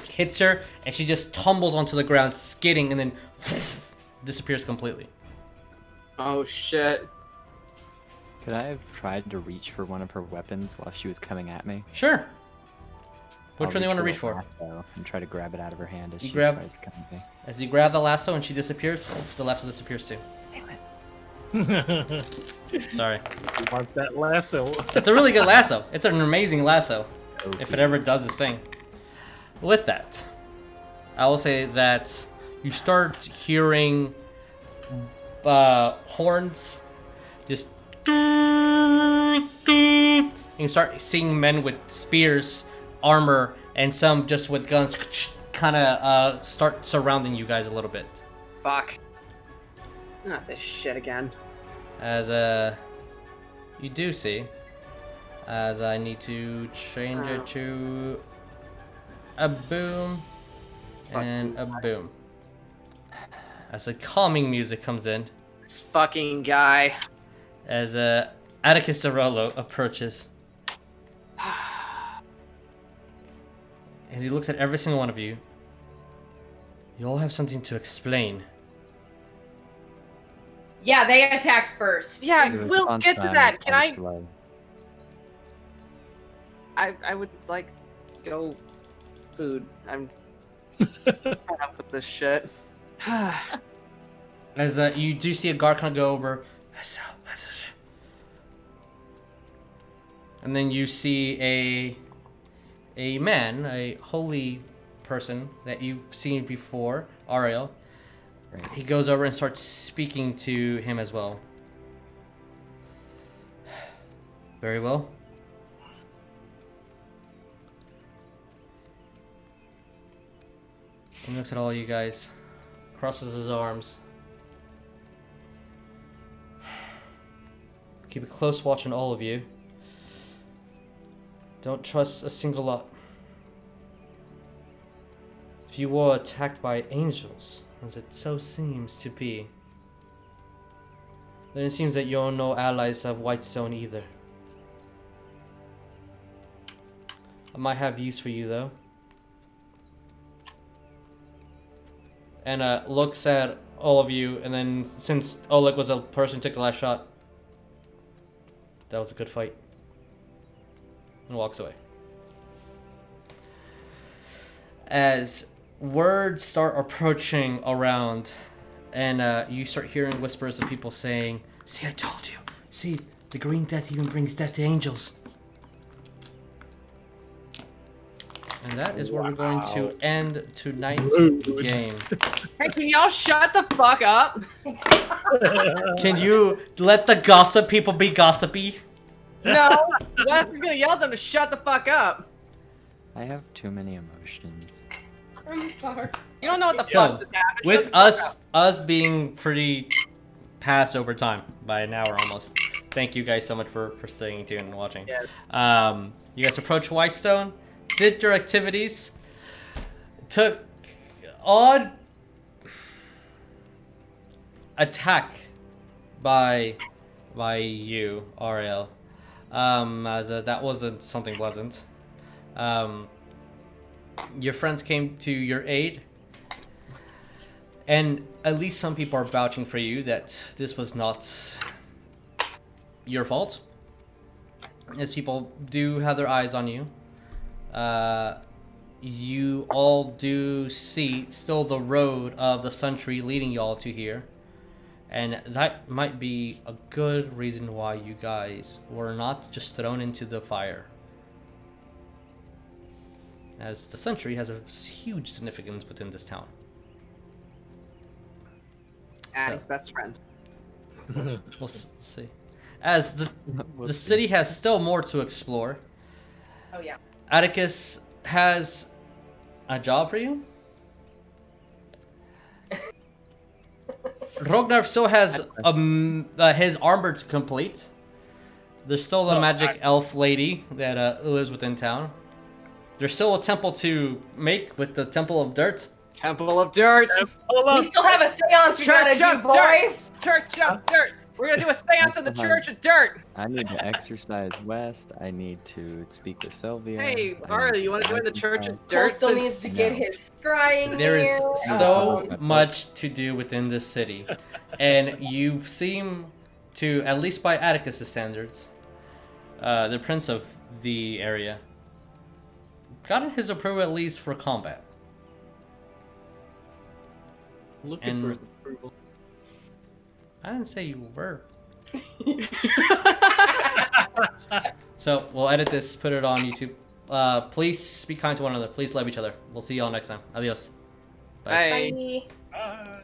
[SPEAKER 1] hits her, and she just tumbles onto the ground, skidding, and then disappears completely.
[SPEAKER 3] Oh shit.
[SPEAKER 2] Could I have tried to reach for one of her weapons while she was coming at me?
[SPEAKER 1] Sure. Which
[SPEAKER 2] I'll
[SPEAKER 1] one do you want to
[SPEAKER 2] the
[SPEAKER 1] reach for?
[SPEAKER 2] lasso and try to grab it out of her hand as
[SPEAKER 1] You
[SPEAKER 2] she
[SPEAKER 1] grab-
[SPEAKER 2] tries to come at me.
[SPEAKER 1] As you grab the lasso and she disappears, the lasso disappears too. Sorry.
[SPEAKER 5] Who wants that lasso?
[SPEAKER 1] It's a really good lasso. It's an amazing lasso.
[SPEAKER 2] Okay.
[SPEAKER 1] If it ever does its thing. With that, I will say that you start hearing horns just and you start seeing men with spears, armor, and some just with guns kind of start surrounding you guys a little bit.
[SPEAKER 3] Fuck. Not this shit again.
[SPEAKER 1] As you do see, as I need to change it to a boom and a boom. As the calming music comes in,
[SPEAKER 3] This fucking guy.
[SPEAKER 1] as Adipocere approaches, as he looks at every single one of you, you all have something to explain.
[SPEAKER 6] Yeah, they attacked first.
[SPEAKER 3] Yeah,
[SPEAKER 2] Your
[SPEAKER 3] we'll
[SPEAKER 2] response
[SPEAKER 3] get to
[SPEAKER 2] time
[SPEAKER 3] that.
[SPEAKER 2] is
[SPEAKER 3] Can I?
[SPEAKER 2] slow.
[SPEAKER 3] I would like go food. I'm fed up with this shit.
[SPEAKER 1] As you do see a guard kind of go over, and then you see a man, a holy person that you've seen before, Ariell.
[SPEAKER 2] Right.
[SPEAKER 1] He goes over and starts speaking to him as well. Very well. He looks at all you guys, crosses his arms. Keep a close watch on all of you. Don't trust a single lot. If you were attacked by angels, as it so seems to be, then it seems that you're no allies of Whitestone either. I might have use for you though. And looks at all of you, and then since Oleg was a person who took the last shot, that was a good fight. And walks away. As words start approaching around, and you start hearing whispers of people saying, "See, I told you. See, the green death even brings death to angels." And that is where we're going to end tonight's game.
[SPEAKER 3] Hey, can y'all shut the fuck up?
[SPEAKER 1] Can you let the gossip people be gossipy?
[SPEAKER 3] No, Wes is gonna yell at them to shut the fuck up.
[SPEAKER 2] I have too many emotions.
[SPEAKER 6] I'm sorry.
[SPEAKER 3] You don't know what the
[SPEAKER 1] So,
[SPEAKER 3] fuck just happened.
[SPEAKER 1] with
[SPEAKER 3] Shut the fuck
[SPEAKER 1] us
[SPEAKER 3] up.
[SPEAKER 1] us being pretty past over time by an hour almost. Thank you guys so much for staying tuned and watching.
[SPEAKER 3] Yes.
[SPEAKER 1] You guys approach Whitestone, did your activities, took odd attack by you, Ariell. As that wasn't something pleasant. Your friends came to your aid, and at least some people are vouching for you that this was not your fault, as people do have their eyes on you. You all do see still the road of the Sun Tree leading y'all to here, and that might be a good reason why you guys were not just thrown into the fire, as the Sun Tree has a huge significance within this town.
[SPEAKER 3] Addie's best friend.
[SPEAKER 1] We'll see. As the city has still more to explore.
[SPEAKER 6] Oh yeah.
[SPEAKER 1] Atticus has a job for you. Rognarv still has his armor to complete. There's still the magic elf lady that lives within town. There's still a temple to make with the Temple of Dirt.
[SPEAKER 3] Temple of Dirt.
[SPEAKER 6] We still have a seance we gotta do, boys.
[SPEAKER 3] Church of Dirt. We're gonna do a seance in the Church of Dirt.
[SPEAKER 2] I need to exercise West. I need to speak to Sylvia.
[SPEAKER 3] Hey, Ari, you want to join the Church of
[SPEAKER 6] Cole
[SPEAKER 3] Dirt?
[SPEAKER 6] still needs to get his scrying.
[SPEAKER 1] There is
[SPEAKER 6] here.
[SPEAKER 1] so much to do within this city, and you seem to, at least by Atticus' standards, the prince of the area, gotten his approval at least for combat.
[SPEAKER 3] Looking for his approval.
[SPEAKER 1] I didn't say you were. So we'll edit this, put it on YouTube. Please be kind to one another. Please love each other. We'll see y'all next time. Adios.
[SPEAKER 3] Bye.
[SPEAKER 6] Bye.
[SPEAKER 5] Bye.